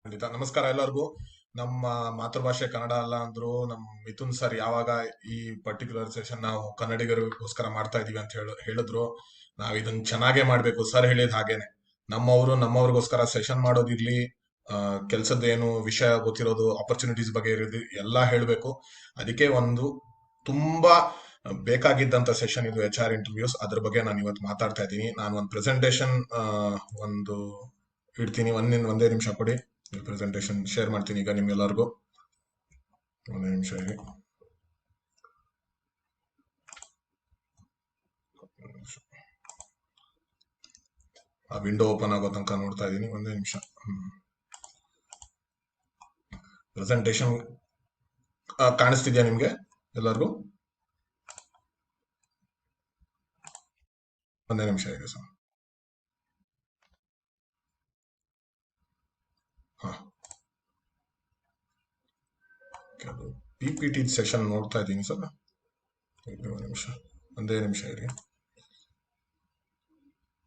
ಖಂಡಿತ. ನಮಸ್ಕಾರ ಎಲ್ಲರಿಗೂ. ನಮ್ಮ ಮಾತೃಭಾಷೆ ಕನ್ನಡ ಅಲ್ಲ ಅಂದ್ರು ನಮ್ ಮಿಥುನ್ ಸರ್ ಯಾವಾಗ ಈ ಪರ್ಟಿಕ್ಯುಲರ್ ಸೆಷನ್ ನಾವು ಕನ್ನಡಿಗರಿಗೋಸ್ಕರ ಮಾಡ್ತಾ ಇದೀವಿ ಅಂತ ಹೇಳಿದ್ರು, ನಾವ್ ಇದನ್ನ ಚೆನ್ನಾಗೇ ಮಾಡ್ಬೇಕು. ಸರ್ ಹೇಳಿದ ಹಾಗೇನೆ ನಮ್ಮವ್ರಿಗೋಸ್ಕರ ಸೆಷನ್ ಮಾಡೋದಿರ್ಲಿ, ಕೆಲ್ಸದ್ದೇನು ವಿಷಯ ಗೊತ್ತಿರೋದು, ಆಪರ್ಚುನಿಟೀಸ್ ಬಗ್ಗೆ ಇರೋದು ಎಲ್ಲಾ ಹೇಳ್ಬೇಕು. ಅದಕ್ಕೆ ಒಂದು ತುಂಬಾ ಬೇಕಾಗಿದ್ದಂತ ಸೆಷನ್ ಇದು, HR ಇಂಟರ್ವ್ಯೂಸ್. ಅದ್ರ ಬಗ್ಗೆ ನಾನು ಇವತ್ತು ಮಾತಾಡ್ತಾ ಇದ್ದೀನಿ. ನಾನು ಒಂದು ಪ್ರೆಸೆಂಟೇಶನ್ ಒಂದು ಇಡ್ತೀನಿ. ಒಂದೇ ನಿಮಿಷ ಕೊಡಿ. ಪ್ರೆಸೆಂಟೇಶನ್ ಶೇರ್ ಮಾಡ್ತೀನಿ ಈಗ ನಿಮ್ಗೆಲ್ಲರಿಗೂ. ಒಂದೇ ನಿಮಿಷ ಇರಿ. ಆ ವಿಂಡೋ ಓಪನ್ ಆಗೋ ತನಕ ನೋಡ್ತಾ ಇದ್ದೀನಿ. ಒಂದೇ ನಿಮಿಷ. ಪ್ರೆಸೆಂಟೇಶನ್ ಕಾಣಿಸ್ತಿದ್ಯಾ ನಿಮ್ಗೆ ಎಲ್ಲರಿಗೂ? ಒಂದೇ ನಿಮಿಷ ಇದೆ ಸರ್. ಹಾ, PPT ಸೆಷನ್ ನೋಡ್ತಾ ಇದ್ದೀನಿ ಸರ್. ಒಂದೇ ನಿಮಿಷ, ಒಂದೇ ನಿಮಿಷ ಇರಿ.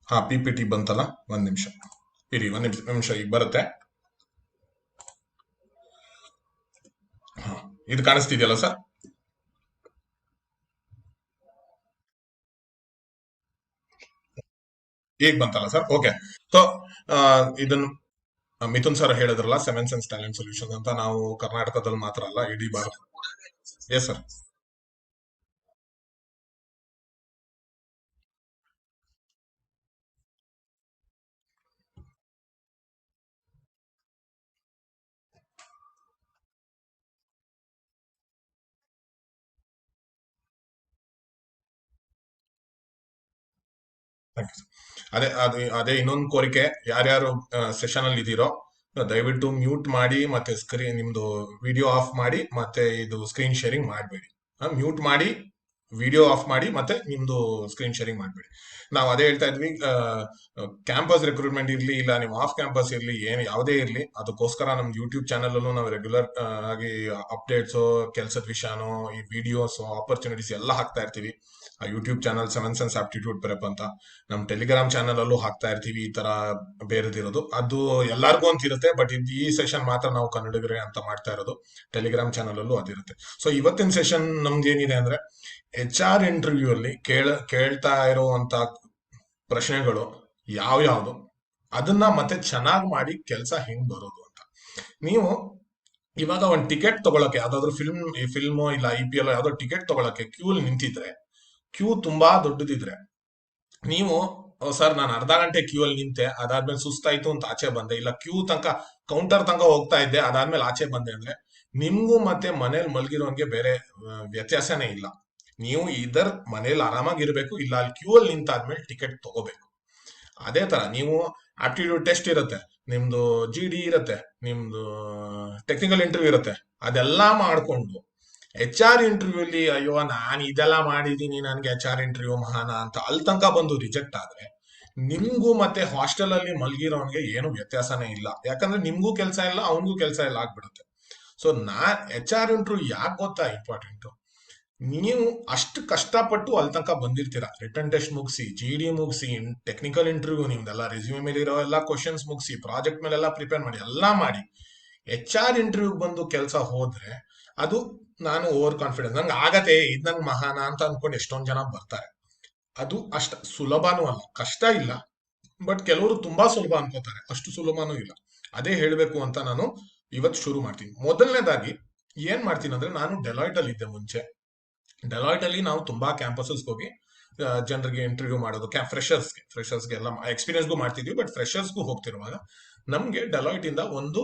ಹಾ, PPT ಬಂತಲ್ಲ, ಒಂದ್ ನಿಮಿಷ ಇರಿ. ಒಂದ್ ನಿಮಿಷ ಈಗ ಬರುತ್ತೆ. ಹಾ, ಇದು ಕಾಣಿಸ್ತಿದೆಯಲ್ಲ ಸರ್? ಈಗ ಬಂತಲ್ಲ ಸರ್? ಓಕೆ. ಸೊ ಇದನ್ನ ಮಿಥುನ್ ಸರ್ ಹೇಳಿದ್ರಲ್ಲ, 7 ಸೆನ್ಸ್ ಟ್ಯಾಲೆಂಟ್ ಸೊಲ್ಯೂಷನ್ ಅಂತ. ನಾವು ಕರ್ನಾಟಕದಲ್ಲಿ ಮಾತ್ರ ಅಲ್ಲ, ಇಡೀ Bharat. Yes sir. Thank you. ಅದೇ ಇನ್ನೊಂದು ಕೋರಿಕೆ, ಯಾರ್ಯಾರು ಸೆಷನ್ ಅಲ್ಲಿ ಇದೀರೋ ದಯವಿಟ್ಟು ಮ್ಯೂಟ್ ಮಾಡಿ, ಮತ್ತೆ ನಿಮ್ದು ವಿಡಿಯೋ ಆಫ್ ಮಾಡಿ, ಮತ್ತೆ ಇದು ಸ್ಕ್ರೀನ್ ಶೇರಿಂಗ್ ಮಾಡಬೇಡಿ. ಮ್ಯೂಟ್ ಮಾಡಿ, ವಿಡಿಯೋ ಆಫ್ ಮಾಡಿ, ಮತ್ತೆ ನಿಮ್ದು ಸ್ಕ್ರೀನ್ ಶೇರಿಂಗ್ ಮಾಡಬೇಡಿ. ನಾವು ಅದೇ ಹೇಳ್ತಾ ಇದ್ವಿ. ಕ್ಯಾಂಪಸ್ ರಿಕ್ರೂಟ್ಮೆಂಟ್ ಇರ್ಲಿ, ಇಲ್ಲ ನೀವು ಆಫ್ ಕ್ಯಾಂಪಸ್ ಇರ್ಲಿ, ಏನು ಯಾವುದೇ ಇರ್ಲಿ, ಅದಕ್ಕೋಸ್ಕರ ನಮ್ದು ಯೂಟ್ಯೂಬ್ ಚಾನಲ್ ಅಲ್ಲೂ ನಾವು ರೆಗ್ಯುಲರ್ ಆಗಿ ಅಪ್ಡೇಟ್ಸು, ಕೆಲಸದ ವಿಷಯನೋ, ಈ ವಿಡಿಯೋಸ್, ಆಪರ್ಚುನಿಟೀಸ್ ಎಲ್ಲ ಹಾಕ್ತಾ ಇರ್ತೀವಿ. ಆ YouTube channel 7 sense aptitude prep ಅಂತ. ನಮ್ಮ ಟೆಲಿಗ್ರಾಮ್ ಚಾನಲ್ ಅಲ್ಲೂ ಹಾಕ್ತಾ ಇರ್ತೀವಿ ಈ ತರ ಬೇರೆದಿರೋದು. ಅದು ಎಲ್ಲಾರ್ಗೂ ಅಂತ ಇರುತ್ತೆ, ಬಟ್ ಈ ಸೆಷನ್ ಮಾತ್ರ ನಾವು ಕನ್ನಡಿಗರೇ ಅಂತ ಮಾಡ್ತಾ ಇರೋದು. ಟೆಲಿಗ್ರಾಮ್ ಚಾನಲ್ ಅಲ್ಲೂ ಅದಿರುತ್ತೆ. ಸೊ ಇವತ್ತಿನ ಸೆಷನ್ ನಮ್ದು ಏನಿದೆ ಅಂದ್ರೆ, HR ಇಂಟರ್ವ್ಯೂ ಅಲ್ಲಿ ಕೇಳ್ತಾ ಇರುವಂತ ಪ್ರಶ್ನೆಗಳು ಯಾವ್ಯಾವ್ದು, ಅದನ್ನ ಮತ್ತೆ ಚೆನ್ನಾಗಿ ಮಾಡಿ ಕೆಲಸ ಹೆಂಗ್ ಬರೋದು ಅಂತ. ನೀವು ಇವಾಗ ಒಂದು ಟಿಕೆಟ್ ತಗೊಳಕ್ಕೆ, ಯಾವ್ದಾದ್ರು ಫಿಲ್ಮೋ ಇಲ್ಲ IPL ಯಾವ್ದೋ ಟಿಕೆಟ್ ತಗೊಳಕ್ಕೆ ಕ್ಯೂ ಅಲ್ಲಿ ನಿಂತಿದ್ರೆ, ಕ್ಯೂ ತುಂಬಾ ದೊಡ್ಡದಿದ್ರೆ, ನೀವು ಸರ್ ನಾನು ಅರ್ಧ ಗಂಟೆ ಕ್ಯೂ ಅಲ್ಲಿ ನಿಂತೆ, ಅದಾದ್ಮೇಲೆ ಸುಸ್ತಾಯ್ತು ಅಂತ ಆಚೆ ಬಂದೆ, ಇಲ್ಲ ಕ್ಯೂ ತನಕ ಕೌಂಟರ್ ತನಕ ಹೋಗ್ತಾ ಇದ್ದೆ, ಅದಾದ್ಮೇಲೆ ಆಚೆ ಬಂದೆ ಅಂದ್ರೆ, ನಿಮ್ಗೂ ಮತ್ತೆ ಮನೇಲಿ ಮಲ್ಗಿರೋನ್ಗೆ ಬೇರೆ ವ್ಯತ್ಯಾಸನೇ ಇಲ್ಲ. ನೀವು ಇದರ್ ಮನೇಲಿ ಆರಾಮಾಗಿರ್ಬೇಕು, ಇಲ್ಲ ಅಲ್ಲಿ ಕ್ಯೂ ಅಲ್ಲಿ ನಿಂತಾದ್ಮೇಲೆ ಟಿಕೆಟ್ ತಗೋಬೇಕು. ಅದೇ ತರ ನೀವು ಆಪ್ಟಿಟ್ಯೂಡ್ ಟೆಸ್ಟ್ ಇರುತ್ತೆ, ನಿಮ್ದು GD ಇರುತ್ತೆ, ನಿಮ್ದು ಟೆಕ್ನಿಕಲ್ ಇಂಟರ್ವ್ಯೂ ಇರುತ್ತೆ, ಅದೆಲ್ಲ ಮಾಡ್ಕೊಂಡು HR ಇಂಟರ್ವ್ಯೂ ಅಲ್ಲಿ ಅಯ್ಯೋ ನಾನು ಇದೆಲ್ಲ ಮಾಡಿದೀನಿ, ನನ್ಗೆ HR ಇಂಟರ್ವ್ಯೂ ಮಹಾನ ಅಂತ ಅಲ್ಲಿ ತನಕ ಬಂದು ರಿಜೆಕ್ಟ್ ಆದ್ರೆ, ನಿಮ್ಗೂ ಮತ್ತೆ ಹಾಸ್ಟೆಲ್ ಅಲ್ಲಿ ಮಲ್ಗಿರೋನ್ಗೆ ಏನು ವ್ಯತ್ಯಾಸನೇ ಇಲ್ಲ. ಯಾಕಂದ್ರೆ ನಿಮ್ಗೂ ಕೆಲಸ ಇಲ್ಲ, ಅವನಿಗೂ ಕೆಲಸ ಇಲ್ಲ ಆಗ್ಬಿಡುತ್ತೆ. ಸೊ HR ಇಂಟರ್ವ್ಯೂ ಯಾಕೆ ಗೊತ್ತಾ ಇಂಪಾರ್ಟೆಂಟ್? ನೀವು ಅಷ್ಟು ಕಷ್ಟಪಟ್ಟು ಅಲ್ಲಿ ತನಕ ಬಂದಿರ್ತೀರಾ, ರಿಟರ್ನ್ ಟೆಸ್ಟ್ ಮುಗಿಸಿ, GD ಮುಗಿಸಿ, ಟೆಕ್ನಿಕಲ್ ಇಂಟರ್ವ್ಯೂ, ನಿಮ್ದೆಲ್ಲ ರೆಸ್ಯೂಮೆ ಮೇಲೆ ಇರೋ ಎಲ್ಲ ಕ್ವಶನ್ಸ್ ಮುಗಿಸಿ, ಪ್ರಾಜೆಕ್ಟ್ ಮೇಲೆಲ್ಲ ಪ್ರಿಪೇರ್ ಮಾಡಿ, ಎಲ್ಲ ಮಾಡಿ HR ಇಂಟರ್ವ್ಯೂ ಬಂದು ಕೆಲಸ ಹೋದ್ರೆ, ಅದು ನಾನು ಓವರ್ ಕಾನ್ಫಿಡೆನ್ಸ್ ನಂಗೆ ಆಗತ್ತೆ, ಇದ್ ನಂಗೆ ಮಹಾನ ಅಂತ ಅನ್ಕೊಂಡು ಎಷ್ಟೊಂದ್ ಜನ ಬರ್ತಾರೆ. ಅದು ಅಷ್ಟ ಸುಲಭನೂ ಅಲ್ಲ, ಕಷ್ಟ ಇಲ್ಲ, ಬಟ್ ಕೆಲವರು ತುಂಬಾ ಸುಲಭ ಅನ್ಕೋತಾರೆ, ಅಷ್ಟು ಸುಲಭನೂ ಇಲ್ಲ. ಅದೇ ಹೇಳ್ಬೇಕು ಅಂತ ನಾನು ಇವತ್ತು ಶುರು ಮಾಡ್ತೀನಿ. ಮೊದಲನೇದಾಗಿ ಏನ್ ಮಾಡ್ತೀನಿ ಅಂದ್ರೆ, ನಾನು ಡೆಲಾಯ್ಟ್ ಅಲ್ಲಿ ಇದ್ದೆ ಮುಂಚೆ. ಡೆಲಾಯ್ಟ್ ಅಲ್ಲಿ ನಾವು ತುಂಬಾ ಕ್ಯಾಂಪಸಸ್ ಹೋಗಿ ಜನರಿಗೆ ಇಂಟರ್ವ್ಯೂ ಮಾಡೋದು, ಫ್ರೆಶರ್ಸ್ಗೆ ಎಲ್ಲ ಎಕ್ಸ್ಪೀರಿಯನ್ಸ್ಗೂ ಮಾಡ್ತಿದ್ವಿ, ಬಟ್ ಫ್ರೆಶರ್ಸ್ಗೂ ಹೋಗ್ತಿರುವಾಗ ನಮ್ಗೆ ಡೆಲಾಯ್ಟ್ ಇಂದ ಒಂದು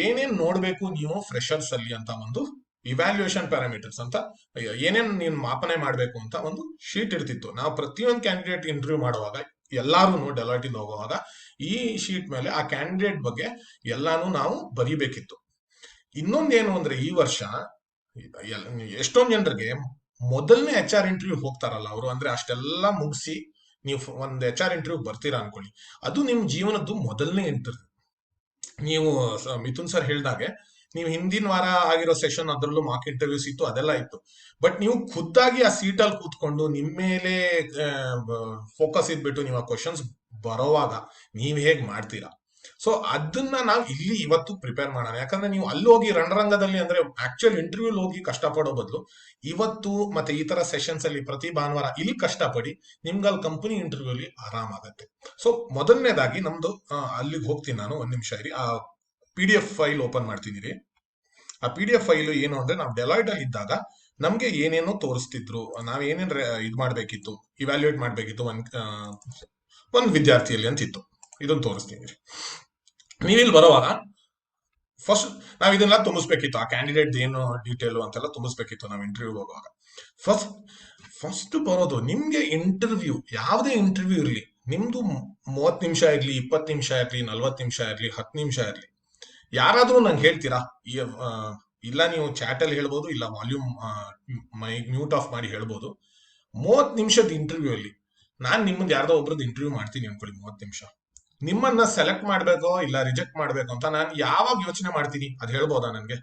ಏನೇನ್ ನೋಡ್ಬೇಕು ನೀವು ಫ್ರೆಶರ್ಸ್ ಅಲ್ಲಿ ಅಂತ ಒಂದು ಇವ್ಯಾಲ್ಯೂಯೇಷನ್ ಪ್ಯಾರಾಮೀಟರ್ಸ್ ಅಂತ, ಏನೇನ್ ನೀನ್ ಮಾಪನೆ ಮಾಡ್ಬೇಕು ಅಂತ ಒಂದು ಶೀಟ್ ಇರ್ತಿತ್ತು. ನಾವು ಪ್ರತಿಯೊಂದು ಕ್ಯಾಂಡಿಡೇಟ್ ಇಂಟರ್ವ್ಯೂ ಮಾಡುವಾಗ, ಎಲ್ಲಾರು ಡೆಲಾಯ್ಟ್ ಇಂದ ಹೋಗುವಾಗ ಈ ಶೀಟ್ ಮೇಲೆ ಆ ಕ್ಯಾಂಡಿಡೇಟ್ ಬಗ್ಗೆ ಎಲ್ಲಾನು ನಾವು ಬರೀಬೇಕಿತ್ತು. ಇನ್ನೊಂದೇನು ಅಂದ್ರೆ, ಈ ವರ್ಷ ಎಷ್ಟೊಂದ್ ಜನರಿಗೆ ಮೊದಲನೇ HR ಇಂಟರ್ವ್ಯೂ ಹೋಗ್ತಾರಲ್ಲ ಅವರು, ಅಂದ್ರೆ ಅಷ್ಟೆಲ್ಲ ಮುಗಿಸಿ ನೀವು ಒಂದ್ HR ಇಂಟರ್ವ್ಯೂ ಬರ್ತೀರಾ ಅನ್ಕೊಳ್ಳಿ, ಅದು ನಿಮ್ ಜೀವನದ್ದು ಮೊದಲನೇ ಇಂಟರ್ವ್ಯೂ. ನೀವು ಮಿಥುನ್ ಸರ್ ಹೇಳ್ದಾಗೆ, ನೀವು ಹಿಂದಿನ ವಾರ ಆಗಿರೋ ಸೆಷನ್ ಅದ್ರಲ್ಲೂ ಮಾರ್ಕ್ ಇಂಟರ್ವ್ಯೂಸ್ ಇತ್ತು, ಅದೆಲ್ಲ ಇತ್ತು. ಬಟ್ ನೀವು ಖುದ್ದಾಗಿ ಆ ಸೀಟಲ್ಲಿ ಕೂತ್ಕೊಂಡು ನಿಮ್ ಮೇಲೆ ಫೋಕಸ್ ಇದ್ಬಿಟ್ಟು ನೀವು ಆ ಕ್ವಶನ್ಸ್ ಬರೋವಾಗ ನೀವ್ ಹೇಗ್ ಮಾಡ್ತೀರಾ, ಸೊ ಅದನ್ನ ನಾವು ಇಲ್ಲಿ ಇವತ್ತು ಪ್ರಿಪೇರ್ ಮಾಡೋಣ. ಯಾಕಂದ್ರೆ ನೀವು ಅಲ್ಲಿ ಹೋಗಿ ರಣರಂಗದಲ್ಲಿ ಅಂದ್ರೆ ಆಕ್ಚುಯಲ್ ಇಂಟರ್ವ್ಯೂ ಹೋಗಿ ಕಷ್ಟಪಡೋ ಬದಲು ಇವತ್ತು ಮತ್ತೆ ಈ ತರ ಸೆಷನ್ಸ್ ಅಲ್ಲಿ ಪ್ರತಿ ಭಾನುವಾರ ಇಲ್ಲಿ ಕಷ್ಟಪಡಿ, ನಿಮ್ಗೆ ಅಲ್ಲಿ ಕಂಪನಿ ಇಂಟರ್ವ್ಯೂ ಅಲ್ಲಿ ಆರಾಮಾಗತ್ತೆ. ಸೊ ಮೊದಲನೇದಾಗಿ ನಮ್ದು ಅಲ್ಲಿಗೆ ಹೋಗ್ತೀನಿ ನಾನು, ಒಂದ್ ನಿಮಿಷ ಇರಿ. ಆ PDF ಫೈಲ್ ಓಪನ್ ಮಾಡ್ತೀನಿ ರೀ. ಆ PDF ಫೈಲ್ ಏನು ಅಂದ್ರೆ ನಾವು ಡೆಲಾಯ್ಡ್ ಅಲ್ಲಿ ಇದ್ದಾಗ ನಮ್ಗೆ ಏನೇನೋ ತೋರಿಸ್ತಿದ್ರು, ನಾವ್ ಏನೇನ್ ಇದು ಮಾಡ್ಬೇಕಿತ್ತು, ಇವ್ಯಾಲ್ಯೂಯೇಟ್ ಮಾಡ್ಬೇಕಿತ್ತು ಒಂದ್ ವಿದ್ಯಾರ್ಥಿಯಲ್ಲಿ ಅಂತಿತ್ತು. ಇದನ್ನ ತೋರಿಸ್ತೀನಿ. ನೀವಿಲ್ಲಿ ಬರುವಾಗ ಫಸ್ಟ್ ನಾವ್ ಇದನ್ನೆಲ್ಲ ತುಂಬಿಸ್ಬೇಕಿತ್ತು, ಆ ಕ್ಯಾಂಡಿಡೇಟ್ ಏನು ಡೀಟೇಲು ಅಂತೆಲ್ಲ ತುಂಬಿಸ್ಬೇಕಿತ್ತು ನಾವು ಇಂಟರ್ವ್ಯೂ ಹೋಗುವಾಗ. ಫಸ್ಟ್ ಬರೋದು ನಿಮ್ಗೆ ಇಂಟರ್ವ್ಯೂ, ಯಾವುದೇ ಇಂಟರ್ವ್ಯೂ ಇರಲಿ, ನಿಮ್ದು 30 ನಿಮಿಷ ಇರ್ಲಿ, 20 ನಿಮಿಷ ಇರ್ಲಿ, 40 ನಿಮಿಷ ಇರ್ಲಿ, 10 ನಿಮಿಷ ಇರ್ಲಿ, ಯಾರಾದ್ರೂ ನಂಗೆ ಹೇಳ್ತೀರಾ? ಇಲ್ಲ ನೀವು ಚಾಟ್ ಅಲ್ಲಿ ಹೇಳ್ಬೋದು, ಇಲ್ಲ ವಾಲ್ಯೂಮ್ ಮ್ಯೂಟ್ ಆಫ್ ಮಾಡಿ ಹೇಳ್ಬೋದು. 30 ನಿಮಿಷದ ಇಂಟರ್ವ್ಯೂ ಅಲ್ಲಿ ನಾನ್ ನಿಮ್ಮನ್ನ ಯಾರ್ದೋ ಒಬ್ರದ್ದು ಇಂಟರ್ವ್ಯೂ ಮಾಡ್ತೀನಿ ಅನ್ಕೊಳ್ಳಿ. 30 ನಿಮಿಷ ನಿಮ್ಮನ್ನ ಸೆಲೆಕ್ಟ್ ಮಾಡ್ಬೇಕೋ ಇಲ್ಲ ರಿಜೆಕ್ಟ್ ಮಾಡ್ಬೇಕು ಅಂತ ನಾನು ಯಾವಾಗ ಯೋಚನೆ ಮಾಡ್ತೀನಿ ಅದು ಹೇಳ್ಬೋದಾ ನನ್ಗೆ?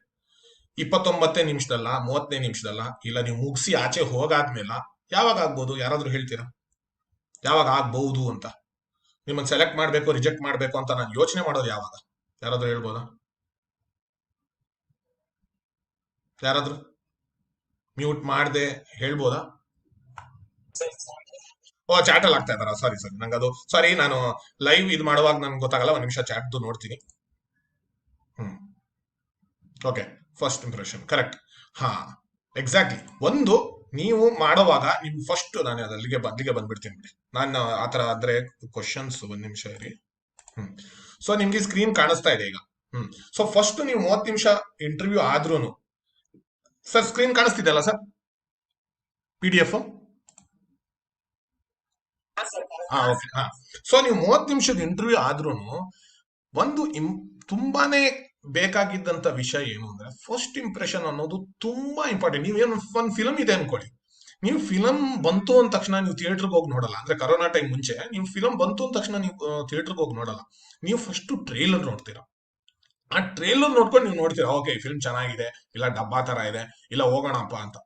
29 ನಿಮಿಷದಲ್ಲ, 30 ನಿಮಿಷದಲ್ಲ, ಇಲ್ಲ ನೀವು ಮುಗಿಸಿ ಆಚೆ ಹೋಗಾದ್ಮೇಲೆ ಯಾವಾಗ ಆಗ್ಬೋದು? ಯಾರಾದ್ರೂ ಹೇಳ್ತೀರಾ ಯಾವಾಗ ಆಗ್ಬಹುದು ಅಂತ? ನಿಮ್ಮನ್ನ ಸೆಲೆಕ್ಟ್ ಮಾಡ್ಬೇಕು ರಿಜೆಕ್ಟ್ ಮಾಡ್ಬೇಕು ಅಂತ ನಾನು ಯೋಚನೆ ಮಾಡೋದು ಯಾವಾಗ? ಯಾರಾದ್ರೂ ಹೇಳ್ಬೋದಾ? ಯಾರಾದ್ರೂ ಮ್ಯೂಟ್ ಮಾಡದೆ ಹೇಳ್ಬೋದಾ? ಓ, ಚಾಟ್ ಅಲ್ಲಿ ಆಗ್ತಾ ಇದಾರ? ಸಾರಿ ನಂಗೆ ಅದು ಸಾರಿ, ನಾನು ಲೈವ್ ಇದು ಮಾಡುವಾಗ ನನ್ಗೆ ಗೊತ್ತಾಗಲ್ಲ. ಒಂದ್ ನಿಮಿಷ ಚಾಟ್ದು ನೋಡ್ತೀನಿ. Okay, first impression correct. ಹಾ, ಎಕ್ಸಾಕ್ಟ್ಲಿ. ಒಂದು ನೀವು ಮಾಡುವಾಗ ನಿಮ್ ಫಸ್ಟ್, ನಾನು ಅಲ್ಲಿಗೆ ಬಂದ್ಬಿಡ್ತೀನಿ ಬಿಡಿ. ನಾನು ಆತರ ಆದ್ರೆ ಕ್ವಶನ್ಸ್ ಒಂದ್ ನಿಮಿಷ ಇರಿ. ಸೊ ನಿಮ್ಗೆ ಸ್ಕ್ರೀನ್ ಕಾಣಿಸ್ತಾ ಇದೆ ಈಗ. ಸೊ ಫಸ್ಟ್ ನೀವು 30 ನಿಮಿಷ ಇಂಟರ್ವ್ಯೂ ಆದ್ರೂನು, ಸರ್ ಸ್ಕ್ರೀನ್ ಕಾಣಿಸ್ತಿದೆ ಅಲ್ಲ ಸರ್? PDF. ಓಕೆ. ಸೊ ನೀವು 30 ನಿಮಿಷದ ಇಂಟರ್ವ್ಯೂ ಆದ್ರೂನು ಒಂದು ತುಂಬಾನೇ ಬೇಕಾಗಿದ್ದಂತ ವಿಷಯ ಏನು ಅಂದ್ರೆ ಫಸ್ಟ್ ಇಂಪ್ರೆಷನ್ ಅನ್ನೋದು ತುಂಬಾ ಇಂಪಾರ್ಟೆಂಟ್. ನೀವೇನು ಒಂದ್ ಫಿಲಮ್ ಇದೆ ಅನ್ಕೊಳ್ಳಿ, ನೀವು ಫಿಲಮ್ ಬಂತು ಅಂದ ತಕ್ಷಣ ನೀವು ಥಿಯೇಟರ್ಗೆ ಹೋಗಿ ನೋಡಲ್ಲ. ಅಂದ್ರೆ ಕರೋನಾ ಟೈಮ್ ಮುಂಚೆ ನೀವು ಫಿಲಮ್ ಬಂತು ಅಂದ ತಕ್ಷಣ ನೀವು ಥಿಯೇಟರ್ಗೆ ಹೋಗಿ ನೋಡಲ್ಲ. ನೀವು ಫಸ್ಟ್ ಟ್ರೇಲರ್ ನೋಡ್ತೀರಾ. ಆ ಟ್ರೇಲರ್ ನೋಡ್ಕೊಂಡು ನೀವು ನೋಡ್ತೀರಾ, ಓಕೆ ಫಿಲ್ಮ್ ಚೆನ್ನಾಗಿದೆ, ಇಲ್ಲ ಡಬ್ಬಾ ತರ ಇದೆ, ಇಲ್ಲ ಹೋಗೋಣಪ್ಪ ಅಂತ.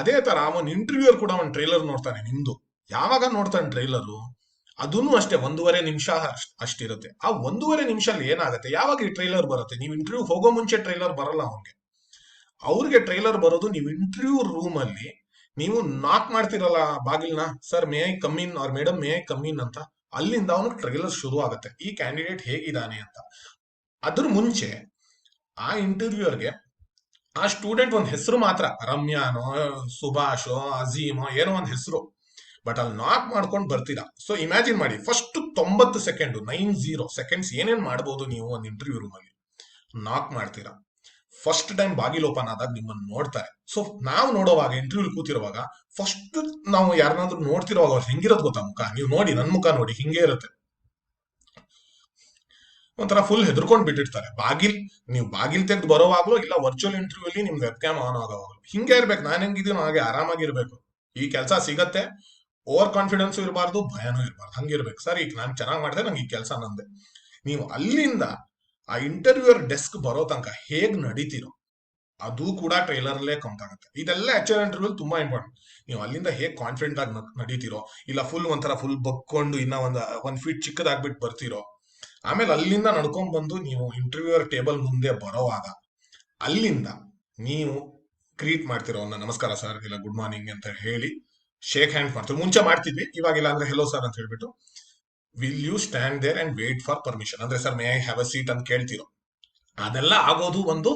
ಅದೇ ತರ ಒಂದು ಇಂಟರ್ವ್ಯೂರ್ ಕೂಡ ಒಂದು ಟ್ರೇಲರ್ ನೋಡ್ತಾನೆ ನಿಮ್ದು. ಯಾವಾಗ ನೋಡ್ತಾನೆ ಟ್ರೈಲರು, ಅದೂ ಅಷ್ಟೇ 1.5 ನಿಮಿಷ ಅಷ್ಟಿರುತ್ತೆ. ಆ 1.5 ನಿಮಿಷ ಅಲ್ಲಿ ಏನಾಗುತ್ತೆ, ಯಾವಾಗ ಈ ಟ್ರೈಲರ್ ಬರುತ್ತೆ? ನೀವು ಇಂಟರ್ವ್ಯೂ ಹೋಗೋ ಮುಂಚೆ ಟ್ರೈಲರ್ ಬರಲ್ಲ ಅವ್ರಿಗೆ ಟ್ರೈಲರ್ ಬರೋದು ನೀವು ಇಂಟರ್ವ್ಯೂ ರೂಮ್ ಅಲ್ಲಿ ನೀವು ನಾಕ್ ಮಾಡ್ತಿರಲ್ಲ ಬಾಗಿಲ್ನ, sir may I come in or madam may I come in ಅಂತ. ಅಲ್ಲಿಂದ ಅವನು ಟ್ರೈಲರ್ ಶುರು ಆಗುತ್ತೆ, ಈ ಕ್ಯಾಂಡಿಡೇಟ್ ಹೇಗಿದ್ದಾನೆ ಅಂತ. ಅದ್ರ ಮುಂಚೆ ಆ ಇಂಟರ್ವ್ಯೂರ್ಗೆ ಆ ಸ್ಟೂಡೆಂಟ್ ಒಂದ್ ಹೆಸರು ಮಾತ್ರ, ರಮ್ಯಾನೋ ಸುಭಾಷೋ ಅಜೀಮೋ ಏನೋ ಒಂದ್ ಹೆಸರು, ಬಟ್ ಅಲ್ಲಿ ನಾಕ್ ಮಾಡ್ಕೊಂಡು ಬರ್ತೀರಾ. ಸೊ ಇಮ್ಯಾಜಿನ್ ಮಾಡಿ, ಫಸ್ಟ್ 90 ಸೆಕೆಂಡ್ಸ್ ಏನೇನ್ ಮಾಡ್ಬೋದು ನೀವು ಒಂದು ಇಂಟರ್ವ್ಯೂ ರೂಮ್ ಅಲ್ಲಿ. ನಾಕ್ ಮಾಡ್ತೀರಾ, ಫಸ್ಟ್ ಟೈಮ್ ಬಾಗಿಲು ಓಪನ್ ಆದಾಗ ನಿಮ್ಮನ್ನು ನೋಡ್ತಾರೆ. ಸೊ ನಾವು ನೋಡುವಾಗ ಇಂಟರ್ವ್ಯೂ ಕೂತಿರುವಾಗ ಫಸ್ಟ್ ನಾವು ಯಾರನ್ನಾದ್ರೂ ನೋಡ್ತಿರುವಾಗ ಅವ್ರು ಹೆಂಗಿರೋದು ಗೊತ್ತಾ ಮುಖ? ನೀವು ನೋಡಿ, ನನ್ ಮುಖ ನೋಡಿ, ಹಿಂಗೆ ಇರುತ್ತೆ. ಒಂಥರ ಫುಲ್ ಹೆದರ್ಕೊಂಡ್ ಬಿಟ್ಟಿರ್ತಾರೆ. ನೀವು ಬಾಗಿಲ್ ತೆಗೆದು ಬರೋವಾಗ್ಲೂ ಇಲ್ಲ ವರ್ಚುವಲ್ ಇಂಟರ್ವ್ಯೂ ಅಲ್ಲಿ ನಿಮ್ ವೆಬ್ ಕ್ಯಾಮ್ ಆನ್ ಆಗೋವಾಗ್ಲೂ ಹಿಂಗೆ ಇರ್ಬೇಕು. ನಾನು ಹೆಂಗಿದೀನೋ ಹಾಗೆ ಆರಾಮಾಗಿರ್ಬೇಕು. ಈ ಕೆಲಸ ಸಿಗತ್ತೆ, ಓವರ್ ಕಾನ್ಫಿಡೆನ್ಸ್ ಇರಬಾರ್ದು, ಭಯನೂ ಇರಬಾರ್ದು, ಹಂಗಿರ್ಬೇಕು. ಸರ್ ಈಗ ನಾನು ಚೆನ್ನಾಗಿ ಮಾಡಿದೆ, ನಂಗೆ ಈ ಕೆಲಸ ನಂದೆ. ನೀವು ಅಲ್ಲಿಂದ ಆ ಇಂಟರ್ವ್ಯೂರ್ ಡೆಸ್ಕ್ ಬರೋ ತನಕ ಹೇಗ್ ನಡೀತಿರೋ ಅದು ಕೂಡ ಟ್ರೈಲರ್ ಅಲ್ಲೇ ಕೌಂಟ್ ಆಗುತ್ತೆ. ಇದೆಲ್ಲ ಆಕ್ಚುಯಲ್ ಇಂಟರ್ವ್ಯೂ ತುಂಬಾ ಇಂಪಾರ್ಟೆಂಟ್. ನೀವು ಅಲ್ಲಿಂದ ಹೇಗ್ ಕಾನ್ಫಿಡೆಂಟ್ ಆಗಿ ನಡೀತಿರೋ, ಇಲ್ಲ ಒಂಥರ ಫುಲ್ ಬಕ್ಕೊಂಡು ಇನ್ನ ಒಂದ್ ಫೀಟ್ ಚಿಕ್ಕದಾಗ್ಬಿಟ್ಟು ಬರ್ತಿರೋ, ಆಮೇಲೆ ಅಲ್ಲಿಂದ ನಡ್ಕೊಂಡ್ ಬಂದು ನೀವು ಇಂಟರ್ವ್ಯೂರ್ ಟೇಬಲ್ ಮುಂದೆ ಬರೋವಾಗ ಅಲ್ಲಿಂದ ನೀವು ಗ್ರೀಟ್ ಮಾಡ್ತಿರೋ, ನಮಸ್ಕಾರ ಸರ್, ಇಲ್ಲ ಗುಡ್ ಮಾರ್ನಿಂಗ್ ಅಂತ ಹೇಳಿ ಶೇಕ್ ಹ್ಯಾಂಡ್ ಮಾಡ್ತೀವಿ. ಮುಂಚೆ ಮಾಡ್ತಿದ್ವಿ, ಇವಾಗಿಲ್ಲ ಅಂದ್ರೆ ಹೆಲೋ ಸರ್ ಅಂತ ಹೇಳ್ಬಿಟ್ಟು will you stand there and wait for permission ಅಂದ್ರೆ sir may I have a seat ಅಂತ ಕೇಳ್ತಿರೋ. ಅದೆಲ್ಲ ಆಗೋದು ಒಂದು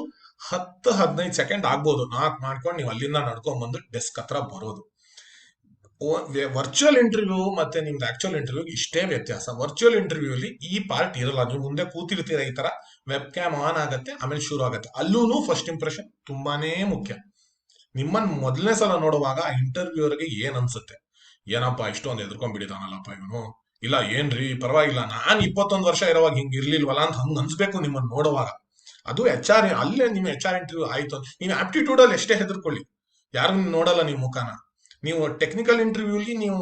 10-15 ಸೆಕೆಂಡ್ ಆಗ್ಬೋದು. ನಾಕ್ ಮಾಡ್ಕೊಂಡು ನೀವು ಅಲ್ಲಿಂದ ನಡ್ಕೊಂಡ್ ಬಂದು ಡೆಸ್ಕ್ ಹತ್ರ ಬರೋದು. ವರ್ಚುವಲ್ ಇಂಟರ್ವ್ಯೂ ಮತ್ತೆ ನಿಮ್ದು ಆಕ್ಚುಯಲ್ ಇಂಟರ್ವ್ಯೂ ಇಷ್ಟೇ ವ್ಯತ್ಯಾಸ. ವರ್ಚುವಲ್ ಇಂಟರ್ವ್ಯೂ ಅಲ್ಲಿ ಈ ಪಾರ್ಟ್ ಇರಲ್ಲ. ನೀವು ಮುಂದೆ ಕೂತಿರ್ತೀರ, ಈ ತರ ವೆಬ್ ಕ್ಯಾಮ್ ಆನ್ ಆಗತ್ತೆ, ಆಮೇಲೆ ಶುರು ಆಗತ್ತೆ. ಅಲ್ಲೂ ಫಸ್ಟ್ ಇಂಪ್ರೆಷನ್ ತುಂಬಾನೇ ಮುಖ್ಯ. ನಿಮ್ಮನ್ನ ಮೊದಲನೇ ಸಲ ನೋಡುವಾಗ ಇಂಟರ್ವ್ಯೂರ್ಗೆ ಏನ್ ಅನ್ಸುತ್ತೆ? ಏನಪ್ಪಾ ಇಷ್ಟೊಂದು ಎದ್ಕೊಂಡ್ಬಿಡಿದಾನಲ್ಲಪ್ಪ ಇವನು, ಇಲ್ಲ ಏನ್ರಿ ಪರವಾಗಿಲ್ಲ, ನಾನ್ 21 ವರ್ಷ ಇರೋವಾಗ ಹಿಂಗ್ ಇರ್ಲಿಲ್ವಲ್ಲ ಅಂತ ಹಂಗ್ ಅನ್ಸ್ಬೇಕು ನಿಮ್ಮನ್ನ ನೋಡುವಾಗ. ಅದು HR ಅಲ್ಲೇ ನಿಮ್ HR ಇಂಟರ್ವ್ಯೂ ಆಯ್ತು. ನೀವು ಆಪ್ಟಿಟ್ಯೂಡ್ ಅಲ್ಲಿ ಎಷ್ಟೇ ಹೆದರ್ಕೊಳ್ಳಿ, ಯಾರು ನೋಡಲ್ಲ ನಿಮ್ ಮುಖಾನ. ನೀವು ಟೆಕ್ನಿಕಲ್ ಇಂಟರ್ವ್ಯೂಲಿ ನೀವು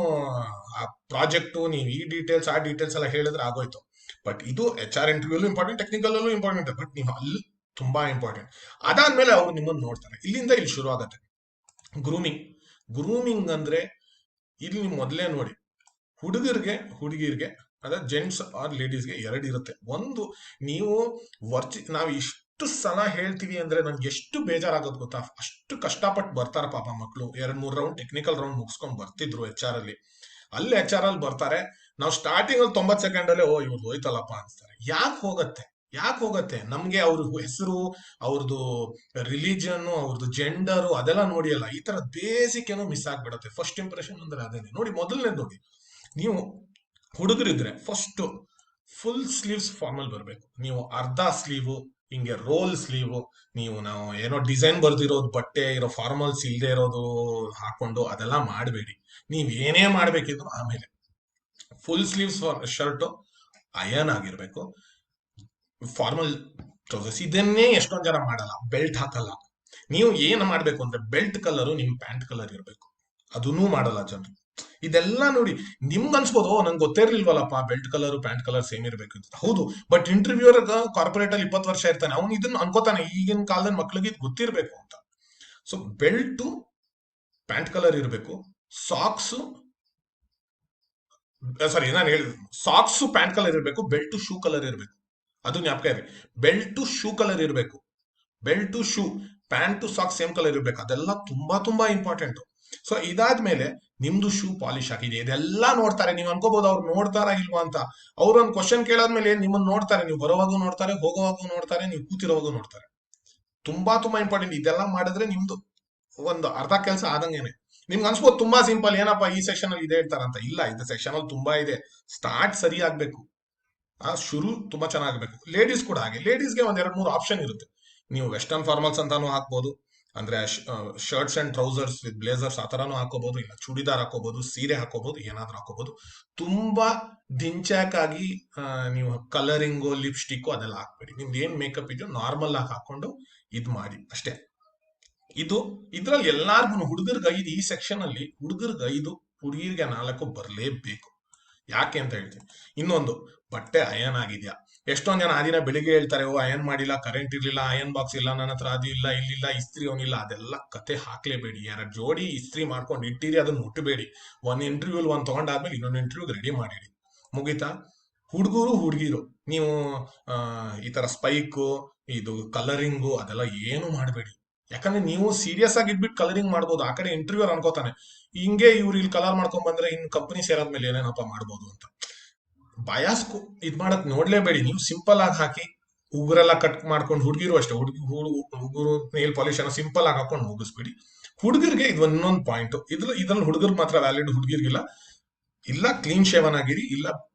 ಆ ಪ್ರಾಜೆಕ್ಟ್, ನೀವು ಈ ಡೀಟೇಲ್ಸ್ ಆ ಡೀಟೇಲ್ಸ್ ಎಲ್ಲ ಹೇಳಿದ್ರೆ ಆಗೋಯ್ತು. ಬಟ್ ಇದು HR ಇಂಟರ್ವ್ಯೂಲು ಇಂಪಾರ್ಟೆಂಟ್, ಟೆಕ್ನಿಕಲ್ ಅಲ್ಲೂ ಇಂಪಾರ್ಟೆಂಟ್, ಬಟ್ ನೀವು ಅಲ್ಲಿ ತುಂಬಾ ಇಂಪಾರ್ಟೆಂಟ್. ಅದಾದ್ಮೇಲೆ ಅವ್ರು ನಿಮ್ಮನ್ನು ನೋಡ್ತಾರೆ. ಇಲ್ಲಿಂದ ಇಲ್ಲಿ ಶುರು ಆಗತ್ತೆ ಗ್ರೂಮಿಂಗ್ ಅಂದ್ರೆ ಇಲ್ಲಿ ನೀವು ಮೊದಲೇ ನೋಡಿ, ಹುಡುಗಿರ್ಗೆ ಅದೇ ಜೆಂಟ್ಸ್ ಆರ್ ಲೇಡೀಸ್ಗೆ ಎರಡು ಇರುತ್ತೆ. ಒಂದು, ನೀವು ನಾವು ಇಷ್ಟು ಸಲ ಹೇಳ್ತೀವಿ ಅಂದ್ರೆ ನನ್ಗೆ ಎಷ್ಟು ಬೇಜಾರಾಗೋದು ಗೊತ್ತಾ. ಅಷ್ಟು ಕಷ್ಟಪಟ್ಟು ಬರ್ತಾರ ಪಾಪ ಮಕ್ಕಳು, 2-3 ರೌಂಡ್ ಟೆಕ್ನಿಕಲ್ ರೌಂಡ್ ಮುಗಿಸ್ಕೊಂಡ್ ಬರ್ತಿದ್ರು HR ಅಲ್ಲಿ. ಅಲ್ಲಿ HR ಅಲ್ಲಿ ಬರ್ತಾರೆ, ನಾವು ಸ್ಟಾರ್ಟಿಂಗ್ ಅಲ್ಲಿ 90 ಸೆಕೆಂಡ್ ಅಲ್ಲೇ ಓ ಇವ್ರು ಹೋಯ್ತಲ್ಲಪ್ಪ ಅನ್ಸ್ತಾರೆ. ಯಾಕೆ ಹೋಗತ್ತೆ ನಮ್ಗೆ ಅವ್ರ ಹೆಸರು, ಅವ್ರದ್ದು ರಿಲಿಜನ್, ಅವ್ರದ್ದು ಜೆಂಡರು ಅದೆಲ್ಲ ನೋಡಿಯಲ್ಲ. ಈ ತರ ಬೇಸಿಕ್ ಏನೋ ಮಿಸ್ ಆಗ್ಬಿಡತ್ತೆ. ಫಸ್ಟ್ ಇಂಪ್ರೆಷನ್ ಅಂದ್ರೆ ಅದೇನೆ ನೋಡಿ. ಮೊದಲನೇದು ನೋಡಿ, ನೀವು ಹುಡುಗರಿದ್ರೆ ಫಸ್ಟ್ ಫುಲ್ ಸ್ಲೀವ್ಸ್ ಫಾರ್ಮಲ್ ಬರಬೇಕು. ನೀವು ಅರ್ಧ ಸ್ಲೀವು, ಹಿಂಗೆ ರೋಲ್ ಸ್ಲೀವು, ನಾವು ಏನೋ ಡಿಸೈನ್ ಬರ್ದಿರೋದು ಬಟ್ಟೆ ಇರೋ ಫಾರ್ಮಲ್ಸ್ ಇಲ್ಲದೆ ಇರೋದು ಹಾಕೊಂಡು ಅದೆಲ್ಲ ಮಾಡಬೇಡಿ. ನೀವ್ ಏನೇ ಮಾಡ್ಬೇಕಿದ್ರು ಆಮೇಲೆ ಫುಲ್ ಸ್ಲೀವ್ಸ್ ಶರ್ಟ್ ಅಯನ್ ಆಗಿರ್ಬೇಕು. ಫಾರ್ಮಲ್ ಟ್ರೌಸರ್ಸ್ ಇದನ್ನೇ ಎಷ್ಟೊಂದ್ ಜನ ಮಾಡಲ್ಲ, ಬೆಲ್ಟ್ ಹಾಕಲ್ಲ. ನೀವು ಏನ್ ಮಾಡ್ಬೇಕು ಅಂದ್ರೆ ಬೆಲ್ಟ್ ಕಲರು ನಿಮ್ ಪ್ಯಾಂಟ್ ಕಲರ್ ಇರ್ಬೇಕು, ಅದನ್ನೂ ಮಾಡಲ್ಲ ಜನರು. ಇದೆಲ್ಲ ನೋಡಿ ನಿಮ್ಗೆ ಅನ್ಸ್ಬೋದು, ನಂಗೆ ಗೊತ್ತಿರ್ಲಿಲ್ವಲ್ಲಪ್ಪ belt colour pant colour same ಇರ್ಬೇಕು ಅಂತ. ಹೌದು, ಬಟ್ ಇಂಟರ್ವ್ಯೂರ್ ಕಾರ್ಪೊರೇಟ್ ಅಲ್ಲಿ 20 ವರ್ಷ ಇರ್ತಾನೆ, ಅವ್ನು ಇದನ್ನ ಅನ್ಕೋತಾನೆ ಈಗಿನ ಕಾಲದಲ್ಲಿ ಮಕ್ಳಿಗೆ ಇದು ಗೊತ್ತಿರ್ಬೇಕು ಅಂತ. ಸೊ ಬೆಲ್ಟ್ ಪ್ಯಾಂಟ್ ಕಲರ್ ಇರಬೇಕು, ಸಾಕ್ಸ್ ಸಾರಿ ನಾನು ಹೇಳಿದ್ರು, ಸಾಕ್ಸ್ ಪ್ಯಾಂಟ್ ಕಲರ್ ಇರಬೇಕು, ಬೆಲ್ಟ್ ಶೂ ಕಲರ್ ಇರಬೇಕು. ಅದು ಜ್ಞಾಪಕ ಇರಲಿ, ಬೆಲ್ಟ್ ಶೂ ಕಲರ್ ಇರಬೇಕು. Belt shoe pant socks same colour ಇರಬೇಕು. ಅದೆಲ್ಲ ತುಂಬಾ ತುಂಬಾ ಇಂಪಾರ್ಟೆಂಟ್. ಸೊ ಇದಾದ್ಮೇಲೆ ನಿಮ್ದು ಶೂ ಪಾಲಿಶ್ ಆಗಿದೆ ಇದೆಲ್ಲ ನೋಡ್ತಾರೆ. ನೀವು ಅನ್ಕೋಬಹುದು ಅವ್ರು ನೋಡ್ತಾರಾ ಇಲ್ವಾ ಅಂತ. ಅವ್ರು ಒಂದು ಕ್ವಶನ್ ಕೇಳಾದ್ಮೇಲೆ ನಿಮ್ಮನ್ನ ನೋಡ್ತಾರೆ, ನೀವು ಬರೋವಾಗೂ ನೋಡ್ತಾರೆ, ಹೋಗೋವಾಗೂ ನೋಡ್ತಾರೆ, ನೀವು ಕೂತಿರೋವಾಗೂ ನೋಡ್ತಾರೆ. ತುಂಬಾ ತುಂಬಾ ಇಂಪಾರ್ಟೆಂಟ್. ಇದೆಲ್ಲ ಮಾಡಿದ್ರೆ ನಿಮ್ದು ಒಂದು ಅರ್ಧ ಕೆಲಸ ಆದಂಗೇನೆ. ನಿಮ್ಗೆ ಅನ್ಸ್ಬೋದು ತುಂಬಾ ಸಿಂಪಲ್, ಏನಪ್ಪಾ ಈ ಸೆಕ್ಷನ್ ಅಲ್ಲಿ ಇದೆ ಹೇಳ್ತಾರಂತ. ಇಲ್ಲ, ಇದು ಸೆಕ್ಷನ್ ಅಲ್ಲಿ ತುಂಬಾ ಇದೆ. ಸ್ಟಾರ್ಟ್ ಸರಿ ಆಗ್ಬೇಕು, ಶುರು ತುಂಬಾ ಚೆನ್ನಾಗಬೇಕು. ಲೇಡೀಸ್ ಕೂಡ ಹಾಗೆ, ಲೇಡೀಸ್ಗೆ ಒಂದ್ 2-3 ಆಪ್ಷನ್ ಇರುತ್ತೆ. ನೀವು ವೆಸ್ಟರ್ನ್ ಫಾರ್ಮಲ್ಸ್ ಅಂತಾನು ಹಾಕ್ಬೋದು, ಅಂದ್ರೆ shirts and trousers with blazers ಆ ತರಾನು ಹಾಕೋಬಹುದು, ಇಲ್ಲ ಚೂಡಿದಾರ್ ಹಾಕೋಬಹುದು, ಸೀರೆ ಹಾಕೋಬಹುದು, ಏನಾದ್ರೂ ಹಾಕೋಬಹುದು. ತುಂಬಾ ಡಿಂಚಾಕ್ ಆಗಿ ನೀವು ಕಲರಿಂಗು ಲಿಪ್ಸ್ಟಿಕ್ ಅದೆಲ್ಲ ಹಾಕ್ಬೇಡಿ. ನಿಮ್ದು ಏನ್ ಮೇಕಪ್ ಇದೆಯೋ ನಾರ್ಮಲ್ ಆಗಿ ಹಾಕೊಂಡು ಇದ್ ಮಾಡಿ ಅಷ್ಟೇ. ಇದು ಇದ್ರಲ್ಲಿ ಎಲ್ಲಾರ್ಗು ಹುಡುಗರ್ಗೆ 5, ಈ ಸೆಕ್ಷನ್ ಅಲ್ಲಿ ಹುಡುಗರ್ಗೆ 5, ಹುಡುಗಿರ್ಗೆ 4 ಬರ್ಲೇಬೇಕು. ಯಾಕೆ ಅಂತ ಹೇಳ್ತೀನಿ. ಇನ್ನೊಂದು, ಬಟ್ಟೆ ಅಯನ್ ಆಗಿದ್ಯಾ. ಎಷ್ಟೊಂದ್ ಜನ ಆ ದಿನ ಬೆಳಿಗ್ಗೆ ಹೇಳ್ತಾರೆ, ಓ ಅಯನ್ ಮಾಡಿಲ್ಲ, ಕರೆಂಟ್ ಇರ್ಲಿಲ್ಲ, ಅಯನ್ ಬಾಕ್ಸ್ ಇಲ್ಲ ನನ್ನ ಹತ್ರ, ಅದು ಇಲ್ಲ, ಇಲ್ಲಿಲ್ಲ, ಇಸ್ತ್ರಿ ಅವನಿಲ್ಲ. ಅದೆಲ್ಲ ಕತೆ ಹಾಕ್ಲೇಬೇಡಿ. 2 ಜೋಡಿ ಇಸ್ತ್ರಿ ಮಾಡ್ಕೊಂಡು ಇಟ್ಟಿರಿ, ಅದನ್ನ ಮುಟ್ಟಬೇಡಿ. ಒಂದ್ ಇಂಟರ್ವ್ಯೂ ಒಂದ್ ತಗೊಂಡಾದ್ಮೇಲೆ ಇನ್ನೊಂದು ಇಂಟರ್ವ್ಯೂ ರೆಡಿ ಮಾಡಿಡಿ, ಮುಗೀತಾ. ಹುಡುಗಿರು ನೀವು ಈ ತರ ಸ್ಪೈಕು, ಇದು ಕಲರಿಂಗು ಅದೆಲ್ಲ ಏನು ಮಾಡಬೇಡಿ. ಯಾಕಂದ್ರೆ ನೀವು ಸೀರಿಯಸ್ ಆಗಿ ಇದ್ಬಿಟ್ಟು ಕಲರಿಂಗ್ ಮಾಡ್ಬೋದು. ಆ ಕಡೆ ಇಂಟರ್ವ್ಯೂರ್ ಅನ್ಕೋತಾನೆ, ಹಿಂಗೆ ಇವ್ರು ಇಲ್ಲಿ ಕಲರ್ ಮಾಡ್ಕೊಂಡ್ ಬಂದ್ರೆ ಇನ್ ಕಂಪನಿ ಸೇರಾದ್ಮೇಲೆ ಏನೇನಪ್ಪ ಮಾಡ್ಬೋದು ಅಂತ. ಬಯಾಸ್ ಇದ್ ಮಾಡಕ್ ನೋಡ್ಲೇಬೇಡಿ. ನೀವು ಸಿಂಪಲ್ ಆಗಿ ಹಾಕಿ, ಉಗುರೆಲ್ಲ ಕಟ್ ಮಾಡ್ಕೊಂಡು, ಹುಡುಗಿರು ಅಷ್ಟೇ, ಹುಡುಗರು ನೇಲ್ ಪಾಲಿಶ್ ಅನ್ನ ಸಿಂಪಲ್ ಆಗಿ ಹಾಕೊಂಡು ಮುಗಿಸ್ಬಿಡಿ. ಹುಡುಗರಿಗೆ ಇದು ಇನ್ನೊಂದು ಪಾಯಿಂಟ್, ಇದ್ರಲ್ಲಿ ಹುಡುಗರು ಮಾತ್ರ ವ್ಯಾಲಿಡ್, ಹುಡುಗಿರ್ಗಿಲ್ಲ. ಇಲ್ಲ ಕ್ಲೀನ್ ಶೇವನ್ ಆಗಿರಿ, ಇಲ್ಲ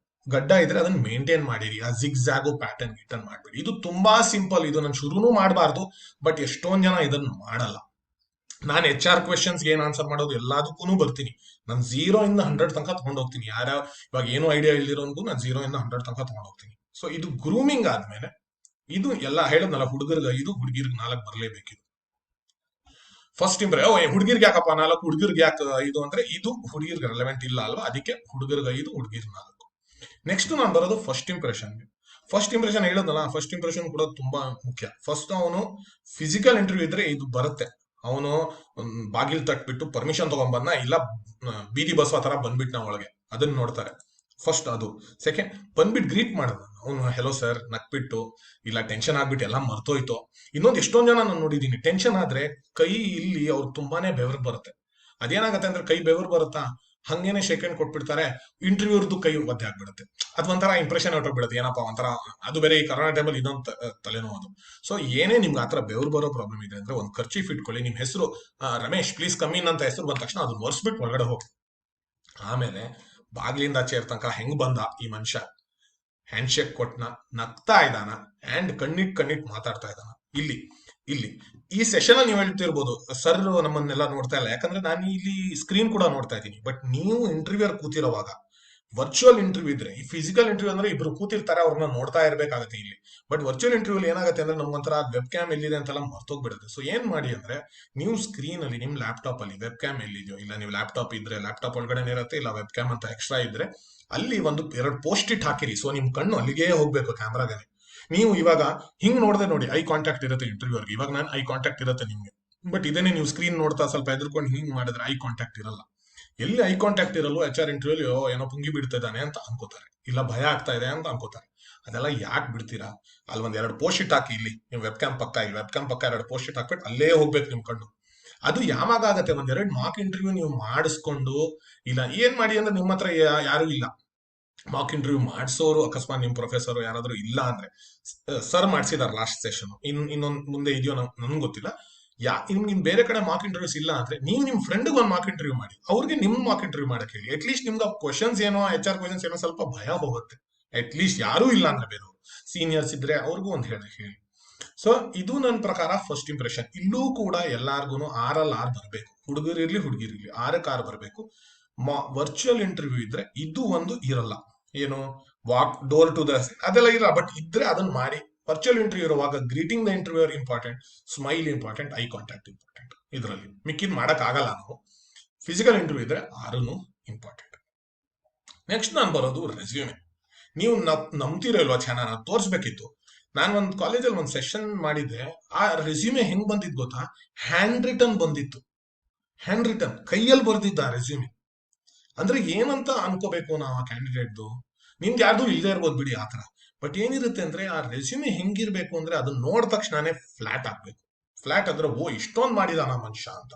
ಗಡ್ಡ ಇದ್ರೆ ಅದನ್ನ ಮೇಂಟೈನ್ ಮಾಡಿರಿ. ಆ ಜಿಗ್ ಜಾಗೋ ಪ್ಯಾಟರ್ನ್ ಗಿಟರ್ನ್ ಮಾಡ್ಬೇಡಿ. ಇದು ತುಂಬಾ ಸಿಂಪಲ್. ಇದು ನಾನು ಶುರುನೂ ಮಾಡಬಾರ್ದು, ಬಟ್ ಎಷ್ಟೊಂದ್ ಜನ ಇದನ್ನ ಮಾಡಲ್ಲ. ನಾನು HR ಕ್ವೆಶನ್ಸ್ ಏನ್ ಆನ್ಸರ್ ಮಾಡೋದು ಎಲ್ಲದಕ್ಕೂ ಬರ್ತೀನಿ. ನಾನು 0 ಇಂದ 100 ತನಕ ತಗೊಂಡ್ ಹೋಗ್ತೀನಿ. ಇವಾಗ ಏನು ಐಡಿಯಾ ಇಲ್ದಿರೋನ್ಗೂ ನಾನು 0 ಇಂದ 100 ತನಕ ತಗೊಂಡ್ ಹೋಗ್ತೀನಿ. ಸೊ ಇದು ಗ್ರೂಮಿಂಗ್ ಆದ್ಮೇಲೆ, ಇದು ಎಲ್ಲ ಹೇಳದ್ನಲ್ಲ, ಹುಡುಗರ್ಗೆ 5, ಹುಡುಗಿರ್ಗೆ 4 ಬರ್ಲೇಬೇಕಿದು. ಫಸ್ಟ್ ಹುಡುಗಿರ್ಗೆ ಯಾಕಪ್ಪ 4, ಹುಡುಗಿರ್ಗೆ ಯಾಕೆ 5 ಅಂದ್ರೆ, ಇದು ಹುಡುಗಿರ್ಗೆ ರೆಲೆವೆಂಟ್ ಇಲ್ಲ ಅಲ್ವಾ, ಅದಕ್ಕೆ ಹುಡುಗರ್ಗೆ 5, ಹುಡುಗಿರ್ಗೆ 4. ನೆಕ್ಸ್ಟ್ ನಾನು ಬರೋದು ಫಸ್ಟ್ ಇಂಪ್ರೆಷನ್. ಫಸ್ಟ್ ಇಂಪ್ರೆಷನ್ ಹೇಳೋದಲ್ಲ, ಫಸ್ಟ್ ಇಂಪ್ರೆಷನ್ ಕೂಡ ತುಂಬಾ ಮುಖ್ಯ. ಫಸ್ಟ್ ಅವನು ಫಿಸಿಕಲ್ ಇಂಟರ್ವ್ಯೂ ಇದ್ರೆ ಇದು ಬರುತ್ತೆ. ಅವನು ಬಾಗಿಲು ತಟ್ಬಿಟ್ಟು ಪರ್ಮಿಷನ್ ತಗೊಂಡ್ ಬಂದ, ಇಲ್ಲ ಬೀದಿ ಬಸ್ ಆ ತರ ಬಂದ್ಬಿಟ್ಟು ನಾವು ಒಳಗೆ, ಅದನ್ನ ನೋಡ್ತಾರೆ ಫಸ್ಟ್. ಅದು ಸೆಕೆಂಡ್, ಬಂದ್ಬಿಟ್ಟು ಗ್ರೀಟ್ ಮಾಡೋದು. ಅವನು ಹೆಲೋ ಸರ್ ನಕ್ಬಿಟ್ಟು, ಇಲ್ಲ ಟೆನ್ಷನ್ ಆಗ್ಬಿಟ್ಟು ಎಲ್ಲ ಮರ್ತೋಯ್ತು. ಇನ್ನೊಂದು, ಎಷ್ಟೊಂದ್ ಜನ ನಾನು ನೋಡಿದೀನಿ, ಟೆನ್ಷನ್ ಆದ್ರೆ ಕೈ ಇಲ್ಲಿ ಅವ್ರು ತುಂಬಾನೇ ಬೆವರು ಬರುತ್ತೆ. ಅದೇನಾಗತ್ತೆ ಅಂದ್ರೆ, ಕೈ ಬೆವರು ಬರುತ್ತಾ, ಹಂಗೇನೆ ಸೆಕೆಂಡ್ ಕೊಟ್ಬಿಡ್ತಾರೆ, ಇಂಟರ್ವ್ಯೂರ್ದು ಕೈ ಒದ್ದೆ ಆಗ್ಬಿಡುತ್ತೆ. ಅದು ಒಂಥರ ಇಂಪ್ರೆಷನ್ ಹೊಟ್ಟೋಗ್ಬಿಡುತ್ತೆ, ಏನಪ್ಪ ಒಂಥರ. ಅದು ಬೇರೆ ಈ ಕರೋನಾ ಟೈಮಲ್ಲಿ ಇದೊಂದು ತಲೆನೋವು ಅದು. ಸೊ ಏನೇ ನಿಮ್ಗೆ ಆತರ ಬೆವರು ಬರೋ ಪ್ರಾಬ್ಲಮ್ ಇದೆ ಅಂದ್ರೆ, ಒಂದು ಖರ್ಚೀಫ್ ಇಟ್ಕೊಳ್ಳಿ. ನಿಮ್ ಹೆಸರು ರಮೇಶ್ ಪ್ಲೀಸ್ ಕಮ್ ಇನ್ ಅಂತ ಹೆಸರು ಬಂದ ತಕ್ಷಣ ಅದನ್ನ ಒರೆಸ್ಬಿಟ್ಟು ಒಳಗಡೆ ಹೋಗಿ. ಆಮೇಲೆ ಬಾಗ್ಲಿಂದ ಆಚೆ ತನಕ ಹೆಂಗ್ ಬಂದ ಈ ಮನುಷ್ಯ, ಹ್ಯಾಂಡ್ ಶೇಕ್ ಕೊಟ್ನ, ನಗ್ತಾ ಇದ್ದಾನ, ಹ್ಯಾಂಡ್ ಕಣ್ಣಿಟ್ ಮಾತಾಡ್ತಾ ಇದ್ದಾನ. ಇಲ್ಲಿ ಇಲ್ಲಿ ಈ ಸೆಷನ್ ಅಲ್ಲಿ ನೀವು ಹೇಳ್ತಿರ್ಬೋದು, ಸರ್ ನಮ್ಮನ್ನೆಲ್ಲ ನೋಡ್ತಾ ಇಲ್ಲ, ಯಾಕಂದ್ರೆ ನಾನು ಇಲ್ಲಿ ಸ್ಕ್ರೀನ್ ಕೂಡ ನೋಡ್ತಾ ಇದ್ದೀನಿ. ಬಟ್ ನೀವು ಇಂಟರ್ವ್ಯೂರ್ ಕೂತಿರೋವಾಗ, ವರ್ಚುವಲ್ ಇಂಟರ್ವ್ಯೂ ಇದ್ರೆ, ಈ ಫಿಸಿಕಲ್ ಇಂಟರ್ವ್ಯೂ ಅಂದ್ರೆ ಇಬ್ರು ಕೂತಿರ್ತಾರೆ, ಅವ್ರನ್ನ ನೋಡ್ತಾ ಇರ್ಬೇಕಾಗತ್ತೆ ಇಲ್ಲಿ. ಬಟ್ ವರ್ಚುವಲ್ ಇಂಟರ್ವ್ಯೂ ಏನಾಗುತ್ತೆ ಅಂದ್ರೆ, ನಮ್ಗೊಂಥರ ವೆಬ್ ಕ್ಯಾಮ್ ಎಲ್ಲಿದೆ ಅಂತೆಲ್ಲ ಮರ್ತೋಗ್ಬಿಡುತ್ತೆ. ಸೊ ಏನ್ ಮಾಡಿ ಅಂದ್ರೆ, ನೀವು ಸ್ಕ್ರೀನ್ ಅಲ್ಲಿ ನಿಮ್ ಲ್ಯಾಪ್ಟಾಪ್ ಅಲ್ಲಿ ವೆಬ್ ಕ್ಯಾಮ್ ಎಲ್ಲಿದೆಯೋ, ಇಲ್ಲ ನೀವು ಲ್ಯಾಪ್ಟಾಪ್ ಇದ್ರೆ ಲ್ಯಾಪ್ಟಾಪ್ ಒಳಗಡೆ ಇರುತ್ತೆ, ಇಲ್ಲ ವೆಬ್ ಕ್ಯಾಮ್ ಅಂತ ಎಕ್ಸ್ಟ್ರಾ ಇದ್ರೆ ಅಲ್ಲಿ 2 ಪೋಸ್ಟ್ ಇಟ್ ಹಾಕಿರಿ. ಸೊ ನಿಮ್ ಕಣ್ಣು ಅಲ್ಲಿಗೆ ಹೋಗ್ಬೇಕು ಕ್ಯಾಮ್ರಾಗೆ. ನೀವು ಇವಾಗ ಹಿಂಗ್ ನೋಡದೆ ನೋಡಿ, ಐ ಕಾಂಟ್ಯಾಕ್ಟ್ ಇರುತ್ತೆ ಇಂಟರ್ವ್ಯೂರ್ಗೆ. ಇವಾಗ ನಾನು ಐ ಕಾಂಟ್ಯಾಕ್ಟ್ ಇರುತ್ತೆ ನಿಮ್ಗೆ, ಬಟ್ ಇದನ್ನೇ ನೀವು ಸ್ಕ್ರೀನ್ ನೋಡ್ತಾ ಸ್ವಲ್ಪ ಎದ್ರಕೊಂಡು ಹಿಂಗ್ ಮಾಡಿದ್ರೆ ಐ ಕಾಂಟ್ಯಾಕ್ಟ್ ಇರಲ್ಲ. ಎಲ್ಲಿ ಐ ಕಾಂಟ್ಯಾಕ್ಟ್ ಇರಲ್ವೋ HR ಇಂಟರ್ವ್ಯೂ ಏನೋ ಪುಂಗಿ ಬಿಡ್ತಿದ್ದಾನೆ ಅಂತ ಅನ್ಕೋತಾರೆ, ಇಲ್ಲ ಭಯ ಆಗ್ತಾ ಇದೆ ಅಂತ ಅನ್ಕೋತಾರೆ. ಅದೆಲ್ಲ ಯಾಕೆ ಬಿಡ್ತೀರಾ? ಅಲ್ಲಿ ಒಂದ್ ಎರಡು ಪೋಸ್ಟ್ ಇಟ್ ಹಾಕಿ, ಇಲ್ಲಿ ನೀವು ವೆಬ್ ಕ್ಯಾಮ್ ಪಕ್ಕ, ಇಲ್ಲಿ ವೆಬ್ ಕ್ಯಾಮ್ ಪಕ್ಕ ಎರಡು ಪೋಸ್ಟ್ ಇಟ್ ಹಾಕ್ಬಿಟ್ಟು ಅಲ್ಲೇ ಹೋಗ್ಬೇಕು ನಿಮ್ ಕಣ್ಣು. ಅದು ಯಾವಾಗ ಆಗತ್ತೆ, ಒಂದೆರಡು ಮಾಕ್ ಇಂಟರ್ವ್ಯೂ ನೀವು ಮಾಡಿಸ್ಕೊಂಡು, ಇಲ್ಲ ಏನ್ ಮಾಡಿ ಅಂದ್ರೆ ನಿಮ್ಮ ಹತ್ರ ಯಾರು ಇಲ್ಲ ಮಾಕ್ ಇಂಟರ್ವ್ಯೂ ಮಾಡಿಸೋರು, ಅಕಸ್ಮಾತ್ ನಿಮ್ ಪ್ರೊಫೆಸರ್ ಯಾರಾದ್ರೂ ಇಲ್ಲ ಅಂದ್ರೆ, ಸರ್ ಮಾಡಿಸಿದಾರೆ ಲಾಸ್ಟ್ ಸೆಷನ್, ಇನ್ನೊಂದು ಮುಂದೆ ಇದೆಯೋ ನನ್ಗೆ ಗೊತ್ತಿಲ್ಲ. ನಿಮ್ಗೆ ಬೇರೆ ಕಡೆ ಮಾಕ್ ಇಂಟರ್ವ್ಯೂಸ್ ಇಲ್ಲ ಅಂದ್ರೆ ನೀವು ನಿಮ್ ಫ್ರೆಂಡ್ಗೆ ಒಂದು ಮಾಕ್ ಇಂಟರ್ವ್ಯೂ ಮಾಡಿ, ಅವ್ರಿಗೆ ನಿಮ್ ಮಾಕ್ ಇಂಟರ್ವ್ಯೂ ಮಾಡಕ್ ಹೇಳಿ. ಅಟ್ಲೀಸ್ಟ್ ನಿಮ್ಗೆ ಕ್ವಶನ್ಸ್ ಏನೋ HR ಕ್ವಶನ್ಸ್ ಏನೋ ಸ್ವಲ್ಪ ಭಯ ಹೋಗುತ್ತೆ. ಅಟ್ಲೀಸ್ಟ್ ಯಾರೂ ಇಲ್ಲ ಅಂದ್ರೆ ಬೇರೆಯವರು ಸೀನಿಯರ್ಸ್ ಇದ್ರೆ ಅವ್ರಿಗೂ ಒಂದು ಹೇಳಿ. ಸೊ ಇದು ನನ್ನ ಪ್ರಕಾರ ಫಸ್ಟ್ ಇಂಪ್ರೆಷನ್. ಇಲ್ಲೂ ಕೂಡ ಎಲ್ಲಾರ್ಗು ಆರ್ ಬರಬೇಕು, ಹುಡುಗರಿರ್ಲಿ ಹುಡುಗಿರ್ಲಿ 6 ಬರಬೇಕು. ವರ್ಚುವಲ್ ಇಂಟರ್ವ್ಯೂ ಇದ್ರೆ ಇದು ಒಂದು ಇರಲ್ಲ, ಏನು ವಾಕ್ ಡೋರ್ ಟು ದ ಅದೆಲ್ಲ ಇರಲ್ಲ. ಬಟ್ ಇದ್ರೆ ಅದನ್ನ ಮಾಡಿ. ವರ್ಚುವಲ್ ಇಂಟರ್ವ್ಯೂ ಇರುವಾಗ greeting the interviewer important, smile important, eye contact important. ಇದರಲ್ಲಿ ಮಿಕ್ಕಿದ್ ಮಾಡಕ್ ಆಗಲ್ಲ ನಾವು. ಫಿಸಿಕಲ್ ಇಂಟರ್ವ್ಯೂ ಇದ್ರೆ 6 ಇಂಪಾರ್ಟೆಂಟ್. ನೆಕ್ಸ್ಟ್ ನಾನು ಬರೋದು ರೆಸ್ಯೂಮೆ. ನೀವು ನಂಬ್ತಿರಲ್ವಾ, ಚೆನ್ನಾಗಿ ತೋರಿಸ್ಬೇಕಿತ್ತು. ನಾನು ಒಂದು ಕಾಲೇಜಲ್ಲಿ ಒಂದು ಸೆಷನ್ ಮಾಡಿದ್ದೆ, ಆ ರೆಸ್ಯೂಮೆ ಹೆಂಗ್ ಬಂದಿದ್ ಗೊತ್ತಾ? ಹ್ಯಾಂಡ್ ರಿಟರ್ನ್ ಬಂದಿತ್ತು. ಹ್ಯಾಂಡ್ ರಿಟರ್ನ್ ಕೈಯಲ್ಲಿ ಬರ್ದಿದ್ದ ರೆಸ್ಯೂಮೆ. ಅಂದ್ರೆ ಏನಂತ ಅನ್ಕೋಬೇಕು ನಾವು ಆ ಕ್ಯಾಂಡಿಡೇಟ್ದು? ನಿಮ್ಗೆ ಯಾರ್ದು ಇಲ್ಲದೆ ಇರ್ಬೋದು ಬಿಡಿ ಆತರ. ಬಟ್ ಏನಿರುತ್ತೆ ಅಂದ್ರೆ ಆ ರೆಸ್ಯೂಮೆ ಹೆಂಗಿರ್ಬೇಕು ಅಂದ್ರೆ ಅದನ್ನ ನೋಡಿದ ತಕ್ಷಣನೇ ಫ್ಲಾಟ್ ಆಗ್ಬೇಕು. ಫ್ಲಾಟ್ ಅಂದ್ರೆ ಓ ಇಷ್ಟೊಂದು ಮಾಡಿದಾನ ಮನುಷ್ಯ ಅಂತ.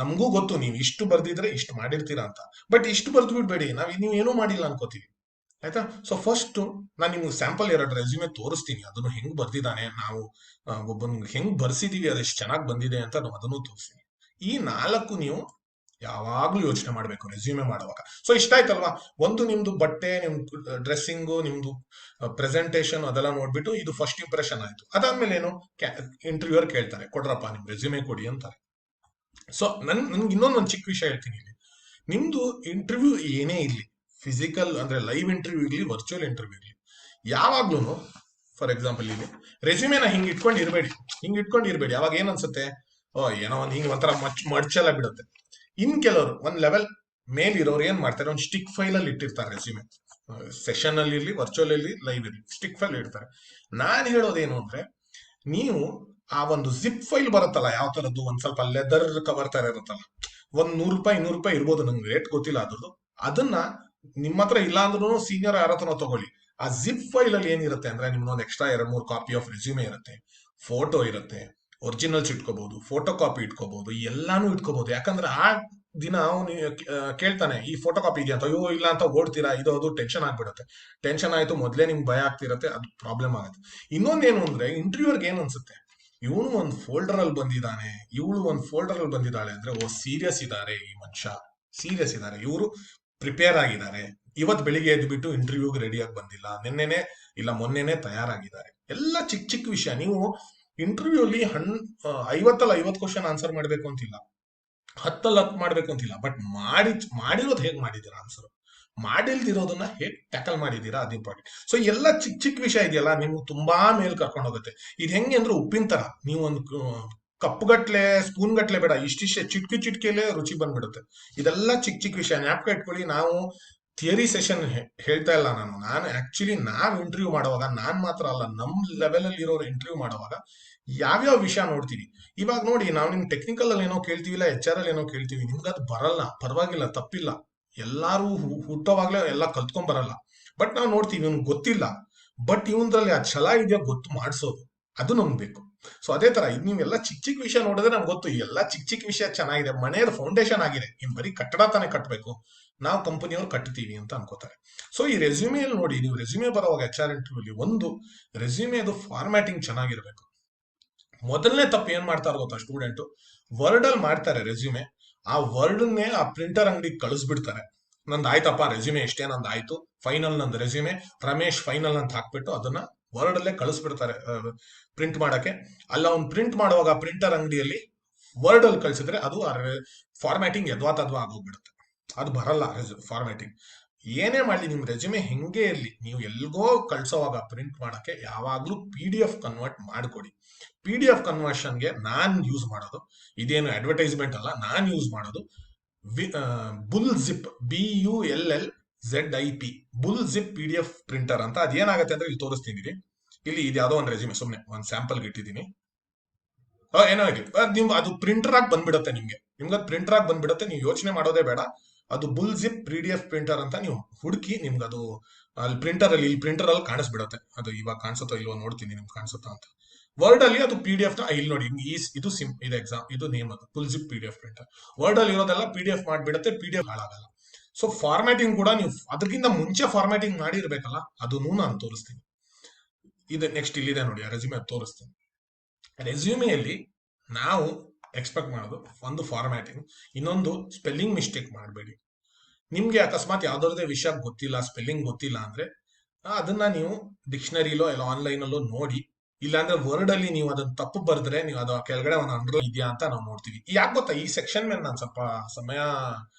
ನಮಗೂ ಗೊತ್ತು ನೀವು ಇಷ್ಟು ಬರ್ದಿದ್ರೆ ಇಷ್ಟು ಮಾಡಿರ್ತೀರಾ ಅಂತ. ಬಟ್ ಇಷ್ಟು ಬರ್ದು ಬಿಡ್ಬೇಡಿ, ನೀವು ಏನೂ ಮಾಡಿಲ್ಲ ಅನ್ಕೋತೀವಿ. ಆಯ್ತಾ? ಸೊ ಫಸ್ಟ್ ನಾನು ನಿಮ್ಗೆ ಸ್ಯಾಂಪಲ್ 2 ರೆಸ್ಯೂಮೆ ತೋರಿಸ್ತೀನಿ, ಅದನ್ನು ಹೆಂಗ್ ಬರ್ದಿದ್ದಾನೆ, ನಾವು ಒಬ್ಬನಿಗೆ ಹೆಂಗ್ ಬರ್ಸಿದೀವಿ, ಅದೆಷ್ಟು ಚೆನ್ನಾಗಿ ಬಂದಿದೆ ಅಂತ ನಾವು ಅದನ್ನು ತೋರಿಸ್ತೀನಿ. ಈ 4 ನೀವು ಯಾವಾಗ್ಲೂ ಯೋಚನೆ ಮಾಡ್ಬೇಕು ರೆಸ್ಯೂಮೆ ಮಾಡುವಾಗ. ಸೊ ಇಷ್ಟ ಆಯ್ತಲ್ವಾ? ಒಂದು ನಿಮ್ದು ಬಟ್ಟೆ, ನಿಮ್ದು ಡ್ರೆಸ್ಸಿಂಗು, ನಿಮ್ದು ಪ್ರೆಸೆಂಟೇಶನ್ ಅದೆಲ್ಲ ನೋಡ್ಬಿಟ್ಟು ಇದು ಫಸ್ಟ್ ಇಂಪ್ರೆಷನ್ ಆಯ್ತು. ಅದಾದ್ಮೇಲೆ ಏನು, ಇಂಟರ್ವ್ಯೂರ್ ಕೇಳ್ತಾರೆ, ಕೊಡ್ರಪ್ಪ ನಿಮ್ ರೆಸ್ಯೂಮೆ ಕೊಡಿ ಅಂತಾರೆ. ಸೊ ನನ್ಗೆ ಇನ್ನೊಂದು ಚಿಕ್ಕ ವಿಷಯ ಹೇಳ್ತೀನಿ ಇಲ್ಲಿ. ನಿಮ್ದು ಇಂಟರ್ವ್ಯೂ ಏನೇ ಇರ್ಲಿ, ಫಿಸಿಕಲ್ ಅಂದ್ರೆ ಲೈವ್ ಇಂಟರ್ವ್ಯೂ ಇರ್ಲಿ, ವರ್ಚುವಲ್ ಇಂಟರ್ವ್ಯೂ ಇರ್ಲಿ, ಯಾವಾಗ್ಲೂ ಫಾರ್ ಎಕ್ಸಾಂಪಲ್ ಇಲ್ಲಿ ರೆಸ್ಯೂಮೆನ ಹಿಂಗ್ ಇಟ್ಕೊಂಡಿರ್ಬೇಡಿ. ಅವಾಗ ಏನ್ ಅನ್ಸುತ್ತೆ, ಏನೋ ಒಂದು ಹಿಂಗ್ ಒಂಥರ ಮಡ್ಚೆಲ್ಲ ಬಿಡುತ್ತೆ. ಇನ್ ಕೆಲವರು ಒಂದ್ ಲೆವೆಲ್ ಮೇಲ್ ಇರೋರು ಏನ್ ಮಾಡ್ತಾರೆ, ಒಂದು ಸ್ಟಿಕ್ ಫೈಲ್ ಅಲ್ಲಿ ಇಟ್ಟಿರ್ತಾರೆ ರೆಸ್ಯೂಮೆ. ಸೆಷನ್ ಅಲ್ಲಿ ಇರ್ಲಿ, ವರ್ಚುವಲ್ ಇರ್ಲಿ, ಲೈವ್ ಇರ್ಲಿ, ಸ್ಟಿಕ್ ಫೈಲ್ ಇಡ್ತಾರೆ. ನಾನ್ ಹೇಳೋದೇನು ಅಂದ್ರೆ, ನೀವು ಆ ಒಂದು ಜಿಪ್ ಫೈಲ್ ಬರುತ್ತಲ್ಲ, ಯಾವ ತರದ್ದು, ಒಂದ್ ಸ್ವಲ್ಪ ಲೆದರ್ ಕವರ್ ತರ ಇರುತ್ತಲ್ಲ, ಒಂದ್ ₹100 ಇರ್ಬೋದು, ನಂಗೆ ರೇಟ್ ಗೊತ್ತಿಲ್ಲ ಅದ್ರದ್ದು. ಅದನ್ನ ನಿಮ್ಮ ಹತ್ರ ಇಲ್ಲ ಅಂದ್ರೂ ಸೀನಿಯರ್ ಯಾರ ಹತ್ರನೋ ತಗೊಳ್ಳಿ. ಆ ಜಿಪ್ ಫೈಲ್ ಅಲ್ಲಿ ಏನಿರುತ್ತೆ ಅಂದ್ರೆ, ನಿಮ್ದೊಂದು ಎಕ್ಸ್ಟ್ರಾ 2-3 ಕಾಪಿ ಆಫ್ ರೆಸ್ಯೂಮೆ ಇರುತ್ತೆ, ಫೋಟೋ ಇರುತ್ತೆ, ಒರಿಜಿನಲ್ಸ್ ಇಟ್ಕೋಬಹುದು, ಫೋಟೋ ಕಾಪಿ ಇಟ್ಕೋಬಹುದು, ಎಲ್ಲಾನು ಇಟ್ಕೋಬಹುದು. ಯಾಕಂದ್ರೆ ಆ ದಿನ ಅವನು ಕೇಳ್ತಾನೆ, ಈ ಫೋಟೋ ಕಾಪಿ ಇದೆಯಾ ಅಂತ. ಅಯ್ಯೋ ಇಲ್ಲ ಅಂತ ಓಡ್ತೀರಾ, ಇದು ಅದು ಟೆನ್ಷನ್ ಆಗ್ಬಿಡುತ್ತೆ. ಟೆನ್ಷನ್ ಆಯ್ತು, ಮೊದ್ಲೇ ನಿಮ್ಗೆ ಭಯ ಆಗ್ತಿರತ್ತೆ, ಅದು ಪ್ರಾಬ್ಲಮ್ ಆಗುತ್ತೆ. ಇನ್ನೊಂದೇನು ಅಂದ್ರೆ, ಇಂಟರ್ವ್ಯೂರ್ಗೆ ಏನ್ ಅನ್ಸುತ್ತೆ, ಇವನು ಒಂದು ಫೋಲ್ಡರ್ ಅಲ್ಲಿ ಬಂದಿದ್ದಾನೆ, ಇವಳು ಒಂದು ಫೋಲ್ಡರ್ ಅಲ್ಲಿ ಬಂದಿದ್ದಾಳೆ ಅಂದ್ರೆ, ಓ ಸೀರಿಯಸ್ ಇದ್ದಾರೆ, ಈ ಮನುಷ್ಯ ಸೀರಿಯಸ್ ಇದ್ದಾರೆ, ಇವರು ಪ್ರಿಪೇರ್ ಆಗಿದ್ದಾರೆ, ಇವತ್ ಬೆಳಿಗ್ಗೆ ಎದ್ಬಿಟ್ಟು ಇಂಟರ್ವ್ಯೂಗೆ ರೆಡಿಯಾಗಿ ಬಂದಿಲ್ಲ, ನಿನ್ನೆನೆ ಇಲ್ಲ ಮೊನ್ನೆನೆ ತಯಾರಾಗಿದ್ದಾರೆ. ಎಲ್ಲ ಚಿಕ್ಕ ಚಿಕ್ಕ ವಿಷಯ. ನೀವು ಇಂಟರ್ವ್ಯೂ ಅಲ್ಲಿ 50 ಕ್ವಶನ್ ಆನ್ಸರ್ ಮಾಡ್ಬೇಕು ಅಂತಿಲ್ಲ, 10 ಮಾಡ್ಬೇಕು ಅಂತಿಲ್ಲ. ಬಟ್ ಮಾಡಿರೋದು ಹೇಗ್ ಮಾಡಿದೀರಾ ಆನ್ಸರ್, ಮಾಡಿಲ್ದಿರೋದನ್ನ ಹೇಗ್ ಟ್ಯಾಕಲ್ ಮಾಡಿದೀರಾ, ಅದು ಇಂಪಾರ್ಟೆಂಟ್. ಸೊ ಎಲ್ಲ ಚಿಕ್ಕ ಚಿಕ್ಕ ವಿಷಯ ಇದೆಯಲ್ಲ, ನಿಮ್ಗೆ ತುಂಬಾ ಮೇಲ್ ಕರ್ಕೊಂಡು ಹೋಗುತ್ತೆ. ಇದು ಹೆಂಗೆ ಅಂದ್ರೆ ಉಪ್ಪಿನ ತರ, ನೀವು ಒಂದು ಕಪ್ಪುಗಟ್ಲೆ ಸ್ಪೂನ್ ಗಟ್ಲೆ ಬೇಡ, ಇಷ್ಟಿಷ್ಟೇ ಚಿಟ್ಕಿಲೇ ರುಚಿ ಬಂದ್ಬಿಡುತ್ತೆ. ಇದೆಲ್ಲ ಚಿಕ್ಕ ಚಿಕ್ಕ ವಿಷಯ ಜ್ಞಾಪಕ ಇಟ್ಕೊಳ್ಳಿ. ನಾವು ಥಿಯರಿ ಸೆಷನ್ ಹೇಳ್ತಾ ಇಲ್ಲ ನಾನು ಆಕ್ಚುಲಿ ನಾವ್ ಇಂಟರ್ವ್ಯೂ ಮಾಡುವಾಗ, ನಾನ್ ಮಾತ್ರ ಅಲ್ಲ, ನಮ್ ಲೆವೆಲ್ ಅಲ್ಲಿ ಇರೋರು ಇಂಟರ್ವ್ಯೂ ಮಾಡುವಾಗ ಯಾವ್ಯಾವ ವಿಷಯ ನೋಡ್ತೀವಿ. ಇವಾಗ ನೋಡಿ, ನಾವು ನಿಮ್ ಟೆಕ್ನಿಕಲ್ ಅಲ್ಲಿ ಏನೋ ಕೇಳ್ತೀವಿ, ಇಲ್ಲ HR ಅಲ್ಲಿ ಏನೋ ಕೇಳ್ತೀವಿ, ನಿಮ್ಗೆ ಅದು ಬರಲ್ಲ, ಪರವಾಗಿಲ್ಲ, ತಪ್ಪಿಲ್ಲ. ಎಲ್ಲಾರು ಹುಟ್ಟೋವಾಗ್ಲೇ ಎಲ್ಲ ಕಲ್ತ್ಕೊಂಡ್ ಬರಲ್ಲ. ಬಟ್ ನಾವು ನೋಡ್ತೀವಿ, ಇವ್ನಿಗೆ ಗೊತ್ತಿಲ್ಲ, ಬಟ್ ಇವನ್ರಲ್ಲಿ ಆ ಛಲ ಇದೆಯಾ ಗೊತ್ತು ಮಾಡಿಸೋದು, ಅದು ನಮ್ಗೆ ಬೇಕು. ಸೊ ಅದೇ ತರ ನೀವೆಲ್ಲ ಚಿಕ್ಕ ಚಿಕ್ಕ ವಿಷಯ ನೋಡಿದ್ರೆ ನಮ್ಗೆ ಗೊತ್ತು, ಎಲ್ಲ ಚಿಕ್ಕ ಚಿಕ್ಕ ವಿಷಯ ಚೆನ್ನಾಗಿದೆ, ಮನೆಯ ಫೌಂಡೇಶನ್ ಆಗಿದೆ, ಇನ್ ಬರೀ ಕಟ್ಟಡ ತಾನೇ ಕಟ್ಟಬೇಕು, ನಾವು ಕಂಪನಿಯವ್ರು ಕಟ್ತೀವಿ ಅಂತ ಅನ್ಕೋತಾರೆ. ಸೊ ಈ ರೆಸ್ಯೂಮೆಯಲ್ಲಿ ನೋಡಿ, ನೀವು ರೆಸ್ಯೂಮೆ ಬರೋವಾಗ HR ಇಂಟರ್ವ್ಯೂಲಿ ಒಂದು ರೆಸ್ಯೂಮೆದು ಫಾರ್ಮ್ಯಾಟಿಂಗ್ ಚೆನ್ನಾಗಿರ್ಬೇಕು. ಮೊದಲನೇ ತಪ್ಪು ಏನ್ ಮಾಡ್ತಾರೆ ಗೊತ್ತಾ ಸ್ಟೂಡೆಂಟ್, ವರ್ಡ್ ಅಲ್ಲಿ ಮಾಡ್ತಾರೆ ರೆಸ್ಯೂಮೆ, ಆ ವರ್ಡ್ನೇ ಆ ಪ್ರಿಂಟರ್ ಅಂಗಡಿಗೆ ಕಳಿಸ್ಬಿಡ್ತಾರೆ. ನಂದು ಆಯ್ತಪ್ಪ ರೆಸ್ಯೂಮೆ ಇಷ್ಟೇ, ನಂದು ಆಯ್ತು, ಫೈನಲ್ ನಂದು ರೆಸ್ಯೂಮೆ ರಮೇಶ್ ಫೈನಲ್ ಅಂತ ಹಾಕ್ಬಿಟ್ಟು ಅದನ್ನ ವರ್ಡ್ ಅಲ್ಲೇ ಕಳಿಸ್ಬಿಡ್ತಾರೆ ಪ್ರಿಂಟ್ ಮಾಡಕ್ಕೆ. ಅಲ್ಲ ಅವ್ನು ಪ್ರಿಂಟ್ ಮಾಡುವಾಗ ಪ್ರಿಂಟರ್ ಅಂಗಡಿಯಲ್ಲಿ ವರ್ಡ್ ಅಲ್ಲಿ ಕಳಿಸಿದ್ರೆ ಅದು ಫಾರ್ಮ್ಯಾಟಿಂಗ್ ಯದ್ವಾ ತದ್ವಾ ಆಗೋಗ್ಬಿಡುತ್ತೆ, ಅದು ಬರಲ್ಲ ಫಾರ್ಮ್ಯಾಟಿಂಗ್. ಏನೇ ಮಾಡಲಿ, ನಿಮ್ ರೆಸ್ಯೂಮೆ ಹೆಂಗೆ ಇರ್ಲಿ, ನೀವು ಎಲ್ಗೋ ಕಳ್ಸೋವಾಗ ಪ್ರಿಂಟ್ ಮಾಡಕ್ಕೆ ಯಾವಾಗ್ಲೂ PDF ಕನ್ವರ್ಟ್ ಮಾಡ್ಕೊಡಿ. PDF ಕನ್ವರ್ಷನ್ಗೆ ನಾನ್ ಯೂಸ್ ಮಾಡೋದು, ಇದೇನು ಅಡ್ವರ್ಟೈಸ್ಮೆಂಟ್ ಅಲ್ಲ, ನಾನ್ ಯೂಸ್ ಮಾಡೋದು bull zip, BULLZIP, bull zip PDF printer ಅಂತ. ಅದೇನಾಗುತ್ತೆ ಅಂದ್ರೆ ಇಲ್ಲಿ ತೋರಿಸ್ತೀನಿ. ಇಲ್ಲಿ ಇದು ಯಾವ್ದೋ ಒಂದು ರೆಸ್ಯೂಮೆ, ಸುಮ್ನೆ ಒಂದು ಸ್ಯಾಂಪಲ್ಗೆ ಇಟ್ಟಿದ್ದೀನಿ. ಏನೋ ಇರ್ಲಿ ನೀವು ಅದು ಪ್ರಿಂಟರ್ ಆಗಿ ಬಂದ್ಬಿಡುತ್ತೆ ನಿಮ್ಗೆ ಅದು ಪ್ರಿಂಟರ್ ಆಗಿ ಬಂದ್ಬಿಡುತ್ತೆ, ನೀವು ಯೋಚನೆ ಮಾಡೋದೇ ಬೇಡ. ಅದು ಬುಲ್ ಜಿಪ್ PDF ಪ್ರಿಂಟರ್ ಅಂತ ನೀವು ಹುಡುಕಿ ನಿಮ್ಗೆ ಅದು ಅಲ್ಲಿ ಪ್ರಿಂಟರ್ ಅಲ್ಲಿ ಇಲ್ಲಿ ಪ್ರಿಂಟರ್ ಅಲ್ಲಿ ಕಾಣಿಸ್ಬಿಡುತ್ತೆ. ಅದು ಇವಾಗ ಕಾಣಿಸುತ್ತೋ ಇಲ್ವೋ ನೋಡ್ತೀನಿ ನಿಮ್ಗೆ ಕಾಣಿಸುತ್ತಾ ಅಂತ. ವರ್ಡ್ ಅಲ್ಲಿ ಅದು PDF ನ ಇಲ್ಲಿ ನೋಡಿ ಇದು ಇದು ಎಕ್ಸಾಮ್ ಇದು ನೇಮ್ ಅದು full zip PDF printer. Word ಅಲ್ಲಿ ಇರೋದೆಲ್ಲ PDF ಮಾಡ್ಬಿಡುತ್ತೆ, PDF ಹಾಳಾಗಲ್ಲ. ಸೊ ಫಾರ್ಮ್ಯಾಟಿಂಗ್ ಕೂಡ ನೀವು ಅದಕ್ಕಿಂತ ಮುಂಚೆ ಫಾರ್ಮ್ಯಾಟಿಂಗ್ ಮಾಡಿರ್ಬೇಕಲ್ಲ, ಅದನ್ನು ನಾನು ತೋರಿಸ್ತೀನಿ. ಇದು ನೆಕ್ಸ್ಟ್ ಇಲ್ಲಿದೆ ನೋಡಿ ರೆಸ್ಯೂಮೆ ತೋರಿಸ್ತೀನಿ. ರೆಸ್ಯೂಮೆಯಲ್ಲಿ ನಾವು ಎಕ್ಸ್ಪೆಕ್ಟ್ ಮಾಡೋದು ಒಂದು ಫಾರ್ಮ್ಯಾಟಿಂಗ್, ಇನ್ನೊಂದು ಸ್ಪೆಲ್ಲಿಂಗ್ ಮಿಸ್ಟೇಕ್ ಮಾಡಬೇಡಿ. ನಿಮ್ಗೆ ಅಕಸ್ಮಾತ್ ಯಾವ್ದಾರದೇ ವಿಷಯ ಗೊತ್ತಿಲ್ಲ, ಸ್ಪೆಲ್ಲಿಂಗ್ ಗೊತ್ತಿಲ್ಲ ಅಂದ್ರೆ ಅದನ್ನ ನೀವು ಡಿಕ್ಷನರಿಲೋ ಇಲ್ಲ ಆನ್ಲೈನಲ್ಲೋ ನೋಡಿ. ಇಲ್ಲಾಂದ್ರೆ ವರ್ಡ್ ಅಲ್ಲಿ ನೀವು ಅದನ್ನ ತಪ್ಪು ಬರೆದ್ರೆ ನೀವು ಅದು ಕೆಳಗಡೆ ಒಂದು ಅಂಡರ್ಲೈನ್ ಇದೆಯಾ ಅಂತ ನಾವು ನೋಡ್ತೀವಿ. ಯಾಕೆ ಗೊತ್ತಾ, ಈ ಸೆಕ್ಷನ್ ಮೇಲೆ ನಾನು ಸ್ವಲ್ಪ ಸಮಯ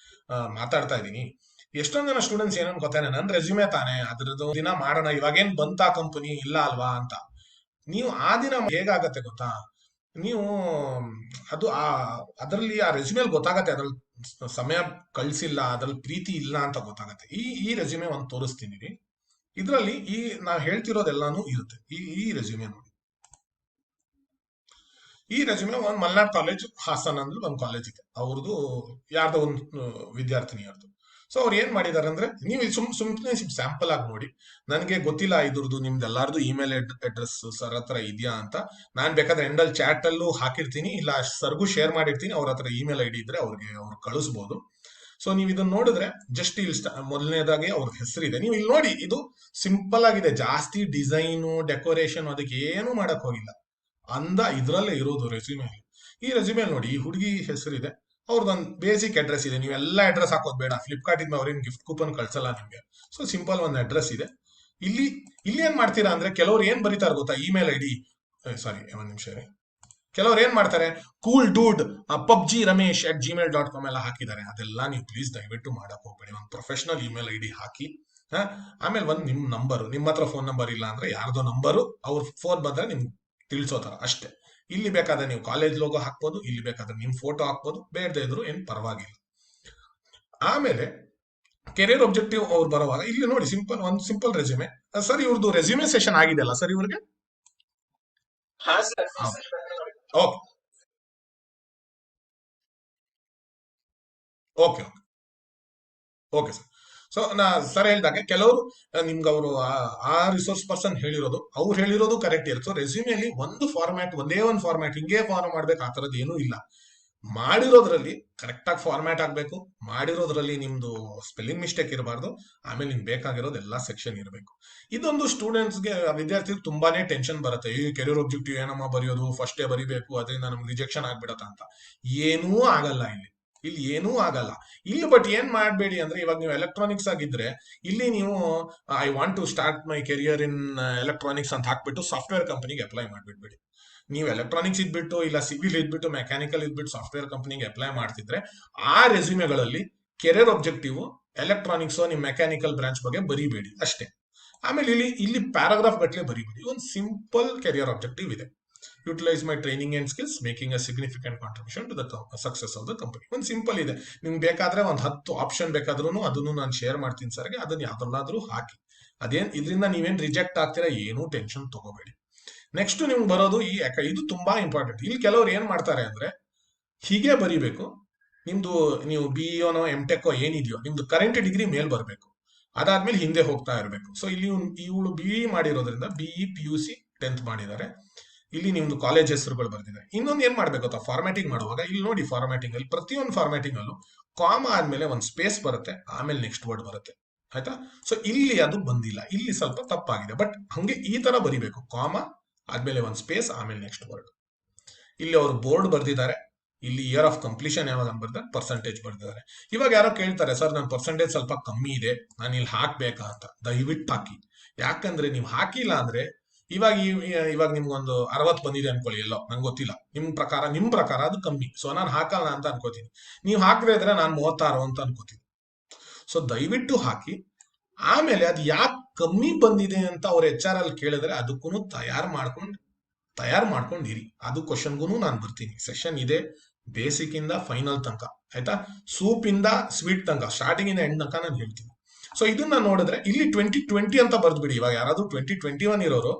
ಮಾತಾಡ್ತಾ ಇದ್ದೀನಿ. ಎಷ್ಟೊಂದ್ ಜನ ಸ್ಟೂಡೆಂಟ್ಸ್ ಏನನ್ ಗೊತ್ತಾನೆ, ನನ್ ರೆಸ್ಯೂಮೆ ತಾನೆ ಅದ್ರದ್ದು ದಿನ ಮಾಡೋಣ, ಇವಾಗೇನ್ ಬಂತಾ ಕಂಪನಿ ಇಲ್ಲ ಅಲ್ವಾ ಅಂತ. ನೀವು ಆ ದಿನ ಹೇಗಾಗತ್ತೆ ಗೊತ್ತಾ, ನೀವು ಅದು ಅದರಲ್ಲಿ ಆ ರೆಸ್ಯೂಮೆಲ್ ಗೊತ್ತಾಗತ್ತೆ ಅದ್ರಲ್ಲಿ ಸಮಯ ಕಳ್ಸಿಲ್ಲ, ಅದ್ರಲ್ಲಿ ಪ್ರೀತಿ ಇಲ್ಲ ಅಂತ ಗೊತ್ತಾಗತ್ತೆ. ಈ ರೆಸ್ಯೂಮೆ ಒಂದು ತೋರಿಸ್ತೀನಿ. ಇದರಲ್ಲಿ ನಾವು ಹೇಳ್ತಿರೋದೆಲ್ಲಾನು ಇರುತ್ತೆ. ಈ ರೆಸ್ಯೂಮೆ ನೋಡಿ. ಈ ರೆಸ್ಯೂಮೆ ಒಂದು ಮಲ್ನಾಡ್ ಕಾಲೇಜ್ ಹಾಸನ್ ಅಂದ್ರೆ ಒಂದು ಕಾಲೇಜ್ ಇದೆ, ಅವ್ರದ್ದು ಯಾರ್ದೋ ಒಂದು ವಿದ್ಯಾರ್ಥಿನಿಯರ್ದು. ಸೊ ಅವ್ರು ಏನ್ ಮಾಡಿದಾರೆ ಅಂದ್ರೆ, ನೀವು ಸುಮ್ಮನೆ ಸ್ಯಾಂಪಲ್ ಆಗಿ ನೋಡಿ. ನನಗೆ ಗೊತ್ತಿಲ್ಲ ಇದ್ರದ್ದು ನಿಮ್ದೆಲ್ಲಾರ್ದು ಇಮೇಲ್ ಅಡ್ರೆಸ್ ಸರ್ ಹತ್ರ ಇದೆಯಾ ಅಂತ. ನಾನ್ ಬೇಕಾದ್ರೆ ಎಂಡಲ್ ಚಾಟ್ ಅಲ್ಲೂ ಹಾಕಿರ್ತೀನಿ, ಇಲ್ಲ ಸರ್ಗೂ ಶೇರ್ ಮಾಡಿರ್ತೀನಿ. ಅವ್ರ ಹತ್ರ ಇಮೇಲ್ ID ಇದ್ರೆ ಅವ್ರು ಕಳಿಸ್ಬೋದು. ಸೊ ನೀವು ಇದನ್ನ ನೋಡಿದ್ರೆ ಜಸ್ಟ್ ಇಲ್ಲಿ ಮೊದಲನೇದಾಗಿ ಅವ್ರ ಹೆಸರಿದೆ, ನೀವು ಇಲ್ಲಿ ನೋಡಿ. ಇದು ಸಿಂಪಲ್ ಆಗಿದೆ, ಜಾಸ್ತಿ ಡಿಸೈನು ಡೆಕೋರೇಷನ್ ಅದಕ್ಕೆ ಏನು ಮಾಡಕ್ ಹೋಗಿಲ್ಲ. ಇದ್ರಲ್ಲೇ ಇರೋದು ರೆಸ್ಯೂಮೆ. ಈ ರೆಸ್ಯೂಮೆ ನೋಡಿ, ಈ ಹುಡುಗಿ ಹೆಸರಿದೆ, ಅವ್ರದ್ದೊಂದು ಬೇಸಿಕ್ ಅಡ್ರೆಸ್ ಇದೆ. ನೀವೆಲ್ಲ ಅಡ್ರೆಸ್ ಹಾಕೋದು ಬೇಡ, ಫ್ಲಿಪ್ಕಾರ್ಟ್ ಇಂದ ಅವ್ರೇನು ಗಿಫ್ಟ್ ಕೂಪನ್ ಕಳ್ಸಲ್ಲ ನಿಮ್ಗೆ. ಸೊ ಸಿಂಪಲ್ ಒಂದು ಅಡ್ರೆಸ್ ಇದೆ. ಇಲ್ಲಿ ಏನ್ ಮಾಡ್ತೀರಾ ಅಂದ್ರೆ, ಕೆಲವ್ರು ಏನ್ ಬರೀತಾರೆ ಗೊತ್ತಾ, ಇಮೇಲ್ ID, ಸಾರಿ ಒಂದ್ ನಿಮಿಷ ರೀ, ಕೆಲವ್ರು ಏನ್ ಮಾಡ್ತಾರೆ, ಕೂಲ್ ಡೂಡ್ PUBG Ramesh@gmail.com ಎಲ್ಲ ಹಾಕಿದ್ದಾರೆ. ಅದೆಲ್ಲ ನೀವು ಪ್ಲೀಸ್ ದಯವಿಟ್ಟು ಮಾಡಕ್ ಹೋಗ್ಬೇಡಿ. ಒಂದು ಪ್ರೊಫೆಷನಲ್ ಇಮೇಲ್ ID ಹಾಕಿ. ಆಮೇಲೆ ಒಂದು ನಿಮ್ ನಂಬರ್, ನಿಮ್ಮ ಹತ್ರ ಫೋನ್ ನಂಬರ್ ಇಲ್ಲ ಅಂದ್ರೆ ಯಾರ್ದೋ ನಂಬರು, ಅವ್ರ ಫೋನ್ ಬಂದ್ರೆ ನಿಮ್ಗೆ ತಿಳಿಸೋತರ ಅಷ್ಟೇ. ಇಲ್ಲಿ ಬೇಕಾದ್ರೆ ನೀವು ಕಾಲೇಜ್ ಲೋಗೋ ಹಾಕ್ಬೋದು, ಇಲ್ಲಿ ಬೇಕಾದ್ರೆ ನಿಮ್ ಫೋಟೋ ಹಾಕ್ಬೋದು, ಬೇಡದೇ ಇದ್ರು ಏನ್ ಪರವಾಗಿಲ್ಲ. ಆಮೇಲೆ ಕೆರಿಯರ್ ಒಬ್ಜೆಕ್ಟಿವ್ ಅವ್ರು ಬರುವಾಗ ಇಲ್ಲಿ ನೋಡಿ, ಒಂದು ಸಿಂಪಲ್ ರೆಸ್ಯೂಮೆ. ಸರ್ ಇವ್ರದ್ದು ರೆಸ್ಯೂಮೆ ಸೆಷನ್ ಆಗಿದೆ ಅಲ್ಲ ಸರ್ ಇವ್ರಿಗೆ? Okay okay okay sir. So sir ಹೇಳಿದಾಗೆ ಕೆಲವರು ನಿಮ್ಗೆ ಅವರು ಆ ರಿಸೋರ್ಸ್ ಪರ್ಸನ್ ಅವ್ರು ಹೇಳಿರೋದು ಕರೆಕ್ಟ್ ಇರುತ್ತೆ. ಸೊ ರೆಸ್ಯೂಮೆಯಲ್ಲಿ ಒಂದೇ ಒಂದು ಫಾರ್ಮ್ಯಾಟ್ ಹಿಂಗೆ ಫಾಲೋ ಮಾಡ್ಬೇಕು ಆ ತರದ್ದು ಏನೂ ಇಲ್ಲ. ಮಾಡಿರೋದ್ರಲ್ಲಿ ಕರೆಕ್ಟ್ ಆಗಿ ಫಾರ್ಮ್ಯಾಟ್ ಆಗ್ಬೇಕು, ಮಾಡಿರೋದ್ರಲ್ಲಿ ನಿಮ್ದು ಸ್ಪೆಲ್ಲಿಂಗ್ ಮಿಸ್ಟೇಕ್ ಇರಬಾರ್ದು, ಆಮೇಲೆ ನಿಮ್ಗೆ ಬೇಕಾಗಿರೋದು ಎಲ್ಲಾ ಸೆಕ್ಷನ್ ಇರಬೇಕು. ಇದೊಂದು ಸ್ಟೂಡೆಂಟ್ಸ್ಗೆ ವಿದ್ಯಾರ್ಥಿ ತುಂಬಾನೇ ಟೆನ್ಷನ್ ಬರುತ್ತೆ. ಈ ಕೆರಿಯರ್ ಒಬ್ಜೆಕ್ಟಿವ್ ಏನಮ್ಮ ಬರೆಯೋದು, ಫಸ್ಟೇ ಬರಿಬೇಕು, ಅದರಿಂದ ನಮ್ಗೆ ರಿಜೆಕ್ಷನ್ ಆಗ್ಬಿಡತ್ತ ಅಂತ. ಏನೂ ಆಗಲ್ಲ ಇಲ್ಲಿ ಏನೂ ಆಗಲ್ಲ. ಇಲ್ಲಿ ಬಟ್ ಏನ್ ಮಾಡಬೇಡಿ ಅಂದ್ರೆ, ಇವಾಗ ನೀವು ಎಲೆಕ್ಟ್ರಾನಿಕ್ಸ್ ಆಗಿದ್ರೆ ಇಲ್ಲಿ ನೀವು I want to start my career in electronics ಅಂತ ಹಾಕ್ಬಿಟ್ಟು ಸಾಫ್ಟ್ವೇರ್ ಕಂಪನಿಗೆ ಅಪ್ಲೈ ಮಾಡ್ಬಿಡ್ಬೇಡಿ. ನೀವು ಎಲೆಕ್ಟ್ರಾನಿಕ್ಸ್ ಇದ್ಬಿಟ್ಟು ಇಲ್ಲ ಸಿವಿಲ್ ಇದ್ಬಿಟ್ಟು ಮೆಕ್ಯಾನಿಕಲ್ ಇದ್ಬಿಟ್ಟು ಸಾಫ್ಟ್ವೇರ್ ಕಂಪನಿಗೆ ಅಪ್ಲೈ ಮಾಡ್ತಿದ್ರೆ ಆ ರೆಸ್ಯೂಮೆಗಳಲ್ಲಿ ಕೆರಿಯರ್ ಒಬ್ಜೆಕ್ಟಿವ್ ಎಲೆಕ್ಟ್ರಾನಿಕ್ಸ್ ನಿಮ್ ಮೆಕ್ಯಾನಿಕಲ್ ಬ್ರಾಂಚ್ ಬಗ್ಗೆ ಬರಿಬೇಡಿ ಅಷ್ಟೇ. ಆಮೇಲೆ ಇಲ್ಲಿ ಪ್ಯಾರಾಗ್ರಾಫ್ ಗಟ್ಟಲೆ ಬರಿಬೇಡಿ. ಒಂದು ಸಿಂಪಲ್ ಕೆರಿಯರ್ ಆಬ್ಜೆಕ್ಟಿವ್ ಇದೆ, utilise my training and skills making a significant contribution to the success of the company. ಒಂದು ಸಿಂಪಲ್ ಇದೆ. ನಿಮ್ಗೆ ಬೇಕಾದ್ರೆ ಒಂದು 10 ಆಪ್ಷನ್ ಬೇಕಾದ್ರೂ ಅದನ್ನು ನಾನು ಶೇರ್ ಮಾಡ್ತೀನಿ ಸರ್ಗೆ, ಅದನ್ನ ಯಾವ್ದನ್ನಾದ್ರೂ ಹಾಕಿ. ಇದರಿಂದ ನೀವೇನ್ ರಿಜೆಕ್ಟ್ ಆಗ್ತೀರಾ ಏನೂ ಟೆನ್ಷನ್ ತಗೋಬೇಡಿ. ನೆಕ್ಸ್ಟ್ ನಿಮ್ಗೆ ಬರೋದು ಇದು ತುಂಬಾ ಇಂಪಾರ್ಟೆಂಟ್. ಇಲ್ಲಿ ಕೆಲವ್ರು ಏನ್ ಮಾಡ್ತಾರೆ ಅಂದ್ರೆ, ಹೀಗೆ ಬರಿಬೇಕು. ನಿಮ್ದು ನೀವು BEನೋ MTechೋ ಏನಿದೆಯೋ ನಿಮ್ದು ಕರೆಂಟ್ ಡಿಗ್ರಿ ಮೇಲ್ ಬರಬೇಕು, ಅದಾದ್ಮೇಲೆ ಹಿಂದೆ ಹೋಗ್ತಾ ಇರಬೇಕು. ಸೊ ಇಲ್ಲಿ ಇವಳು BE ಮಾಡಿರೋದ್ರಿಂದ BE PUC 10th ಮಾಡಿದ್ದಾರೆ. ಇಲ್ಲಿ ನಿಮ್ದು ಕಾಲೇಜ್ ಹೆಸರುಗಳು ಬರ್ತಿದೆ. ಇನ್ನೊಂದು ಏನ್ ಮಾಡ್ಬೇಕು ಗೊತ್ತಾ, ಫಾರ್ಮ್ಯಾಟಿಂಗ್ ಮಾಡುವಾಗ ಇಲ್ಲಿ ನೋಡಿ, ಫಾರ್ಮ್ಯಾಟಿಂಗ್ ಅಲ್ಲಿ ಪ್ರತಿಯೊಂದು ಫಾರ್ಮ್ಯಾಟಿಂಗ್ ಅಲ್ಲೂ ಕಾಮ ಆದ್ಮೇಲೆ ಒಂದು ಸ್ಪೇಸ್ ಬರುತ್ತೆ, ಆಮೇಲೆ ನೆಕ್ಸ್ಟ್ ವರ್ಡ್ ಬರುತ್ತೆ. ಆಯ್ತಾ? ಸೊ ಇಲ್ಲಿ ಅದು ಬಂದಿಲ್ಲ, ಇಲ್ಲಿ ಸ್ವಲ್ಪ ತಪ್ಪಾಗಿದೆ. ಬಟ್ ಹಂಗೆ ಈ ತರ ಬರಿಬೇಕು, ಕಾಮ ಆದ್ಮೇಲೆ ಒಂದು ಸ್ಪೇಸ್, ಆಮೇಲೆ ನೆಕ್ಸ್ಟ್ ವರ್ಡ್. ಇಲ್ಲಿ ಅವರು ಬೋರ್ಡ್ ಬರ್ದಿದ್ದಾರೆ. ಇಲ್ಲಿ ಇಯರ್ ಆಫ್ ಕಂಪ್ಲೀಷನ್ ಯಾವಾಗ ಬರ್ತಾರೆ, ಪರ್ಸೆಂಟೇಜ್ ಬರ್ದಿದ್ದಾರೆ. ಇವಾಗ ಯಾರೋ ಕೇಳ್ತಾರೆ, ಸರ್ ನನ್ನ ಪರ್ಸೆಂಟೇಜ್ ಸ್ವಲ್ಪ ಕಮ್ಮಿ ಇದೆ, ನಾನು ಇಲ್ಲಿ ಹಾಕ್ಬೇಕಾ ಅಂತ. ದಯವಿಟ್ಟು ಹಾಕಿ. ಯಾಕಂದ್ರೆ ನೀವು ಹಾಕಿಲ್ಲ ಅಂದ್ರೆ ಇವಾಗ ನಿಮ್ಗೊಂದು 60 ಬಂದಿದೆ ಅನ್ಕೊಳ್ಳಿ, ಎಲ್ಲೋ ನಂಗೆ ಗೊತ್ತಿಲ್ಲ, ನಿಮ್ ಪ್ರಕಾರ ಅದು ಕಮ್ಮಿ. ಸೊ ನಾನು ಹಾಕಲ್ಲ ಅಂತ ಅನ್ಕೋತೀನಿ. ನೀವು ಹಾಕದೇ ಇದ್ರೆ ನಾನು 36 ಅಂತ ಅನ್ಕೋತೀನಿ. ಸೊ ದಯವಿಟ್ಟು ಹಾಕಿ. ಆಮೇಲೆ ಅದು ಯಾಕೆ ಕಮ್ಮಿ ಬಂದಿದೆ ಅಂತ ಅವ್ರ HR ಅಲ್ಲಿ ಕೇಳಿದ್ರೆ ಅದಕ್ಕೂ ತಯಾರು ಮಾಡ್ಕೊಂಡಿರಿ. ಅದು ಕ್ವಶನ್ಗೂ ನಾನು ಬರ್ತೀನಿ. ಸೆಷನ್ ಇದೆ ಬೇಸಿಕ್ ಇಂದ ಫೈನಲ್ ತನಕ. ಆಯ್ತಾ? ಸೂಪ್ ಇಂದ ಸ್ವೀಟ್ ತನಕ, ಸ್ಟಾರ್ಟಿಂಗ್ ಇಂದ ಎಂಡ್ ತನಕ ನಾನು ಹೇಳ್ತೀನಿ. ಸೊ ಇದನ್ನ ನೋಡಿದ್ರೆ ಇಲ್ಲಿ 2020 ಅಂತ ಬರ್ದ್ಬಿಡಿ. ಇವಾಗ ಯಾರಾದ್ರೂ 2021 ಇರೋರು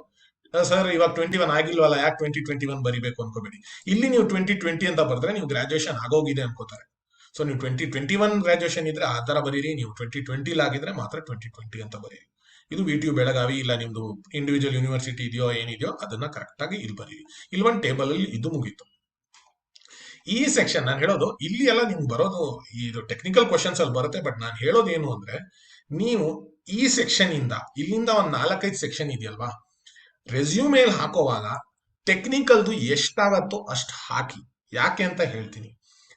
ಸರ್ ಇವಾಗ 21 ಆಗಿಲ್ವಲ್ಲ, ಯಾಕೆ 2021 ಬರಿಬೇಕು ಅನ್ಕೋಬೇಡಿ. ಇಲ್ಲಿ ನೀವು 2020 ಅಂತ ಬರೆದ್ರೆ ನೀವು ಗ್ರಾಜುಯೇಷನ್ ಆಗೋಗಿದೆ ಅನ್ಕೋತಾರೆ. ಸೊ ನೀವು 2021 ಗ್ರಾಜುಯೇಷನ್ ಇದ್ರೆ ಆ ತರ ಬರೀರಿ, ನೀವು 2020 ಆಗಿದ್ರೆ ಮಾತ್ರ 2020 ಅಂತ ಬರೀರಿ. ಇದು ವಿ ಬೆಳಗಾವಿ ಇಲ್ಲ ನಿಮ್ದು ಇಂಡಿವಿಜುವಲ್ ಯೂನಿವರ್ಸಿಟಿ ಇದೆಯೋ ಏನಿದೆಯೋ ಅದನ್ನ ಕರೆಕ್ಟ್ ಆಗಿ ಇಲ್ಲಿ ಬರೀರಿ. ಇಲ್ಲೊಂದು ಟೇಬಲ್ ಅಲ್ಲಿ ಇದು ಮುಗೀತು. ಈ ಸೆಕ್ಷನ್ ನಾನು ಹೇಳೋದು ಇಲ್ಲಿ ಎಲ್ಲ ನಿಮ್ಗೆ ಬರೋದು ಇದು ಟೆಕ್ನಿಕಲ್ ಕ್ವಶನ್ಸ್ ಅಲ್ಲಿ ಬರುತ್ತೆ. ಬಟ್ ನಾನು ಹೇಳೋದು ಏನು ಅಂದ್ರೆ, ನೀವು ಈ ಸೆಕ್ಷನ್ ಇಂದ ಇಲ್ಲಿಂದ ಒಂದ್ 4-5 ಸೆಕ್ಷನ್ ಇದೆಯಲ್ವಾ, ರೆಸ್ಯೂಮೇಲ್ ಹಾಕೋವಾಗ ಟೆಕ್ನಿಕಲ್ದು ಎಷ್ಟಾಗತ್ತೋ ಅಷ್ಟು ಹಾಕಿ. ಯಾಕೆ ಅಂತ ಹೇಳ್ತೀನಿ.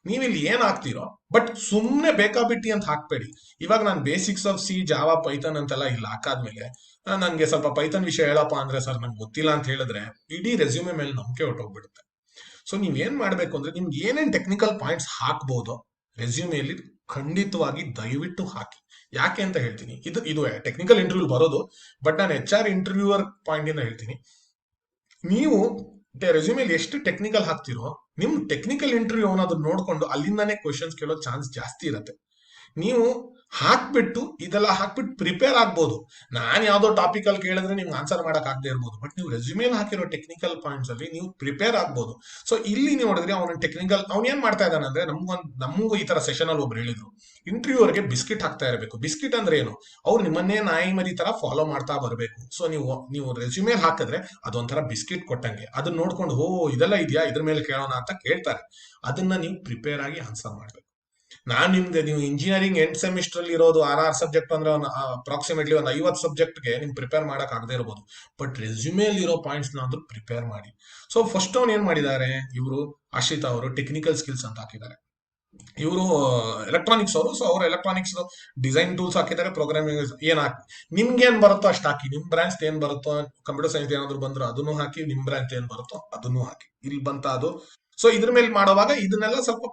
ನೀವಿಲ್ಲಿ ಏನ್ ಹಾಕ್ತಿರೋ ಬಟ್ ಸುಮ್ನೆ ಬೇಕಾಬಿಟ್ಟಿ ಅಂತ ಹಾಕ್ಬೇಡಿ. ಇವಾಗ ನಾನು basics of C, Java, Python ಅಂತೆಲ್ಲ ಇಲ್ಲಿ ಹಾಕಾದ್ಮೇಲೆ ನನ್ಗೆ ಸ್ವಲ್ಪ ಪೈಥನ್ ವಿಷಯ ಹೇಳಪ್ಪ ಅಂದ್ರೆ ಸರ್ ನಂಗೆ ಗೊತ್ತಿಲ್ಲ ಅಂತ ಹೇಳಿದ್ರೆ ಇಡೀ ರೆಸ್ಯೂಮೆ ಮೇಲೆ ನಂಬಿಕೆ ಹೊಟ್ಟೋಗ್ಬಿಡುತ್ತೆ. ಸೊ ನೀವೇನ್ ಮಾಡ್ಬೇಕು ಅಂದ್ರೆ ನಿಮ್ಗೆ ಏನೇನ್ ಟೆಕ್ನಿಕಲ್ ಪಾಯಿಂಟ್ಸ್ ಹಾಕ್ಬೋದೋ ರೆಸ್ಯೂಮೆಯಲ್ಲಿ ಖಂಡಿತವಾಗಿ ದಯವಿಟ್ಟು ಹಾಕಿ. ಯಾಕೆ ಅಂತ ಹೇಳ್ತೀನಿ. ಇದು ಟೆಕ್ನಿಕಲ್ ಇಂಟರ್ವ್ಯೂ ಬರೋದು, ಬಟ್ ನಾನು HR ಇಂಟರ್ವ್ಯೂವರ್ ಪಾಯಿಂಟ್ ಇಂದ ಹೇಳ್ತೀನಿ. ನೀವು ರೆಸ್ಯೂಮೇಲಿ ಎಷ್ಟು ಟೆಕ್ನಿಕಲ್ ಹಾಕ್ತಿರೋ ನಿಮ್ ಟೆಕ್ನಿಕಲ್ ಇಂಟರ್ವ್ಯೂ ಅವನದನ್ನ ನೋಡ್ಕೊಂಡು ಅಲ್ಲಿಂದಾನೇ ಕ್ವಶನ್ಸ್ ಕೇಳೋ ಚಾನ್ಸ್ ಜಾಸ್ತಿ ಇರುತ್ತೆ. ನೀವು ಹಾಕ್ಬಿಟ್ಟು ಇದೆಲ್ಲ ಹಾಕ್ಬಿಟ್ಟು ಪ್ರಿಪೇರ್ ಆಗ್ಬೋದು. ನಾನು ಯಾವ್ದೋ ಟಾಪಿಕ್ ಅಲ್ಲಿ ಕೇಳಿದ್ರೆ ನಿಮ್ಗೆ ಆನ್ಸರ್ ಮಾಡಕ್ ಆಗದೆ ಇರ್ಬೋದು, ಬಟ್ ನೀವು ರೆಸ್ಯೂಮೇಲ್ ಹಾಕಿರೋ ಟೆಕ್ನಿಕಲ್ ಪಾಯಿಂಟ್ಸ್ ಅಲ್ಲಿ ನೀವು ಪ್ರಿಪೇರ್ ಆಗ್ಬೋದು. ಸೊ ಇಲ್ಲಿ ನೀವು ನೋಡಿದ್ರೆ ಅವನ ಟೆಕ್ನಿಕಲ್ ಅವ್ನು ಏನ್ ಮಾಡ್ತಾ ಇದ್ದಾನೆ ಅಂದ್ರೆ, ನಮಗೂ ಈ ತರ ಸೆಷನ್ ಅಲ್ಲಿ ಒಬ್ರು ಹೇಳಿದ್ರು, ಇಂಟರ್ವ್ಯೂವರ್ಗೆ ಬಿಸ್ಕಿಟ್ ಹಾಕ್ತಾ ಇರಬೇಕು. ಬಿಸ್ಕಿಟ್ ಅಂದ್ರೆ ಏನು? ಅವ್ರು ನಿಮ್ಮನ್ನೇ ನಾಯಿ ಮರಿ ತರ ಫಾಲೋ ಮಾಡ್ತಾ ಬರಬೇಕು. ಸೊ ನೀವು ರೆಸ್ಯೂಮೇಲ್ ಹಾಕಿದ್ರೆ ಅದೊಂಥರ ಬಿಸ್ಕಿಟ್ ಕೊಟ್ಟಂಗೆ. ಅದನ್ನ ನೋಡ್ಕೊಂಡು ಇದೆಲ್ಲ ಇದೆಯಾ, ಇದ್ರ ಮೇಲೆ ಕೇಳೋಣ ಅಂತ ಕೇಳ್ತಾರೆ. ಅದನ್ನ ನೀವು ಪ್ರಿಪೇರ್ ಆಗಿ ಆನ್ಸರ್ ಮಾಡ್ಬೇಕು. ನೀವು ಇಂಜಿನಿಯರಿಂಗ್ ಎಂಡ್ ಸೆಮಿಸ್ಟರ್ ಅಲ್ಲಿ ಇರೋದು 6 ಸಬ್ಜೆಕ್ಟ್ ಅಂದ್ರೆ ಅಪ್ರಾಕ್ಸಿಮೇಟ್ಲಿ ಒಂದು 50 ಸಬ್ಜೆಕ್ಟ್ಗೆ ನಿಮ್ ಪ್ರಿಪೇರ್ ಮಾಡಕ್ ಆಗದೆ ಇರಬಹುದು. ಬಟ್ ರೆಸ್ಯೂಮೇಲ್ ಇರೋ ಪಾಯಿಂಟ್ಸ್ ನಾದ್ರೂ ಪ್ರಿಪೇರ್ ಮಾಡಿ. ಸೊ ಫಸ್ಟ್ ಅವ್ನು ಏನ್ ಮಾಡಿದ್ದಾರೆ, ಇವರು ಆಶ್ರಿತಾ ಅವರು ಟೆಕ್ನಿಕಲ್ ಸ್ಕಿಲ್ಸ್ ಅಂತ ಹಾಕಿದ್ದಾರೆ. ಇವರು ಎಲೆಕ್ಟ್ರಾನಿಕ್ಸ್ ಅವರು. ಸೊ ಅವರು ಎಲೆಕ್ಟ್ರಾನಿಕ್ಸ್ ಡಿಸೈನ್ ಟೂಲ್ಸ್ ಹಾಕಿದ್ದಾರೆ, ಪ್ರೋಗ್ರಾಮಿಂಗ್ ಏನ್ ಹಾಕಿ ನಿಮ್ಗೆ ಏನ್ ಬರುತ್ತೋ ಅಷ್ಟು ಹಾಕಿ. ನಿಮ್ ಬ್ರಾಂಚ್ ಏನ್ ಬರುತ್ತೋ, ಕಂಪ್ಯೂಟರ್ ಸೈನ್ಸ್ ಏನಾದ್ರು ಬಂದ್ರು ಅದನ್ನು ಹಾಕಿ, ನಿಮ್ ಬ್ರಾಂಚ್ ಏನ್ ಬರುತ್ತೋ ಅದನ್ನು ಹಾಕಿ. ಇಲ್ಲಿ ಬಂತ ಅದು. ಸೊ ಇದ್ರ ಮೇಲೆ ಮಾಡುವಾಗ ಇದನ್ನೆಲ್ಲ ಸ್ವಲ್ಪ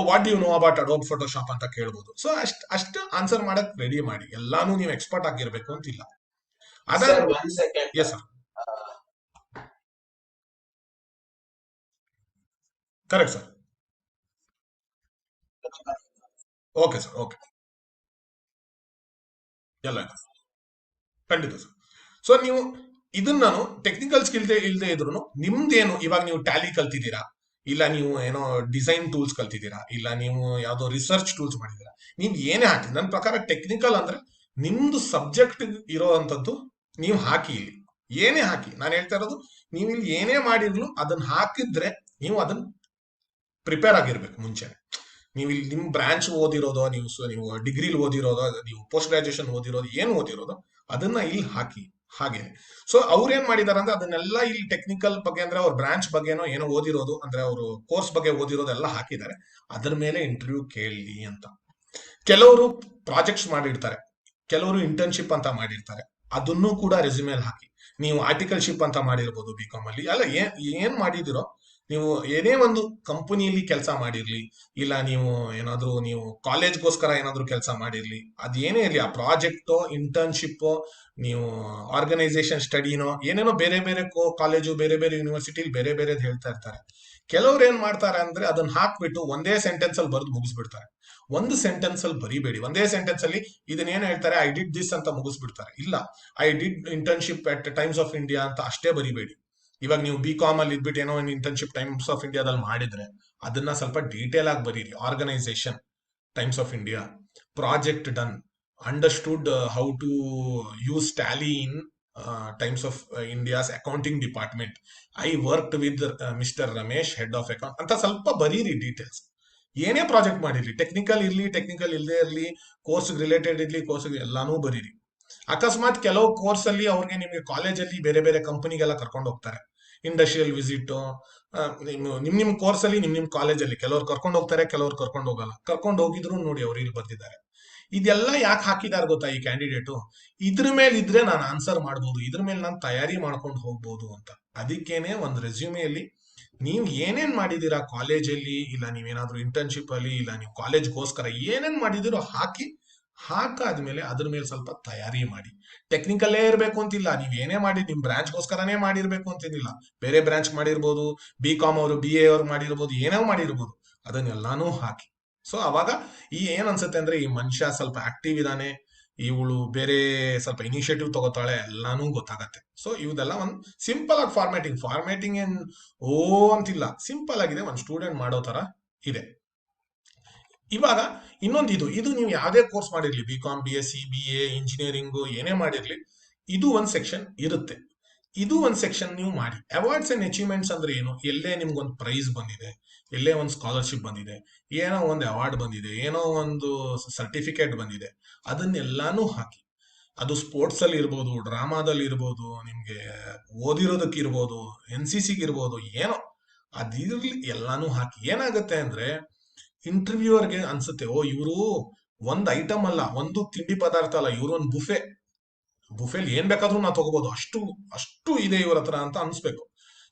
what you know about Adobe Photoshop ಅಂತ ಕೇಳ್ಬೋದು. ಸೊ ಅಷ್ಟು ಆನ್ಸರ್ ಮಾಡಕ್ ರೆಡಿ ಮಾಡಿ. ಎಲ್ಲಾನು ನೀವು ಎಕ್ಸ್ಪರ್ಟ್ ಆಗಿರ್ಬೇಕು ಅಂತಿಲ್ಲ. ಅದ yes sir, correct sir. Okay sir, okay. ಎಲ್ಲ ಇದೆ. ಖಂಡಿತ ಸರ್. ಸೊ ನೀವು ಇದನ್ನ ನಾನು ಟೆಕ್ನಿಕಲ್ ಸ್ಕಿಲ್ ಇಲ್ಲದೆ ಇದ್ರು ನಿಮ್ದೇನು, ಇವಾಗ ನೀವು ಟ್ಯಾಲಿ ಕಲ್ತಿದ್ದೀರಾ, ಇಲ್ಲ ನೀವು ಏನೋ ಡಿಸೈನ್ ಟೂಲ್ಸ್ ಕಲ್ತಿದ್ದೀರಾ, ಇಲ್ಲ ನೀವು ಯಾವ್ದೋ ರಿಸರ್ಚ್ ಟೂಲ್ಸ್ ಮಾಡಿದ್ದೀರಾ, ನೀವು ಏನೇ ಹಾಕಿ, ನನ್ನ ಪ್ರಕಾರ ಟೆಕ್ನಿಕಲ್ ಅಂದ್ರೆ ನಿಮ್ದು ಸಬ್ಜೆಕ್ಟ್ ಇರೋ ಅಂತದ್ದು ನೀವು ಹಾಕಿ. ಇಲ್ಲಿ ಏನೇ ಹಾಕಿ, ನಾನು ಹೇಳ್ತಾ ಇರೋದು, ನೀವು ಇಲ್ಲಿ ಏನೇ ಮಾಡಿರ್ಲು ಅದನ್ನ ಹಾಕಿದ್ರೆ ನೀವು ಅದನ್ನ ಪ್ರಿಪೇರ್ ಆಗಿರ್ಬೇಕು ಮುಂಚೆ. ನೀವು ಇಲ್ಲಿ ನಿಮ್ ಬ್ರಾಂಚ್ ಓದಿರೋದೋ, ನೀವು ಡಿಗ್ರಿಲಿ ಓದಿರೋದೋ, ನೀವು ಪೋಸ್ಟ್ ಗ್ರಾಜುಯೇಷನ್ ಓದಿರೋದು, ಏನು ಓದಿರೋದೋ ಅದನ್ನ ಇಲ್ಲಿ ಹಾಕಿ. ಹಾಗೆ ಸೊ ಅವ್ರು ಏನ್ ಮಾಡಿದಾರೆ ಅಂದ್ರೆ ಅದನ್ನೆಲ್ಲ ಇಲ್ಲಿ ಟೆಕ್ನಿಕಲ್ ಬಗ್ಗೆ ಅಂದ್ರೆ ಅವ್ರ ಬ್ರಾಂಚ್ ಬಗ್ಗೆನೋ ಏನೋ ಓದಿರೋದು ಅಂದ್ರೆ ಅವರು ಕೋರ್ಸ್ ಬಗ್ಗೆ ಓದಿರೋದೆಲ್ಲ ಹಾಕಿದ್ದಾರೆ. ಅದ್ರ ಮೇಲೆ ಇಂಟರ್ವ್ಯೂ ಕೇಳಲಿ ಅಂತ. ಕೆಲವರು ಪ್ರಾಜೆಕ್ಟ್ಸ್ ಮಾಡಿರ್ತಾರೆ, ಕೆಲವರು ಇಂಟರ್ನ್ಶಿಪ್ ಅಂತ ಮಾಡಿರ್ತಾರೆ, ಅದನ್ನು ಕೂಡ ರೆಸ್ಯೂಮೇಲ್ ಹಾಕಿ. ನೀವು ಆರ್ಟಿಕಲ್ಶಿಪ್ ಅಂತ ಮಾಡಿರ್ಬೋದು ಬಿಕಾಮ್ ಅಲ್ಲಿ, ಅಲ್ಲ ಏನ್ ಮಾಡಿದಿರೋ, ನೀವು ಏನೇ ಒಂದು ಕಂಪನಿಯಲ್ಲಿ ಕೆಲಸ ಮಾಡಿರ್ಲಿ, ಇಲ್ಲ ನೀವು ಕಾಲೇಜ್ಗೋಸ್ಕರ ಏನಾದ್ರು ಕೆಲಸ ಮಾಡಿರ್ಲಿ, ಅದೇನೇ ಇರಲಿ, ಆ ಪ್ರಾಜೆಕ್ಟ್ ಇಂಟರ್ನ್ಶಿಪ್, ನೀವು ಆರ್ಗನೈಸೇಷನ್ ಸ್ಟಡಿನೋ ಏನೇನೋ ಬೇರೆ ಬೇರೆ ಕಾಲೇಜು, ಬೇರೆ ಬೇರೆ ಯೂನಿವರ್ಸಿಟಿಲಿ ಬೇರೆ ಬೇರೆದ್ ಹೇಳ್ತಾ ಇರ್ತಾರೆ. ಕೆಲವ್ರು ಏನ್ ಮಾಡ್ತಾರೆ ಅಂದ್ರೆ ಅದನ್ನ ಹಾಕ್ಬಿಟ್ಟು ಒಂದೇ ಸೆಂಟೆನ್ಸ್ ಅಲ್ಲಿ ಬರೆದು ಮುಗಿಸ್ಬಿಡ್ತಾರೆ. ಒಂದು ಸೆಂಟೆನ್ಸ್ ಅಲ್ಲಿ ಬರಿಬೇಡಿ. ಒಂದೇ ಸೆಂಟೆನ್ಸ್ ಅಲ್ಲಿ ಇದನ್ನೇನು ಹೇಳ್ತಾರೆ, ಐ ಡಿಡ್ ದಿಸ್ ಅಂತ ಮುಗಿಸ್ಬಿಡ್ತಾರೆ. ಇಲ್ಲ, I did internship at times of India ಅಂತ ಅಷ್ಟೇ ಬರಿಬೇಡಿ. ಇವಾಗ ನೀವು BCom ಅಲ್ಲಿ ಇದ್ಬಿಟ್ಟು ಏನೋ ಒಂದು ಇಂಟರ್ನ್ಶಿಪ್ ಟೈಮ್ಸ್ ಆಫ್ ಇಂಡಿಯಾದಲ್ಲಿ ಮಾಡಿದ್ರೆ ಅದನ್ನ ಸ್ವಲ್ಪ ಡೀಟೇಲ್ ಆಗಿ ಬರೀರಿ. Organisation, Times of India, project done, understood how to use Tally in Times of India's accounting department, I worked with Mister Ramesh, head of account ಅಂತ ಸ್ವಲ್ಪ ಬರೀರಿ ಡೀಟೇಲ್ಸ್. ಏನೇ ಪ್ರಾಜೆಕ್ಟ್ ಮಾಡಿರ್ಲಿ, ಟೆಕ್ನಿಕಲ್ ಇರ್ಲಿ, ಟೆಕ್ನಿಕಲ್ ಇಲ್ಲದೆ ಇರ್ಲಿ, ಕೋರ್ಸ್ ರಿಲೇಟೆಡ್ ಇರ್ಲಿ, ಕೋರ್ಸ್ ಎಲ್ಲಾನು ಬರೀರಿ. ಅಕಸ್ಮಾತ್ ಕೆಲವು ಕೋರ್ಸ್ ಅಲ್ಲಿ ಅವ್ರಿಗೆ ನಿಮಗೆ ಕಾಲೇಜಲ್ಲಿ ಬೇರೆ ಬೇರೆ ಕಂಪನಿಗೆಲ್ಲ ಕರ್ಕೊಂಡು ಹೋಗ್ತಾರೆ, ಇಂಡಸ್ಟ್ರಿಯಲ್ ವಿಸಿಟ್, ನಿಮ್ ಕೋರ್ಸ್ ಅಲ್ಲಿ ನಿಮ್ ಕಾಲೇಜಲ್ಲಿ ಕೆಲವ್ರು ಕರ್ಕೊಂಡು ಹೋಗ್ತಾರೆ, ಕೆಲವ್ರು ಕರ್ಕೊಂಡು ಹೋಗಲ್ಲ. ಕರ್ಕೊಂಡು ಹೋಗಿದ್ರು ನೋಡಿ ಅವ್ರು ಇಲ್ಲಿ ಬರ್ತಿದ್ದಾರೆ. ಇದೆಲ್ಲ ಯಾಕೆ ಹಾಕಿದಾರೆ ಗೊತ್ತಾ ಈ ಕ್ಯಾಂಡಿಡೇಟು? ಇದ್ರ ಮೇಲೆ ಇದ್ರೆ ನಾನು ಆನ್ಸರ್ ಮಾಡ್ಬೋದು, ಇದ್ರ ಮೇಲೆ ನಾನು ತಯಾರಿ ಮಾಡ್ಕೊಂಡು ಹೋಗ್ಬೋದು ಅಂತ. ಅದಕ್ಕೇನೆ ಒಂದು ರೆಸ್ಯೂಮೆಯಲ್ಲಿ ನೀವು ಏನೇನ್ ಮಾಡಿದೀರಾ ಕಾಲೇಜಲ್ಲಿ, ಇಲ್ಲ ನೀವೇನಾದ್ರೂ ಇಂಟರ್ನ್ಶಿಪ್ ಅಲ್ಲಿ, ಇಲ್ಲ ನೀವು ಕಾಲೇಜ್ಗೋಸ್ಕರ ಏನೇನ್ ಮಾಡಿದಿರೋ ಹಾಕಾದ್ಮೇಲೆ ಅದ್ರ ಮೇಲೆ ಸ್ವಲ್ಪ ತಯಾರಿ ಮಾಡಿ. ಟೆಕ್ನಿಕಲ್ಲೇ ಇರಬೇಕು ಅಂತಿಲ್ಲ, ನೀವ್ ಏನೇ ಮಾಡಿ ನಿಮ್ ಬ್ರಾಂಚ್ಗೋಸ್ಕರನೇ ಮಾಡಿರ್ಬೇಕು ಅಂತಿಲ್ಲ. ಬೇರೆ ಬ್ರಾಂಚ್ ಮಾಡಿರ್ಬೋದು, BCom ಅವರು BA ಅವ್ರು ಮಾಡಿರ್ಬೋದು, ಏನೋ ಮಾಡಿರ್ಬೋದು, ಅದನ್ನೆಲ್ಲಾನು ಹಾಕಿ. ಸೊ ಅವಾಗ ಏನ್ ಅನ್ಸುತ್ತೆ ಅಂದ್ರೆ ಈ ಮನುಷ್ಯ ಸ್ವಲ್ಪ ಆಕ್ಟಿವ್ ಇದಾನೆ, ಇವಳು ಬೇರೆ ಸ್ವಲ್ಪ ಇನಿಷಿಯೇಟಿವ್ ತಗೋತಾಳೆ, ಎಲ್ಲಾನು ಗೊತ್ತಾಗತ್ತೆ. ಸೊ ಇವ್ದೆಲ್ಲ ಒಂದು ಸಿಂಪಲ್ ಆಗಿ ಫಾರ್ಮ್ಯಾಟಿಂಗ್ ಏನ್ ಓ ಅಂತಿಲ್ಲ, ಸಿಂಪಲ್ ಆಗಿದೆ, ಒಂದು ಸ್ಟೂಡೆಂಟ್ ಮಾಡೋ ತರ ಇದೆ. ಇವಾಗ ಇನ್ನೊಂದು ಇದು ನೀವು ಯಾವುದೇ ಕೋರ್ಸ್ ಮಾಡಿರ್ಲಿ, BCom, BSc, BA, ಇಂಜಿನಿಯರಿಂಗು ಏನೇ ಮಾಡಿರ್ಲಿ, ಇದು ಒಂದು ಸೆಕ್ಷನ್ ಇರುತ್ತೆ. ಇದು ಒಂದು ಸೆಕ್ಷನ್ ನೀವು ಮಾಡಿ. ಅವಾರ್ಡ್ಸ್ ಅಂಡ್ ಅಚೀವ್ಮೆಂಟ್ಸ್ ಅಂದ್ರೆ ಏನು? ಎಲ್ಲೇ ನಿಮ್ಗೊಂದು ಪ್ರೈಸ್ ಬಂದಿದೆ, ಎಲ್ಲೇ ಒಂದು ಸ್ಕಾಲರ್ಶಿಪ್ ಬಂದಿದೆ, ಏನೋ ಒಂದು ಅವಾರ್ಡ್ ಬಂದಿದೆ, ಏನೋ ಒಂದು ಸರ್ಟಿಫಿಕೇಟ್ ಬಂದಿದೆ, ಅದನ್ನೆಲ್ಲಾನು ಹಾಕಿ. ಅದು ಸ್ಪೋರ್ಟ್ಸ್ ಅಲ್ಲಿ ಇರ್ಬೋದು, ಡ್ರಾಮಾದಲ್ಲಿ ಇರ್ಬೋದು, ನಿಮ್ಗೆ ಓದಿರೋದಕ್ಕೆ ಇರ್ಬೋದು, NCC ಇರ್ಬೋದು, ಏನೋ ಅದಿರ್ಲಿ, ಎಲ್ಲಾನು ಹಾಕಿ. ಏನಾಗುತ್ತೆ ಅಂದ್ರೆ ಇಂಟರ್ವ್ಯೂವರ್ಗೆ ಅನ್ಸುತ್ತೆ, ಓ ಇವರು ಒಂದ್ ಐಟಮ್ ಅಲ್ಲ, ಒಂದು ತಿಂಡಿ ಪದಾರ್ಥ ಅಲ್ಲ, ಇವರು ಒಂದು ಬುಫೆಲ್ ಏನ್ ಬೇಕಾದ್ರೂ ನಾವು ತಗೋಬಹುದು, ಅಷ್ಟು ಅಷ್ಟು ಇದೆ ಇವ್ರ ಹತ್ರ ಅಂತ ಅನ್ಸ್ಬೇಕು.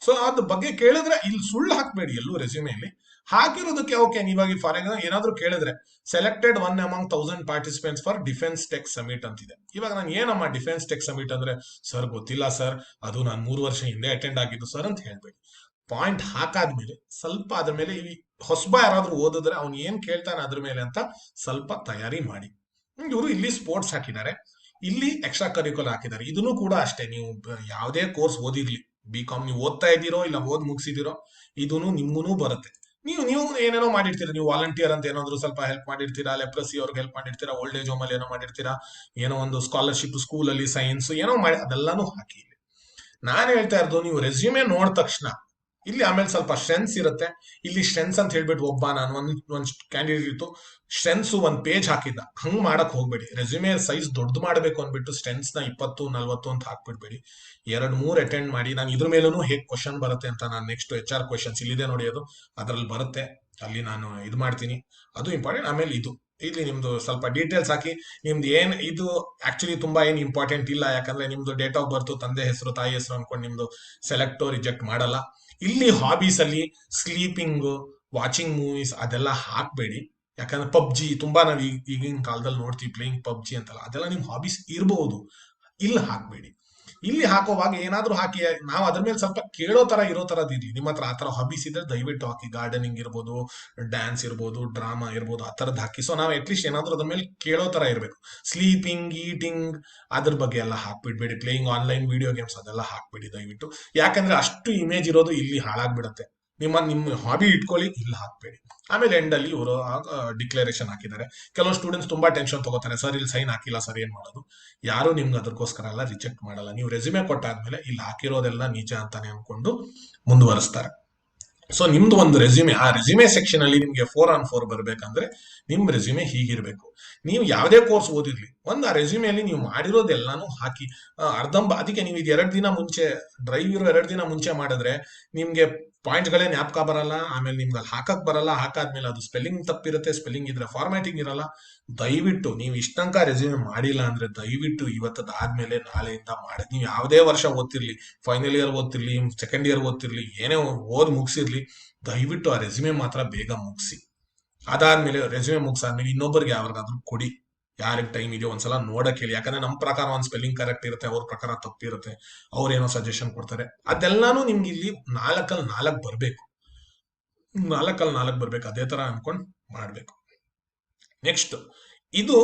ಸೊ ಅದ್ರ ಬಗ್ಗೆ ಕೇಳಿದ್ರೆ ಇಲ್ಲಿ ಸುಳ್ಳು ಹಾಕ್ಬೇಡಿ ಎಲ್ಲೂ ರೆಸ್ಯೂಮೆಯಲ್ಲಿ. ಹಾಕಿರೋದಕ್ಕೆ ಓಕೆ, ನೀವಾಗಿ ಫಾರ್ ಎಕ್ಸಾಂಪಲ್ ಏನಾದ್ರು ಕೇಳಿದ್ರೆ selected 1 among 1000 participants for defence tech summit ಅಂತಿದೆ. ಇವಾಗ ನಾನು ಏನಮ್ಮ ಡಿಫೆನ್ಸ್ ಟೆಕ್ ಸಮಿಟ್ ಅಂದ್ರೆ, ಸರ್ ಗೊತ್ತಿಲ್ಲ ಸರ್, ಅದು ನಾನು 3 ವರ್ಷ ಹಿಂದೆ ಅಟೆಂಡ್ ಆಗಿದ್ದು ಸರ್ ಅಂತ ಹೇಳ್ಬೇಡಿ. ಪಾಯಿಂಟ್ ಹಾಕಾದ್ಮೇಲೆ ಸ್ವಲ್ಪ ಅದ್ರ ಮೇಲೆ ಈ ಹೊಸಬ ಯಾರಾದ್ರೂ ಓದಿದ್ರೆ ಅವ್ನು ಏನ್ ಕೇಳ್ತಾನೆ ಅದ್ರ ಮೇಲೆ ಅಂತ ಸ್ವಲ್ಪ ತಯಾರಿ ಮಾಡಿ. ಇವರು ಇಲ್ಲಿ ಸ್ಪೋರ್ಟ್ಸ್ ಹಾಕಿದ್ದಾರೆ, ಇಲ್ಲಿ ಎಕ್ಸ್ಟ್ರಾ ಕರಿಕ್ಯುಲರ್ ಹಾಕಿದ್ದಾರೆ. ಇದನ್ನು ಕೂಡ ಅಷ್ಟೇ, ನೀವು ಯಾವುದೇ ಕೋರ್ಸ್ ಓದಿರ್ಲಿ, BCom ನೀವು ಓದ್ತಾ ಇದ್ದೀರೋ ಇಲ್ಲ ಓದ್ ಮುಗಿಸಿದಿರೋ, ಇದನ್ನು ನಿಮ್ಗೂ ಬರುತ್ತೆ. ನೀವು ಏನೇನೋ ಮಾಡಿರ್ತೀರಾ, ನೀವು ವಾಲಂಟಿಯರ್ ಅಂತ ಏನಾದ್ರು ಸ್ವಲ್ಪ ಹೆಲ್ಪ್ ಮಾಡಿರ್ತೀರಾ, ಲೆಪ್ರಸಿ ಅವ್ರಿಗೆ ಹೆಲ್ಪ್ ಮಾಡಿರ್ತೀರಾ, ಓಲ್ಡ್ ಏಜ್ ಹೋಮ್ ಅಲ್ಲಿ ಏನೋ ಮಾಡಿರ್ತೀರಾ, ಏನೋ ಒಂದು ಸ್ಕಾಲರ್ಶಿಪ್ ಸ್ಕೂಲಲ್ಲಿ ಸೈನ್ಸ್ ಏನೋ ಮಾಡಿ, ಅದೆಲ್ಲಾನು ಹಾಕಿ. ನಾನು ಹೇಳ್ತಾ ಇರೋದು, ನೀವು ರೆಸ್ಯೂಮೆ ನೋಡಿದ ತಕ್ಷಣ ಇಲ್ಲಿ ಆಮೇಲೆ ಸ್ವಲ್ಪ ಸ್ಟ್ರೆಂತ್ಸ್ ಇರುತ್ತೆ. ಇಲ್ಲಿ ಸ್ಟ್ರೆಂತ್ಸ್ ಅಂತ ಹೇಳ್ಬಿಟ್ಟು ನಾನು ಒಂದ್ ಕ್ಯಾಂಡಿಡೇಟ್ ಇತ್ತು, ಸ್ಟ್ರೆಂತ್ಸ್ ಒಂದ್ ಪೇಜ್ ಹಾಕಿದ್ದ, ಹಂಗ್ ಮಾಡಕ್ ಹೋಗ್ಬೇಡಿ. ರೆಸ್ಯೂಮೆ ಸೈಜ್ ದೊಡ್ಡದು ಮಾಡಬೇಕು ಅಂದ್ಬಿಟ್ಟು ಸ್ಟ್ರೆಂತ್ಸ್ ನ 20-40 ಅಂತ ಹಾಕ್ಬಿಡ್ಬೇಡಿ. 2-3 ಅಟೆಂಡ್ ಮಾಡಿ. ನಾನು ಇದ್ರ ಮೇಲೂ ಹೇಗೆ ಕ್ವಶನ್ ಬರುತ್ತೆ ಅಂತ ನಾನು ನೆಕ್ಸ್ಟ್ HR ಕ್ವಶನ್ಸ್ ಇಲ್ಲಿದೆ ನೋಡಿ, ಅದು ಅದ್ರಲ್ಲಿ ಬರುತ್ತೆ, ಅಲ್ಲಿ ನಾನು ಇದು ಮಾಡ್ತೀನಿ, ಅದು ಇಂಪಾರ್ಟೆಂಟ್. ಆಮೇಲೆ ಇಲ್ಲಿ ನಿಮ್ದು ಸ್ವಲ್ಪ ಡೀಟೇಲ್ಸ್ ಹಾಕಿ. ನಿಮ್ದು ಇದು ಆಕ್ಚುಲಿ ತುಂಬಾ ಏನ್ ಇಂಪಾರ್ಟೆಂಟ್ ಇಲ್ಲ, ಯಾಕಂದ್ರೆ ನಿಮ್ದು ಡೇಟ್ ಆಫ್ ಬರ್ತ್, ತಂದೆ ಹೆಸರು ತಾಯಿ ಹೆಸರು ಅನ್ಕೊಂಡು ನಿಮ್ದು ಸೆಲೆಕ್ಟ್ ರಿಜೆಕ್ಟ್ ಮಾಡಲ್ಲ. ಇಲ್ಲಿ ಹಾಬೀಸ್ ಅಲ್ಲಿ ಸ್ಲೀಪಿಂಗ್, ವಾಚಿಂಗ್ ಮೂವೀಸ್ ಅದೆಲ್ಲ ಹಾಕ್ಬೇಡಿ. ಯಾಕಂದ್ರೆ ಪಬ್ಜಿ ತುಂಬಾ ನಾವು ಈಗಿನ ಕಾಲದಲ್ಲಿ ನೋಡ್ತೀವಿ, ಪ್ಲೇಯಿಂಗ್ ಪಬ್ಜಿ ಅಂತಲ್ಲ, ಅದೆಲ್ಲ ನಿಮ್ ಹಾಬೀಸ್ ಇರಬಹುದು, ಇಲ್ಲಿ ಹಾಕ್ಬೇಡಿ. ಇಲ್ಲಿ ಹಾಕೋವಾಗ ಏನಾದ್ರೂ ಹಾಕಿ, ನಾವು ಅದ್ರ ಮೇಲೆ ಸ್ವಲ್ಪ ಕೇಳೋ ತರ ಇರೋ ತರದ್ ಇರ್ಲಿ. ನಿಮ್ಮ ಹತ್ರ ಆತರ ಹಾಬೀಸ್ ಇದ್ರೆ ದಯವಿಟ್ಟು ಹಾಕಿ. ಗಾರ್ಡನಿಂಗ್ ಇರ್ಬೋದು, ಡ್ಯಾನ್ಸ್ ಇರ್ಬೋದು, ಡ್ರಾಮಾ ಇರ್ಬೋದು, ಆ ತರದ್ ಹಾಕಿ. ಸೊ ನಾವು ಅಟ್ಲೀಸ್ಟ್ ಏನಾದ್ರೂ ಅದ್ರ ಮೇಲೆ ಕೇಳೋ ತರ ಇರ್ಬೇಕು. ಸ್ಲೀಪಿಂಗ್, ಈಟಿಂಗ್ ಅದ್ರ ಬಗ್ಗೆ ಎಲ್ಲ ಹಾಕ್ಬಿಡ್ಬೇಡಿ. ಪ್ಲೇಯಿಂಗ್ ಆನ್ಲೈನ್ ವಿಡಿಯೋ ಗೇಮ್ಸ್ ಅದೆಲ್ಲ ಹಾಕ್ಬೇಡಿ ದಯವಿಟ್ಟು. ಯಾಕಂದ್ರೆ ಅಷ್ಟು ಇಮೇಜ್ ಇರೋದು ಇಲ್ಲಿ ಹಾಳಾಗ್ಬಿಡತ್ತೆ. ನಿಮ್ಮ ಹಾಬಿ ಇಟ್ಕೊಳ್ಳಿ, ಇಲ್ಲಿ ಹಾಕ್ಬೇಡಿ. ಆಮೇಲೆ ಎಂಡ್ ಅಲ್ಲಿ ಇವರು ಡಿಕ್ಲರೇಷನ್ ಹಾಕಿದ್ದಾರೆ. ಕೆಲವು ಸ್ಟೂಡೆಂಟ್ಸ್ ತುಂಬಾ ಟೆನ್ಷನ್ ತಗೋತಾರೆ, ಸರ್ ಇಲ್ಲಿ ಸೈನ್ ಹಾಕಿಲ್ಲ ಸರ್, ಏನ್ ಮಾಡೋದು? ಯಾರು ನಿಮ್ಗೆ ಅದಕ್ಕೋಸ್ಕರ ಎಲ್ಲ ರಿಜೆಕ್ಟ್ ಮಾಡಲ್ಲ. ನೀವು ರೆಸ್ಯೂಮೆ ಕೊಟ್ಟಾದ್ಮೇಲೆ ಇಲ್ಲಿ ಹಾಕಿರೋದೆಲ್ಲ ನಿಜ ಅಂತಾನೆ ಅನ್ಕೊಂಡು ಮುಂದುವರಿಸ್ತಾರೆ. ಸೊ ನಿಮ್ದು ಒಂದು ರೆಸ್ಯೂಮೆ, ಆ ರೆಸ್ಯೂಮೆ ಸೆಕ್ಷನ್ ಅಲ್ಲಿ ನಿಮ್ಗೆ 4on4 ಬರ್ಬೇಕಂದ್ರೆ ನಿಮ್ ರೆಸ್ಯೂಮೆ ಹೀಗಿರ್ಬೇಕು. ನೀವು ಯಾವುದೇ ಕೋರ್ಸ್ ಓದಿರ್ಲಿ, ಆ ರೆಸ್ಯೂಮೆಯಲ್ಲಿ ನೀವು ಮಾಡಿರೋದೆಲ್ಲಾನು ಹಾಕಿ. ಅದಕ್ಕೆ ನೀವು ಇದು 2 ದಿನ ಮುಂಚೆ, ಡ್ರೈವ್ ಇರೋ 2 ದಿನ ಮುಂಚೆ ಮಾಡಿದ್ರೆ ನಿಮ್ಗೆ ಪಾಯಿಂಟ್ಗಳೇ ಜ್ಞಾಪಕ ಬರಲ್ಲ. ಆಮೇಲೆ ನಿಮ್ಗೆ ಅಲ್ಲಿ ಹಾಕಕ್ ಬರಲ್ಲ. ಹಾಕಾದ್ಮೇಲೆ ಅದು ಸ್ಪೆಲ್ಲಿಂಗ್ ತಪ್ಪಿರುತ್ತೆ, ಸ್ಪೆಲ್ಲಿಂಗ್ ಇದ್ರೆ ಫಾರ್ಮ್ಯಾಟಿಂಗ್ ಇರಲ್ಲ. ದಯವಿಟ್ಟು ನೀವು ಇಷ್ಟಂಕ ರೆಸ್ಯೂಮೆ ಮಾಡಿಲ್ಲ ಅಂದ್ರೆ ದಯವಿಟ್ಟು ಇವತ್ತದಾದ್ಮೇಲೆ ನಾಳೆಯಿಂದ ಮಾಡಿ. ನೀವು ಯಾವುದೇ ವರ್ಷ ಓದ್ತಿರ್ಲಿ, ಫೈನಲ್ ಇಯರ್ ಓದ್ತಿರ್ಲಿ, ಸೆಕೆಂಡ್ ಇಯರ್ ಓದ್ತಿರ್ಲಿ, ಏನೇ ಮುಗಿಸಿರ್ಲಿ, ದಯವಿಟ್ಟು ಆ ರೆಸ್ಯೂಮೆ ಮಾತ್ರ ಬೇಗ ಮುಗಿಸಿ. ಅದಾದ್ಮೇಲೆ ರೆಸ್ಯೂಮೆ ಮುಗಿಸಾದ್ಮೇಲೆ ಇನ್ನೊಬ್ಬರಿಗೆ ಯಾರಿಗಾದ್ರೂ ಕೊಡಿ, ಯಾರಿಗೆ ಟೈಮ್ ಇದೆಯೋ ಒಂದ್ಸಲ ನೋಡಕ್ ಹೇಳಿ. ಯಾಕಂದ್ರೆ ನಮ್ಮ ಪ್ರಕಾರ ಒಂದು ಸ್ಪೆಲ್ಲಿಂಗ್ ಕರೆಕ್ಟ್ ಇರುತ್ತೆ, ಅವ್ರ ಪ್ರಕಾರ ತಪ್ಪಿರುತ್ತೆ, ಅವ್ರೇನೋ ಸಜೆಷನ್ ಕೊಡ್ತಾರೆ. ಅದೆಲ್ಲಾನು ನಿಮ್ಗೆ ಇಲ್ಲಿ 4 ಬರ್ಬೇಕು, 4 ಬರ್ಬೇಕು. ಅದೇ ತರ ಅನ್ಕೊಂಡ್ ಮಾಡ್ಬೇಕು. ನೆಕ್ಸ್ಟ್, ಇದು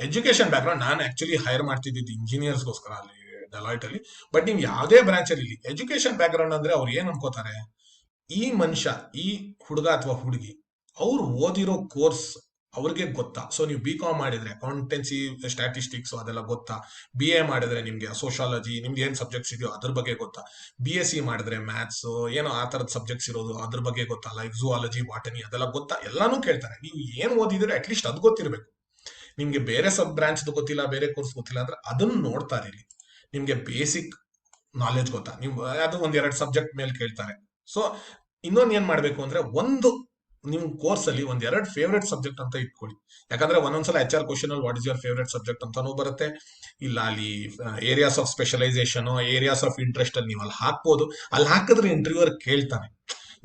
ಎಜುಕೇಶನ್ ಬ್ಯಾಕ್ಗ್ರೌಂಡ್. ನಾನು ಆಕ್ಚುಲಿ ಹೈರ್ ಮಾಡ್ತಿದ್ದು ಇಂಜಿನಿಯರ್ಸ್ಗೋಸ್ಕರ ಅಲ್ಲಿ ಡೆಲಾಯ್ಟ್ ಅಲ್ಲಿ. ಬಟ್ ನೀವು ಯಾವುದೇ ಬ್ರಾಂಚ್ ಅಲ್ಲಿ ಎಜುಕೇಶನ್ ಬ್ಯಾಕ್ಗ್ರೌಂಡ್ ಅಂದ್ರೆ ಅವ್ರು ಏನ್ ಅನ್ಕೋತಾರೆ, ಈ ಮನುಷ್ಯ, ಈ ಹುಡುಗ ಅಥವಾ ಹುಡುಗಿ, ಅವ್ರು ಓದಿರೋ ಕೋರ್ಸ್ ಅವ್ರಿಗೆ ಗೊತ್ತಾ? ಸೊ ನೀವು BCom ಮಾಡಿದ್ರೆ ಅಕೌಂಟೆನ್ಸಿ, ಸ್ಟ್ಯಾಟಿಸ್ಟಿಕ್ಸ್ ಅದೆಲ್ಲ ಗೊತ್ತಾ? BA ಮಾಡಿದ್ರೆ ನಿಮ್ಗೆ ಸೋಶಾಲಜಿ, ನಿಮ್ಗೆ ಏನ್ ಸಬ್ಜೆಕ್ಟ್ಸ್ ಇದೆಯೋ ಅದ್ರ ಬಗ್ಗೆ ಗೊತ್ತಾ? BSc ಮಾಡಿದ್ರೆ ಮ್ಯಾಥ್ಸ್ ಏನೋ ಆ ತರದ ಸಬ್ಜೆಕ್ಟ್ಸ್ ಇರೋದು ಅದ್ರ ಬಗ್ಗೆ ಗೊತ್ತಾ? ಲೈಕ್ ಝೂಯಾಲಜಿ, ಬಾಟನಿ ಅದೆಲ್ಲ ಗೊತ್ತಾ? ಎಲ್ಲಾನು ಕೇಳ್ತಾರೆ. ನೀವು ಏನ್ ಓದಿದ್ರೆ ಅಟ್ಲೀಸ್ಟ್ ಅದು ಗೊತ್ತಿರ್ಬೇಕು. ನಿಮ್ಗೆ ಬೇರೆ ಸಬ್ ಬ್ರಾಂಚ್ ಗೊತ್ತಿಲ್ಲ, ಬೇರೆ ಕೋರ್ಸ್ ಗೊತ್ತಿಲ್ಲ ಅಂದ್ರೆ ಅದನ್ನ ನೋಡ್ತಾರೆ ಇಲ್ಲಿ. ನಿಮ್ಗೆ ಬೇಸಿಕ್ ನಾಲೆಜ್ ಗೊತ್ತಾ? ನೀವು ಅದು 1-2 ಸಬ್ಜೆಕ್ಟ್ ಮೇಲೆ ಕೇಳ್ತಾರೆ. ಸೊ ಇನ್ನೊಂದು ಏನ್ ಮಾಡ್ಬೇಕು ಅಂದ್ರೆ, ನಿಮ್ ಕೋರ್ಸ್ ಅಲ್ಲಿ 1-2 ಫೇವ್ರೇಟ್ ಸಬ್ಜೆಕ್ಟ್ ಅಂತ ಇಟ್ಕೊಳ್ಳಿ. ಯಾಕಂದ್ರೆ ಒಂದೊಂದ್ಸಲ HR ಕ್ವಶನ್ ಅಲ್ಲಿ what is your favourite subject ಅಂತಾನೂ ಬರುತ್ತೆ. ಇಲ್ಲ ಅಲ್ಲಿ areas of specialisation, areas of interest ಅಲ್ಲಿ ನೀವು ಅಲ್ಲಿ ಹಾಕ್ಬೋದು. ಅಲ್ಲಿ ಹಾಕಿದ್ರೆ ಇಂಟರ್ವ್ಯೂವರ್ ಕೇಳ್ತಾನೆ.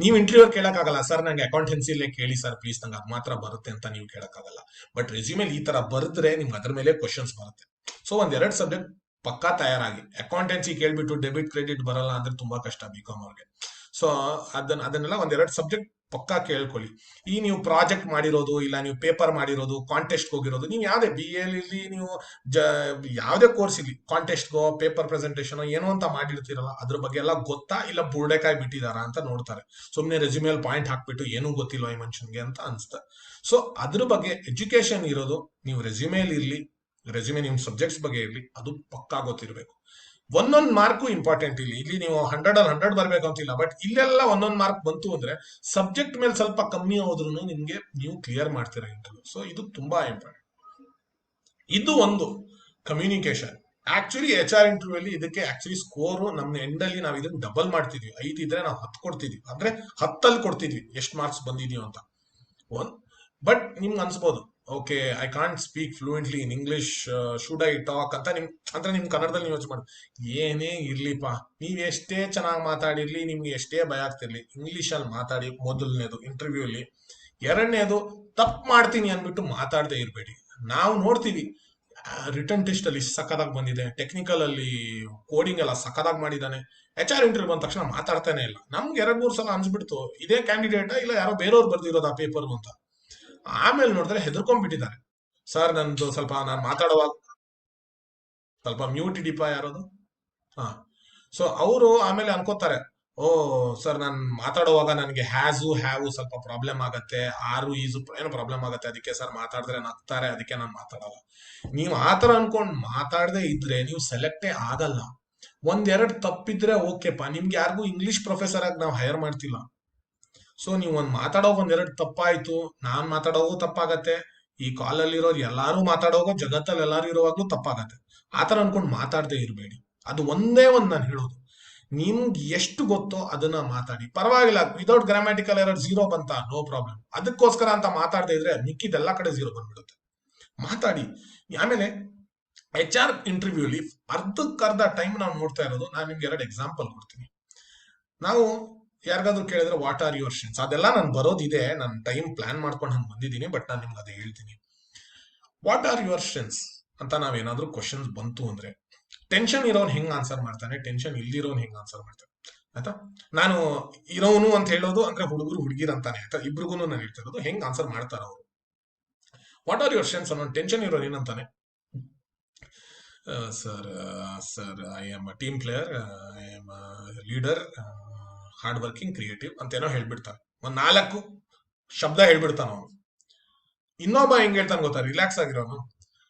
ನೀವು ಇಂಟರ್ವ್ಯೂವರ್ ಕೇಳಕ್ಕಾಗಲ್ಲ, ಸರ್ ನಂಗೆ ಅಕೌಂಟೆನ್ಸಿಲೇ ಕೇಳಿ ಸರ್ ಪ್ಲೀಸ್, ನಂಗೆ ಅದು ಮಾತ್ರ ಬರುತ್ತೆ ಅಂತ ನೀವು ಕೇಳಕ್ಕಾಗಲ್ಲ. ಬಟ್ ರೆಸ್ಯೂಮೇಲಿ ಈ ತರ ಬರೆದ್ರೆ ನಿಮ್ಗೆ ಅದ್ರ ಮೇಲೆ ಕ್ವಶನ್ಸ್ ಬರುತ್ತೆ. ಸೊ 1-2 ಸಬ್ಜೆಕ್ಟ್ ಪಕ್ಕಾ ತಯಾರಾಗಿ. ಅಕೌಂಟೆನ್ಸಿ ಕೇಳ್ಬಿಟ್ಟು ಡೆಬಿಟ್ ಕ್ರೆಡಿಟ್ ಬರಲ್ಲ ಅಂದ್ರೆ ತುಂಬಾ ಕಷ್ಟ BCom ಅವ್ರಿಗೆ. ಸೊ ಅದನ್ನೆಲ್ಲ ಒಂದೆರಡು ಸಬ್ಜೆಕ್ಟ್ ಪಕ್ಕಾ ಕೇಳ್ಕೊಳ್ಳಿ. ಈ ನೀವು ಪ್ರಾಜೆಕ್ಟ್ ಮಾಡಿರೋದು, ಇಲ್ಲ ನೀವು ಪೇಪರ್ ಮಾಡಿರೋದು, ಕಾಂಟೆಸ್ಟ್ ಹೋಗಿರೋದು, ನೀವು ಯಾವ್ದೇ ಬಿ ಎಲ್ಲಿ ನೀವು ಜ ಯಾವ್ದೇ ಕೋರ್ಸ್ ಇಲ್ಲಿ ಕಾಂಟೆಸ್ಟ್ಗೋ ಪೇಪರ್ ಪ್ರೆಸೆಂಟೇಷನ್ ಏನೋ ಅಂತ ಮಾಡಿರ್ತೀರಲ್ಲ, ಅದ್ರ ಬಗ್ಗೆ ಎಲ್ಲ ಗೊತ್ತಾ ಇಲ್ಲ ಬುರ್ಡೆಕಾಯಿ ಬಿಟ್ಟಿದಾರ ಅಂತ ನೋಡ್ತಾರೆ. ಸುಮ್ನೆ ರೆಸ್ಯೂಮೇಲ್ ಪಾಯಿಂಟ್ ಹಾಕ್ಬಿಟ್ಟು ಏನೂ ಗೊತ್ತಿಲ್ವ ಈ ಮನುಷ್ಯನ್ಗೆ ಅಂತ ಅನ್ಸುತ್ತೆ. ಸೊ ಅದ್ರ ಬಗ್ಗೆ ಎಜುಕೇಶನ್ ಇರೋದು ನೀವು ರೆಸ್ಯೂಮೇಲಿ ಇರ್ಲಿ, ರೆಸ್ಯೂಮೆ ನಿಮ್ ಸಬ್ಜೆಕ್ಟ್ಸ್ ಬಗ್ಗೆ ಇರ್ಲಿ, ಅದು ಪಕ್ಕಾ ಗೊತ್ತಿರಬೇಕು. ಒಂದೊಂದು ಮಾರ್ಕು ಇಂಪಾರ್ಟೆಂಟ್. ಇಲ್ಲಿ ನೀವು 100 ಬರ್ಬೇಕು ಅಂತಿಲ್ಲ, ಬಟ್ ಇಲ್ಲೆಲ್ಲ ಒಂದೊಂದು ಮಾರ್ಕ್ ಬಂತು ಅಂದ್ರೆ ಸಬ್ಜೆಕ್ಟ್ ಮೇಲೆ ಸ್ವಲ್ಪ ಕಮ್ಮಿ ಹೋದ್ರು ನಿಮ್ಗೆ ನೀವು ಕ್ಲಿಯರ್ ಮಾಡ್ತೀರಾ ಇಂಟರ್ವ್ಯೂ. ಸೊ ಇದು ತುಂಬಾ ಇಂಪಾರ್ಟೆಂಟ್. ಇದು ಒಂದು ಕಮ್ಯುನಿಕೇಶನ್. ಆಕ್ಚುಲಿ HR ಇಂಟರ್ವ್ಯೂ ಅಲ್ಲಿ ಇದಕ್ಕೆ ಆಕ್ಚುಲಿ ಸ್ಕೋರ್ ನಮ್ಮ ಎಂಡ್ ಅಲ್ಲಿ ನಾವು ಇದನ್ನ ಡಬಲ್ ಮಾಡ್ತಿದ್ವಿ. 5 ಇದ್ರೆ ನಾವು 10 ಕೊಡ್ತಿದ್ವಿ, ಅಂದ್ರೆ 10 ಕೊಡ್ತಿದ್ವಿ ಎಷ್ಟು ಮಾರ್ಕ್ಸ್ ಬಂದಿದೀವಿ ಅಂತ. ಒಂದ್ ಬಟ್ ನಿಮ್ಗೆ ಅನ್ಸ್ಬೋದು, okay I can't speak fluently in English, should I talk ಅಂತ ಅಂದ್ರೆ ನಿಮ್ ಕನ್ನಡದಲ್ಲಿ ನೀವು ಯೋಚನೆ ಮಾಡಿ. ಏನೇ ಇರ್ಲಿಪ್ಪ, ನೀವ್ ಎಷ್ಟೇ ಚೆನ್ನಾಗಿ ಮಾತಾಡಿರ್ಲಿ, ನಿಮ್ಗೆ ಎಷ್ಟೇ ಭಯ ಆಗ್ತಿರ್ಲಿ, ಇಂಗ್ಲಿಷ್ ಅಲ್ಲಿ ಮಾತಾಡಿ. ಮೊದಲನೇದು ಇಂಟರ್ವ್ಯೂ ಅಲ್ಲಿ. ಎರಡನೇದು, ತಪ್ಪು ಮಾಡ್ತೀನಿ ಅನ್ಬಿಟ್ಟು ಮಾತಾಡದೆ ಇರಬೇಡಿ. ನಾವು ನೋಡ್ತೀವಿ ರಿಟರ್ನ್ ಟೆಸ್ಟ್ ಅಲ್ಲಿ ಸಕ್ಕದಾಗಿ ಬಂದಿದೆ, ಟೆಕ್ನಿಕಲ್ ಅಲ್ಲಿ ಕೋಡಿಂಗ್ ಎಲ್ಲ ಸಕ್ಕದಾಗಿ ಮಾಡಿದ್ದಾನೆ, HR ಇಂಟರ್ವ್ಯೂ ಬಂದ ತಕ್ಷಣ ಮಾತಾಡ್ತಾನೆ ಇಲ್ಲ. ನಮ್ಗೆ 2-3 ಸಲ ಅನ್ಸ್ಬಿಡ್ತು ಇದೇ ಕ್ಯಾಂಡಿಡೇಟ್ ಇಲ್ಲ ಯಾರೋ ಬೇರೆಯವ್ರು ಬರ್ದಿರೋದು ಆ ಪೇಪರ್ ಅಂತ. ಆಮೇಲೆ ನೋಡಿದ್ರೆ ಹೆದರ್ಕೊಂಡ್ಬಿಟ್ಟಿದ್ದಾರೆ. ಸರ್ ನಂದು ಸ್ವಲ್ಪ ನಾನು ಮಾತಾಡುವಾಗ ಸ್ವಲ್ಪ ಮ್ಯೂಟ್ ಇಡಿಪ ಯಾರೋದು. ಹಾ. ಸೊ ಅವರು ಆಮೇಲೆ ಅನ್ಕೋತಾರೆ, ಓ ಸರ್ ನಾನು ಮಾತಾಡುವಾಗ ನನಗೆ ಹ್ಯಾವು ಸ್ವಲ್ಪ ಪ್ರಾಬ್ಲಮ್ ಆಗತ್ತೆ, ಈಸು ಏನೋ ಪ್ರಾಬ್ಲಮ್ ಆಗತ್ತೆ, ಅದಕ್ಕೆ ಸರ್ ಮಾತಾಡಿದ್ರೆ ನಗ್ತಾರೆ, ಅದಕ್ಕೆ ನಾನು ಮಾತಾಡಲ್ಲ. ನೀವು ಆತರ ಅನ್ಕೊಂಡ್ ಮಾತಾಡದೆ ಇದ್ರೆ ನೀವು ಸೆಲೆಕ್ಟೇ ಆಗಲ್ಲ. ಒಂದೆರಡು ತಪ್ಪಿದ್ರೆ ಓಕೆಪ್ಪ, ನಿಮ್ಗೆ ಯಾರಿಗೂ ಇಂಗ್ಲಿಷ್ ಪ್ರೊಫೆಸರ್ ಆಗಿ ನಾವು ಹೈರ್ ಮಾಡ್ತಿಲ್ಲ. ಸೊ ನೀವು ಒಂದೆರಡು ತಪ್ಪಾಯ್ತು, ನಾನ್ ಮಾತಾಡೋಗೂ ತಪ್ಪಾಗತ್ತೆ, ಈ ಕಾಲಲ್ಲಿ ಇರೋರು ಎಲ್ಲಾರು ಮಾತಾಡೋಗೋ, ಜಗತ್ತಲ್ಲಿ ಎಲ್ಲಾರು ಇರೋವಾಗ್ಲೂ ತಪ್ಪಾಗತ್ತೆ. ಆತರ ಅನ್ಕೊಂಡು ಮಾತಾಡದೆ ಇರಬೇಡಿ. ಅದು ಒಂದೇ ನಾನು ಹೇಳೋದು, ನಿಮ್ಗೆ ಎಷ್ಟು ಗೊತ್ತೋ ಅದನ್ನ ಮಾತಾಡಿ, ಪರವಾಗಿಲ್ಲ. ವಿದೌಟ್ ಗ್ರಾಮ್ಯಾಟಿಕಲ್ ಎರರ್ 0 ಬಂತ, ನೋ ಪ್ರಾಬ್ಲಮ್. ಅದಕ್ಕೋಸ್ಕರ ಅಂತ ಮಾತಾಡದೆ ಇದ್ರೆ ಮಿಕ್ಕಿದೆಲ್ಲ ಕಡೆ 0 ಬಂದ್ಬಿಡುತ್ತೆ. ಮಾತಾಡಿ. ಆಮೇಲೆ HR ಇಂಟರ್ವ್ಯೂಲಿ ಅರ್ಧಕ್ಕರ್ಧ ಟೈಮ್ ನಾವು ನೋಡ್ತಾ ಇರೋದು, ನಾನು ನಿಮ್ಗೆ 2 ಎಕ್ಸಾಂಪಲ್ ಕೊಡ್ತೀನಿ. ನಾವು ಯಾರಿಗಾದ್ರೂ ಕೇಳಿದ್ರೆ ವಾಟ್ ಆರ್ ಯುವರ್ ಸ್ಟ್ರೆಂತ್ಸ್, ಅದೆಲ್ಲ ನಾನು ಬರೋದಿದೆ, ನಾನು ಟೈಮ್ ಪ್ಲಾನ್ ಮಾಡ್ಕೊಂಡು ಹಂಗೆ ಬಂದಿದ್ದೀನಿ, ಬಟ್ ನಾನು ನಿಮ್ಗೆ ಅದೇ ಹೇಳ್ತೀನಿ. ವಾಟ್ ಆರ್ ಯುವರ್ ಸ್ಟ್ರೆಂತ್ಸ್ ಅಂತ ನಾವೇನಾದ್ರೂ ಕ್ವಶನ್ಸ್ ಬಂತು ಅಂದ್ರೆ, ಟೆನ್ಷನ್ ಇರೋನ್ ಹೆಂಗ್ ಆನ್ಸರ್ ಮಾಡ್ತಾನೆ, ಟೆನ್ಷನ್ ಇಲ್ದಿರೋನ್ ಹೆಂಗ್ ಆನ್ಸರ್ ಮಾಡ್ತಾನೆ, ಆಯ್ತಾ? ನಾನು ಇರೋನು ಅಂತ ಹೇಳೋದು ಅಂದ್ರೆ ಹುಡುಗರು ಹುಡುಗಿರ್ ಅಂತಾನೆ, ಆಯ್ತಾ? ಇಬ್ರಿಗೂ ನಾನು ಹೇಳ್ತಾ ಇರೋದು ಹೆಂಗ್ ಆನ್ಸರ್ ಮಾಡ್ತಾರ ಅವರು. ವಾಟ್ ಆರ್ ಯುವರ್ ಸ್ಟ್ರೆಂತ್ಸ್ ಅನ್ನೋ ಟೆನ್ಷನ್ ಇರೋನ್ ಏನಂತಾನೆ, sir I am a team player, I am a leader, hard working, creative ಅಂತೇನೋ ಹೇಳ್ಬಿಡ್ತಾನೆ. 4 ಶಬ್ದ ಹೇಳ್ಬಿಡ್ತಾನ ಅವನು. ಇನ್ನೊಬ್ಬ ಹೆಂಗ್ ಹೇಳ್ತಾನೆ ಗೊತ್ತಾ, ರಿಲ್ಯಾಕ್ಸ್ ಆಗಿರೋನು.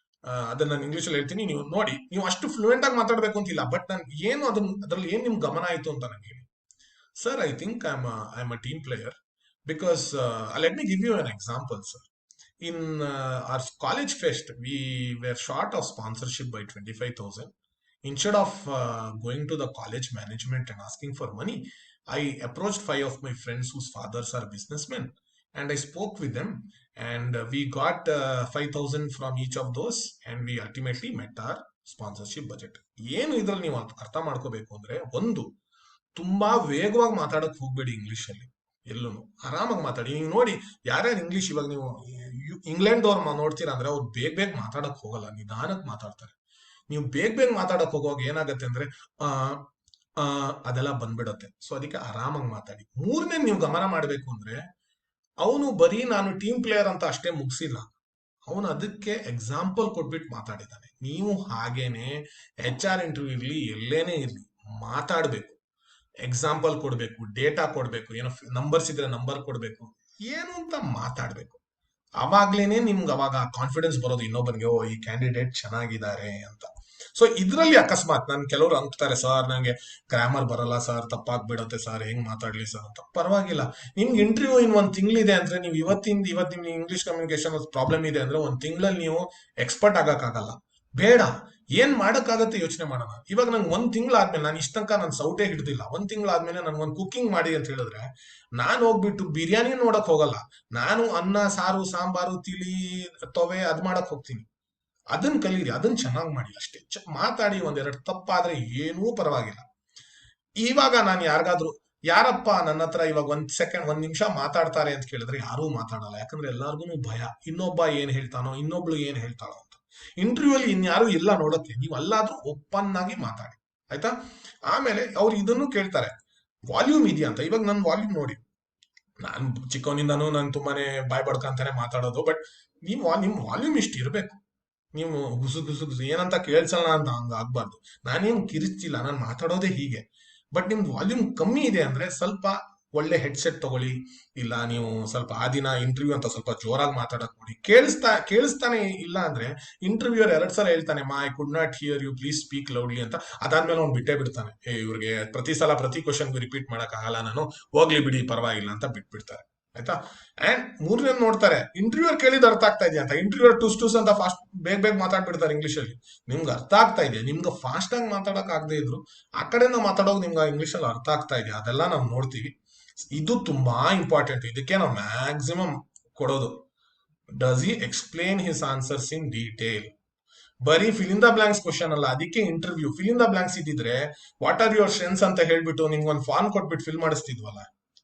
ಅದನ್ನ ನಾನು ಇಂಗ್ಲಿಷ್ ಅಲ್ಲಿ ಹೇಳ್ತೀನಿ, ನೀವು ನೋಡಿ. ನೀವು ಅಷ್ಟು ಫ್ಲೂಯೆಂಟ್ ಆಗಿ ಮಾತಾಡ್ಬೇಕು ಅಂತಿಲ್ಲ, ಬಟ್ ನಾನು ಏನು ಅದ್ರಲ್ಲಿ ಏನ್ ನಿಮ್ ಗಮನ ಆಯ್ತು ಅಂತ ನಂಗೆ ಹೇಳಿ. Sir I think I am a team player because let me give you an example sir. In our college fest, we were short of sponsorship by 25,000. Instead of going to the college management and asking for money, I approached 5 of my friends whose fathers are businessmen, and I spoke with them, and we got 5,000 from each of those, and we ultimately met our sponsorship budget. ಏನು ಇದ್ರಲ್ಲಿ ನೀವು ಅರ್ಥ ಮಾಡ್ಕೋಬೇಕು ಅಂದ್ರೆ, ಒಂದು, ತುಂಬಾ ವೇಗವಾಗಿ ಮಾತಾಡಕ್ ಹೋಗ್ಬೇಡಿ ಇಂಗ್ಲಿಷ್ ಅಲ್ಲಿ. ಎಲ್ಲೂ ಆರಾಮಾಗಿ ಮಾತಾಡಿ. ನೀವು ನೋಡಿ, ಯಾರ್ಯಾರು ಇಂಗ್ಲಿಷ್ ಇವಾಗ ನೀವು ಇಂಗ್ಲೆಂಡ್ ಅವ್ರು ನೋಡ್ತೀರಾ ಅಂದ್ರೆ, ಅವ್ರು ಬೇಗ ಮಾತಾಡಕ್ ಹೋಗಲ್ಲ, ನಿಧಾನಕ್ಕೆ ಮಾತಾಡ್ತಾರೆ. ನೀವು ಬೇಗ ಮಾತಾಡಕ್ ಹೋಗುವಾಗ ಏನಾಗತ್ತೆ ಅಂದ್ರೆ ಅದೆಲ್ಲ ಬಂದ್ಬಿಡತ್ತೆ. ಸೊ ಅದಕ್ಕೆ ಆರಾಮಾಗಿ ಮಾತಾಡಿ. ಮೂರನೇ ನೀವು ಗಮನ ಮಾಡ್ಬೇಕು ಅಂದ್ರೆ, ಅವನು ಬರೀ ನಾನು ಟೀಮ್ ಪ್ಲೇಯರ್ ಅಂತ ಅಷ್ಟೇ ಮುಗಿಸಿಲ್ಲ, ಅವನು ಅದಕ್ಕೆ ಎಕ್ಸಾಂಪಲ್ ಕೊಟ್ಬಿಟ್ಟು ಮಾತಾಡಿದ್ದಾನೆ. ನೀವು ಹಾಗೇನೆ HR ಇಂಟರ್ವ್ಯೂ ಇರ್ಲಿ, ಎಲ್ಲೇನೇ ಇರ್ಲಿ, ಮಾತಾಡ್ಬೇಕು, ಎಕ್ಸಾಂಪಲ್ ಕೊಡ್ಬೇಕು, ಡೇಟಾ ಕೊಡ್ಬೇಕು, ಏನೋ ನಂಬರ್ಸ್ ಇದ್ರೆ ನಂಬರ್ ಕೊಡ್ಬೇಕು, ಏನು ಅಂತ ಮಾತಾಡ್ಬೇಕು. ಅವಾಗ್ಲೇನೆ ನಿಮ್ಗೆ ಅವಾಗ ಕಾನ್ಫಿಡೆನ್ಸ್ ಬರೋದು ಇನ್ನೊಬ್ಬನಿಗೆ, ಓ ಈ ಕ್ಯಾಂಡಿಡೇಟ್ ಚೆನ್ನಾಗಿದ್ದಾರೆ ಅಂತ. ಸೊ ಇದ್ರಲ್ಲಿ ಅಕಸ್ಮಾತ್ ನನ್ ಕೆಲವರು ಅಂತಾರೆ, ಸರ್ ನಂಗೆ ಗ್ರಾಮರ್ ಬರಲ್ಲ ಸರ್, ತಪ್ಪಾಗ್ಬಿಡತ್ತೆ ಸರ್, ಹೆಂಗ್ ಮಾತಾಡ್ಲಿ ಸರ್ ಅಂತ. ಪರವಾಗಿಲ್ಲ, ನಿಮ್ಗೆ ಇಂಟರ್ವ್ಯೂ ಇನ್ 1 ತಿಂಗಳಿದೆ ಅಂದ್ರೆ, ನೀವು ಇವತ್ತು ನಿಮ್ಗೆ ಇಂಗ್ಲಿಷ್ ಕಮ್ಯುನಿಕೇಶನ್ ಪ್ರಾಬ್ಲಮ್ ಇದೆ ಅಂದ್ರೆ 1 ತಿಂಗಳಲ್ಲಿ ನೀವು ಎಕ್ಸ್ಪರ್ಟ್ ಆಗಕ್ಕಾಗಲ್ಲ. ಬೇಡ, ಏನ್ ಮಾಡಕ್ಕಾಗತ್ತೆ ಯೋಚನೆ ಮಾಡೋಣ. ಇವಾಗ ನಂಗೆ 1 ತಿಂಗಳಾದ್ಮೇಲೆ, ನಾನು ಇಷ್ಟ ತನಕ ನಾನು ಸೌಟೇ ಹಿಡ್ದಿಲ್ಲ, 1 ತಿಂಗಳಾದ್ಮೇಲೆ ನನ್ಗೊಂದು ಕುಕಿಂಗ್ ಮಾಡಿ ಅಂತ ಹೇಳಿದ್ರೆ, ನಾನು ಹೋಗ್ಬಿಟ್ಟು ಬಿರಿಯಾನಿ ನೋಡಕ್ ಹೋಗಲ್ಲ, ನಾನು ಅನ್ನ ಸಾರು ಸಾಂಬಾರು ತಿಳಿ ತೊವೆ ಅದ್ ಮಾಡಕ್ ಹೋಗ್ತೀನಿ. ಅದನ್ನ ಕಲೀರಿ, ಅದನ್ನ ಚೆನ್ನಾಗಿ ಮಾಡಿ ಅಷ್ಟೇ. ಮಾತಾಡಿ, 1-2 ತಪ್ಪಾದ್ರೆ ಏನೂ ಪರವಾಗಿಲ್ಲ. ಇವಾಗ ನಾನು ಯಾರಪ್ಪ ನನ್ನ ಹತ್ರ ಇವಾಗ 1 ನಿಮಿಷ ಮಾತಾಡ್ತಾರೆ ಅಂತ ಕೇಳಿದ್ರೆ ಯಾರೂ ಮಾತಾಡಲ್ಲ. ಯಾಕಂದ್ರೆ ಎಲ್ಲಾರ್ಗು ಭಯ, ಇನ್ನೊಬ್ಬ ಏನ್ ಹೇಳ್ತಾನೋ, ಇನ್ನೊಬ್ಳು ಏನ್ ಹೇಳ್ತಾಳೋ ಅಂತ. ಇಂಟರ್ವ್ಯೂ ಅಲ್ಲಿ ಇನ್ಯಾರು ಇಲ್ಲ ನೋಡಕ್ಕೆ, ನೀವು ಅಲ್ಲಾದ್ರೂ ಓಪನ್ ಆಗಿ ಮಾತಾಡಿ, ಆಯ್ತಾ? ಆಮೇಲೆ ಅವ್ರು ಇದನ್ನು ಕೇಳ್ತಾರೆ, ವಾಲ್ಯೂಮ್ ಇದೆಯಾ ಅಂತ. ಇವಾಗ ನನ್ನ ವಾಲ್ಯೂಮ್ ನೋಡಿ, ನಾನು ಚಿಕ್ಕವನಿಂದಾನು ನಾನು ತುಂಬಾನೇ ಬಾಯ್ ಬಡ್ಕಂತಾನೆ ಮಾತಾಡೋದು, ಬಟ್ ನಿಮ್ ವಾಲ್ಯೂಮ್ ಇಷ್ಟು ಇರಬೇಕು. ನೀವು ಗುಸು ಗುಸು ಗುಸು ಏನಂತ ಕೇಳ್ಸಲ್ಲ ಅಂತ ಹಂಗ ಆಗ್ಬಾರ್ದು. ನಾನೇನು ಕಿರಿಸ್ತಿಲ್ಲ, ನಾನು ಮಾತಾಡೋದೇ ಹೀಗೆ. ಬಟ್ ನಿಮ್ದು ವಾಲ್ಯೂಮ್ ಕಮ್ಮಿ ಇದೆ ಅಂದ್ರೆ ಸ್ವಲ್ಪ ಒಳ್ಳೆ ಹೆಡ್ಸೆಟ್ ತಗೊಳ್ಳಿ. ಇಲ್ಲ ನೀವು ಸ್ವಲ್ಪ ಆ ದಿನ ಇಂಟರ್ವ್ಯೂ ಅಂತ ಸ್ವಲ್ಪ ಜೋರಾಗಿ ಮಾತಾಡಕ್ ನೋಡಿ. ಕೇಳಿಸ್ತಾನೆ ಇಲ್ಲ ಅಂದ್ರೆ ಇಂಟರ್ವ್ಯೂರ್ 2 ಸಲ ಹೇಳ್ತಾನೆ, ma'am I could not hear you, please speak loudly ಅಂತ. ಅದಾದ್ಮೇಲೆ ಅವ್ನು ಬಿಟ್ಟೇ ಬಿಡ್ತಾನೆ. ಇವ್ರಿಗೆ ಪ್ರತಿ ಸಲ ಪ್ರತಿ ಕ್ವಶನ್ ರಿಪೀಟ್ ಮಾಡಕ್ ಆಗಲ್ಲ ನಾನು, ಹೋಗ್ಲಿ ಬಿಡಿ ಪರವಾಗಿಲ್ಲ ಅಂತ ಬಿಟ್ಬಿಡ್ತಾರೆ. ಆಯ್ತಾ. ಅಂಡ್ ಮೂರನೇ ನೋಡ್ತಾರೆ, ಇಂಟರ್ವ್ಯೂರ್ ಕೇಳಿದ್ ಅರ್ಥ ಆಗ್ತಾ ಇದೆಯಾ ಅಂತ. ಇಂಟರ್ವ್ಯೂರ್ ಟೂಸ್ ಟೂಸ್ ಅಂತ ಫಾಸ್ಟ್ ಬೇಗ ಬೇಗ ಮಾತಾಡ್ಬಿಡ್ತಾರೆ ಇಂಗ್ಲಿಷ್ ಅಲ್ಲಿ. ನಿಮ್ಗೆ ಅರ್ಥ ಆಗ್ತಾ ಇದೆಯಾ, ನಿಮ್ಗೆ ಫಾಸ್ಟ್ ಆಗಿ ಮಾತಾಡಕ್ ಆಗದೆ ಇದ್ರು ಆ ಕಡೆಯಿಂದ ಮಾತಾಡೋದು ನಿಮ್ಗೆ ಇಂಗ್ಲಿಷ್ ಅಲ್ಲಿ ಅರ್ಥ ಆಗ್ತಾ ಇದೆಯಾ, ಅದೆಲ್ಲ ನಾವು ನೋಡ್ತೀವಿ. ಇದು ತುಂಬಾ ಇಂಪಾರ್ಟೆಂಟ್, ಇದಕ್ಕೆ ನಾವು ಮ್ಯಾಕ್ಸಿಮಮ್ ಕೊಡೋದು. Does he explain his answers in detail. ಬರೀ fill in the blanks question ಅಲ್ಲ, ಅದಕ್ಕೆ interview. Fill in the blanks ಇದ್ದಿದ್ರೆ ವಾಟ್ ಆರ್ ಯುವರ್ ಸ್ಟ್ರೆಂತ್ಸ್ ಅಂತ ಹೇಳ್ಬಿಟ್ಟು ನಿಮ್ಗೆ ಒಂದು ಫಾರ್ಮ್ ಕೊಟ್ಬಿಟ್ಟು ಫಿಲ್ ಮಾಡಿಸ್ತಿದ್ವಲ್ಲ.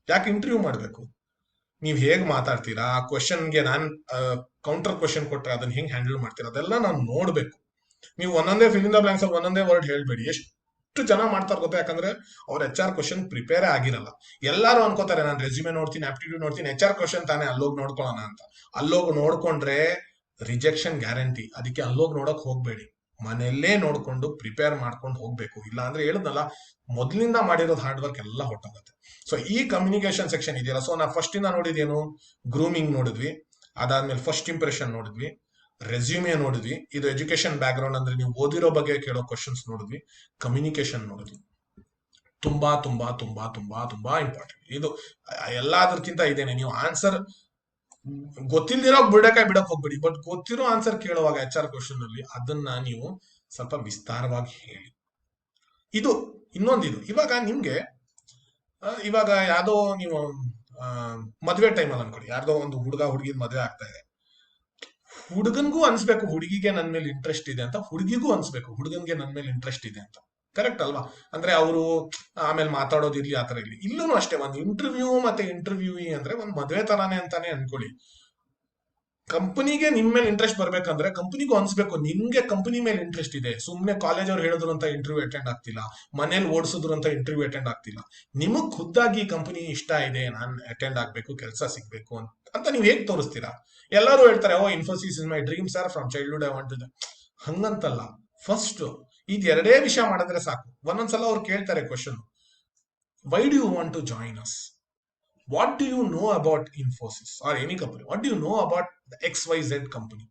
ಯಾಕೆ ಇಂಟರ್ವ್ಯೂ ಮಾಡ್ಬೇಕು? ನೀವ್ ಹೇಗ್ ಮಾತಾಡ್ತೀರಾ, ಆ ಕ್ವಶನ್ಗೆ ನಾನ್ ಕೌಂಟರ್ ಕ್ವಶನ್ ಕೊಟ್ರೆ ಅದನ್ನ ಹೆಂಗ್ ಹ್ಯಾಂಡಲ್ ಮಾಡ್ತೀರಾ, ಅದೆಲ್ಲ ನಾನು ನೋಡ್ಬೇಕು. ನೀವು ಒಂದೊಂದೇ ಫಿಲ್ ಇನ್ ದ ಬ್ಲಾಂಕ್ಸ್ ಅಲ್ಲಿ ಒಂದೊಂದೇ ವರ್ಡ್ ಹೇಳ್ಬೇಡಿ. ಎಷ್ಟು ಜನ ಮಾಡ್ತಾರೆ ಗೊತ್ತಾ, ಯಾಕಂದ್ರೆ ಅವ್ರ HR ಕ್ವಶನ್ ಪ್ರಿಪೇರೇ ಆಗಿರಲ್ಲ. ಎಲ್ಲಾರು ಅನ್ಕೋತಾರೆ ನಾನು ರೆಸ್ಯೂಮೆ ನೋಡ್ತೀನಿ, ಆಪ್ಟಿಟ್ಯೂಡ್ ನೋಡ್ತೀನಿ, HR ಕ್ವಶನ್ ತಾನೇ ಅಲ್ಲೋಗಿ ನೋಡ್ಕೊಳ್ಳೋಣ ಅಂತ. ಅಲ್ಲೋಗಿ ನೋಡ್ಕೊಂಡ್ರೆ ರಿಜೆಕ್ಷನ್ ಗ್ಯಾರಂಟಿ. ಅದಕ್ಕೆ ಅಲ್ಲೋಗಿ ನೋಡಕ್ ಹೋಗ್ಬೇಡಿ, ಮನೆಯಲ್ಲೇ ನೋಡ್ಕೊಂಡು ಪ್ರಿಪೇರ್ ಮಾಡ್ಕೊಂಡು ಹೋಗ್ಬೇಕು. ಇಲ್ಲ ಅಂದ್ರೆ ಹೇಳುದಲ್ಲ, ಮೊದ್ಲಿಂದ ಮಾಡಿರೋದು ಹಾರ್ಡ್ ವರ್ಕ್ ಎಲ್ಲ ಹೊಟ್ಟೋಗುತ್ತೆ. ಸೊ ಈ ಕಮ್ಯುನಿಕೇಶನ್ ಸೆಕ್ಷನ್ ಇದೆಯಲ್ಲ, ಸೊ ನಾವು ಫಸ್ಟ್ ಇಂದ ನೋಡಿದೇನು, ಗ್ರೂಮಿಂಗ್ ನೋಡಿದ್ವಿ, ಅದಾದ್ಮೇಲೆ ಫಸ್ಟ್ ಇಂಪ್ರೆಷನ್ ನೋಡಿದ್ವಿ, ರೆಸ್ಯೂಮೆ ನೋಡಿದ್ವಿ, ಇದು ಎಜುಕೇಶನ್ ಬ್ಯಾಕ್ ಗ್ರೌಂಡ್ ಅಂದ್ರೆ ನೀವು ಓದಿರೋ ಬಗ್ಗೆ ಕೇಳೋ ಕ್ವಶನ್ಸ್ ನೋಡಿದ್ವಿ, ಕಮ್ಯುನಿಕೇಶನ್ ನೋಡಿದ್ವಿ. ತುಂಬಾ ತುಂಬಾ ತುಂಬಾ ತುಂಬಾ ತುಂಬಾ ಇಂಪಾರ್ಟೆಂಟ್ ಇದು. ಎಲ್ಲದಕ್ಕಿಂತ ಇದೇನೆ, ನೀವು ಆನ್ಸರ್ ಗೊತ್ತಿಲ್ದಿರೋ ಬಿಡಕ್ ಹೋಗ್ಬಿಡಿ, ಬಟ್ ಗೊತ್ತಿರೋ ಆನ್ಸರ್ ಕೇಳುವಾಗ HR ಕ್ವಶನ್ ಅಲ್ಲಿ ಅದನ್ನ ನೀವು ಸ್ವಲ್ಪ ವಿಸ್ತಾರವಾಗಿ ಹೇಳಿ. ಇದು ಇನ್ನೊಂದಿದು. ಇವಾಗ ನಿಮ್ಗೆ ಇವಾಗ ಯಾವ್ದೋ ನೀವು ಮದ್ವೆ ಟೈಮಲ್ಲಿ ಅನ್ಕೊಳ್ಳಿ, ಯಾರ್ದೋ ಒಂದು ಹುಡುಗ ಹುಡುಗಿದ್ ಮದ್ವೆ ಆಗ್ತಾ ಇದೆ. ಹುಡುಗನ್ಗೂ ಅನ್ಸ್ಬೇಕು ಹುಡುಗಿಗೆ ನನ್ ಮೇಲೆ ಇಂಟ್ರೆಸ್ಟ್ ಇದೆ ಅಂತ, ಹುಡುಗಿಗೂ ಅನ್ಸ್ಬೇಕು ಹುಡುಗನ್ಗೆ ನನ್ ಮೇಲೆ ಇಂಟ್ರೆಸ್ಟ್ ಇದೆ ಅಂತ. ಕರೆಕ್ಟ್ ಅಲ್ವಾ? ಅಂದ್ರೆ ಅವರು ಆಮೇಲೆ ಮಾತಾಡೋದಿರ್ಲಿ ಆತರ ಇರ್ಲಿ. ಇಲ್ಲೂ ಅಷ್ಟೇ, ಒಂದು ಇಂಟರ್ವ್ಯೂ ಮತ್ತೆ ಇಂಟರ್ವ್ಯೂಯಿ ಅಂದ್ರೆ ಒಂದ್ ಮದ್ವೆ ತರಾನೇ ಅಂತಾನೆ ಅನ್ಕೊಳ್ಳಿ. ಕಂಪನಿಗೆ ನಿಮ್ ಮೇಲೆ ಇಂಟ್ರೆಸ್ಟ್ ಬರ್ಬೇಕಂದ್ರೆ ಕಂಪನಿಗೂ ಅನ್ಸ್ಬೇಕು ನಿಮ್ಗೆ ಕಂಪನಿ ಮೇಲೆ ಇಂಟ್ರೆಸ್ಟ್ ಇದೆ. ಸುಮ್ನೆ ಕಾಲೇಜ್ ಅವ್ರು ಹೇಳಿದ್ರು ಅಂತ ಇಂಟರ್ವ್ಯೂ ಅಟೆಂಡ್ ಆಗ್ತಿಲ್ಲ, ಮನೇಲಿ ಓಡಿಸಿದ್ರು ಅಂತ ಇಂಟರ್ವ್ಯೂ ಅಟೆಂಡ್ ಆಗ್ತಿಲ್ಲ. ನಿಮಗ್ ಖುದ್ದಾಗಿ ಕಂಪನಿ ಇಷ್ಟ ಇದೆ, ನಾನ್ ಅಟೆಂಡ್ ಆಗ್ಬೇಕು, ಕೆಲಸ ಸಿಗ್ಬೇಕು ಅಂತ ನೀವ್ ಹೇಗ್ ತೋರಿಸ್ತೀರಾ? ಎಲ್ಲರೂ ಹೇಳ್ತಾರೆ, oh Infosys is my dream sir, from childhood I want. ಹಂಗಂತಲ್ಲ. ಫಸ್ಟ್ ಇದ್ ಎರಡೇ ವಿಷಯ ಮಾಡಿದ್ರೆ ಸಾಕು. ಒಂದೊಂದ್ಸಲ ಅವ್ರು ಕೇಳ್ತಾರೆ question, why do you want to join us, what do you know about Infosys or any company, what do you know about XYZ company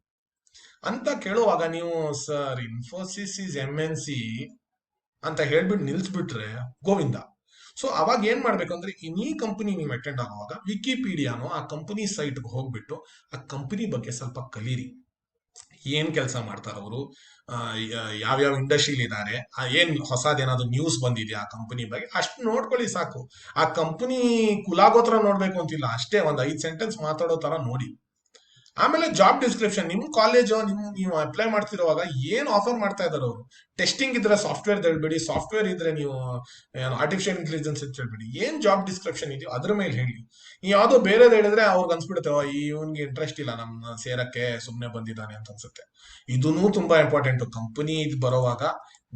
ಅಂತ ಕೇಳುವಾಗ ನೀವು ಸರ್ ಇನ್ಫೋಸಿಸ್ ಇಸ್ MNC ಅಂತ ಹೇಳ್ಬಿಟ್ಟು ನಿಲ್ಸ್ಬಿಟ್ರೆ ಗೋವಿಂದ. ಸೊ ಅವಾಗ ಏನ್ ಮಾಡ್ಬೇಕು ಅಂದ್ರೆ, ಈ ಕಂಪನಿ ನೀವು ಅಟೆಂಡ್ ಆಗುವಾಗ ವಿಕಿಪೀಡಿಯಾನೋ ಆ ಕಂಪನಿ ಸೈಟ್ಗೆ ಹೋಗ್ಬಿಟ್ಟು ಆ ಕಂಪನಿ ಬಗ್ಗೆ ಸ್ವಲ್ಪ ಕಲೀರಿ. ಏನ್ ಕೆಲಸ ಮಾಡ್ತಾರ ಅವರು, ಯಾವ್ಯಾವ ಇಂಡಸ್ಟ್ರಿಲಿ ಇದ್ದಾರೆ, ಏನ್ ಹೊಸದೇನಾದ್ರು ನ್ಯೂಸ್ ಬಂದಿದೆಯಾ ಆ ಕಂಪನಿ ಬಗ್ಗೆ, ಅಷ್ಟು ನೋಡ್ಕೊಳ್ಳಿ ಸಾಕು. ಆ ಕಂಪನಿ ಕುಲಾಗೋತ್ರ ನೋಡ್ಬೇಕು ಅಂತಿಲ್ಲ, ಅಷ್ಟೇ ಒಂದ್ 5 ಸೆಂಟೆನ್ಸ್ ಮಾತಾಡೋ ತರ ನೋಡಿ. ಆಮೇಲೆ ಜಾಬ್ ಡಿಸ್ಕ್ರಿಪ್ಷನ್, ನಿಮ್ ಕಾಲೇಜು ನೀವು ಅಪ್ಲೈ ಮಾಡ್ತಿರುವಾಗ ಏನ್ ಆಫರ್ ಮಾಡ್ತಾ ಇದಾರೆ ಅವರು. ಟೆಸ್ಟಿಂಗ್ ಇದ್ರೆ ಸಾಫ್ಟ್ವೇರ್ ಹೇಳ್ಬೇಡಿ, ಸಾಫ್ಟ್ವೇರ್ ಇದ್ರೆ ನೀವು ಆರ್ಟಿಫಿಷಿಯಲ್ ಇಂಟೆಲಿಜೆನ್ಸ್ ಅಂತ ಹೇಳ್ಬೇಡಿ. ಏನ್ ಜಾಬ್ ಡಿಸ್ಕ್ರಿಪ್ಷನ್ ಇದೆಯೋ ಅದ್ರ ಮೇಲೆ ಹೇಳಿ. ನೀವು ಯಾವ್ದೋ ಬೇರೆದ್ ಹೇಳಿದ್ರೆ ಅವ್ರಿಗೆ ಅನ್ಸ್ಬಿಡುತ್ತೆ, ಇವನ್ಗೆ ಇಂಟ್ರೆಸ್ಟ್ ಇಲ್ಲ ನಮ್ಮ ಸೇರಕ್ಕೆ, ಸುಮ್ನೆ ಬಂದಿದ್ದಾನೆ ಅಂತ ಅನ್ಸುತ್ತೆ. ಇದನ್ನೂ ತುಂಬಾ ಇಂಪಾರ್ಟೆಂಟ್. ಕಂಪನಿ ಇದು ಬರೋವಾಗ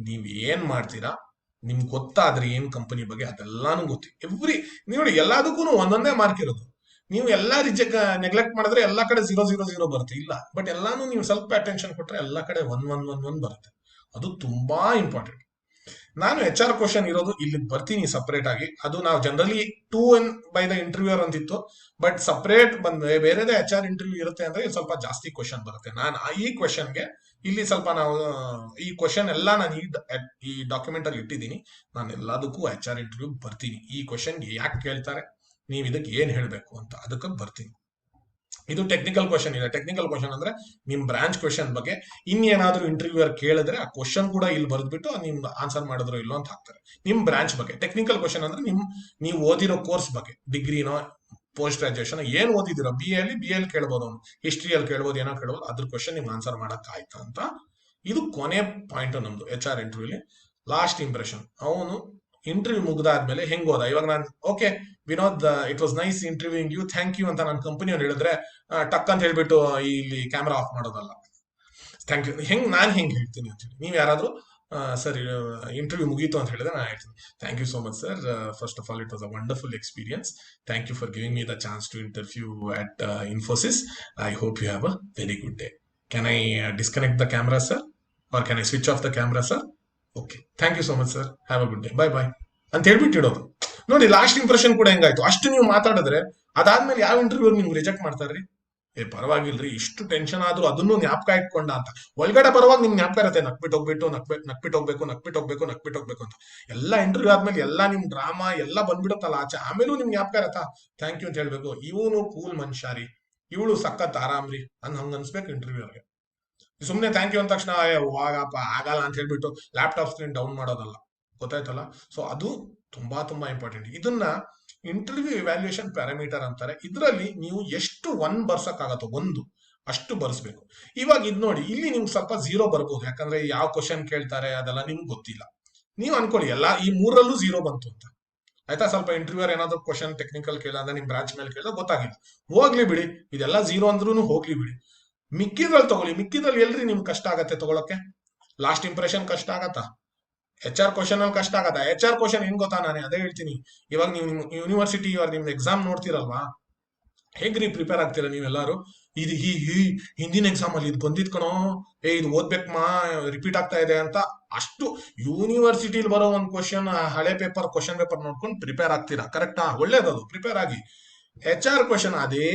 ನೀವ್ ಏನ್ ಮಾಡ್ತೀರಾ, ನಿಮ್ಗೆ ಗೊತ್ತಾದ್ರೆ ಏನ್ ಕಂಪನಿ ಬಗ್ಗೆ ಅದೆಲ್ಲಾನು ಗೊತ್ತಿ. ನೋಡಿ ಎಲ್ಲದಕ್ಕೂ ಒಂದೊಂದೇ ಮಾರ್ಕ್ ಇರೋದು. ನೀವು ಎಲ್ಲಾ ನೆಗ್ಲೆಕ್ಟ್ ಮಾಡಿದ್ರೆ ಎಲ್ಲಾ ಕಡೆ 0 ಬರುತ್ತೆ. ಇಲ್ಲ, ಬಟ್ ಎಲ್ಲಾನು ನೀವು ಸ್ವಲ್ಪ ಅಟೆನ್ಷನ್ ಕೊಟ್ರೆ ಎಲ್ಲಾ ಕಡೆ 1 ಬರುತ್ತೆ. ಅದು ತುಂಬಾ ಇಂಪಾರ್ಟೆಂಟ್. ನಾನು HR ಕ್ವಶನ್ ಇರೋದು ಇಲ್ಲಿ ಬರ್ತೀನಿ ಸಪರೇಟ್ ಆಗಿ. ಅದು ನಾವು ಜನರಲಿ 2 ಬೈ ದ ಇಂಟರ್ವ್ಯೂರ್ ಅಂತಿತ್ತು, ಬಟ್ ಸಪರೇಟ್ ಬಂದ್ರೆ ಬೇರೆದೇ HR ಇಂಟರ್ವ್ಯೂ ಇರುತ್ತೆ ಅಂದ್ರೆ ಸ್ವಲ್ಪ ಜಾಸ್ತಿ ಕ್ವಶನ್ ಬರುತ್ತೆ. ನಾನು ಈ ಕ್ವಶನ್ಗೆ ಇಲ್ಲಿ ಸ್ವಲ್ಪ ನಾವು ಈ ಕ್ವಶನ್ ಎಲ್ಲ ನಾನು ಈ ಡಾಕ್ಯುಮೆಂಟ್ ಅಲ್ಲಿ ಇಟ್ಟಿದ್ದೀನಿ. ನಾನು ಎಲ್ಲದಕ್ಕೂ HR ಇಂಟರ್ವ್ಯೂ ಬರ್ತೀನಿ. ಈ ಕ್ವಶನ್ಗೆ ಯಾಕೆ ಕೇಳ್ತಾರೆ, ನೀವು ಇದಕ್ಕೆ ಏನ್ ಹೇಳ್ಬೇಕು ಅಂತ ಅದಕ್ಕೆ ಬರ್ತೀನಿ. ಇದು ಟೆಕ್ನಿಕಲ್ ಕ್ವಶನ್ ಇದೆ. ಟೆಕ್ನಿಕಲ್ ಕ್ವಶನ್ ಅಂದ್ರೆ ನಿಮ್ ಬ್ರಾಂಚ್ ಕ್ವಶನ್ ಬಗ್ಗೆ ಇನ್ನೇನಾದ್ರೂ ಇಂಟರ್ವ್ಯೂರ್ ಕೇಳಿದ್ರೆ ಆ ಕ್ವಶನ್ ಕೂಡ ಇಲ್ಲಿ ಬರ್ದ್ಬಿಟ್ಟು ನಿಮ್ ಆನ್ಸರ್ ಮಾಡಿದ್ರು ಇಲ್ಲೋ ಅಂತ ಹಾಕ್ತಾರೆ. ನಿಮ್ ಬ್ರಾಂಚ್ ಬಗ್ಗೆ ಟೆಕ್ನಿಕಲ್ ಕ್ವಶನ್ ಅಂದ್ರೆ ನೀವು ಓದಿರೋ ಕೋರ್ಸ್ ಬಗ್ಗೆ, ಡಿಗ್ರಿನೋ ಪೋಸ್ಟ್ ಗ್ರಾಜುಯೇಷನ್ ಏನ್ ಓದಿದಿರೋ, BA ಕೇಳ್ಬೋದು, ಅವನು ಹಿಸ್ಟ್ರಿಯಲ್ಲಿ ಕೇಳ್ಬೋದು, ಏನೋ ಕೇಳ್ಬೋದು. ಅದ್ರ ಕ್ವಶನ್ ನಿಮ್ಗೆ ಆನ್ಸರ್ ಮಾಡಕ್ ಆಯ್ತಾ ಅಂತ. ಇದು ಕೊನೆ ಪಾಯಿಂಟ್ ನಮ್ದು HR ಇಂಟರ್ವ್ಯೂಲಿ. ಲಾಸ್ಟ್ ಇಂಪ್ರೆಷನ್, ಅವನು ಇಂಟರ್ವ್ಯೂ ಮುಗ್ದಾದ್ಮೇಲೆ ಹೆಂಗ್ ಹೋದ. ಇವಾಗ ನಾನು okay Vinod, it was nice interviewing you, thank you ಅಂತ ನನ್ನ ಕಂಪನಿಯವ್ನು ಹೇಳಿದ್ರೆ ಟಕ್ ಅಂತ ಹೇಳ್ಬಿಟ್ಟು ಇಲ್ಲಿ ಕ್ಯಾಮ್ರಾ ಆಫ್ ಮಾಡೋದಲ್ಲ. ಥ್ಯಾಂಕ್ ಯು ನಾನ್ ಹೆಂಗ್ ಹೇಳ್ತೀನಿ ಅಂತ ಹೇಳಿ. ನೀವ್ ಯಾರಾದ್ರೂ ಸರ್ ಇಂಟರ್ವ್ಯೂ ಮುಗೀತು ಅಂತ ಹೇಳಿದ್ರೆ ನಾನು ಹೇಳ್ತೀನಿ, thank you so much sir. First of all it was a wonderful experience. Thank you for giving me the chance to interview at Infosys. I hope you have a very good day. Can I disconnect the camera sir, or can I switch off the camera sir? Okay, thank you so much sir, have a good day, bye bye ಅಂತ ಹೇಳ್ಬಿಟ್ಟು ಇಡೋದು. ನೋಡಿ, last impression ಕೂಡ ಹೆಂಗಾಯ್ತು. ಅಷ್ಟು ನೀವು ಮಾತಾಡಿದ್ರೆ ಅದಾದ್ಮೇಲೆ ಯಾವ ಇಂಟರ್ವ್ಯೂ ನಿಮ್ಗೆ ರಿಜೆಕ್ಟ್ ಮಾಡ್ತಾರ್ರಿ? ಪರವಾಗಿಲ್ರಿ, ಇಷ್ಟು ಟೆನ್ಷನ್ ಆದ್ರೂ ಅದನ್ನು ಜ್ಞಾಪಕ ಇಟ್ಕೊಂಡ ಅಂತ. ಒಳಗಡೆ ಬರುವಾಗ ನಿಮ್ ಜ್ಞಾಪಕ ಇರುತ್ತೆ, ನಕ್ಬಿಟ್ಟು ಹೋಗ್ಬಿಟ್ಟು ನಕ್ಬಿಟ್ಟು ಹೋಗ್ಬೇಕು ಅಂತ. ಎಲ್ಲ ಇಂಟರ್ವ್ಯೂ ಆದ್ಮೇಲೆ ಎಲ್ಲ ನಿಮ್ ಡ್ರಾಮಾ ಎಲ್ಲ ಬಂದ್ಬಿಡುತ್ತಲ್ಲ ಆಚೆ, ಆಮೇಲೂ ನಿಮ್ ಜ್ಞಾಪಕ ಇರತ್ತಾ ಥ್ಯಾಂಕ್ ಯು ಅಂತ ಹೇಳ್ಬೇಕು. ಇವನು ಕೂಲ್ ಮನುಷ್ಯ ರೀ, ಇವಳು ಸಖತ್ ಆರಾಮ್ರಿ ಹಂಗ ಅನ್ಸ್ಬೇಕು ಇಂಟರ್ವ್ಯೂರ್ಗೆ. ಸುಮ್ನೆ ಥ್ಯಾಂಕ್ ಯು ಅಂದ ತಕ್ಷಣ ಹೋಗಪ್ಪ ಆಗಲ್ಲ ಅಂತ ಹೇಳ್ಬಿಟ್ಟು ಲ್ಯಾಪ್ಟಾಪ್ ಸ್ಕ್ರೀನ್ ಡೌನ್ ಮಾಡೋದಲ್ಲ, ಗೊತ್ತಾಯ್ತಲ್ಲ. ಸೊ ಅದು ತುಂಬಾ ತುಂಬಾ ಇಂಪಾರ್ಟೆಂಟ್. ಇದನ್ನ ಇಂಟರ್ವ್ಯೂ ಇವ್ಯಾಲ್ಯೂಯೇಷನ್ ಪ್ಯಾರಾಮೀಟರ್ ಅಂತಾರೆ. ಇದರಲ್ಲಿ ನೀವು ಎಷ್ಟು ಬರ್ಸಕ್ಕಾಗತ್ತೋ ಅಷ್ಟು ಬರ್ಸ್ಬೇಕು. ಇವಾಗ ಇದ್ ನೋಡಿ, ಇಲ್ಲಿ ನಿಮ್ಗೆ ಸ್ವಲ್ಪ ಝೀರೋ ಬರ್ಬೋದು, ಯಾಕಂದ್ರೆ ಯಾವ ಕ್ವಶನ್ ಕೇಳ್ತಾರೆ ಅದೆಲ್ಲ ನಿಮ್ಗೆ ಗೊತ್ತಿಲ್ಲ. ನೀವು ಅನ್ಕೊಳ್ಳಿ ಎಲ್ಲ ಈ ಮೂರಲ್ಲೂ ಝೀರೋ ಬಂತು ಅಂತ, ಆಯ್ತಾ. ಸ್ವಲ್ಪ ಇಂಟರ್ವ್ಯೂರ್ ಏನಾದ್ರು ಕ್ವಶನ್ ಟೆಕ್ನಿಕಲ್ ಕೇಳಿದ್ರೆ ನಿಮ್ ಬ್ರಾಂಚ್ ಮೇಲೆ ಕೇಳಿದ್ರೆ ಗೊತ್ತಾಗಿಲ್ಲ, ಹೋಗ್ಲಿ ಬಿಡಿ, ಇದೆಲ್ಲ ಝೀರೋ ಅಂದ್ರೂ ಹೋಗ್ಲಿ ಬಿಡಿ. ಮಿಕ್ಕಿದ್ರಲ್ಲಿ ತಗೊಳ್ಳಿ, ಮಿಕ್ಕಿದ್ರಲ್ಲಿ ಎಲ್ರಿ ನಿಮ್ಗೆ ಕಷ್ಟ ಆಗತ್ತೆ ತಗೊಳಕ್ಕೆ. ಲಾಸ್ಟ್ ಇಂಪ್ರೆಷನ್ ಕಷ್ಟ ಆಗತ್ತಾ? HR ಕ್ವಶನ್ ಅಲ್ಲಿ ಕಷ್ಟ ಆಗತ್ತಾ? HR ಕ್ವಶನ್ ಏನ್ ಗೊತ್ತಾ, ನಾನು ಅದೇ ಹೇಳ್ತೀನಿ. ಇವಾಗ ನೀವು ನಿಮ್ ಯೂನಿವರ್ಸಿಟಿ ನಿಮ್ದು ಎಕ್ಸಾಮ್ ನೋಡ್ತೀರಲ್ವಾ, ಹೇಗ್ರಿ ಪ್ರಿಪೇರ್ ಆಗ್ತೀರಾ ನೀವೆಲ್ಲರೂ? ಇದು ಹಿಂದಿನ ಎಕ್ಸಾಮ್ ಅಲ್ಲಿ ಇದು ಬಂದಿದ್ ಕಣೋ, ಇದು ಓದ್ಬೇಕಮ್ಮ, ರಿಪೀಟ್ ಆಗ್ತಾ ಇದೆ ಅಂತ. ಅಷ್ಟು ಯೂನಿವರ್ಸಿಟಿಲಿ ಬರೋ ಒಂದು ಕ್ವಶನ್, ಹಳೆ ಕ್ವಶನ್ ಪೇಪರ್ ನೋಡ್ಕೊಂಡು ಪ್ರಿಪೇರ್ ಆಗ್ತೀರಾ, ಕರೆಕ್ಟಾ? ಒಳ್ಳೇದದು, ಪ್ರಿಪೇರ್ ಆಗಿ. HR ಕ್ವಶನ್ ಅದೇ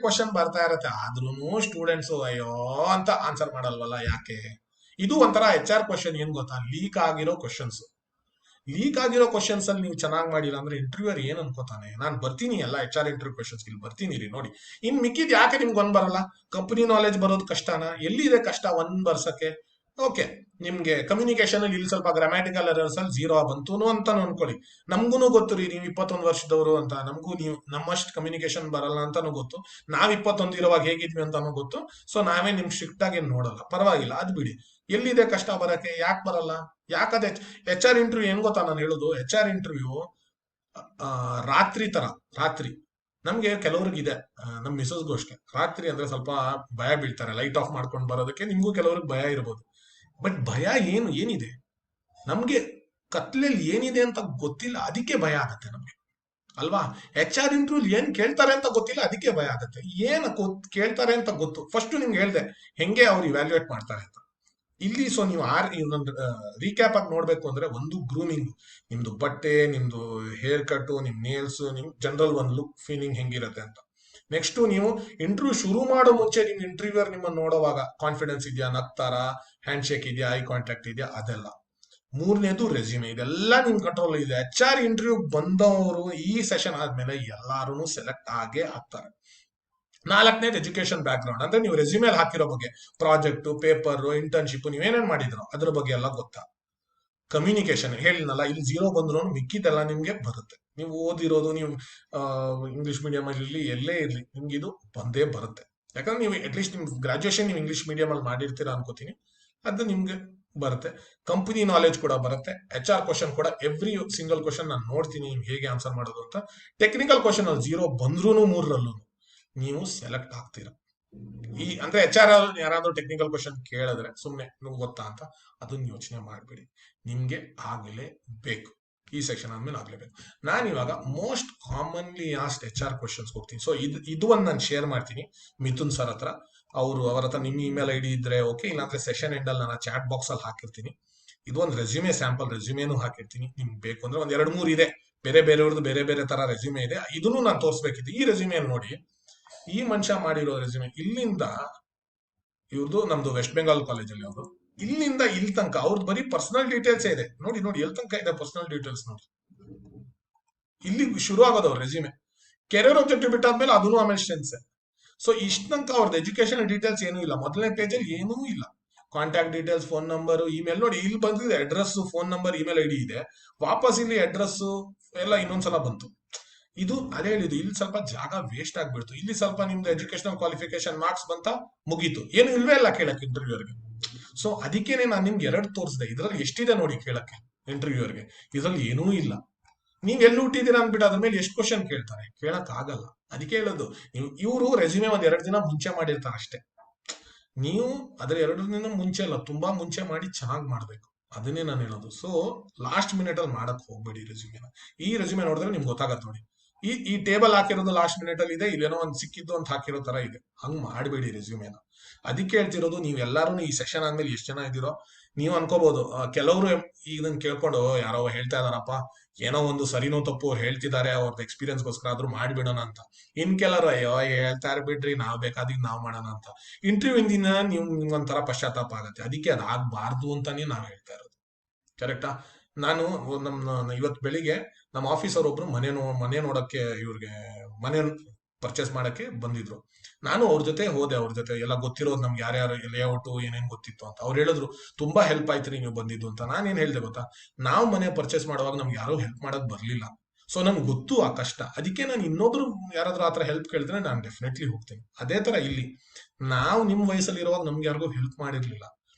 ಕ್ವಶನ್ ಬರ್ತಾ ಇರತ್ತೆ, ಆದ್ರೂ ಸ್ಟೂಡೆಂಟ್ಸ್ ಅಯ್ಯೋ ಅಂತ ಆನ್ಸರ್ ಮಾಡಲ್ವಲ್ಲ, ಯಾಕೆ? ಇದು ಒಂಥರ HR ಕ್ವಶನ್ ಏನ್ ಗೊತ್ತಾ, ಲೀಕ್ ಆಗಿರೋ ಕ್ವಶನ್ಸ್ ಅಲ್ಲಿ ನೀವು ಚೆನ್ನಾಗಿ ಮಾಡಿಲ್ಲ ಅಂದ್ರೆ ಇಂಟರ್ವ್ಯೂರ್ ಏನ್ ಅನ್ಕೋತಾನೆ, ನಾನು ಬರ್ತೀನಿ ಎಲ್ಲ HR ಇಂಟರ್ವ್ಯೂ ಕ್ವಶನ್ಸ್ ಇಲ್ಲಿ ಬರ್ತೀನಿ ರೀ ನೋಡಿ. ಇನ್ ಮಿಕ್ಕಿದ್ ಯಾಕೆ ನಿಮ್ಗೆ ಒಂದ್ ಬರಲ್ಲ? ಕಂಪನಿ ನಾಲೆಜ್ ಬರೋದು ಕಷ್ಟನಾ? ಎಲ್ಲಿದೆ ಕಷ್ಟ ಒಂದ್ ಬರ್ಸಕ್ಕೆ? ಓಕೆ, ನಿಮ್ಗೆ ಕಮ್ಯುನಿಕೇಶನ್ ಅಲ್ಲಿ ಇಲ್ಲಿ ಸ್ವಲ್ಪ ಗ್ರಾಮ್ಯಾಟಿಕಲ್ ಎರರ್ಸ್ ಅಲ್ಲಿ ಝೀರೋ ಬಂತು ಅಂತ ಅನ್ಕೊಳ್ಳಿ. ನಮ್ಗೂ ಗೊತ್ತು ರೀ, ನೀವು 21 ವರ್ಷದವರು ಅಂತ, ನಮಗೂ ನೀವು ನಮ್ಮಷ್ಟು ಕಮ್ಯುನಿಕೇಶನ್ ಬರಲ್ಲ ಅಂತಾನು ಗೊತ್ತು, ನಾವ್ 21 ಇರುವಾಗ ಹೇಗಿದ್ವಿ ಅಂತಾನು ಗೊತ್ತು. ಸೊ ನಾವೇ ನಿಮ್ಗೆ ಸ್ಟ್ರಿಕ್ಟ್ ಆಗಿ ಏನ್ ನೋಡಲ್ಲ, ಪರವಾಗಿಲ್ಲ, ಅದ್ ಬಿಡಿ. ಎಲ್ಲಿದೆ ಕಷ್ಟ ಬರಕ್ಕೆ? ಯಾಕೆ ಬರಲ್ಲ? ಯಾಕದೆ HR ಇಂಟರ್ವ್ಯೂ ಏನ್ ಗೊತ್ತಾ ನಾನು ಹೇಳುದು, HR ಇಂಟರ್ವ್ಯೂ ರಾತ್ರಿ ನಮ್ಗೆ ಕೆಲವ್ರಿಗಿದೆ, ನಮ್ ಮಿಸಸ್ಗೂ ಅಷ್ಟೇ, ರಾತ್ರಿ ಅಂದ್ರೆ ಸ್ವಲ್ಪ ಭಯ ಬೀಳ್ತಾರೆ, ಲೈಟ್ ಆಫ್ ಮಾಡ್ಕೊಂಡು ಬರೋದಕ್ಕೆ. ನಿಮ್ಗೂ ಕೆಲವ್ರಿಗೆ ಭಯ ಇರ್ಬೋದು, ಬಟ್ ಭಯ ಏನಿದೆ ನಮ್ಗೆ ಕತ್ಲೆಯಲ್ಲಿ ಏನಿದೆ ಅಂತ ಗೊತ್ತಿಲ್ಲ, ಅದಕ್ಕೆ ಭಯ ಆಗತ್ತೆ ನಮ್ಗೆ, ಅಲ್ವಾ? HR ಇಂಟರ್ವ್ಯೂ ಏನ್ ಕೇಳ್ತಾರೆ ಅಂತ ಗೊತ್ತಿಲ್ಲ, ಅದಕ್ಕೆ ಭಯ ಆಗತ್ತೆ. ಏನ್ ಕೇಳ್ತಾರೆ ಅಂತ ಗೊತ್ತು, ಫಸ್ಟ್ ನಿಮ್ಗೆ ಹೇಳ್ದೆ ಹೆಂಗೆ ಅವ್ರು ಇವ್ಯಾಲ್ಯೂಯೇಟ್ ಮಾಡ್ತಾರೆ ಅಂತ. ಇಲ್ಲಿ ಸೊ ನೀವು ಇನ್ನೊಂದು ರೀಕ್ಯಾಪ್ ಆಗಿ ನೋಡ್ಬೇಕು ಅಂದ್ರೆ, ಒಂದು ಗ್ರೂಮಿಂಗ್, ನಿಮ್ದು ಬಟ್ಟೆ, ನಿಮ್ದು ಹೇರ್ ಕಟ್, ನಿಮ್ ನೇಲ್ಸ್, ನಿಮ್ ಜನರಲ್ ಒಂದು ಲುಕ್ ಫೀಲಿಂಗ್ ಹೆಂಗಿರತ್ತೆ ಅಂತ. ನೆಕ್ಸ್ಟ್ ನೀವು ಇಂಟರ್ವ್ಯೂ ಶುರು ಮಾಡೋ ಮುಂಚೆ ನಿಮ್ ಇಂಟರ್ವ್ಯೂರ್ ನಿಮ್ಮನ್ನ ನೋಡುವಾಗ ಕಾನ್ಫಿಡೆನ್ಸ್ ಇದೆಯಾ, ನಗ್ತಾರಾ, ಹ್ಯಾಂಡ್ ಶೇಕ್ ಇದೆಯಾ, ಐ ಕಾಂಟ್ಯಾಕ್ಟ್ ಇದೆಯಾ, ಅದೆಲ್ಲ. ಮೂರನೇದು ರೆಸ್ಯೂಮೆ, ಇದೆಲ್ಲ ನಿಮ್ ಕಂಟ್ರೋಲ್ ಇದೆ. HR ಇಂಟರ್ವ್ಯೂ ಬಂದವರು ಈ ಸೆಷನ್ ಆದ್ಮೇಲೆ ಎಲ್ಲಾರು ಸೆಲೆಕ್ಟ್ ಆಗೇ ಆಗ್ತಾರೆ. ನಾಲ್ಕನೇದು ಎಜುಕೇಶನ್ ಬ್ಯಾಕ್ ಗ್ರೌಂಡ್, ಅಂದ್ರೆ ನೀವು ರೆಸ್ಯೂಮೇಲ್ ಹಾಕಿರೋ ಬಗ್ಗೆ, ಪ್ರಾಜೆಕ್ಟ್, ಪೇಪರ್, ಇಂಟರ್ನ್ಶಿಪ್ ನೀವೇನೇನ್ ಮಾಡಿದ್ರು ಅದ್ರ ಬಗ್ಗೆ ಎಲ್ಲ ಗೊತ್ತಾ. ಕಮ್ಯುನಿಕೇಶನ್ ಹೇಳಿನಲ್ಲ, ಇಲ್ಲಿ ಝೀರೋ ಬಂದ್ರು ಮಿಕ್ಕಿದೆಲ್ಲ ನಿಮ್ಗೆ ಬರುತ್ತೆ. ನೀವು ಓದಿರೋದು, ನೀವು ಇಂಗ್ಲಿಷ್ ಮೀಡಿಯಂ ಅಲ್ಲಿ ಇರ್ಲಿ, ಎಲ್ಲೇ ಇರ್ಲಿ, ನಿಮ್ಗೆ ಇದು ಬಂದೇ ಬರುತ್ತೆ. ಯಾಕಂದ್ರೆ ನೀವು ಅಟ್ಲೀಸ್ಟ್ ನಿಮ್ ಗ್ರಾಜುಯೇಷನ್ ನೀವು ಇಂಗ್ಲಿಷ್ ಮೀಡಿಯಂ ಅಲ್ಲಿ ಮಾಡಿರ್ತೀರಾ ಅನ್ಕೋತೀನಿ, ಅದು ನಿಮ್ಗೆ ಬರುತ್ತೆ. ಕಂಪನಿ ನಾಲೆಜ್ ಕೂಡ ಬರುತ್ತೆ. HR ಕ್ವಶನ್ ಕೂಡ ಎವ್ರಿ ಸಿಂಗಲ್ ಕ್ವಶನ್ ನಾನು ನೋಡ್ತೀನಿ ನಿಮ್ಗೆ ಹೇಗೆ ಆನ್ಸರ್ ಮಾಡೋದು ಅಂತ. ಟೆಕ್ನಿಕಲ್ ಕ್ವಶನ್ ಅಲ್ಲಿ ಝೀರೋ ಬಂದ್ರೂ ಮೂರರಲ್ಲೂ ನೀವು ಸೆಲೆಕ್ಟ್ ಆಗ್ತೀರಾ. ಅಂದ್ರೆ HR ಯಾರಾದ್ರೂ ಟೆಕ್ನಿಕಲ್ ಕ್ವಶನ್ ಕೇಳಿದ್ರೆ ಸುಮ್ನೆ ನಿಮ್ಗೆ ಗೊತ್ತಾ ಅಂತ ಅದನ್ನ ಯೋಚನೆ ಮಾಡ್ಬೇಡಿ, ನಿಮ್ಗೆ ಆಗ್ಲೇಬೇಕು. ಈ ಸೆಕ್ಷನ್ ಆದ್ಮೇಲೆ ಆಗ್ಲೇಬೇಕು. ನಾನು ಇವಾಗ most commonly asked HR questions ಹೋಗ್ತೀನಿ. ಸೊ ಇದು ಒಂದು ನಾನು ಶೇರ್ ಮಾಡ್ತೀನಿ ಮಿಥುನ್ ಸರ್ ಹತ್ರ. ಅವ್ರ ಹತ್ರ ನಿಮ್ಮ ಇಮೇಲ್ ID ಇದ್ರೆ ಓಕೆ, ಇಲ್ಲಾಂದ್ರೆ ಸೆಷನ್ ಎಂಡ್ ಅಲ್ಲಿ ನಾನು ಚಾಟ್ ಬಾಕ್ಸ್ ಅಲ್ಲಿ ಹಾಕಿರ್ತೀನಿ. ಇದು ಒಂದು ರೆಸ್ಯೂಮೆ ಸ್ಯಾಂಪಲ್ ರೆಸ್ಯೂಮೇನು ಹಾಕಿರ್ತೀನಿ. ನಿಮ್ಗೆ ಬೇಕು ಅಂದ್ರೆ ಒಂದ್ 2-3 ಇದೆ, ಬೇರೆಯವ್ರದ್ದು ಬೇರೆ ತರ ರೆಸ್ಯೂಮೆ ಇದೆ, ಇದನ್ನು ನಾನು ತೋರಿಸ್ಬೇಕಿತ್ತು. ಈ ರೆಸ್ಯೂಮೆ ನೋಡಿ, ಈ ಮನುಷ್ಯ ಮಾಡಿರೋ ರೆಸ್ಯೂಮೆ ಇಲ್ಲಿಂದ, ಇವ್ರದ್ದು ನಮ್ದು ವೆಸ್ಟ್ ಬೆಂಗಾಲ್ ಕಾಲೇಜಲ್ಲಿ ಅವರು, ಇಲ್ಲಿಂದ ಇಲ್ಲಿ ತನಕ ಅವ್ರದ್ದು ಬರೀ ಪರ್ಸನಲ್ ಡೀಟೇಲ್ಸ್ ಇದೆ. ನೋಡಿ ಎಲ್ಲಿ ತನಕ ಇದೆ ಪರ್ಸನಲ್ ಡೀಟೇಲ್ಸ್ ನೋಡಿ, ಇಲ್ಲಿ ಶುರು ಆಗೋದು ಅವ್ರ ರೆಸ್ಯೂಮೆ. ಕೆರಿಯರ್ ಆಬ್ಜೆಕ್ಟಿವ್ ಬಿಟ್ಟಾದ್ಮೇಲೆ ಅದನ್ನು ಆಮೇಲೆ ಸ್ಟ್ರೆಂತ್ಸ್. ಸೊ ಇಷ್ಟ ತನಕ ಅವ್ರದ್ದು ಎಜುಕೇಶನ್ ಡೀಟೇಲ್ಸ್ ಏನೂ ಇಲ್ಲ, ಮೊದಲನೇ ಪೇಜಲ್ಲಿ ಏನೂ ಇಲ್ಲ. Contact details, phone number, email. ನೋಡಿ ಇಲ್ಲಿ ಬಂದಿದೆ address, phone number, email ID ಇದೆ. ವಾಪಸ್ ಇಲ್ಲಿ ಅಡ್ರೆಸ್ ಎಲ್ಲ ಇನ್ನೊಂದ್ಸಲ ಬಂತು. ಇದು ಅದೇ ಹೇಳಿದ್ದು, ಇಲ್ಲಿ ಸ್ವಲ್ಪ ಜಾಗ ವೇಸ್ಟ್ ಆಗ್ಬಿಡ್ತು. ಇಲ್ಲಿ ಸ್ವಲ್ಪ ನಿಮ್ದು ಎಜುಕೇಶನಲ್ ಕ್ವಾಲಿಫಿಕೇಶನ್ ಮಾರ್ಕ್ಸ್ ಬಂತ, ಮುಗೀತು, ಏನು ಇಲ್ವೇ ಇಲ್ಲ ಕೇಳಕ್ಕೆ ಇಂಟರ್ವ್ಯೂರ್ಗೆ. ಸೊ ಅದಕ್ಕೇನೆ ನಾನು ನಿಮ್ಗೆ 2 ತೋರಿಸಿದೆ. ಇದ್ರಲ್ಲಿ ಎಷ್ಟಿದೆ ನೋಡಿ ಕೇಳಕ್ಕೆ ಇಂಟರ್ವ್ಯೂರ್ಗೆ, ಇದ್ರಲ್ಲಿ ಏನೂ ಇಲ್ಲ. ನೀವ್ ಎಲ್ಲಿ ಹುಟ್ಟಿದೀರಾ ಅಂದ್ಬಿಟ್ಟು ಅದ್ರ ಮೇಲೆ ಎಷ್ಟು ಕ್ವಶನ್ ಕೇಳ್ತಾರೆ, ಕೇಳಕ್ ಆಗಲ್ಲ. ಅದಕ್ಕೆ ಹೇಳೋದು, ಇವರು ರೆಸ್ಯೂಮೆ ಒಂದ್ 2 ದಿನ ಮುಂಚೆ ಮಾಡಿರ್ತಾರೆ ಅಷ್ಟೇ. ನೀವು ಅದ್ರ ಎರಡರಿಂದ ಮುಂಚೆ ಅಲ್ಲ, ತುಂಬಾ ಮುಂಚೆ ಮಾಡಿ ಚೆನ್ನಾಗಿ ಮಾಡ್ಬೇಕು. ಅದನ್ನೇ ನಾನು ಹೇಳೋದು. ಸೊ ಲಾಸ್ಟ್ ಮಿನಿಟ್ ಅಲ್ಲಿ ಮಾಡಕ್ ಹೋಗ್ಬೇಡಿ ರೆಸ್ಯೂಮೆನ. ಈ ರೆಸ್ಯೂಮೆ ನೋಡಿದ್ರೆ ನಿಮ್ಗೆ ಗೊತ್ತಾಗತ್ತೆ ನೋಡಿ. ಈ ಟೇಬಲ್ ಹಾಕಿರೋದು ಲಾಸ್ಟ್ ಮಿನಿಟ್ ಅಲ್ಲಿ ಇದೆ, ಇಲ್ಲೇನೋ ಒಂದ್ ಸಿಕ್ಕಿದ್ದು ಅಂತ ಹಾಕಿರೋ ತರ ಇದೆ. ಹಂಗ್ ಮಾಡಬೇಡಿ ರೆಸ್ಯೂಮೆನ. ಅದಕ್ಕೆ ಹೇಳ್ತಿರೋದು, ನೀವು ಎಲ್ಲಾರು ಈ ಸೆಷನ್ ಆದ್ಮೇಲೆ ಎಷ್ಟು ಜನ ಇದ್ದೀರೋ, ನೀವು ಅನ್ಕೋಬಹುದು ಕೆಲವರು ಈಗ ಇದನ್ನ ಕೇಳ್ಕೊಂಡು ಯಾರೋ ಹೇಳ್ತಾ ಇದಾರಪ್ಪ, ಏನೋ ಒಂದು ಸರಿನೋ ತಪ್ಪು ಅವ್ರು ಹೇಳ್ತಿದ್ದಾರೆ, ಅವ್ರದ್ದು ಎಕ್ಸ್ಪೀರಿಯನ್ಸ್ಗೋಸ್ಕರ ಆದ್ರೂ ಮಾಡ್ಬಿಡೋಣ ಅಂತ. ಇನ್ ಕೆಲವರು ಅಯ್ಯೋ ಹೇಳ್ತಾ ಇರ್ಬಿಡ್ರಿ, ನಾವ್ ಬೇಕಾದಿದ್ ನಾವ್ ಮಾಡೋಣ ಅಂತ. ಇಂಟರ್ವ್ಯೂ ದಿನ ನೀವು ನಿಮ್ಗೊಂಥರ ಪಶ್ಚಾತ್ತಾಪ ಆಗತ್ತೆ. ಅದಕ್ಕೆ ಅದಾಗಬಾರ್ದು ಅಂತಾನೆ ನಾವ್ ಹೇಳ್ತಾ ಇರೋದು. ಕರೆಕ್ಟಾ? ನಾನು ಇವತ್ತು ಬೆಳಿಗ್ಗೆ ನಮ್ಮ ಆಫೀಸರ್ ಒಬ್ರು ಮನೆ ನೋಡಕ್ಕೆ, ಇವ್ರಿಗೆ ಮನೆ ಪರ್ಚೇಸ್ ಮಾಡಕ್ಕೆ ಬಂದಿದ್ರು. ನಾನು ಅವ್ರ ಜೊತೆ ಹೋದೆ. ಅವ್ರ ಜೊತೆ ಎಲ್ಲ ಗೊತ್ತಿರೋದು ನಮ್ಗೆ, ಯಾರ್ಯಾರು ಲೇಔಟ್ ಏನೇನ್ ಗೊತ್ತಿತ್ತು ಅಂತ. ಅವ್ರು ಹೇಳಿದ್ರು ತುಂಬಾ ಹೆಲ್ಪ್ ಆಯ್ತ್ರಿ ನೀವು ಬಂದಿದ್ದು ಅಂತ. ನಾನೇನ್ ಹೇಳ್ದೆ ಗೊತ್ತಾ, ನಾವು ಮನೆ ಪರ್ಚೇಸ್ ಮಾಡುವಾಗ ನಮ್ಗೆ ಯಾರು ಹೆಲ್ಪ್ ಮಾಡಕ್ ಬರ್ಲಿಲ್ಲ. ಸೊ ನನ್ಗೆ ಗೊತ್ತು ಆ ಕಷ್ಟ. ಅದಕ್ಕೆ ನಾನು ಇನ್ನೊಬ್ರು ಯಾರಾದ್ರೂ ಆತರ ಹೆಲ್ಪ್ ಕೇಳಿದ್ರೆ ನಾನು ಡೆಫಿನೆಟ್ಲಿ ಹೋಗ್ತೀನಿ. ಅದೇ ತರ ಇಲ್ಲಿ ನಾವು ನಿಮ್ ವಯಸ್ಸಲ್ಲಿ ಇರುವಾಗ ನಮ್ಗೆ ಯಾರಿಗೂ ಹೆಲ್ಪ್ ಮಾಡಿರ್ಲಿಲ್ಲ.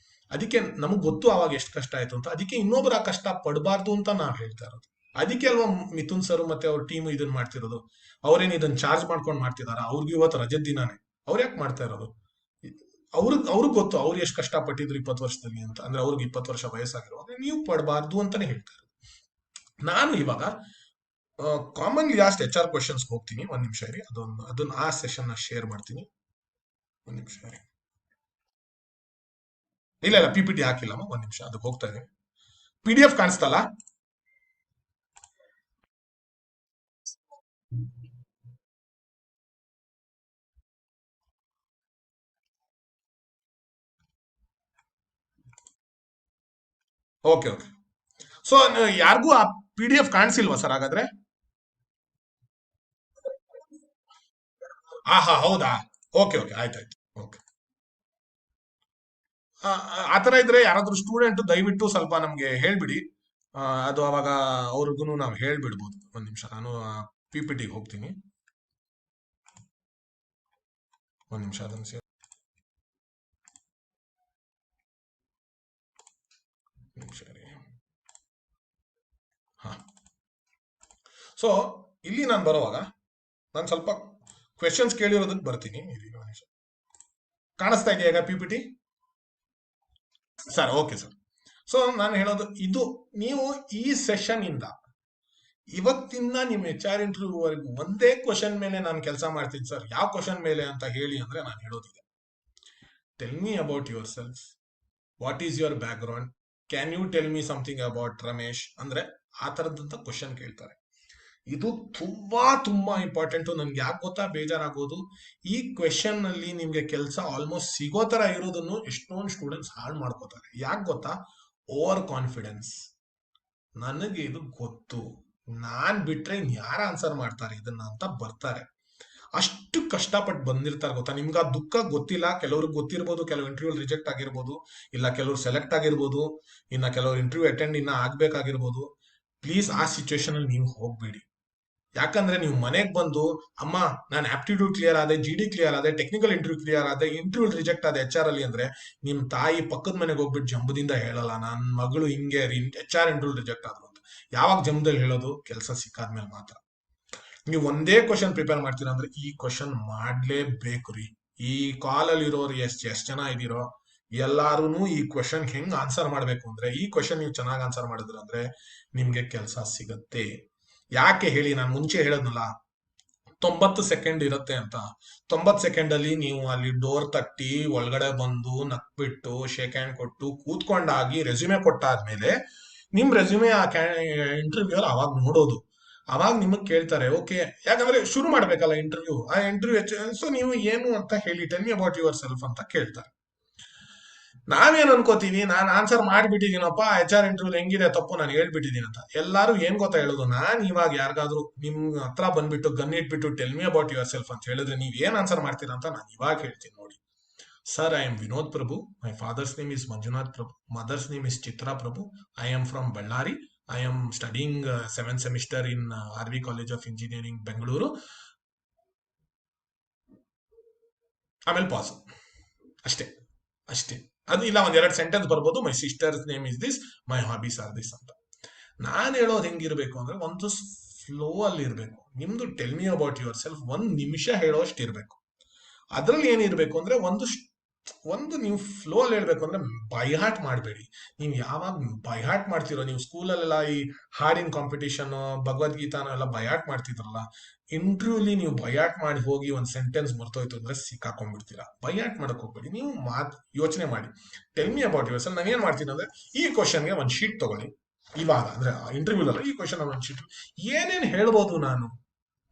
ಅದಕ್ಕೆ ನಮಗ್ ಗೊತ್ತು ಅವಾಗ ಎಷ್ಟು ಕಷ್ಟ ಆಯ್ತು ಅಂತ. ಅದಕ್ಕೆ ಇನ್ನೊಬ್ರು ಆ ಕಷ್ಟ ಪಡಬಾರ್ದು ಅಂತ ನಾವ್ ಹೇಳ್ತಾ ಇರೋದು. ಅದಕ್ಕೆ ಅಲ್ವಾ ಮಿಥುನ್ ಸರ್ ಮತ್ತೆ ಅವ್ರ ಟೀಮ್ ಇದನ್ನ ಮಾಡ್ತಿರೋದು. ಅವ್ರೇನ್ ಇದನ್ನ ಚಾರ್ಜ್ ಮಾಡ್ಕೊಂಡು ಮಾಡ್ತಿದಾರ? ಅವ್ರಿಗೆ ಇವತ್ತು ರಜದ ದಿನಾನೇ. ಅವ್ರು ಯಾಕೆ ಮಾಡ್ತಾ ಇರೋದು? ಅವ್ರಿಗೆ ಗೊತ್ತು ಅವ್ರು ಎಷ್ಟು ಕಷ್ಟ ಪಟ್ಟಿದ್ರು 20 ವರ್ಷದಲ್ಲಿ ಅಂತ. ಅಂದ್ರೆ ಅವ್ರಿಗೆ 20 ವರ್ಷ ವಯಸ್ಸಾಗಿರುವಾಗ ನೀವು ಪಡಬಾರ್ದು ಅಂತಾನೆ ಹೇಳ್ತಾ ಇರೋದು. ನಾನು ಇವಾಗ ಕಾಮನ್ಲಿ ಜಾಸ್ಟ್ HR ಕ್ವಶನ್ಸ್ ಹೋಗ್ತೀನಿ. ಒಂದ್ ನಿಮಿಷ ಇರಿ, ಅದನ್ನ ಆ ಸೆಷನ್ ನ ಶೇರ್ ಮಾಡ್ತೀನಿ. ಒಂದ್ ನಿಮಿಷ ಇರಿ. ಇಲ್ಲ ಇಲ್ಲ, PPT ಹಾಕಿಲ್ಲಮ್ಮ, ಒಂದ್ ನಿಮಿಷ ಅದಕ್ಕೆ ಹೋಗ್ತಾ ಇದೀನಿ. PDF ಕಾಣಿಸ್ತಲ್ಲ? Okay okay. ಸೊ ಯಾರಿಗೂ ಆ PDF ಕಾಣಿಸಿಲ್ವಾ ಸರ್ ಹಾಗಾದ್ರೆ? ಹಾ ಹೌದಾ? ಓಕೆ ಓಕೆ, ಆಯ್ತಾಯ್ತು. ಓಕೆ. ಆತರ ಇದ್ರೆ ಯಾರಾದ್ರೂ ಸ್ಟೂಡೆಂಟ್ ದಯವಿಟ್ಟು ಸ್ವಲ್ಪ ನಮ್ಗೆ ಹೇಳ್ಬಿಡಿ. ಅದು ಅವಾಗ ಅವ್ರಿಗೂ ನಾವು ಹೇಳ್ಬಿಡ್ಬೋದು. ಒಂದ್ ನಿಮಿಷ, ನಾನು PPTಗೆ ಹೋಗ್ತೀನಿ. ಒಂದ್ ನಿಮಿಷ ಅದನ್ನ ನಿಮಿಷ ರೀ. ಹಾ. ಸೊ ಇಲ್ಲಿ ನಾನು ಬರುವಾಗ ನಾನು ಸ್ವಲ್ಪ ಕ್ವೆಶನ್ಸ್ ಕೇಳಿರೋದಕ್ಕೆ ಬರ್ತೀನಿ. ಇರಿ ಒಂದ್ ನಿಮಿಷ. ಕಾಣಿಸ್ತಾ ಇದೆಯಾ ಈಗ PPT? Sir okay sir. So ನಾನು ಹೇಳೋದು ಇದು, ನೀವು ಈ ಸೆಷನ್ ಇಂದ ಇವತ್ತಿಂದ ನಿಮ್ HR ಇಂಟರ್ವ್ಯೂ ವರೆಗೂ ಒಂದೇ ಕ್ವಶನ್ ಮೇಲೆ ನಾನು ಕೆಲಸ ಮಾಡ್ತೀನಿ ಸರ್. ಯಾವ ಕ್ವಶನ್ ಮೇಲೆ ಅಂತ ಹೇಳಿ ಅಂದ್ರೆ ನಾನು ಹೇಳೋದಿದೆ, tell me about yourself, what is your background, can you tell me something about Ramesh, ಅಂದ್ರೆ ಆ ತರದಂತ ಕ್ವಶನ್ ಕೇಳ್ತಾರೆ. ಇದು ತುಂಬಾ ತುಂಬಾ ಇಂಪಾರ್ಟೆಂಟ್. ನನ್ಗೆ ಯಾಕೆ ಗೊತ್ತಾ ಬೇಜಾರಾಗೋದು, ಈ ಕ್ವೆಶನ್ ನಲ್ಲಿ ನಿಮ್ಗೆ ಕೆಲಸ ಆಲ್ಮೋಸ್ಟ್ ಸಿಗೋ ತರ ಇರೋದನ್ನು ಎಷ್ಟೊಂದು ಸ್ಟೂಡೆಂಟ್ಸ್ ಹಾಳು ಮಾಡ್ಕೋತಾರೆ. ಯಾಕೆ ಗೊತ್ತಾ? Over confidence. ನನಗೆ ಇದು ಗೊತ್ತು, ನಾನ್ ಬಿಟ್ರೆ ಇನ್ ಯಾರ ಆನ್ಸರ್ ಮಾಡ್ತಾರೆ ಇದನ್ನ ಅಂತ ಬರ್ತಾರೆ. ಅಷ್ಟು ಕಷ್ಟಪಟ್ಟು ಬಂದಿರ್ತಾರೆ ಗೊತ್ತಾ. ನಿಮ್ಗೆ ಆ ದುಃಖ ಗೊತ್ತಿಲ್ಲ. ಕೆಲವ್ರಿಗೆ ಗೊತ್ತಿರ್ಬೋದು, ಕೆಲವು ಇಂಟರ್ವ್ಯೂ ರಿಜೆಕ್ಟ್ ಆಗಿರ್ಬೋದು, ಇಲ್ಲ ಕೆಲವ್ರು ಸೆಲೆಕ್ಟ್ ಆಗಿರ್ಬೋದು, ಇನ್ನ ಕೆಲವ್ರು ಇಂಟರ್ವ್ಯೂ ಅಟೆಂಡ್ ಇನ್ನ ಆಗ್ಬೇಕಾಗಿರ್ಬೋದು. ಪ್ಲೀಸ್ ಆ ಸಿಚುವೇಶನ್ ಅಲ್ಲಿ ನೀವು ಹೋಗ್ಬೇಡಿ. ಯಾಕಂದ್ರೆ ನೀವು ಮನೆಗೆ ಬಂದು, ಅಮ್ಮ ನಾನು ಆಪ್ಟಿಟ್ಯೂಡ್ ಕ್ಲಿಯರ್ ಆದೆ, GD ಕ್ಲಿಯರ್ ಆದೆ, ಟೆಕ್ನಿಕಲ್ ಇಂಟರ್ವ್ಯೂ ಕ್ಲಿಯರ್ ಆದೆ, ಇಂಟರ್ವ್ಯೂ ರಿಜೆಕ್ಟ್ ಆದೆ HR ಅಲ್ಲಿ ಅಂದ್ರೆ, ನಿಮ್ ತಾಯಿ ಪಕ್ಕದ ಮನೆಗೆ ಹೋಗ್ಬಿಟ್ಟು ಜಂಬದಿಂದ ಹೇಳಲ್ಲ, ನನ್ನ ಮಗಳು ಹಿಂಗೆ HR ಇಂಟರ್ವ್ಯೂ ರಿಜೆಕ್ಟ್ ಆದ್ರು ಅಂತ. ಯಾವಾಗ ಜಂಬದಲ್ಲಿ ಹೇಳೋದು? ಕೆಲಸ ಸಿಕ್ಕಾದ್ಮೇಲೆ ಮಾತ್ರ. ನೀವು ಒಂದೇ ಕ್ವಶನ್ ಪ್ರಿಪೇರ್ ಮಾಡ್ತೀರಾ ಅಂದ್ರೆ ಈ ಕ್ವಶನ್ ಮಾಡ್ಲೇಬೇಕು ರೀ. ಈ ಕಾಲಲ್ಲಿ ಇರೋರು ಎಷ್ಟ್ ಜನ ಇದೀರೋ ಎಲ್ಲಾರು ಈ ಕ್ವಶನ್ ಹೆಂಗ್ ಆನ್ಸರ್ ಮಾಡ್ಬೇಕು ಅಂದ್ರೆ, ಈ ಕ್ವಶನ್ ನೀವು ಚೆನ್ನಾಗಿ ಆನ್ಸರ್ ಮಾಡಿದ್ರ ಅಂದ್ರೆ ನಿಮ್ಗೆ ಕೆಲಸ ಸಿಗತ್ತೆ. ಯಾಕೆ ಹೇಳಿ? ನಾನು ಮುಂಚೆ ಹೇಳದ್ನಲ್ಲ, 90 ಸೆಕೆಂಡ್ ಇರುತ್ತೆ ಅಂತ. 90 ಸೆಕೆಂಡ್ ಅಲ್ಲಿ ನೀವು ಅಲ್ಲಿ ಡೋರ್ ತಟ್ಟಿ ಒಳಗಡೆ ಬಂದು ನಕ್ಬಿಟ್ಟು ಶೇಕ್ ಹ್ಯಾಂಡ್ ಕೊಟ್ಟು ಕೂತ್ಕೊಂಡಾಗಿ ರೆಸ್ಯೂಮೆ ಕೊಟ್ಟಾದ್ಮೇಲೆ ನಿಮ್ ರೆಸ್ಯೂಮೆ ಆ ಇಂಟರ್ವ್ಯೂ ಅಲ್ಲಿ ಅವಾಗ ನೋಡೋದು. ಅವಾಗ ನಿಮಗ್ ಕೇಳ್ತಾರೆ, ಓಕೆ, ಯಾಕಂದ್ರೆ ಶುರು ಮಾಡ್ಬೇಕಲ್ಲ ಇಂಟರ್ವ್ಯೂ. ಆ ಇಂಟರ್ವ್ಯೂ ಸೊ ನೀವು ಏನು ಅಂತ ಹೇಳಿ, tell me about yourself ಅಂತ ಕೇಳ್ತಾರೆ. ನಾವೇನ್ ಅನ್ಕೋತೀವಿ, ನಾನು ಆನ್ಸರ್ ಮಾಡ್ಬಿಟ್ಟಿದ್ದೀನಪ್ಪ, HR ಇಂಟರ್ವ್ಯೂ ಹೆಂಗಿದೆ ತಪ್ಪು ನಾನು ಹೇಳ್ಬಿಟ್ಟಿದ್ದೀನಿ ಅಂತ. ಎಲ್ಲಾರು ಏನ್ ಗೊತ್ತಾ ಹೇಳೋದು, ನಾನ್ ಇವಾಗ ಯಾರಿಗಾದ್ರೂ ನಿಮ್ ಹತ್ರ ಬಂದ್ಬಿಟ್ಟು ಗನ್ ಇಟ್ಬಿಟ್ಟು tell me about yourself ಅಂತ ಹೇಳಿದ್ರೆ ನೀವ್ ಏನ್ ಆನ್ಸರ್ ಮಾಡ್ತೀರಾ ಅಂತ ನಾನು ಇವಾಗ ಹೇಳ್ತೀನಿ ನೋಡಿ. Sir, I am Vinod Prabhu, my father's name is Manjunath Prabhu, mother's name is Chitra Prabhu, I am from Ballari, I am studying 7th semester in RV college of engineering Bengaluru. ಆಮೇಲೆ ಪಾಸ್. ಅಷ್ಟೇ ಅಷ್ಟೇ. ಅದು ಇಲ್ಲ ಒಂದೆರಡು ಸೆಂಟೆನ್ಸ್ ಬರ್ಬೋದು, my sister's name is this, my hobbies are this ಅಂತ. ನಾನ್ ಹೇಳೋದು ಹೆಂಗಿರ್ಬೇಕು ಅಂದ್ರೆ, ಒಂದು ಫ್ಲೋ ಅಲ್ಲಿ ಇರ್ಬೇಕು. ನಿಮ್ದು tell me about your self 1 ನಿಮಿಷ ಹೇಳೋಷ್ಟು ಇರ್ಬೇಕು. ಅದ್ರಲ್ಲಿ ಏನಿರ್ಬೇಕು ಅಂದ್ರೆ, ಒಂದು ಒಂದು ನೀವು ಫ್ಲೋ ಅಲ್ಲಿ ಹೇಳ್ಬೇಕು ಅಂದ್ರೆ ಬೈಹಾಟ್ ಮಾಡಬೇಡಿ. ನೀವು ಯಾವಾಗ ಬೈಹಾಟ್ ಮಾಡ್ತಿರೋ, ನೀವು ಸ್ಕೂಲಲ್ಲೆಲ್ಲ ಈ ಹಾಡಿನ ಕಾಂಪಿಟಿಷನ್ ಭಗವದ್ಗೀತಾನ ಎಲ್ಲ ಬೈಹಾಟ್ ಮಾಡ್ತಿದ್ರಲ್ಲ, ಇಂಟರ್ವ್ಯೂಲಿ ನೀವು ಬೈಹಾಟ್ ಮಾಡಿ ಹೋಗಿ ಒಂದ್ ಸೆಂಟೆನ್ಸ್ ಮರ್ತೋಯ್ತು ಅಂದ್ರೆ ಸಿಕ್ಕಾಕೊಂಡ್ಬಿಡ್ತೀರಾ. ಬೈಹಾಟ್ ಮಾಡಕ್ ಹೋಗ್ಬೇಡಿ, ನೀವು ಯೋಚನೆ ಮಾಡಿ. Tell me about your self. ನಾನು ಏನ್ ಮಾಡ್ತೀನಿ ಅಂದ್ರೆ, ಈ ಕ್ವಶನ್ಗೆ ಒಂದು ಶೀಟ್ ತಗೊಳ್ಳಿ. ಇವಾಗ ಅಂದ್ರೆ ಇಂಟರ್ವ್ಯೂ ಅಲ್ಲ, ಈ ಕ್ವಶನ್ ಒಂದು ಶೀಟ್ ಏನೇನ್ ಹೇಳ್ಬೋದು ನಾನು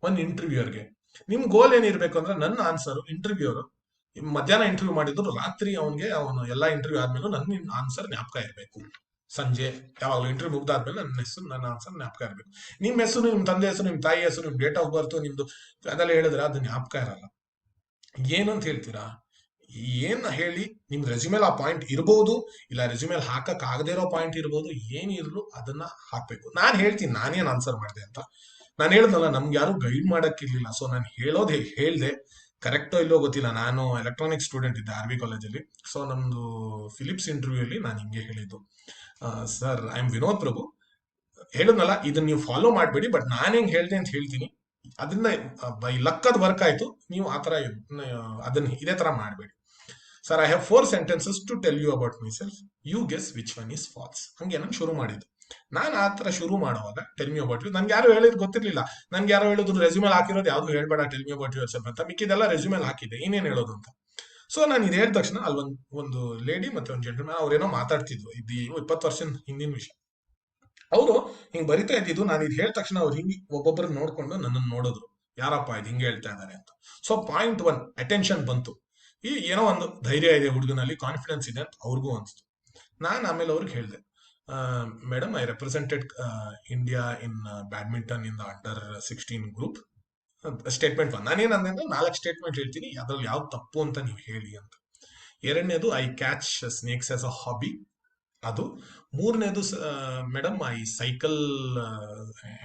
ಒಂದು ಇಂಟರ್ವ್ಯೂಯರ್ಗೆ. ನಿಮ್ ಗೋಲ್ ಏನಿರ್ಬೇಕು ಅಂದ್ರೆ, ನನ್ನ ಆನ್ಸರ್ ಇಂಟರ್ವ್ಯೂರ್ ಮಧ್ಯಾಹ್ನ ಇಂಟರ್ವ್ಯೂ ಮಾಡಿದ್ರು, ರಾತ್ರಿ ಅವನು ಎಲ್ಲಾ ಇಂಟರ್ವ್ಯೂ ಆದ್ಮೇಲೆ ನನ್ನ ಆನ್ಸರ್ ಜ್ಞಾಪಕ ಇರಬೇಕು. ಸಂಜೆ ಯಾವಾಗಲೂ ಇಂಟರ್ವ್ಯೂ ಮುಗ್ದಾದ್ಮೇಲೆ ನನ್ನ ಆನ್ಸರ್ ಜ್ಞಾಪಕ ಇರಬೇಕು. ನಿಮ್ಮ ಹೆಸರು, ನಿಮ್ ತಂದೆ ಹೆಸರು, ನಿಮ್ ತಾಯಿ ಹೆಸರು, ನಿಮ್ ಡೇಟ್ ಆಫ್ ಬರ್ತ್, ನಿಮ್ದು ಅದೆಲ್ಲ ಹೇಳಿದ್ರೆ ಅದು ಜ್ಞಾಪಕ ಇರಲ್ಲ. ಏನಂತ ಹೇಳ್ತೀರಾ? ಏನ್ ಹೇಳಿ, ನಿಮ್ ರೆಸ್ಯೂಮೇಲ್ ಆ ಪಾಯಿಂಟ್ ಇರಬಹುದು, ಇಲ್ಲ ರೆಸ್ಯೂಮೇಲ್ ಹಾಕಕ್ ಆಗದೇ ಇರೋ ಪಾಯಿಂಟ್ ಇರಬಹುದು, ಏನಿರ್ಲು ಅದನ್ನ ಹಾಕ್ಬೇಕು. ನಾನ್ ಹೇಳ್ತೀನಿ ನಾನೇನ್ ಆನ್ಸರ್ ಮಾಡಿದೆ ಅಂತ. ನಾನು ಹೇಳ್ದಲ್ಲ, ನಮ್ಗೆ ಯಾರು ಗೈಡ್ ಮಾಡಕ್ ಇರ್ಲಿಲ್ಲ, ಸೊ ನಾನು ಹೇಳ್ದೆ. ಕರೆಕ್ಟೋ ಇಲ್ಲೋ ಗೊತ್ತಿಲ್ಲ. ನಾನು ಎಲೆಕ್ಟ್ರಾನಿಕ್ ಸ್ಟೂಡೆಂಟ್ ಇದ್ದೆ ಆರ್ ವಿ ಕಾಲೇಜಲ್ಲಿ. ಸೊ ನಮ್ದು ಫಿಲಿಪ್ಸ್ ಇಂಟರ್ವ್ಯೂ ಅಲ್ಲಿ ನಾನು ಹಿಂಗೆ ಹೇಳಿದ್ದು, ಸರ್ ಐ ಆಮ್ ವಿನೋದ್ ಪ್ರಭು, ಹೇಳಿದ್ನಲ್ಲ ಇದನ್ನ ನೀವು ಫಾಲೋ ಮಾಡಬೇಡಿ, ಬಟ್ ನಾನು ಹೆಂಗ್ ಹೇಳ್ದೆ ಅಂತ ಹೇಳ್ತೀನಿ. ಅದರಿಂದ ಬೈ ಲಕ್ಕದ ವರ್ಕ್ ಆಯ್ತು. ನೀವು ಆತರ ಅದನ್ನ ಇದೇ ತರ ಮಾಡಬೇಡಿ. Sir I have 4 sentences to tell you about myself, you guess which one is false. ಹಂಗೆ ನಾನು ಶುರು ಮಾಡಿದ್ದು. ನಾನು ಆ ತರ ಶುರು ಮಾಡುವಾಗ ಟೆಲ್ ಮಿ ಅಬೌಟ್ ಯು, ನನ್ಗೆ ಯಾರು ಹೇಳಿದ್ ಗೊತ್ತಿರ್ಲಿಲ್ಲ. ನನ್ಗೆ ಯಾರೋ ಹೇಳಿದ್ರು ರೆಸ್ಯೂಮೇಲ್ ಹಾಕಿರೋದು ಯಾವ್ದು ಹೇಳ್ಬೇಡ, tell me about yourself ಅಂತ. ಮಿಕ್ಕಿದೆಲ್ಲ ರೆಸ್ಯೂಮೇಲ್ ಹಾಕಿದ್ದೆ, ಇನ್ನೇನ್ ಹೇಳೋದು ಅಂತ. ಸೊ ನಾನು ಇದು ಹೇಳಿದ ತಕ್ಷಣ ಅಲ್ಲಿ ಒಂದು ಲೇಡಿ ಮತ್ತೆ ಒಂದು ಜೆಂಟಲ್ಮನ್ ಅವ್ರೇನೋ ಮಾತಾಡ್ತಿದ್ವು. ಇದು 20 ವರ್ಷ ಹಿಂದಿನ ವಿಷಯ. ಅವರು ಹಿಂಗ್ ಬರಿತಾ ಇದ್ದಿದ್ದು, ನಾನು ಇದು ಹೇಳಿದ ತಕ್ಷಣ ಅವ್ರು ಹಿಂಗೆ ಒಬ್ಬೊಬ್ಬರು ನೋಡ್ಕೊಂಡು ನನ್ನನ್ನು ನೋಡಿದ್ರು, ಯಾರಪ್ಪ ಇದು ಹಿಂಗೆ ಹೇಳ್ತಾ ಇದ್ದಾರೆ ಅಂತ. ಸೊ ಪಾಯಿಂಟ್ 1 ಅಟೆನ್ಷನ್ ಬಂತು. ಏನೋ ಒಂದು ಧೈರ್ಯ ಇದೆ ಹುಡುಗನಲ್ಲಿ, ಕಾನ್ಫಿಡೆನ್ಸ್ ಇದೆ ಅಂತ ಅವ್ರಿಗೂ ಅನಿಸ್ತು. ನಾನು ಆಮೇಲೆ ಅವ್ರಿಗೆ ಹೇಳಿದೆ, madam I represented India in badminton in the under 16 group. Statement 1 ನಾನೇನಂದ್ರೆ 4 ಸ್ಟೇಟ್ಮೆಂಟ್ ಹೇಳ್ತೀನಿ, ಅದ್ರಲ್ಲಿ ಯಾವ್ದು ತಪ್ಪು ಅಂತ ನೀವು ಹೇಳಿ ಅಂತ. ಎರಡನೇದು, I catch snakes as a hobby. ಅದು. ಮೂರನೇದು, madam I cycle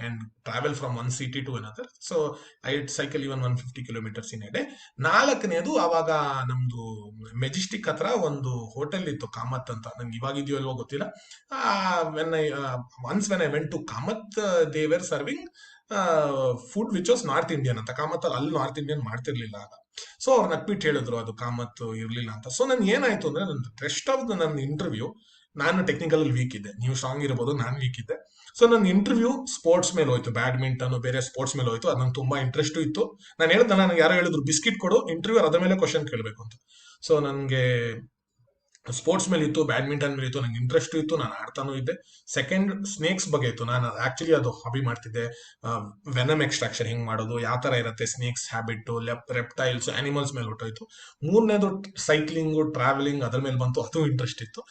and travel from one city to another, so I cycle even 150 kilometers in a day. ನಾಲ್ಕನೇದು, ಅವಾಗ ನಮ್ದು ಮೆಜೆಸ್ಟಿಕ್ ಹತ್ರ ಒಂದು ಹೋಟೆಲ್ ಇತ್ತು ಕಾಮತ್ ಅಂತ, ನಂಗೆ ಇವಾಗಿದೆಯೋ ಅಲ್ವೋ ಗೊತ್ತಿಲ್ಲ. When I went to Kamath, they were serving food which was North Indian ಅಂತ. ಕಾಮತ್ ಅಲ್ಲಿ ನಾರ್ತ್ ಇಂಡಿಯನ್ ಮಾಡ್ತಿರ್ಲಿಲ್ಲ ಆಗ. ಸೊ ಅವ್ರು ನಕ್ಬಿಟ್ಟು ಹೇಳಿದ್ರು ಅದು ಕಾಮತ್ ಇರ್ಲಿಲ್ಲ ಅಂತ. ಸೊ ನನ್ಗೆ ಏನಾಯ್ತು ಅಂದ್ರೆ, ನನ್ನ ರೆಸ್ಟ್ ಆಫ್ ನನ್ನ ಇಂಟರ್ವ್ಯೂ, ನಾನು ಟೆಕ್ನಿಕಲ್ ವೀಕ್ ಇದ್ದೆ, ನೀವು ಸ್ಟ್ರಾಂಗ್ ಇರಬಹುದು, ನಾನು ವೀಕ್ ಇದ್ದೆ. ಸೊ ನನ್ನ ಇಂಟರ್ವ್ಯೂ ಸ್ಪೋರ್ಟ್ಸ್ ಮೇಲೆ ಹೋಯ್ತು, ಬ್ಯಾಡ್ಮಿಂಟನ್ ಬೇರೆ ಸ್ಪೋರ್ಟ್ಸ್ ಮೇಲೆ ಹೋಯ್ತು. ಅದು ನಂಗೆ ತುಂಬಾ ಇಂಟ್ರೆಸ್ಟ್ ಇತ್ತು. ನಾನು ಹೇಳ್ದೆ, ನನಗೆ ಯಾರೋ ಹೇಳಿದ್ರು ಬಿಸ್ಕಿಟ್ ಕೊಡು, ಇಂಟರ್ವ್ಯೂ ಅದ್ರ ಮೇಲೆ ಕ್ವಶನ್ ಕೇಳಬೇಕು ಅಂತ. ಸೊ ನನಗೆ ಸ್ಪೋರ್ಟ್ಸ್ ಮೇಲೆ ಇತ್ತು, ಬ್ಯಾಡ್ಮಿಂಟನ್ ಮೇಲೆ ಇತ್ತು, ನಂಗೆ ಇಂಟ್ರೆಸ್ಟ್ ಇತ್ತು, ನಾನು ಆಡ್ತಾನೂ ಇದ್ದೆ. ಸೆಕೆಂಡ್, ಸ್ನೇಕ್ಸ್ ಬಗ್ಗೆ ಇತ್ತು. ನಾನು ಆಕ್ಚುಲಿ ಅದು ಹಾಬಿ ಮಾಡ್ತಿದ್ದೆ. ವೆನಮ್ ಎಕ್ಸ್ಟ್ರಾಕ್ಷನ್ ಹೆಂಗ್ ಮಾಡೋದು, ಯಾವ ತರ ಇರುತ್ತೆ ಸ್ನೇಕ್ಸ್ ಹ್ಯಾಬಿಟ್, ರೆಪ್ಟೈಲ್ಸ್, ಅನಿಮಲ್ಸ್ ಮೇಲೆ ಹೊಟ್ಟೋಯ್ತು. ಮೂರನೇದು, ಸೈಕ್ಲಿಂಗು, ಟ್ರಾವೆಲಿಂಗ್ ಅದ್ರ ಮೇಲೆ ಬಂತು, ಅದು ಇಂಟ್ರೆಸ್ಟ್ ಇತ್ತು.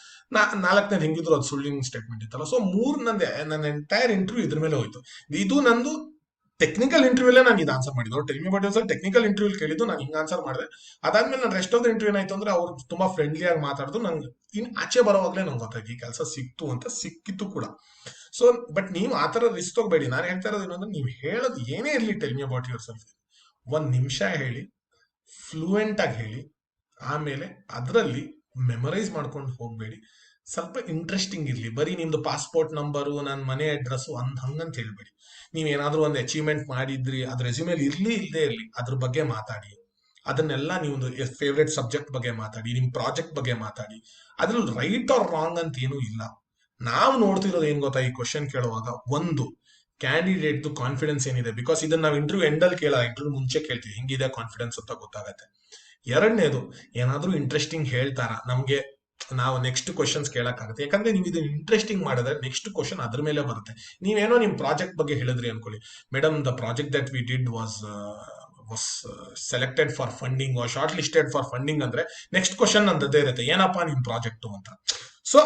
ನಾಲ್ಕನೇದು ಹೆಂಗಿದ್ರು ಅದು ಸುಳ್ಳಿಂಗ್ ಸ್ಟೇಟ್ಮೆಂಟ್ ಇತ್ತಲ್ಲ. ಸೊ ನನ್ನ ಎಂಟೈರ್ ಇಂಟರ್ವ್ಯೂ ಇದ್ರ ಮೇಲೆ ಹೋಯ್ತು. ಇದು ನಂದು ಟೆಕ್ನಿಕಲ್ ಇಂಟರ್ವ್ಯೂಲೇ ನಾನು ಇದು ಆನ್ಸರ್ ಮಾಡಿದ್ದು. Tell me about yourself technical interview ಕೇಳಿದ್ದು, ನಾನು ಹಿಂಗೆ ಆನ್ಸರ್ ಮಾಡಿದೆ. ಅದಾದ್ಮೇಲೆ ನಾನು ರೆಸ್ಟ್ ಆಫ್ ದ ಇಂಟರ್ವ್ಯೂ ಏನಾಯ್ತು ಅಂದ್ರೆ, ಅವ್ರು ತುಂಬಾ ಫ್ರೆಂಡ್ಲಿ ಆಗಿ ಮಾತಾಡಿದ್ರು. ನಂಗೆ ಆಚೆ ಬರೋವಾಗ್ಲೇ ನಂಗೆ ಗೊತ್ತಾಗಿ ಈ ಕೆಲಸ ಸಿಕ್ತು ಅಂತ, ಸಿಕ್ಕಿತ್ತು ಕೂಡ. ಸೊ ಬಟ್ ನೀವು ಆ ತರ ರಿಸ್ಕ್ ತಗೋಬೇಡಿ. ನಾನು ಹೇಳ್ತಾ ಇರೋದು ಏನಂದ್ರೆ, ನೀವು ಹೇಳೋದು ಏನೇ ಇರಲಿ, tell me about your self 1 ನಿಮಿಷ ಹೇಳಿ, ಫ್ಲೂಯೆಂಟ್ ಆಗಿ ಹೇಳಿ. ಆಮೇಲೆ ಅದರಲ್ಲಿ ಮೆಮರೈಸ್ ಮಾಡ್ಕೊಂಡು ಹೋಗ್ಬೇಡಿ. ಸ್ವಲ್ಪ ಇಂಟ್ರೆಸ್ಟಿಂಗ್ ಇರ್ಲಿ. ಬರೀ ನಿಮ್ದು ಪಾಸ್ಪೋರ್ಟ್ ನಂಬರು, ನನ್ನ ಮನೆ ಅಡ್ರೆಸ್ ಹಂಗಂತ ಹೇಳ್ಬೇಡಿ. ನೀವೇನಾದ್ರೂ ಒಂದು ಅಚೀವ್ಮೆಂಟ್ ಮಾಡಿದ್ರಿ, ಅದ್ರ ರೆಸ್ಯೂಮೇಲ್ ಇರ್ಲಿ ಇಲ್ಲದೆ ಇರ್ಲಿ, ಅದ್ರ ಬಗ್ಗೆ ಮಾತಾಡಿ. ಅದನ್ನೆಲ್ಲ ನೀವು ಫೇವ್ರೆಟ್ ಸಬ್ಜೆಕ್ಟ್ ಬಗ್ಗೆ ಮಾತಾಡಿ, ನಿಮ್ ಪ್ರಾಜೆಕ್ಟ್ ಬಗ್ಗೆ ಮಾತಾಡಿ. ಅದ್ರಲ್ಲಿ ರೈಟ್ ಆರ್ ರಾಂಗ್ ಅಂತ ಏನೂ ಇಲ್ಲ. ನಾವು ನೋಡ್ತಿರೋದು ಏನ್ ಗೊತ್ತಾ, ಈ ಕ್ವಶನ್ ಕೇಳುವಾಗ, ಒಂದು ಕ್ಯಾಂಡಿಡೇಟ್ ಕಾನ್ಫಿಡೆನ್ಸ್ ಏನಿದೆ, ಬಿಕಾಸ್ ಇದನ್ನ ನಾವು ಇಂಟರ್ವ್ಯೂ ಎಂಡಲ್ಲಿ ಇಂಟರ್ವ್ಯೂ ಮುಂಚೆ ಕೇಳ್ತೀವಿ, ಹೆಂಗಿದೆ ಕಾನ್ಫಿಡೆನ್ಸ್ ಅಂತ ಗೊತ್ತಾಗತ್ತೆ. ಎರಡನೇದು, ಏನಾದ್ರೂ ಇಂಟ್ರೆಸ್ಟಿಂಗ್ ಹೇಳ್ತಾರ ನಮ್ಗೆ, ನಾವು ನೆಕ್ಸ್ಟ್ ಕ್ವಶನ್ಸ್ ಕೇಳಕ್ಕಾಗುತ್ತೆ. ಯಾಕಂದ್ರೆ ನೀವು ಇದು ಇಂಟ್ರೆಸ್ಟಿಂಗ್ ಮಾಡಿದ್ರೆ ನೆಕ್ಸ್ಟ್ ಕ್ವಶನ್ ಅದ್ರ ಮೇಲೆ ಬರುತ್ತೆ. ನೀವೇನೋ ನಿಮ್ ಪ್ರಾಜೆಕ್ಟ್ ಬಗ್ಗೆ ಹೇಳಿದ್ರಿ ಅನ್ಕೊಳ್ಳಿ, madam the project that we did was selected for funding, short listed for funding ಅಂದ್ರೆ, ನೆಕ್ಸ್ಟ್ ಕ್ವಶನ್ ಅಂತದೇ ಇರುತ್ತೆ, ಏನಪ್ಪಾ ನಿಮ್ ಪ್ರಾಜೆಕ್ಟ್ ಅಂತ. ಸೊ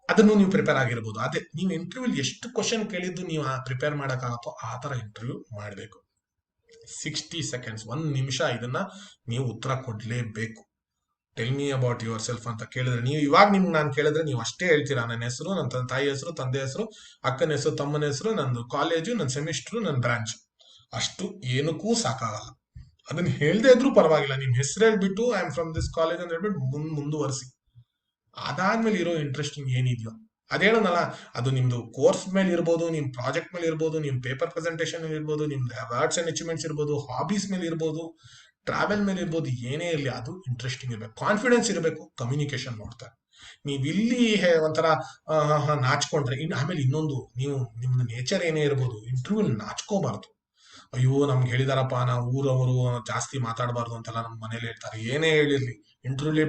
ಅದನ್ನು ನೀವು ಪ್ರಿಪೇರ್ ಆಗಿರ್ಬೋದು. ಅದೇ ನೀವು ಇಂಟರ್ವ್ಯೂ ಎಷ್ಟು ಕ್ವಶನ್ ಕೇಳಿದ್ದು ನೀವು ಪ್ರಿಪೇರ್ ಮಾಡಕ್ಕಾಗತ್ತೋ ಆ ತರ ಇಂಟರ್ವ್ಯೂ ಮಾಡಬೇಕು. 60 seconds, 1 ನಿಮಿಷ ಇದನ್ನ ನೀವು ಉತ್ತರ ಕೊಡ್ಲೇಬೇಕು. Tell me about yourself ಅಂತ ಕೇಳಿದ್ರೆ, ನೀವು ಇವಾಗ ನಿಮ್ಗೆ ನಾನು ಕೇಳಿದ್ರೆ ನೀವು ಅಷ್ಟೇ ಹೇಳ್ತೀರಾ, ನನ್ನ ಹೆಸರು, ನನ್ನ ತಾಯಿ ಹೆಸರು, ತಂದೆ ಹೆಸರು, ಅಕ್ಕನ ಹೆಸರು, ತಮ್ಮನ ಹೆಸರು, ನಂದು ಕಾಲೇಜು, ನನ್ನ ಸೆಮಿಸ್ಟ್ರು, ನನ್ನ ಬ್ರಾಂಚ್, ಅಷ್ಟು ಏನಕ್ಕೂ ಸಾಕಾಗಲ್ಲ. ಅದನ್ನ ಹೇಳ್ದೇ ಇದ್ರೂ ಪರವಾಗಿಲ್ಲ, ನಿಮ್ ಹೆಸರು ಹೇಳ್ಬಿಟ್ಟು I am from this college ಅಂತ ಹೇಳ್ಬಿಟ್ಟು ಮುಂದುವರಿಸಿ. ಅದಾದ್ಮೇಲೆ ಇರೋ ಇಂಟ್ರೆಸ್ಟಿಂಗ್ ಏನಿದೆಯೋ ಅದೇಳೋನಲ್ಲ, ಅದು ನಿಮ್ದು ಕೋರ್ಸ್ ಮೇಲೆ ಇರ್ಬೋದು, ನಿಮ್ ಪ್ರಾಜೆಕ್ಟ್ ಮೇಲೆ ಇರ್ಬೋದು, ನಿಮ್ ಪೇಪರ್ ಪ್ರೆಸೆಂಟೇಷನ್ ಇರ್ಬೋದು, ನಿಮ್ದು ಅವಾರ್ಡ್ಸ್ ಅಂಡ್ ಅಚೀವ್ಮೆಂಟ್ಸ್ ಇರ್ಬೋದು, ಹಾಬೀಸ್ ಮೇಲೆ ಇರ್ಬೋದು, ಟ್ರಾವೆಲ್ ಮೇಲೆ ಇರ್ಬೋದು, ಏನೇ ಇರಲಿ ಅದು ಇಂಟ್ರೆಸ್ಟಿಂಗ್ ಇರಬೇಕು, ಕಾನ್ಫಿಡೆನ್ಸ್ ಇರಬೇಕು, ಕಮ್ಯುನಿಕೇಶನ್ ನೋಡ್ತಾರೆ. ನೀವು ಇಲ್ಲಿ ಒಂಥರ ನಾಚ್ಕೊಂಡ್ರೆ ಆಮೇಲೆ ಇನ್ನೊಂದು, ನೀವು ನಿಮ್ದು ನೇಚರ್ ಏನೇ ಇರ್ಬೋದು, ಇಂಟರ್ವ್ಯೂ ನಾಚ್ಕೋಬಾರ್ದು. ಅಯ್ಯೋ ನಮ್ಗೆ ಹೇಳಿದಾರಪ್ಪ ನಾವು ಊರವರು ಜಾಸ್ತಿ ಮಾತಾಡಬಾರ್ದು ಅಂತೆಲ್ಲ ನಮ್ಮ ಮನೇಲಿ ಹೇಳ್ತಾರೆ. ಏನೇ ಹೇಳಿರ್ಲಿ ಇಂಟರ್ವ್ಯೂಲಿ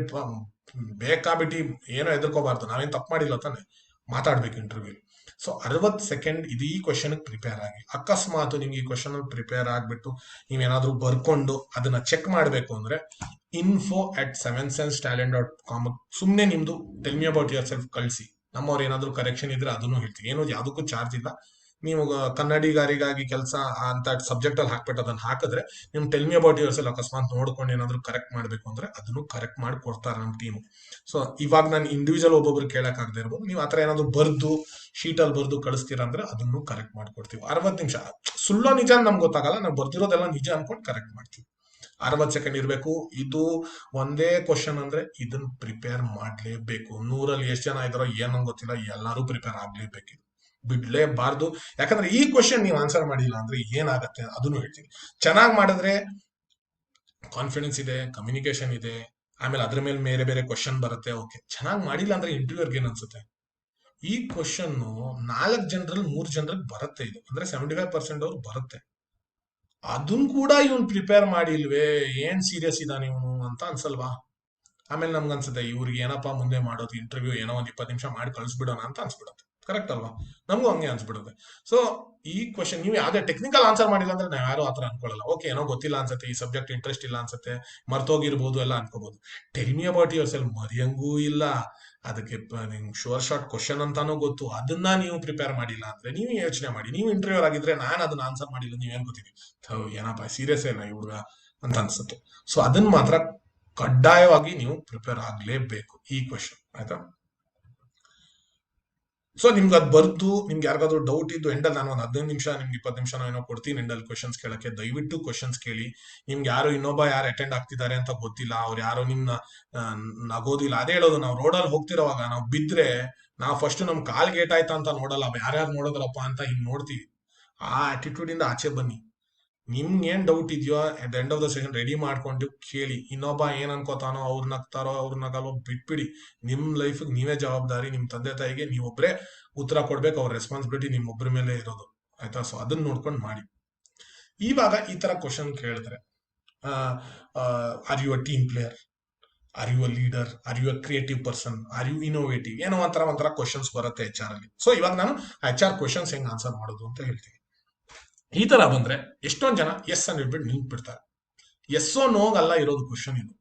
ಬೇಕಾಬಿಟ್ಟು ಏನೋ ಎದುರ್ಕೋಬಾರ್ದು. ನಾವೇನ್ ತಪ್ಪು ಮಾಡಿಲ್ಲ ತಾನೆ, ಮಾತಾಡ್ಬೇಕು ಇಂಟರ್ವ್ಯೂ. ಸೊ 60 ಸೆಕೆಂಡ್ ಇದೀ ಕ್ವಶನ್ ಪ್ರಿಪೇರ್ ಆಗಿ, ಅಕಸ್ಮಾತ್ ನಿಮ್ಗೆ ಈ ಕ್ವಶನ್ ಪ್ರಿಪೇರ್ ಆಗ್ಬಿಟ್ಟು ನೀವೇನಾದ್ರೂ ಬರ್ಕೊಂಡು ಅದನ್ನ ಚೆಕ್ ಮಾಡ್ಬೇಕು ಅಂದ್ರೆ info@7sensetalent.com ಸುಮ್ನೆ ನಿಮ್ದು tell me about your self ಕಳಿಸಿ. ನಮ್ಮವ್ರು ಏನಾದ್ರು ಕರೆಕ್ಷನ್ ಇದ್ರೆ ಅದನ್ನು ಹೇಳ್ತೀವಿ, ಏನೋ ಯಾವುದಕ್ಕೂ ಚಾರ್ಜ್ ಇಲ್ಲ. ನೀವು ಕನ್ನಡಿಗರಿಗಾಗಿ ಕೆಲಸ ಅಂತ ಸಬ್ಜೆಕ್ಟ್ ಅಲ್ಲಿ ಹಾಕ್ಬಿಟ್ಟು ಅದನ್ನ ಹಾಕಿದ್ರೆ ನಿಮ್ tell me about your self ಅಕಸ್ಮಾತ್ ನೋಡ್ಕೊಂಡು ಏನಾದ್ರು ಕರೆಕ್ಟ್ ಮಾಡ್ಬೇಕು ಅಂದ್ರೆ ಅದನ್ನು ಕರೆಕ್ಟ್ ಮಾಡಿ ಕೊಡ್ತಾರೆ ನಮ್ಮ ಟೀಮ್. ಸೊ ಇವಾಗ ನಾನು ಇಂಡಿವಿಜುವಲ್ ಒಬ್ಬೊಬ್ರು ಕೇಳಕ್ ಆಗದೆ ಇರ್ಬೋದು, ನೀವು ಆತರ ಏನಾದ್ರು ಬರ್ದು ಶೀಟ್ ಅಲ್ಲಿ ಬರ್ದು ಕಳಿಸ್ತೀರಾ ಅಂದ್ರೆ ಅದನ್ನು ಕರೆಕ್ಟ್ ಮಾಡ್ಕೊಡ್ತೀವಿ. 60 ನಿಮಿಷ ಸುಳ್ಳೋ ನಿಜ ನಮ್ಗೆ ಗೊತ್ತಾಗಲ್ಲ, ನಾವು ಬರ್ದಿರೋದೆಲ್ಲ ನಿಜ ಅನ್ಕೊಂಡು ಕರೆಕ್ಟ್ ಮಾಡ್ತೀವಿ. 60 ಸೆಕೆಂಡ್ ಇರಬೇಕು. ಇದು ಒಂದೇ ಕ್ವಶನ್ ಅಂದ್ರೆ ಇದನ್ನ ಪ್ರಿಪೇರ್ ಮಾಡ್ಲೇಬೇಕು. 100ರಲ್ಲಿ ಎಷ್ಟು ಜನ ಇದಾರೋ ಏನೋ ಗೊತ್ತಿಲ್ಲ, ಎಲ್ಲರೂ ಪ್ರಿಪೇರ್ ಆಗ್ಲೇಬೇಕು, ಬಿಡ್ಲೇಬಾರ್ದು. ಯಾಕಂದ್ರೆ ಈ ಕ್ವಶನ್ ನೀವು ಆನ್ಸರ್ ಮಾಡಿಲ್ಲ ಅಂದ್ರೆ ಏನಾಗತ್ತೆ ಅದನ್ನು ಹೇಳ್ತೀನಿ. ಚೆನ್ನಾಗಿ ಮಾಡಿದ್ರೆ ಕಾನ್ಫಿಡೆನ್ಸ್ ಇದೆ, ಕಮ್ಯುನಿಕೇಶನ್ ಇದೆ, ಆಮೇಲೆ ಅದ್ರ ಮೇಲೆ ಬೇರೆ ಬೇರೆ ಕ್ವಶನ್ ಬರುತ್ತೆ. ಓಕೆ, ಚೆನ್ನಾಗಿ ಮಾಡಿಲ್ಲ ಅಂದ್ರೆ ಇಂಟರ್ವ್ಯೂರ್ಗೆ ಏನ್ ಅನ್ಸುತ್ತೆ? ಈ ಕ್ವಶನ್ 4 ಜನರಲ್ಲಿ 3 ಜನರಿಗೆ ಬರುತ್ತೆ, ಇದು ಅಂದ್ರೆ 75% ಅವ್ರು ಬರುತ್ತೆ. ಅದನ್ ಕೂಡ ಇವನ್ ಪ್ರಿಪೇರ್ ಮಾಡಿಲ್ವೇ, ಏನ್ ಸೀರಿಯಸ್ ಇದಾನ ಇವನು ಅಂತ ಅನ್ಸಲ್ವಾ? ಆಮೇಲೆ ನಮ್ಗೆ ಅನ್ಸುತ್ತೆ ಇವ್ರಿಗೆ ಏನಪ್ಪಾ ಮುಂದೆ ಮಾಡೋದು, ಇಂಟರ್ವ್ಯೂ ಏನೋ ಒಂದ್ 20 ನಿಮಿಷ ಮಾಡಿ ಕಳಿಸ್ಬಿಡೋಣ ಅಂತ ಅನ್ಸ್ಬಿಡುತ್ತೆ. ಕರೆಕ್ಟ್ ಅಲ್ವಾ? ನಮಗೂ ಹಂಗೆ ಅನ್ಸ್ಬಿಡುತ್ತೆ. ಸೊ ಈ ಕ್ವಶನ್ ನೀವು ಯಾವ್ದೇ ಟೆಕ್ನಿಕಲ್ ಆನ್ಸರ್ ಮಾಡಿಲ್ಲ ಅಂದ್ರೆ ನಾವು ಯಾರು ಆತರ ಅನ್ಕೊಳ್ಳಲ್ಲ. ಓಕೆ, ಏನೋ ಗೊತ್ತಿಲ್ಲ ಅನ್ಸುತ್ತೆ, ಈ ಸಬ್ಜೆಕ್ಟ್ ಇಂಟ್ರೆಸ್ಟ್ ಇಲ್ಲ ಅನ್ಸುತ್ತೆ, ಮರ್ತೋಗಿರ್ಬೋದು ಎಲ್ಲ ಅನ್ಕೋಬಹುದು. Tell me about yourself ಮರಿಯಂಗೂ ಇಲ್ಲ. ಅದಕ್ಕೆ ನಿಮ್ಗೆ ಶೋರ್ ಶಾರ್ಟ್ ಕ್ವಶನ್ ಅಂತಾನೂ ಗೊತ್ತು, ಅದನ್ನ ನೀವು ಪ್ರಿಪೇರ್ ಮಾಡಿಲ್ಲ ಅಂದ್ರೆ ನೀವು ಯೋಚನೆ ಮಾಡಿ. ನೀವು ಇಂಟರ್ವ್ಯೂ ಆಗಿದ್ರೆ ನಾನು ಅದನ್ನ ಆನ್ಸರ್ ಮಾಡಿಲ್ಲ ನೀವೇನ್ ಗೊತ್ತೀವಿ, ಏನಪ್ಪ ಸೀರಿಯಸ್ ಏನ ಈ ಹುಡುಗ ಅಂತ ಅನ್ಸುತ್ತೆ. ಸೊ ಅದನ್ನ ಮಾತ್ರ ಕಡ್ಡಾಯವಾಗಿ ನೀವು ಪ್ರಿಪೇರ್ ಆಗ್ಲೇಬೇಕು ಈ ಕ್ವಶನ್, ಆಯ್ತಾ? ಸೊ ನಿಮ್ಗೆ ಅದು ಬರ್ದು ನಿಮ್ಗೆ ಯಾರಿಗಾದ್ರೂ ಡೌಟ್ ಇದ್ದು ಎಂಡಲ್ಲಿ ನಾನು ಒಂದು 15 ನಿಮಿಷ ನಿಮ್ಗೆ 20 ನಿಮಿಷ ಏನೋ ಕೊಡ್ತೀನಿ ಎಂಡಲ್ಲಿ ಕ್ವಶನ್ಸ್ ಕೇಳಕ್ಕೆ. ದಯವಿಟ್ಟು ಕ್ವಶನ್ಸ್ ಕೇಳಿ. ನಿಮ್ಗೆ ಯಾರು ಇನ್ನೊಬ್ಬ ಯಾರು ಅಟೆಂಡ್ ಆಗ್ತಿದ್ದಾರೆ ಅಂತ ಗೊತ್ತಿಲ್ಲ, ಅವ್ರು ಯಾರೋ ನಿಮ್ನ ನಗೋದಿಲ್ಲ. ಅದೇ ಹೇಳೋದು, ನಾವು ರೋಡಲ್ಲಿ ಹೋಗ್ತಿರೋವಾಗ ನಾವು ಬಿದ್ರೆ ನಾವು ಫಸ್ಟ್ ನಮ್ ಕಾಲ್ ಗೇಟ್ ಆಯ್ತಾ ಅಂತ ನೋಡಲ್ಲ, ಯಾರ್ಯಾರು ನೋಡಿದ್ರಪ್ಪ ಅಂತ ಹಿಂಗ್ ನೋಡ್ತೀವಿ. ಆ ಆಟಿಟ್ಯೂಡ್ ಇಂದ ಆಚೆ ಬನ್ನಿ. ನಿಮ್ಗೆ ಏನ್ ಡೌಟ್ ಇದೆಯೋ at end of the session ready ಮಾಡ್ಕೊಂಡು ಕೇಳಿ. ಇನ್ನೊಬ್ಬ ಏನ್ ಅನ್ಕೋತಾನೋ, ಅವ್ರು ನಗ್ತಾರೋ ಅವ್ರು ನಗಲ್ವೋ ಬಿಟ್ಬಿಡಿ. ನಿಮ್ ಲೈಫ್ ನೀವೇ ಜವಾಬ್ದಾರಿ. ನಿಮ್ ತಂದೆ ತಾಯಿಗೆ ನೀವೊಬ್ರೇ ಉತ್ತರ ಕೊಡ್ಬೇಕು, ಅವ್ರ ರೆಸ್ಪಾನ್ಸಿಬಿಲಿಟಿ ನಿಮ್ಮೊಬ್ರ ಮೇಲೆ ಇರೋದು, ಆಯ್ತಾ? ಸೊ ಅದನ್ನ ನೋಡ್ಕೊಂಡು ಮಾಡಿ. ಇವಾಗ ಈ ತರ ಕ್ವಶನ್ ಕೇಳಿದ್ರೆ, are you a team player, are you a leader, are you a creative person, are you innovative, ಏನೋ ಒಂಥರ ಕ್ವಶನ್ಸ್ ಬರುತ್ತೆ HR ಅಲ್ಲಿ. ಸೊ ಇವಾಗ ನಾನು HR ಕ್ವಶನ್ಸ್ ಹೆಂಗ್ ಆನ್ಸರ್ ಮಾಡೋದು ಅಂತ ಹೇಳ್ತೀನಿ. ಈ ತರ ಬಂದ್ರೆ ಎಷ್ಟೊಂದ್ ಜನ ಎಸ್ ಅಂತ ಹೇಳ್ಬಿಟ್ಟು ನಿಂತ್ ಬಿಡ್ತಾರೆ. ಎಸ್ಸೋ ನೋಗಲ್ಲ ಇರೋದು ಕ್ವಶನ್ ಇದು.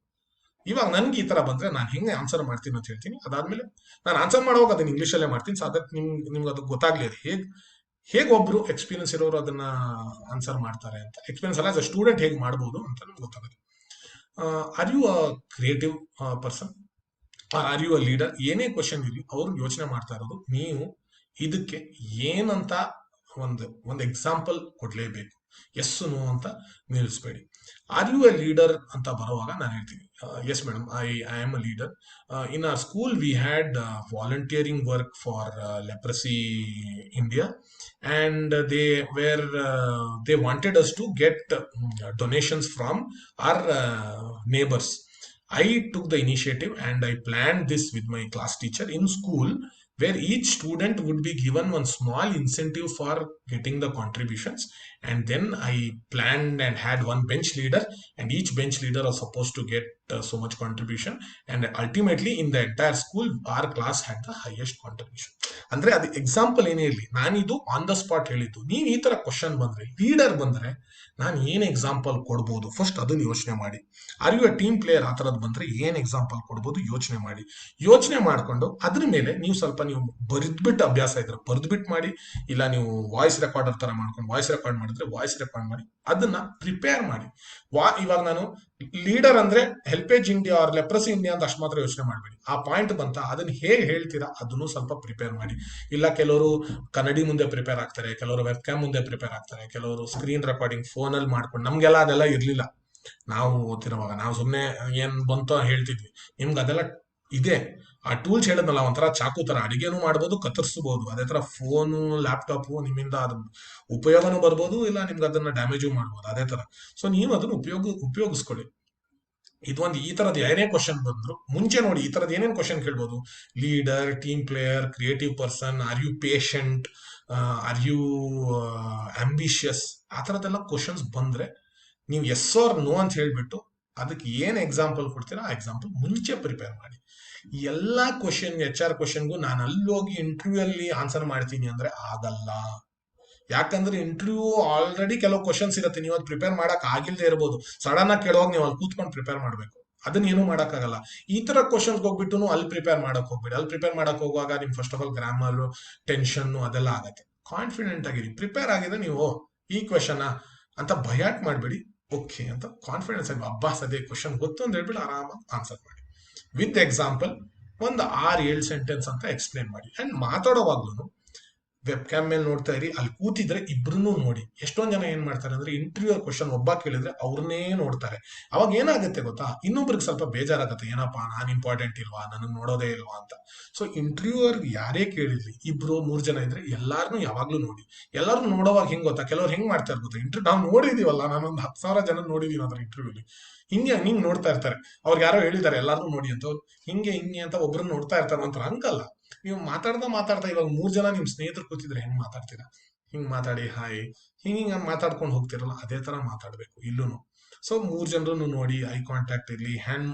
ಇವಾಗ ನನ್ಗೆ ಈ ತರ ಬಂದ್ರೆ ನಾನು ಹೆಂಗೆ ಆನ್ಸರ್ ಮಾಡ್ತೀನಿ ಅಂತ ಹೇಳ್ತೀನಿ. ಅದಾದ್ಮೇಲೆ ನಾನು ಆನ್ಸರ್ ಮಾಡುವಾಗ ಅದನ್ನ ಇಂಗ್ಲಿಷಲ್ಲೇ ಮಾಡ್ತೀನಿ. ಸೊ ಅದಕ್ಕೆ ನಿಮ್ಗೆ ಅದು ಗೊತ್ತಾಗ್ಲಿ, ಅದು ಹೇಗೆ ಒಬ್ರು ಎಕ್ಸ್ಪೀರಿಯನ್ಸ್ ಇರೋರು ಅದನ್ನ ಆನ್ಸರ್ ಮಾಡ್ತಾರೆ ಅಂತ. ಎಕ್ಸ್ಪೀರಿಯನ್ಸ್ ಅಲ್ಲ, ಆಸ್ ಅ ಸ್ಟೂಡೆಂಟ್ ಹೇಗೆ ಮಾಡ್ಬೋದು ಅಂತ ನಮ್ಗೆ ಗೊತ್ತಾಗುತ್ತೆ. Are you a creative person, are you a leader, ಏನೇ ಕ್ವಶನ್ ಇರಲಿ ಅವ್ರು ಯೋಚನೆ ಮಾಡ್ತಾ ಇರೋದು ನೀವು ಇದಕ್ಕೆ ಏನಂತ ಒಂದು ಎಕ್ಸಾಂಪಲ್ ಕೊಡ್ಲೇಬೇಕು. ಎಸ್ ನೋ ಅಂತ ನಿಲ್ಲಿಸ್ಬೇಡಿ. ಆರ್ ಯು ಎ ಲೀಡರ್ ಅಂತ ಬರುವಾಗ ನಾನು ಹೇಳ್ತೀನಿ, yes madam, I am a leader. In our school we had volunteering work for leprosy India, and they wanted us to get donations from our neighbors. I took the initiative and I planned this with my class teacher in school, where each student would be given one small incentive for getting the contributions. And then I planned and had one bench leader, and each bench leader was supposed to get so much contribution. And ultimately in the entire school our class had the highest contribution. ಅಂದ್ರೆ ಅದು example ಏನೇ ಇರಲಿ, ನಾನಿದು on the spot ಹೇಳಿದ್ದು. ನೀವು ಈ ತರ question ಬಂದ್ರೆ, leader ಬಂದ್ರೆ ನಾನು ಏನ್ ಎಕ್ಸಾಂಪಲ್ ಕೊಡ್ಬೋದು ಫಸ್ಟ್ ಅದನ್ನ ಯೋಚನೆ ಮಾಡಿ. Are you a team player ಆ ತರದ್ ಬಂದ್ರೆ ಏನ್ ಎಕ್ಸಾಂಪಲ್ ಕೊಡ್ಬೋದು ಯೋಚನೆ ಮಾಡಿ. ಯೋಚನೆ ಮಾಡ್ಕೊಂಡು ಅದ್ರ ಮೇಲೆ ನೀವು ಸ್ವಲ್ಪ ನೀವು ಬರೆದ್ಬಿಟ್ಟು ಅಭ್ಯಾಸ ಇದ್ರೆ ಬರೆದ್ಬಿಟ್ಟು ಮಾಡಿ, ಇಲ್ಲ ನೀವು ವಾಯ್ಸ್ ರೆಕಾರ್ಡರ್ ತರ ಮಾಡ್ಕೊಂಡು ವಾಯ್ಸ್ ರೆಕಾರ್ಡ್ ಮಾಡಿದ್ರೆ ವಾಯ್ಸ್ ರೆಕಾರ್ಡ್ ಮಾಡಿ, ಅದನ್ನ ಪ್ರಿಪೇರ್ ಮಾಡಿ. ಇವಾಗ ನಾನು ಲೀಡರ್ ಅಂದ್ರೆ HelpAge India R leprosy India ಅಂತ ಅಷ್ಟು ಮಾತ್ರ ಯೋಚನೆ ಮಾಡಬೇಡಿ. ಆ ಪಾಯಿಂಟ್ ಬಂತ ಅದನ್ನ ಹೇಗೆ ಹೇಳ್ತೀರಾ ಅದನ್ನು ಸ್ವಲ್ಪ ಪ್ರಿಪೇರ್ ಮಾಡಿ. ಇಲ್ಲ ಕೆಲವರು ಕನ್ನಡಿ ಮುಂದೆ ಪ್ರಿಪೇರ್ ಆಗ್ತಾರೆ, ಕೆಲವರು ವೆಬ್ ಕ್ಯಾಮ್ ಮುಂದೆ ಪ್ರಿಪೇರ್ ಆಗ್ತಾರೆ, ಕೆಲವರು ಸ್ಕ್ರೀನ್ ರೆಕಾರ್ಡಿಂಗ್ ಫೋನ್ ಅಲ್ಲಿ ಮಾಡ್ಕೊಂಡು. ನಮ್ಗೆಲ್ಲ ಅದೆಲ್ಲ ಇರ್ಲಿಲ್ಲ. ನಾವು ಓದ್ತಿರೋವಾಗ ನಾವು ಸುಮ್ಮನೆ ಏನ್ ಬಂತೋ ಹೇಳ್ತಿದ್ವಿ. ನಿಮ್ಗೆ ಅದೆಲ್ಲ ಇದೆ. ಆ ಟೂಲ್ಸ್ ಹೇಳಿದ್ನಲ್ಲ, ಒಂಥರ ಚಾಕು ತರ ಅಡಿಗೆನೂ ಮಾಡ್ಬೋದು, ಕತ್ತರಿಸಬಹುದು. ಅದೇ ತರ ಫೋನು, ಲ್ಯಾಪ್ಟಾಪ್ ನಿಮ್ಮಿಂದ ಅದು ಉಪಯೋಗನೂ ಬರ್ಬೋದು, ಇಲ್ಲ ನಿಮ್ಗೆ ಅದನ್ನ ಡ್ಯಾಮೇಜು ಮಾಡ್ಬೋದು, ಅದೇ ತರ. ಸೊ ನೀವು ಅದನ್ನ ಉಪಯೋಗಿಸ್ಕೊಳ್ಳಿ. ಇದೊಂದು ಈ ತರದ್ ಏನೇ ಕ್ವಶನ್ ಬಂದ್ರು ಮುಂಚೆ ನೋಡಿ, ಈ ತರದ್ ಏನೇನ್ ಕ್ವಶನ್ ಕೇಳ್ಬೋದು: leader, team player, creative person, are you patient, are you ambitious, ಆ ತರದೆಲ್ಲ ಕ್ವಶನ್ಸ್ ಬಂದ್ರೆ ನೀವು ಎಸ್ ಆರ್ ನೋ ಅಂತ ಹೇಳ್ಬಿಟ್ಟು ಅದಕ್ಕೆ ಏನ್ ಎಕ್ಸಾಂಪಲ್ ಕೊಡ್ತೀರಾ ಆ ಎಕ್ಸಾಂಪಲ್ ಮುಂಚೆ ಪ್ರಿಪೇರ್ ಮಾಡಿ. ಈ ಎಲ್ಲಾ ಕ್ವಶನ್, ಎಚ್ ಆರ್ ಕ್ವಶನ್ಗೂ ನಾನು ಅಲ್ಲೋಗಿ ಇಂಟರ್ವ್ಯೂ ಅಲ್ಲಿ ಆನ್ಸರ್ ಮಾಡ್ತೀನಿ ಅಂದ್ರೆ ಆಗಲ್ಲ. ಯಾಕಂದ್ರೆ ಇಂಟರ್ವ್ಯೂ ಆಲ್ರೆಡಿ ಕೆಲವು ಕ್ವಶನ್ಸ್ ಇರುತ್ತೆ, ನೀವು ಅದು ಪ್ರಿಪೇರ್ ಮಾಡಕ್ ಆಗಿಲ್ಲದೆ ಇರಬಹುದು. ಸಡನ್ ಆಗಿ ಕೇಳುವಾಗ ನೀವು ಅಲ್ಲಿ ಕೂತ್ಕೊಂಡು ಪ್ರಿಪೇರ್ ಮಾಡಬೇಕು, ಅದನ್ನ ಏನು ಮಾಡಕ್ಕಾಗಲ್ಲ. ಈ ತರ ಕ್ವಶನ್ಸ್ ಹೋಗ್ಬಿಟ್ಟು ಅಲ್ಲಿ ಪ್ರಿಪೇರ್ ಮಾಡಕ್ ಹೋಗ್ಬೇಡಿ. ಅಲ್ಲಿ ಪ್ರಿಪೇರ್ ಮಾಡಕ್ ಹೋಗುವಾಗ ನಿಮ್ first of all grammar, tension ಅದೆಲ್ಲ ಆಗತ್ತೆ. ಕಾನ್ಫಿಡೆಂಟ್ ಆಗಿರಿ, ಪ್ರಿಪೇರ್ ಆಗಿದೆ ನೀವು. ಈ ಕ್ವಶನ್ ಅಂತ ಭಯಾಟ್ ಮಾಡಬೇಡಿ, ಓಕೆ ಅಂತ ಕಾನ್ಫಿಡೆನ್ಸ್ ಆಗಿ ಅಬ್ಬಾಸ್ ಅದೇ ಕ್ವಶನ್ ಗೊತ್ತು ಅಂತ ಹೇಳ್ಬಿಟ್ಟು ಆರಾಮಾಗಿ ಆನ್ಸರ್ ಮಾಡಿ. ವಿತ್ ಎಕ್ಸಾಂಪಲ್ ಒಂದು 6-7 ಸೆಂಟೆನ್ಸ್ ಅಂತ ಎಕ್ಸ್ಪ್ಲೇನ್ ಮಾಡಿ. ಅಂಡ್ ಮಾತಾಡೋವಾಗ್ಲೂ ವೆಬ್ ಕ್ಯಾಮ್ ಮೇಲೆ ನೋಡ್ತಾ ಇರಿ, ಅಲ್ಲಿ ಕೂತಿದ್ರೆ ಇಬ್ರು ನೋಡಿ. ಎಷ್ಟೊಂದ್ ಜನ ಏನ್ ಮಾಡ್ತಾರೆ ಅಂದ್ರೆ ಇಂಟರ್ವ್ಯೂ ಕ್ವಶನ್ ಒಬ್ಬ ಕೇಳಿದ್ರೆ ಅವ್ರನ್ನೇ ನೋಡ್ತಾರೆ. ಅವಾಗ ಏನಾಗುತ್ತೆ ಗೊತ್ತಾ, ಇನ್ನೊಬ್ರಿಗೆ ಸ್ವಲ್ಪ ಬೇಜಾರಾಗುತ್ತೆ, ಏನಪ್ಪಾ ನಾನ್ ಇಂಪಾರ್ಟೆಂಟ್ ಇಲ್ವಾ, ನನಗ್ ನೋಡೋದೇ ಇಲ್ವಾ ಅಂತ. ಸೊ ಇಂಟರ್ವ್ಯೂವರ್ ಯಾರೇ ಕೇಳಿರ್ಲಿ, 2-3 ಜನ ಇದ್ರೆ ಎಲ್ಲಾರನ್ನೂ ಯಾವಾಗ್ಲೂ ನೋಡಿ. ಎಲ್ಲಾರು ನೋಡೋವಾಗ ಹೆಂಗ್ ಗೊತ್ತಾ, ಕೆಲವ್ರು ಹೆಂಗ್ ಮಾಡ್ತಾರೆ ಗೊತ್ತಾ, ಇಂಟರ್ವ್ಯೂ ನಾವು ನೋಡಿದೀವಲ್ಲ, ನಾನೊಂದು 10,000 ಜನ ನೋಡಿದೀನಿ ಅದ್ರ ಇಂಟರ್ವ್ಯೂಲಿ. ಹಿಂಗ್ ನೋಡ್ತಾ ಇರ್ತಾರೆ. ಅವ್ರಿಗೆ ಯಾರೋ ಹೇಳಿದ್ದಾರೆ ಎಲ್ಲಾರು ನೋಡಿ ಅಂತ, ಅವ್ರು ಹಿಂಗೆ ಹಿಂಗೆ ಅಂತ ಒಬ್ರನ್ನ ನೋಡ್ತಾ ಇರ್ತಾರೆ. ಒಂಥರ ಹಂಗಲ್ಲ. ನೀವು ಮಾತಾಡ್ತಾ ಇವಾಗ 3 ಜನ ನಿಮ್ ಸ್ನೇಹಿತರು ಕೂತಿದ್ರೆ ಹೆಂಗ್ ಮಾತಾಡ್ತೀರಾ? ಹಿಂಗ್ ಮಾತಾಡಿ ಹಾಯ್, ಹಿಂಗ ಮಾತಾಡ್ಕೊಂಡು ಹೋಗ್ತಿರಲ್ಲ, ಅದೇ ತರ ಮಾತಾಡ್ಬೇಕು ಇಲ್ಲೂನು. ಸೊ 3 ಜನರನ್ನು ನೋಡಿ, ಐ ಕಾಂಟ್ಯಾಕ್ಟ್ ಇರ್ಲಿ, ಹ್ಯಾಂಡ್,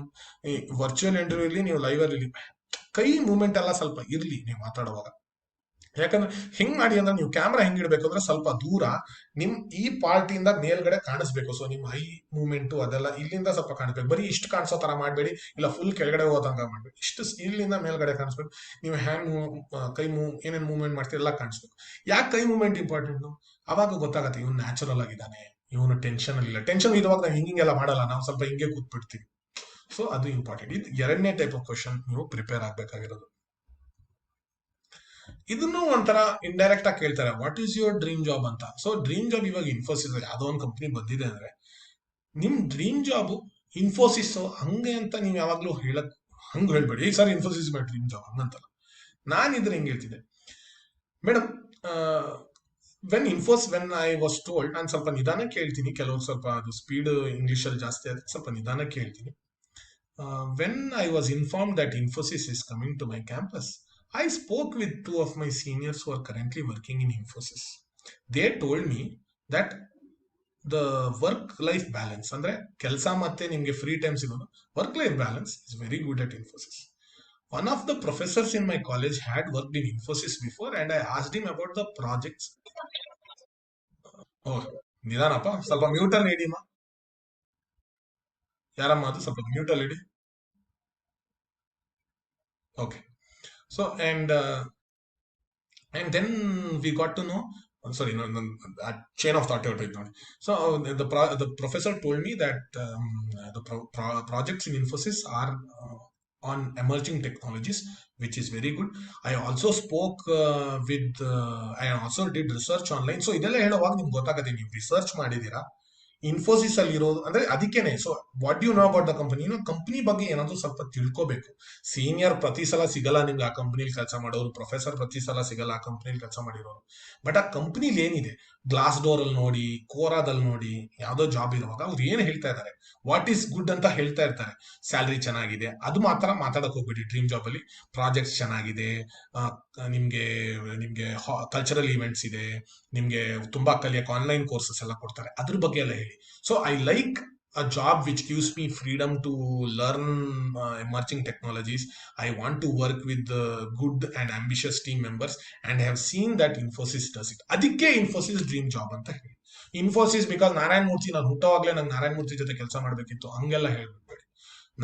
ವರ್ಚುವಲ್ ಇಂಟರ್ವ್ಯೂ ಇರ್ಲಿ, ನೀವು ಲೈವ್ ಅಲ್ಲಿ ಕೈ ಮೂವ್ಮೆಂಟ್ ಎಲ್ಲ ಸ್ವಲ್ಪ ಇರ್ಲಿ ನೀವು ಮಾತಾಡುವಾಗ. ಯಾಕಂದ್ರೆ ಹೆಂಗ್ ಮಾಡಿ ಅಂದ್ರೆ, ನೀವು ಕ್ಯಾಮ್ರಾ ಹೆಂಗ್ ಇಡ್ಬೇಕು ಅಂದ್ರೆ ಸ್ವಲ್ಪ ದೂರ ನಿಮ್ ಈ ಪಾರ್ಟ್ ಇಂದ ಮೇಲ್ಗಡೆ ಕಾಣಿಸ್ಬೇಕು. ಸೊ ನಿಮ್ ಐ ಮೂವ್ಮೆಂಟ್ ಅದೆಲ್ಲ ಇಲ್ಲಿಂದ ಸ್ವಲ್ಪ ಕಾಣಿಸ್ಬೇಕು. ಬರೀ ಇಷ್ಟು ಕಾಣಿಸೋ ತರ ಮಾಡಬೇಡಿ, ಇಲ್ಲ ಫುಲ್ ಕೆಳಗಡೆ ಹೋದಂಗ ಮಾಡ್ಬೇಕು. ಇಷ್ಟು ಇಲ್ಲಿಂದ ಮೇಲ್ಗಡೆ ಕಾಣಿಸ್ಬೇಕು. ನೀವು ಹ್ಯಾಂಡ್ ಕೈ ಏನೇನ್ ಮೂವ್ಮೆಂಟ್ ಮಾಡ್ತೀರಿ ಎಲ್ಲ ಕಾಣಿಸ್ಬೇಕು. ಯಾಕೆ ಕೈ ಮೂವ್ಮೆಂಟ್ ಇಂಪಾರ್ಟೆಂಟ್? ಅವಾಗ ಗೊತ್ತಾಗತ್ತೆ ಇವನು ನ್ಯಾಚುರಲ್ ಆಗಿದ್ದಾನೆ, ಇವನು ಟೆನ್ಷನ್ ಅಲ್ಲಿ ಇಲ್ಲ. ಟೆನ್ಷನ್ ಇರುವಾಗ ನಾವು ಹಿಂಗೆಲ್ಲ ಮಾಡಲ್ಲ, ನಾವು ಸ್ವಲ್ಪ ಹಿಂಗೆ ಕೂತ್ಬಿಡ್ತೀವಿ. ಸೊ ಅದು ಇಂಪಾರ್ಟೆಂಟ್. ಇದು ಎರಡನೇ ಟೈಪ್ ಆಫ್ ಕ್ವಶನ್ ನೀವು ಪ್ರಿಪೇರ್ ಆಗ್ಬೇಕಾಗಿರೋದು. ಇದನ್ನು ಒಂಥರ ಇಂಡೈರೆಕ್ಟ್ ಆಗಿ ಕೇಳ್ತಾರೆ, what is your dream job ಅಂತ. ಸೊ ಡ್ರೀಮ್ ಜಾಬ್ ಇವಾಗ ಇನ್ಫೋಸಿಸ್ ಯಾವ್ದೋ ಒಂದು ಕಂಪ್ನಿ ಬಂದಿದೆ ಅಂದ್ರೆ, ನಿಮ್ ಡ್ರೀಮ್ ಜಾಬ್ ಇನ್ಫೋಸಿಸ್ ಹಂಗೆ ಅಂತ ನೀವು ಯಾವಾಗ್ಲೂ ಹಂಗ್ ಹೇಳ್ಬೇಡಿ, sir Infosys my dream job ಹಂಗಂತಲ್ಲ. ನಾನು ಇದ್ರೆ ಹೆಂಗ್ ಹೇಳ್ತಿದ್ದೆ madam, when I was told, ನಾನು ಸ್ವಲ್ಪ ನಿಧಾನ ಕೇಳ್ತೀನಿ, ಕೆಲವರು ಸ್ವಲ್ಪ ಅದು ಸ್ಪೀಡ್ ಇಂಗ್ಲಿಷ್ ಅಲ್ಲಿ ಜಾಸ್ತಿ ಆದ್ರೆ ಸ್ವಲ್ಪ ನಿಧಾನ ಕೇಳ್ತೀನಿ. When I was informed that Infosys is coming to my campus, I spoke with two of my seniors who are currently working in Infosys. They told me that the work-life balance, ಅಂದ್ರೆ ಕೆಲಸ ಮತ್ತೆ ನಿಮ್ಗೆ free time ಸಿಗೋದು, work-life balance is very good at Infosys. One of the professors in my college had worked in Infosys before, and I asked him about the projects. Oh, ನಿಧಾನಪ್ಪ, ಸ್ವಲ್ಪ ಮ್ಯೂಟಲ್ ಇಡಿಮಾ. ಯಾರಮ್ಮ ಅದು, ಸ್ವಲ್ಪ ಮ್ಯೂಟಲ್ ಇಡಿ. Okay. So and then we got to know, sorry, no, no, a chain of thought out. So the professor told me that the projects in Infosys are on emerging technologies, which is very good. I also spoke with I also did research online. So ಇದೆಲ್ಲ ಹೇಳುವಾಗ ನಿಮ್ಗೆ ಗೊತ್ತಾಗುತ್ತೆ ನೀವು research ಮಾಡಿದೀರಾ ಇನ್ಫೋಸಿಸ್ ಅಲ್ಲಿ ಇರೋದು ಅಂದ್ರೆ ಅದಕ್ಕೇನೆ. So what you know about the company, company ಬಗ್ಗೆ ಏನಾದ್ರು ಸ್ವಲ್ಪ ತಿಳ್ಕೋಬೇಕು. ಸೀನಿಯರ್ ಪ್ರತಿ ಸಲ ಸಿಗಲ್ಲ ನಿಮ್ಗೆ ಆ ಕಂಪನಿಲಿ ಕೆಲಸ ಮಾಡೋರು, ಪ್ರೊಫೆಸರ್ ಪ್ರತಿ ಸಲ ಸಿಗಲ್ಲ ಆ ಕಂಪನಿಲಿ ಕೆಲಸ ಮಾಡಿರೋರು. ಬಟ್ ಆ ಕಂಪನಿಲಿ ಏನಿದೆ, ಗ್ಲಾಸ್ ಡೋರ್ ಅಲ್ಲಿ ನೋಡಿ, ಕೋರಾದಲ್ಲಿ ನೋಡಿ, ಯಾವ್ದೋ ಜಾಬ್ ಇರುವಾಗ ಅವ್ರು ಏನ್ ಹೇಳ್ತಾ ಇದ್ದಾರೆ, ವಾಟ್ ಈಸ್ ಗುಡ್ ಅಂತ ಹೇಳ್ತಾ ಇರ್ತಾರೆ. ಸ್ಯಾಲ್ರಿ ಚೆನ್ನಾಗಿದೆ, ಅದು ಮಾತ್ರ ಮಾತಾಡಕ್ ಹೋಗ್ಬಿಡಿ. ಡ್ರೀಮ್ ಜಾಬ್ ಅಲ್ಲಿ ಪ್ರಾಜೆಕ್ಟ್ಸ್ ಚೆನ್ನಾಗಿದೆ, ಆ, ನಿಮ್ಗೆ ನಿಮ್ಗೆ ಕಲ್ಚರಲ್ ಇವೆಂಟ್ಸ್ ಇದೆ, ನಿಮ್ಗೆ ತುಂಬಾ ಕಲಿಯಕ್ಕೆ ಆನ್ಲೈನ್ ಕೋರ್ಸಸ್ ಎಲ್ಲ ಕೊಡ್ತಾರೆ, ಅದ್ರ ಬಗ್ಗೆ ಎಲ್ಲ ಹೇಳಿ. So I like a job which gives me freedom to learn emerging technologies. I want to work with good and ambitious team members, and I have seen that Infosys does it. ಅದಕ್ಕೆ Infosys dream job ಅಂತ ಹೇಳಿ. Infosys because Narayana Murthy, ನಾನು ಹುಟ್ಟೋವಾಗ್ಲೇ ನಂಗೆ ನಾರಾಯಣ ಮೂರ್ತಿ ಜೊತೆ ಕೆಲಸ ಮಾಡ್ಬೇಕಿತ್ತು ಹಂಗೆಲ್ಲ ಹೇಳ್ಬಿಡ್ಬೇಡಿ.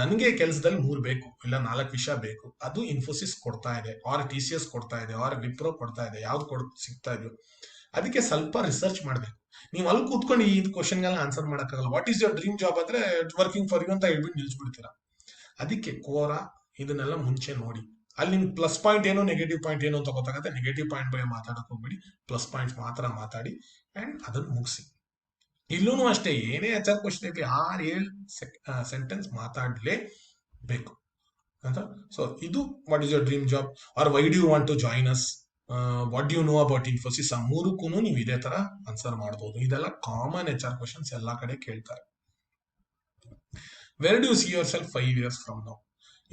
ನನಗೆ ಕೆಲಸದಲ್ಲಿ 3 ಬೇಕು, ಇಲ್ಲ 4 ವಿಷಯ ಬೇಕು, ಅದು ಇನ್ಫೋಸಿಸ್ ಕೊಡ್ತಾ ಇದೆ, ಆರ್ TCS ಕೊಡ್ತಾ ಇದೆ, ಆರ್ ವಿಪ್ರೋ ಕೊಡ್ತಾ ಇದೆ, ಯಾವ್ದು ಸಿಗ್ತಾ ಇದೆಯೋ ಅದಕ್ಕೆ ಸ್ವಲ್ಪ ರಿಸರ್ಚ್ ಮಾಡ್ಬೇಕು. ನೀವು ಅಲ್ಲಿ ಕೂತ್ಕೊಂಡು ಈ ಕ್ವಶನ್ಗೆಲ್ಲ ಆನ್ಸರ್ ಮಾಡಕ್ಕಾಗಲ್ಲ. What is your dream job ಅಂದ್ರೆ ವರ್ಕಿಂಗ್ ಫಾರ್ ಯು ಅಂತ ಹೇಳ್ಬಿಟ್ಟು ನಿಲ್ಸ್ಬಿಡ್ತೀರಾ. ಅದಕ್ಕೆ ಕೋರಾ ಇದನ್ನೆಲ್ಲ ಮುಂಚೆ ನೋಡಿ. ಅಲ್ಲಿ ನಿಮ್ಗೆ ಪ್ಲಸ್ ಪಾಯಿಂಟ್ ಏನು, ನೆಗೆಟಿವ್ ಪಾಯಿಂಟ್ ಏನು ಅಂತ ಗೊತ್ತಾಗುತ್ತೆ. ನೆಗೆಟಿವ್ ಪಾಯಿಂಟ್ ಬಗ್ಗೆ ಮಾತಾಡಕ್ ಹೋಗ್ಬೇಡಿ, ಪ್ಲಸ್ ಪಾಯಿಂಟ್ ಮಾತ್ರ ಮಾತಾಡಿ ಅಂಡ್ ಅದನ್ನ ಮುಗಿಸಿ. ಇಲ್ಲೂ ಅಷ್ಟೇ, ಏನೇ HR ಕ್ವಶನ್ ಇರಲಿ 6-7 ಸೆಂಟೆನ್ಸ್ ಮಾತಾಡ್ಲೇಬೇಕು. ಅಂತ. ಸೊ ಇದು what is your dream job or why do you want to join us, what you know about Infosys, ಆ ಮೂರಕ್ಕೂ ನೀವು ಇದೇ ತರ ಆನ್ಸರ್ ಮಾಡಬಹುದು. ಇದೆಲ್ಲ ಕಾಮನ್ HR ಕ್ವಶನ್ಸ್ ಎಲ್ಲಾ ಕಡೆ ಕೇಳ್ತಾರೆ. Where do you see yourself 5 years from now?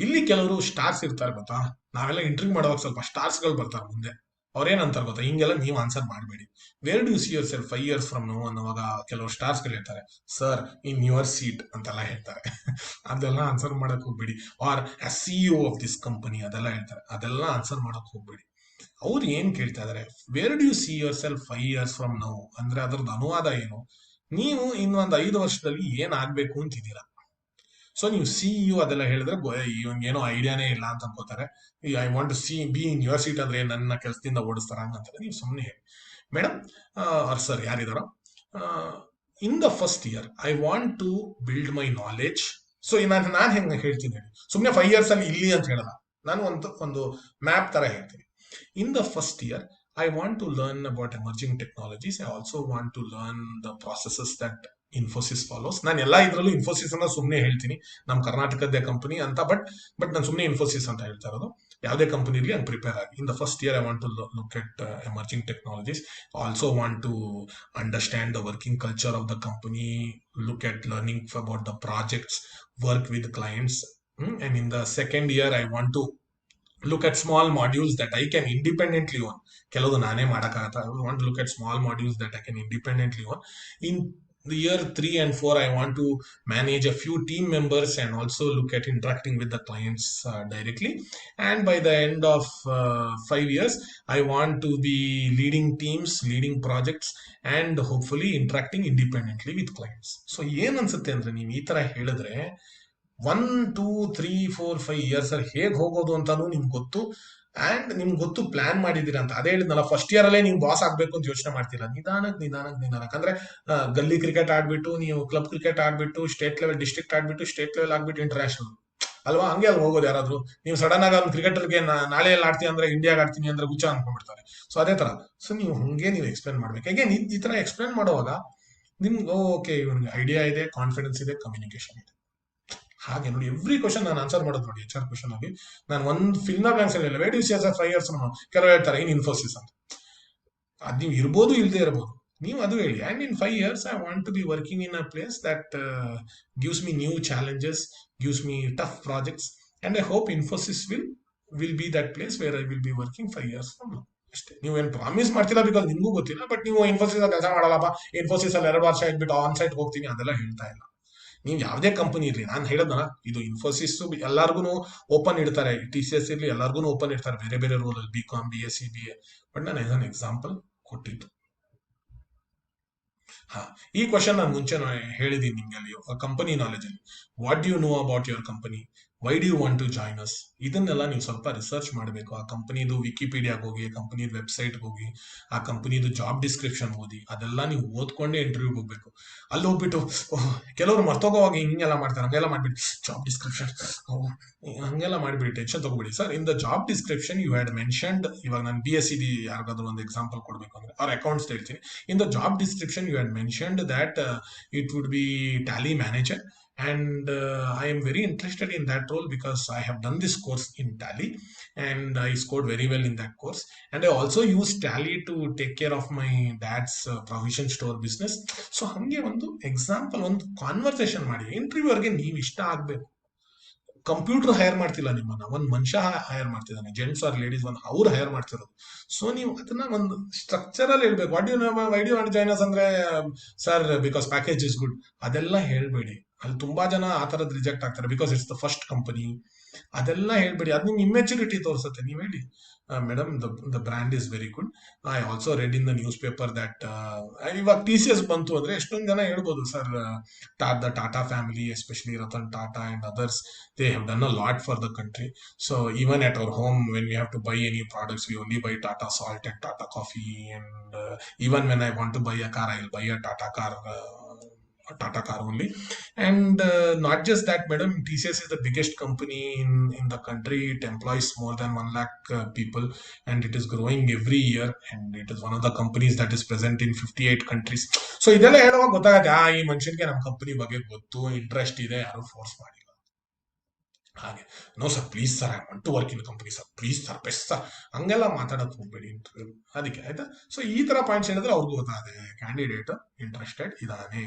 ಇಲ್ಲಿ ಕೆಲವರು ಸ್ಟಾರ್ಸ್ ಇರ್ತಾರೆ ಗೊತ್ತಾ, ನಾವೆಲ್ಲ ಇಂಟರ್ವ್ಯೂ ಮಾಡುವಾಗ ಸ್ವಲ್ಪ ಸ್ಟಾರ್ಸ್ ಗಳು ಬರ್ತಾರೆ ಮುಂದೆ, ಅವ್ರೇನಂತಾರೆ ಗೊತ್ತಾ, ಹಿಂಗೆಲ್ಲ ನೀವು ಆನ್ಸರ್ ಮಾಡಬೇಡಿ. Where do you see yourself 5 years from now ಅನ್ನುವಾಗ ಕೆಲವರು ಸ್ಟಾರ್ಸ್ ಗಳು ಹೇಳ್ತಾರೆ, ಸರ್ ಇನ್ ಯುವರ್ ಸೀಟ್ ಅಂತೆಲ್ಲ ಹೇಳ್ತಾರೆ. ಅದೆಲ್ಲ ಆನ್ಸರ್ ಮಾಡಕ್ ಹೋಗ್ಬೇಡಿ. Or CEO of this company ಅದೆಲ್ಲ ಹೇಳ್ತಾರೆ, ಅದೆಲ್ಲ ಆನ್ಸರ್ ಮಾಡಕ್ ಹೋಗ್ಬೇಡಿ. ಅವ್ರು ಏನ್ ಕೇಳ್ತಾ ಇದಾರೆ, where do you see yourself 5 years from now ಅಂದ್ರೆ ಅದ್ರದ್ದು ಅನುವಾದ ಏನು, ನೀವು ಇನ್ನೊಂದು 5 ವರ್ಷದಲ್ಲಿ ಏನ್ ಆಗ್ಬೇಕು ಅಂತಿದ್ದೀರಾ. ಸೊ ನೀವು CEO ಅದೆಲ್ಲ ಹೇಳಿದ್ರೆ ಏನೋ ಐಡಿಯಾನೇ ಇಲ್ಲ ಅಂತ ಅನ್ಕೋತಾರೆ. I want to be in your seat ಅಂದ್ರೆ ನನ್ನ ಕೆಲಸದಿಂದ ಓಡಿಸ್ತಾರ ಹಂಗಂತಾರೆ. ನೀವು ಸುಮ್ಮನೆ ಹೇಳಿ, ಮೇಡಮ್ ಸರ್ ಯಾರಿದಾರೋ, in the first year I want to build my knowledge. So ನಾನು ಹೆಂಗೆ ಹೇಳ್ತೀನಿ ಹೇಳಿ, ಸುಮ್ಮನೆ 5 years ಅಲ್ಲಿ ಇಲ್ಲಿ ಅಂತ ಹೇಳಲ್ಲ, ನಾನು ಒಂದು ಮ್ಯಾಪ್ ತರ ಹೇಳ್ತೀನಿ. ಇನ್ the first year I want to learn about emerging technologies. I also want to learn the processes that Infosys follows. ನಾನು ಎಲ್ಲಾ ಇದ್ರಲ್ಲೂ ಇನ್ಫೋಸಿಸ್ ಅನ್ನ ಸುಮ್ಮನೆ ಹೇಳ್ತೀನಿ, ನಮ್ಮ ಕರ್ನಾಟಕದ ಕಂಪನಿ ಅಂತ, ಬಟ್ ನಾನು ಸುಮ್ಮನೆ ಇನ್ಫೋಸಿಸ್ ಅಂತ ಹೇಳ್ತಾ ಇರೋದು. ಯಾವುದೇ ಕಂಪನಿ ಇರಲಿ ಹಂಗೆ ಪ್ರಿಪೇರ್ ಆಗಿ. In the first year I want to look at emerging technologies, also want to understand the working culture of the company, look at learning about the projects, work with clients. And in the second year I want to look at small modules that I can independently own. ಕೆಲವು ನಾನೇ ಮಾಡಕ್ಕಾಗತ್ತ. I want to look at small modules that I can independently own. In the year 3 and 4, I want to manage a few team members and also look at interacting with the clients directly. And by the end of 5 years, I want to be leading teams, leading projects, and hopefully interacting independently with clients. So ಏನ್ ಅನ್ಸುತ್ತೆ ಅಂದ್ರೆ, ನೀವು ಈ ತರ ಹೇಳಿದ್ರೆ 1, 2, 3, 4, 5 years ಅಲ್ಲಿ ಹೇಗೆ ಹೋಗೋದು ಅಂತಾನು ನಿಮ್ಗೆ ಗೊತ್ತು. ಅಂಡ್ ನಿಮ್ಗೆ ಗೊತ್ತು, ಪ್ಲಾನ್ ಮಾಡಿದೀರ ಅಂತ. ಅದೇ ಹೇಳಿದ್ನಲ್ಲ, ಫಸ್ಟ್ ಇಯರ್ ಅಲ್ಲೇ ನೀವು ಬಾಸ್ ಆಗ್ಬೇಕು ಅಂತ ಯೋಚನೆ ಮಾಡ್ತೀರಾ. ನಿಧಾನಕ್ಕೆ ಅಂದ್ರೆ ಗಲ್ಲಿ ಕ್ರಿಕೆಟ್ ಆಡ್ಬಿಟ್ಟು, ನೀವು ಕ್ಲಬ್ ಕ್ರಿಕೆಟ್ ಆಡ್ಬಿಟ್ಟು, ಸ್ಟೇಟ್ ಲೆವೆಲ್, ಡಿಸ್ಟ್ರಿಕ್ಟ್ ಆಡ್ಬಿಟ್ಟು, ಸ್ಟೇಟ್ ಲೆವೆಲ್ ಆಗ್ಬಿಟ್ಟು ಇಂಟರ್ನ್ಯಾಷನಲ್ ಅಲ್ವಾ, ಹಂಗೆ ಅಲ್ಲಿ ಹೋಗೋದು. ಯಾರಾದ್ರೂ ನೀವು ಸಡನ್ ಆಗಿ ಒಂದು ಕ್ರಿಕೆಟರ್ಗೆ ನಾಳೆ ಎಲ್ಲ ಆಡ್ತೀನಿ ಅಂದ್ರೆ, ಇಂಡಿಯಾಗೆ ಆಡ್ತೀನಿ ಅಂದ್ರೆ ಹುಚ್ಚ ಅನ್ಕೊಂಡ್ಬಿಡ್ತಾರೆ. ಸೊ ಅದೇ ತರ. ಸೊ ನೀವು ಹಂಗೆ ನೀವು ಎಕ್ಸ್ಪ್ಲೇನ್ ಮಾಡ್ಬೇಕು. ಹೇಗೆ ಈ ತರ ಎಕ್ಸ್ಪ್ಲೇನ್ ಮಾಡುವಾಗ ನಿಮ್ಗೆ ಓಕೆ, ಇವನಿಗೆ ಐಡಿಯಾ ಇದೆ, ಕಾನ್ಫಿಡೆನ್ಸ್ ಇದೆ, ಕಮ್ಯುನಿಕೇಶನ್ ಇದೆ. ಹಾಗೆ ನೋಡಿ, ಎವ್ರಿ ಕ್ವಶನ್ ನಾನು ಆನ್ಸರ್ ಮಾಡೋದು ನೋಡಿ, HR ಕ್ವಶನ್ ಆಗಿ ನಾನು ಒಂದು ಫಿಲ್ನ ಬ್ಲಾಂಕ್ಸ್ ಹೇಳಿಲ್ಲ. Where do you C as 5 years ಕೆಲವು ಹೇಳ್ತಾರೆ ಇನ್ ಇನ್ಫೋಸಿಸ್ ಅಂತ. ಅದು ನೀವು ಇರ್ಬೋದು, ಇಲ್ಲದೆ ಇರ್ಬೋದು, ನೀವು ಅದು ಹೇಳಿ. And in 5 years I want to be working in a place that gives me new challenges, gives me tough projects, and I hope Infosys will be that place where I will be working 5 years from now. ಅಷ್ಟೇ. ನೀವೇನು promise ಮಾಡ್ತಿಲ್ಲ, because ನಿಮ್ಗೂ ಗೊತ್ತಿಲ್ಲ. But ನೀವು ಇನ್ಫೋಸಿಸ್ ಕೆಲಸ ಮಾಡಲ್ಲಪ್ಪ, ಇನ್ಫೋಸಿಸ್ ಅಲ್ಲಿ 2 ವರ್ಷ ಇದ್ಬಿಟ್ಟು on site ಹೋಗ್ತೀನಿ ಅದೆಲ್ಲ ಹೇಳ್ತಾ ಇಲ್ಲ. ನೀವು ಯಾವುದೇ ಕಂಪನಿ ಇರಲಿ, ನಾನು ಹೇಳೋದಲ್ಲ, ಇದು ಇನ್ಫೋಸಿಸ್ ಎಲ್ಲಾರ್ಗು ಓಪನ್ ಇಡ್ತಾರೆ, TCS ಇರ್ಲಿ ಎಲ್ಲಾರ್ಗು ಓಪನ್ ಇಡ್ತಾರೆ, ಬೇರೆ ಬೇರೆ ರೋಲ್ ಅಲ್ಲಿ, BCom, BSc, BA. ಬಟ್ ನಾನು ಇದನ್ನ ಎಕ್ಸಾಂಪಲ್ ಕೊಟ್ಟಿದ್ದು. ಹಾ, ಈ ಕ್ವಶನ್ ನಾನು ಮುಂಚೆ ಹೇಳಿದೀನಿ ನಿಮ್ಗೆ ಅಲ್ಲಿ ಕಂಪನಿ ನಾಲೆಜ್ ಅಲ್ಲಿ. What do you know about your company, why do you want to join us, ಇದನ್ನೆಲ್ಲ ನೀವು ಸ್ವಲ್ಪ ರಿಸರ್ಚ್ ಮಾಡಬೇಕು. ಆ ಕಂಪನಿದು ವಿಕಿಪೀಡಿಯಾಗ ಹೋಗಿ, ಆ ಕಂಪನಿ ವೆಬ್ಸೈಟ್ ಹೋಗಿ, ಆ ಕಂಪನಿದು ಜಾಬ್ ಡಿಸ್ಕ್ರಿಪ್ಷನ್ ಓದಿ, ಅದೆಲ್ಲ ನೀವು ಓದ್ಕೊಂಡೇ ಇಂಟರ್ವ್ಯೂಗೆ ಹೋಗ್ಬೇಕು. ಅಲ್ಲಿ ಹೋಗ್ಬಿಟ್ಟು ಕೆಲವರು ಮರ್ತೋಗೋವಾಗ ಹಿಂಗೆಲ್ಲ ಮಾಡ್ತಾರೆ, ಹಂಗೆಲ್ಲ ಮಾಡ್ಬಿಟ್ಟು ಜಾಬ್ ಡಿಸ್ಕ್ರಿಪ್ಷನ್ ಹಂಗೆಲ್ಲ ಮಾಡ್ಬಿಡಿ, ಟೆನ್ಷನ್ ತಗೋಬಿಡಿ. Sir, in the job description you had mentioned, ಇವಾಗ ನಾನು BSc ಯಾರಿಗಾದ್ರೂ ಒಂದು ಎಕ್ಸಾಂಪಲ್ ಕೊಡಬೇಕು ಅಂದ್ರೆ, ಅವ್ರ ಅಕೌಂಟ್ಸ್ ಹೇಳ್ತೀನಿ. In the job description, you had mentioned that it would be tally manager, and I am very interested in that role because I have done this course in tally and I scored very well in that course, and I also use tally to take care of my dad's provision store business. So ಹಂಗೆ ಒಂದು example, ಒಂದು conversation ಮಾಡಿ. ಇಂಟರ್ವ್ಯೂವರ್ಗೆ ನೀವು ಇಷ್ಟ ಆಗ್ಬೇಕು. Computer hire ಮಾಡ್ತಿಲ್ಲ ನಿಮ್ಮನ್ನ, ಒಂದ್ ಮನುಷ್ಯ ಹೈರ್ ಮಾಡ್ತಿದ್ದಾನೆ, ಜೆಂಟ್ಸ್ ಆರ್ ಲೇಡೀಸ್, ಅವ್ರು ಹೈರ್ ಮಾಡ್ತಿರೋದು. ಸೊ ನೀವು ಅದನ್ನ ಒಂದು ಸ್ಟ್ರಕ್ಚರ್ ಅಲ್ಲಿ ಹೇಳ್ಬೇಕು. What you why do want join us ಅಂದ್ರೆ, sir because package is good, ಅದೆಲ್ಲ ಹೇಳ್ಬೇಡಿ. ಅಲ್ಲಿ ತುಂಬಾ ಜನ ಆ ತರದ್ ರಿಜೆಕ್ಟ್ ಆಗ್ತಾರೆ, because it's the first company. ಅದೆಲ್ಲ ಹೇಳ್ಬೇಡಿ, ಅದು ನಿಮ್ ಇಮ್ಮೆಚುರಿಟಿ ತೋರಿಸುತ್ತೆ. ನೀವ್ ಹೇಳಿ, madam the brand is very good, I also read in the newspaper that, ಇವಾಗ TCS ಬಂತು ಅಂದ್ರೆ ಎಷ್ಟೊಂದು ಜನ ಹೇಳ್ಬೋದು, sir the Tata family, especially Ratan Tata and others, they have done a lot for the country. So even at our home, when we have to buy any products, we only buy Tata Salt and Tata Coffee. And even when I want to buy a car, I'll buy a Tata car only. And not just that, madam, TCS is the biggest company in the country. It employs more than 1 lakh people, and it is growing every year. And it is one of the companies that is present in 58 countries. So ಇದೆಲ್ಲ ಹೇಳುವಾಗ ಗೊತ್ತಾಗತ್ತೆ, ಈ ಮನುಷ್ಯನಿಗೆ ನಮ್ಮ company ಬಗ್ಗೆ ಗೊತ್ತು, interest ಇದೆ, ಯಾರು ಫೋರ್ಸ್ ಮಾಡಿ. ಹಾಗೆ no sir please sir I want to work in company sir please sir best sir ಹಂಗೆಲ್ಲ ಮಾತಾಡಕ್ ಹೋಗ್ಬೇಡಿ ಇಂಟರ್ವ್ಯೂ ಅದಕ್ಕೆ ಆಯ್ತಾ. ಸೊ ಈ ತರ ಪಾಯಿಂಟ್ಸ್ ಹೇಳಿದ್ರೆ ಅವ್ರಿಗೂ ಗೊತ್ತಾದೆ ಕ್ಯಾಂಡಿಡೇಟ್ ಇಂಟ್ರೆಸ್ಟೆಡ್ ಇದಾನೆ.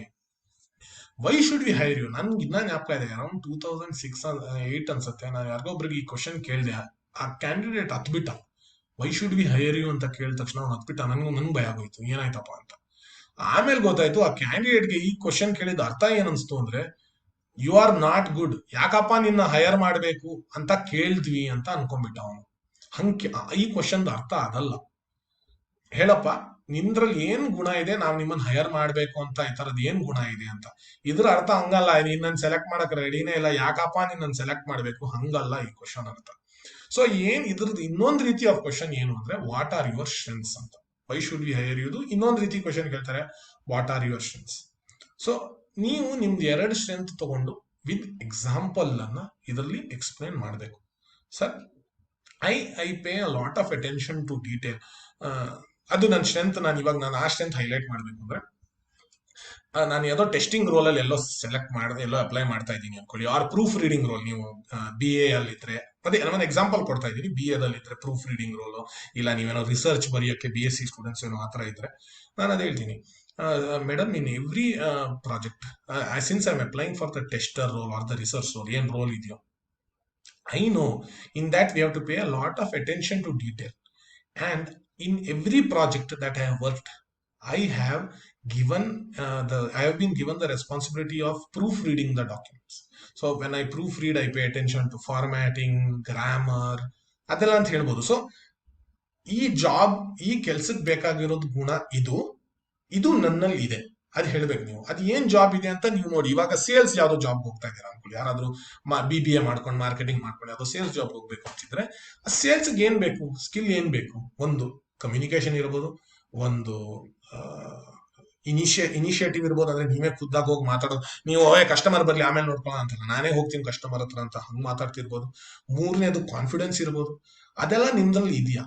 Why should we hire you? ನನ್ಗೆ ಇನ್ನ ಜ್ಞಾಪಕ ಇದೆ, ಅರೌಂಡ್ 2006-8 ಅನ್ಸುತ್ತೆ, ನಾನು ಯಾರಿಗೊಬ್ರಿಗೆ ಈ ಕ್ವಶನ್ ಕೇಳಿದೆ. ಆ ಕ್ಯಾಂಡಿಡೇಟ್ ಹತ್ಬಿಟ್ಟ, why should we hire you ಅಂತ ಕೇಳಿದ ತಕ್ಷಣ ಅವ್ನು ಹತ್ಬಿಟ್ಟ. ನನ್ಗೆ ಭಯ ಆಗೋಯ್ತು ಏನಾಯ್ತಪ್ಪ ಅಂತ. ಆಮೇಲೆ ಗೊತ್ತಾಯ್ತು ಆ ಕ್ಯಾಂಡಿಡೇಟ್ಗೆ ಈ ಕ್ವಶನ್ ಕೇಳಿದ ಅರ್ಥ ಏನನ್ಸ್ತು ಅಂದ್ರೆ, ಯು ಆರ್ ನಾಟ್ ಗುಡ್, ಯಾಕಪ್ಪ ನಿನ್ನ ಹೈಯರ್ ಮಾಡಬೇಕು ಅಂತ ಕೇಳ್ದ್ವಿ ಅಂತ ಅನ್ಕೊಂಡ್ಬಿಟ್ಟ ಅವನು. ಈ ಕ್ವಶನ್ ಅರ್ಥ ಅದಲ್ಲ. ಹೇಳಪ್ಪ ನಿಂದ್ರಲ್ಲಿ ಏನ್ ಗುಣ ಇದೆ, ನಾವ್ ನಿಮ್ಮನ್ನ ಹೈಯರ್ ಮಾಡ್ಬೇಕು ಅಂತ, ಈ ತರದ್ ಏನ್ ಗುಣ ಇದೆ ಅಂತ. ಇದ್ರ ಅರ್ಥ ಹಂಗಲ್ಲ, ನಿನ್ನನ್ ಸೆಲೆಕ್ಟ್ ಮಾಡಕ್ ರೆಡಿನೇ ಇಲ್ಲ, ಯಾಕಪ್ಪ ನಿನ್ನನ್ ಸೆಲೆಕ್ಟ್ ಮಾಡ್ಬೇಕು, ಹಂಗಲ್ಲ ಈ ಕ್ವಶನ್ ಅರ್ಥ. ಸೊ ಇದ್ರದ್ದು ಇನ್ನೊಂದು ರೀತಿ ಆಫ್ ಕ್ವಶನ್ ಏನು ಅಂದ್ರೆ, ವಾಟ್ ಆರ್ ಯುವರ್ ಸ್ಟ್ರೆಂತ್ಸ್ ಅಂತ. ವೈ ಶುಡ್ ವಿ ಹೈಯರ್ ಯುದು ಇನ್ನೊಂದು ರೀತಿ ಕ್ವಶನ್ ಕೇಳ್ತಾರೆ, what are your strengths. So ನೀವು ನಿಮ್ದು 2 ಸ್ಟ್ರೆಂತ್ ತಗೊಂಡು ವಿತ್ ಎಕ್ಸಾಂಪಲ್ ಅನ್ನ ಇದರಲ್ಲಿ ಎಕ್ಸ್ಪ್ಲೇನ್ ಮಾಡಬೇಕು. Sir I pay a lot of attention to detail. ಅದು ನನ್ನ ಸ್ಟ್ರೆಂತ್. ನಾನು ಆ ಸ್ಟ್ರೆಂತ್ ಹೈಲೈಟ್ ಮಾಡಬೇಕು ಅಂದ್ರೆ, ನಾನು ಯಾವುದೋ ಟೆಸ್ಟಿಂಗ್ ರೋಲ್ ಅಲ್ಲಿ ಎಲ್ಲೋ ಸೆಲೆಕ್ಟ್ ಮಾಡಿದೆ, ಎಲ್ಲೋ ಅಪ್ಲೈ ಮಾಡ್ತಾ ಇದ್ದೀನಿ ಅನ್ಕೊಳ್ಳಿ, ಆರ್ ಪ್ರೂಫ್ ರೀಡಿಂಗ್ ರೋಲ್. ನೀವು ಬಿ ಎ ಅಲ್ಲಿ ಇದ್ರೆ, ಅದೇ ನಾನು ಎಕ್ಸಾಂಪಲ್ ಕೊಡ್ತಾ ಇದ್ದೀನಿ, ಬಿ ಎದಲ್ಲಿ ಇದ್ರೆ ಪ್ರೂಫ್ ರೀಡಿಂಗ್ ರೋಲ್, ಇಲ್ಲ ನೀವೇನೋ ರಿಸರ್ಚ್ ಬರೆಯೋಕ್ಕೆ ಬಿ ಎಸ್ ಸಿ ಸ್ಟೂಡೆಂಟ್ಸ್ ಏನೋ ಆ ಥರ ಇದ್ರೆ, ನಾನು ಅದೇ ಹೇಳ್ತೀನಿ, madam in every project since I am applying for the tester role or the research role, ಏನ್ ರೋಲ್ ಇದೆಯೋ, I know in that we have to pay a lot of attention to detail. And in every project that I have worked, I have I have been given the responsibility of proofreading the documents. So when I proofread, I pay attention to formatting, grammar, ಅದೆಲ್ಲ ಅಂತ ಹೇಳ್ಬೋದು. So ಈ ಕೆಲ್ಸಕ್ಕೆ ಬೇಕಾಗಿರೋದು ಗುಣ ಇದು ನನ್ನಲ್ಲಿ ಇದೆ, ಅದು ಹೇಳ್ಬೇಕು ನೀವು. ಅದು ಏನ್ ಜಾಬ್ ಇದೆ ಅಂತ ನೀವು ನೋಡಿ. ಇವಾಗ ಸೇಲ್ಸ್ ಯಾವ್ದೋ ಜಾಬ್ ಹೋಗ್ತಾ ಇದ್ದೀರಾ ಅನ್ಕೊಳ್ಳಿ, ಯಾರಾದ್ರೂ BBA ಮಾಡ್ಕೊಂಡು ಮಾರ್ಕೆಟಿಂಗ್ ಮಾಡ್ಕೊಂಡು ಯಾವ್ದೋ ಸೇಲ್ಸ್ ಜಾಬ್ ಹೋಗ್ಬೇಕು ಅಂತಿದ್ರೆ, ಆ ಸೇಲ್ಸ್ಗೆ ಏನ್ ಬೇಕು, ಸ್ಕಿಲ್ ಏನ್ ಬೇಕು? ಒಂದು ಕಮ್ಯುನಿಕೇಶನ್ ಇರ್ಬೋದು, ಒಂದು ಇನಿಷಿಯೇಟಿವ್ ಇರ್ಬೋದು, ಅಂದ್ರೆ ನೀವೇ ಖುದ್ದಾಗಿ ಹೋಗಿ ಮಾತಾಡೋದು. ನೀವು ಕಸ್ಟಮರ್ ಬರ್ಲಿ ಆಮೇಲೆ ನೋಡ್ಕೊಳ್ಳೋ ಅಂತಲ್ಲ, ನಾನೇ ಹೋಗ್ತೀನಿ ಕಸ್ಟಮರ್ ಹತ್ರ ಅಂತ ಹಂಗ್ ಮಾತಾಡ್ತಿರ್ಬೋದು. ಮೂರನೇದು ಕಾನ್ಫಿಡೆನ್ಸ್ ಇರ್ಬೋದು. ಅದೆಲ್ಲ ನಿಮ್ದ್ರಲ್ಲಿ ಇದೆಯಾ?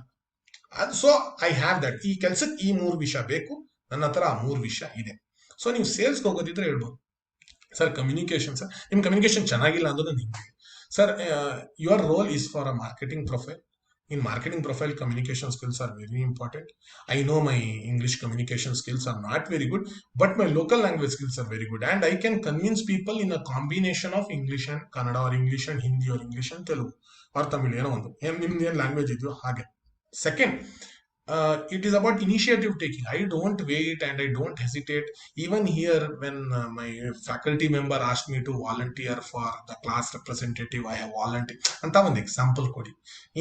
So I have that. ಈ ಕೆಲ್ಸಕ್ಕೆ ಈ 3 ವಿಷಯ ಬೇಕು, ನನ್ನ ಹತ್ರ ಆ 3 ವಿಷಯ ಇದೆ. ಸೊ ನೀವು ಸೇಲ್ಸ್ಗೆ ಹೋಗೋದಿದ್ರೆ ಹೇಳ್ಬೋದು, ಸರ್ ಕಮ್ಯುನಿಕೇಶನ್, ಸರ್ ನಿಮ್ ಕಮ್ಯುನಿಕೇಶನ್ ಚೆನ್ನಾಗಿಲ್ಲ ಅಂದ್ರೆ ನಿಮ್ಗೆ, sir your role is for a marketing profile. In marketing profile communication skills are very important. I know my English communication skills are not very good, but my local language skills are very good, and I can convince people in a combination of English and Kannada, or English and Hindi, or English and Telugu, or Tamil, ಏನೋ ಒಂದು, ನಿಮ್ದು ಏನ್ language ಇದೆಯೋ ಹಾಗೆ. Second, it is about initiative taking. I don't wait and I don't hesitate. Even here, when my faculty member asked me to volunteer for the class representative, I have volunteered. ಅಂತ ಒಂದು example ಕೊಡಿ,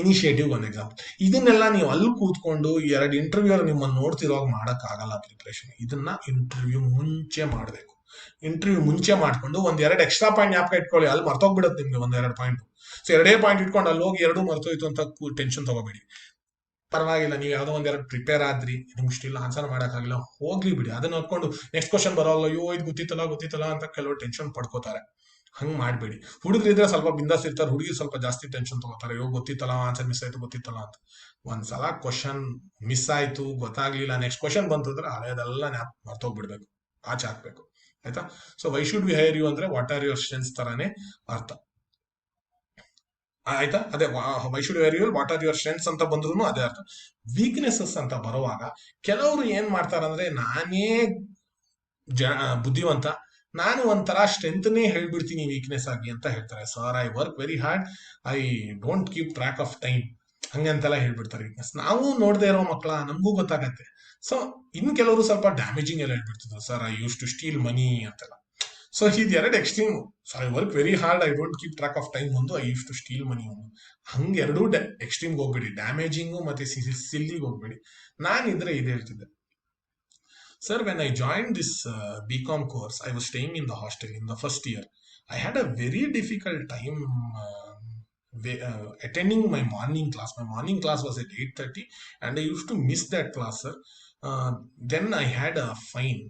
initiative ಒಂದು example. ಇದನ್ನೆಲ್ಲ ನೀವು ಅಲ್ಲಿ ಕೂತ್ಕೊಂಡು 2 interview ನಿಮ್ಮನ್ನು ನೋಡ್ತಿರುವಾಗ ಮಾಡಕ್ ಆಗಲ್ಲ. ಪ್ರಿಪ್ರೇಷನ್ ಇದನ್ನ ಇಂಟರ್ವ್ಯೂ ಮುಂಚೆ ಮಾಡಬೇಕು. ಇಂಟರ್ವ್ಯೂ ಮುಂಚೆ ಮಾಡ್ಕೊಂಡು 1-2 ಎಕ್ಸ್ಟ್ರಾ ಪಾಯಿಂಟ್ ಜ್ಞಾಪಕ ಇಟ್ಕೊಳ್ಳಿ, ಅಲ್ಲಿ ಮರ್ತೋಗ್ಬಿಡುತ್ತೆ ನಿಮ್ಗೆ 1-2 ಪಾಯಿಂಟ್. ಸೊ 2 ಪಾಯಿಂಟ್ ಇಟ್ಕೊಂಡು ಅಲ್ಲಿ ಹೋಗಿ 2 ಮರ್ತೋಯ್ತು ಅಂತ ಟೆನ್ಷನ್ ತಗೋಬೇಡಿ. ಪರವಾಗಿಲ್ಲ, ನೀವು ಯಾವ್ದೋ 1-2 ಪ್ರಿಪೇರ್ ಆದ್ರಿ, ನಿಮ್ಗೆ ಸ್ಟಿಲ್ ಆನ್ಸರ್ ಮಾಡೋಕ್ಕಾಗಿಲ್ಲ, ಹೋಗ್ಲಿ ಬಿಡಿ. ಅದನ್ನ ನೋಡ್ಕೊಂಡು ನೆಕ್ಸ್ಟ್ ಕ್ವಶನ್ ಬರೋಲ್ಲ, ಅಯ್ಯೋ ಇದು ಗೊತ್ತಿತ್ತಲ್ಲ ಅಂತ ಕೆಲವರು ಟೆನ್ಷನ್ ಪಡ್ಕೋತಾರೆ. ಹಂಗ್ ಮಾಡ್ಬೇಡಿ. ಹುಡುಗರಿದ್ರೆ ಸ್ವಲ್ಪ ಬಿಂದಾಸ್ ಇರ್ತಾರೆ, ಹುಡುಗಿ ಸ್ವಲ್ಪ ಜಾಸ್ತಿ ಟೆನ್ಷನ್ ತಗೋತಾರೆ, ಅಯ್ಯೋ ಗೊತ್ತಿತ್ತಲ್ಲ, ಆನ್ಸರ್ ಮಿಸ್ ಆಯ್ತು, ಗೊತ್ತಿತ್ತಲ್ಲ ಅಂತ. ಒಂದ್ಸಲ ಕ್ವಶನ್ ಮಿಸ್ ಆಯ್ತು, ಗೊತ್ತಾಗ್ಲಿಲ್ಲ, ನೆಕ್ಸ್ಟ್ ಕ್ವಶನ್ ಬಂತು ಅಂದ್ರೆ ಹಳೆಯದೆಲ್ಲ ಮರ್ತೋಗ್ಬಿಡ್ಬೇಕು, ಆಚೆ ಹಾಕ್ಬೇಕು. ಆಯ್ತಾ? So why should we hire you ಅಂದ್ರೆ ವಾಟ್ ಆರ್ ಯುವರ್ ಸ್ಟ್ರೆಂತ್ಸ್ ತರಾನೇ ಅರ್ಥ. ಆಯ್ತಾ? ಅದೇ why should where your what are your strengths ಅಂತ ಬಂದ್ರು ಅದೇ ಅರ್ಥ. ವೀಕ್ನೆಸಸ್ ಅಂತ ಬರುವಾಗ ಕೆಲವರು ಏನ್ ಮಾಡ್ತಾರಂದ್ರೆ, ನಾನೇ ಬುದ್ಧಿವಂತ, ನಾನು ಒಂಥರ ಸ್ಟ್ರೆಂತ್ನೇ ಹೇಳ್ಬಿಡ್ತೀನಿ ವೀಕ್ನೆಸ್ ಆಗಿ ಅಂತ ಹೇಳ್ತಾರೆ. Sir I work very hard, I don't keep track of time, ಹಂಗಂತೆಲ್ಲ ಹೇಳ್ಬಿಡ್ತಾರೆ ವೀಕ್ನೆಸ್. ನಾವು ನೋಡದೆ ಇರೋ ಮಕ್ಕಳ, ನಮಗೂ ಗೊತ್ತಾಗತ್ತೆ. ಸೊ ಇನ್ ಕೆಲವರು ಸ್ವಲ್ಪ ಡ್ಯಾಮೇಜಿಂಗ್ ಎಲ್ಲ ಹೇಳ್ಬಿಡ್ತಿದ್ರು, sir I use to steal money ಅಂತೆಲ್ಲ. ಸೊ ಇದು 2 extreme. So I work very hard, I don't keep track of time ಒಂದು, I use to steal money ಒಂದು. ಹಂಗೆ 2 ಎಕ್ಸ್ಟ್ರೀಮ್ಗೆ ಹೋಗ್ಬೇಡಿ, ಡ್ಯಾಮೇಜಿಂಗು ಮತ್ತೆ ಸಿಲ್ಲಿಗೆ ಹೋಗ್ಬೇಡಿ. ನಾನು ಇದ್ರೆ ಇದು ಹೇಳ್ತಿದ್ದೆ, sir when I join this BCom course, I was staying in the hostel in the first year. I had a very difficult time attending my morning class. My morning class was at 8:30 and I used to miss that class, sir. Then I had a fine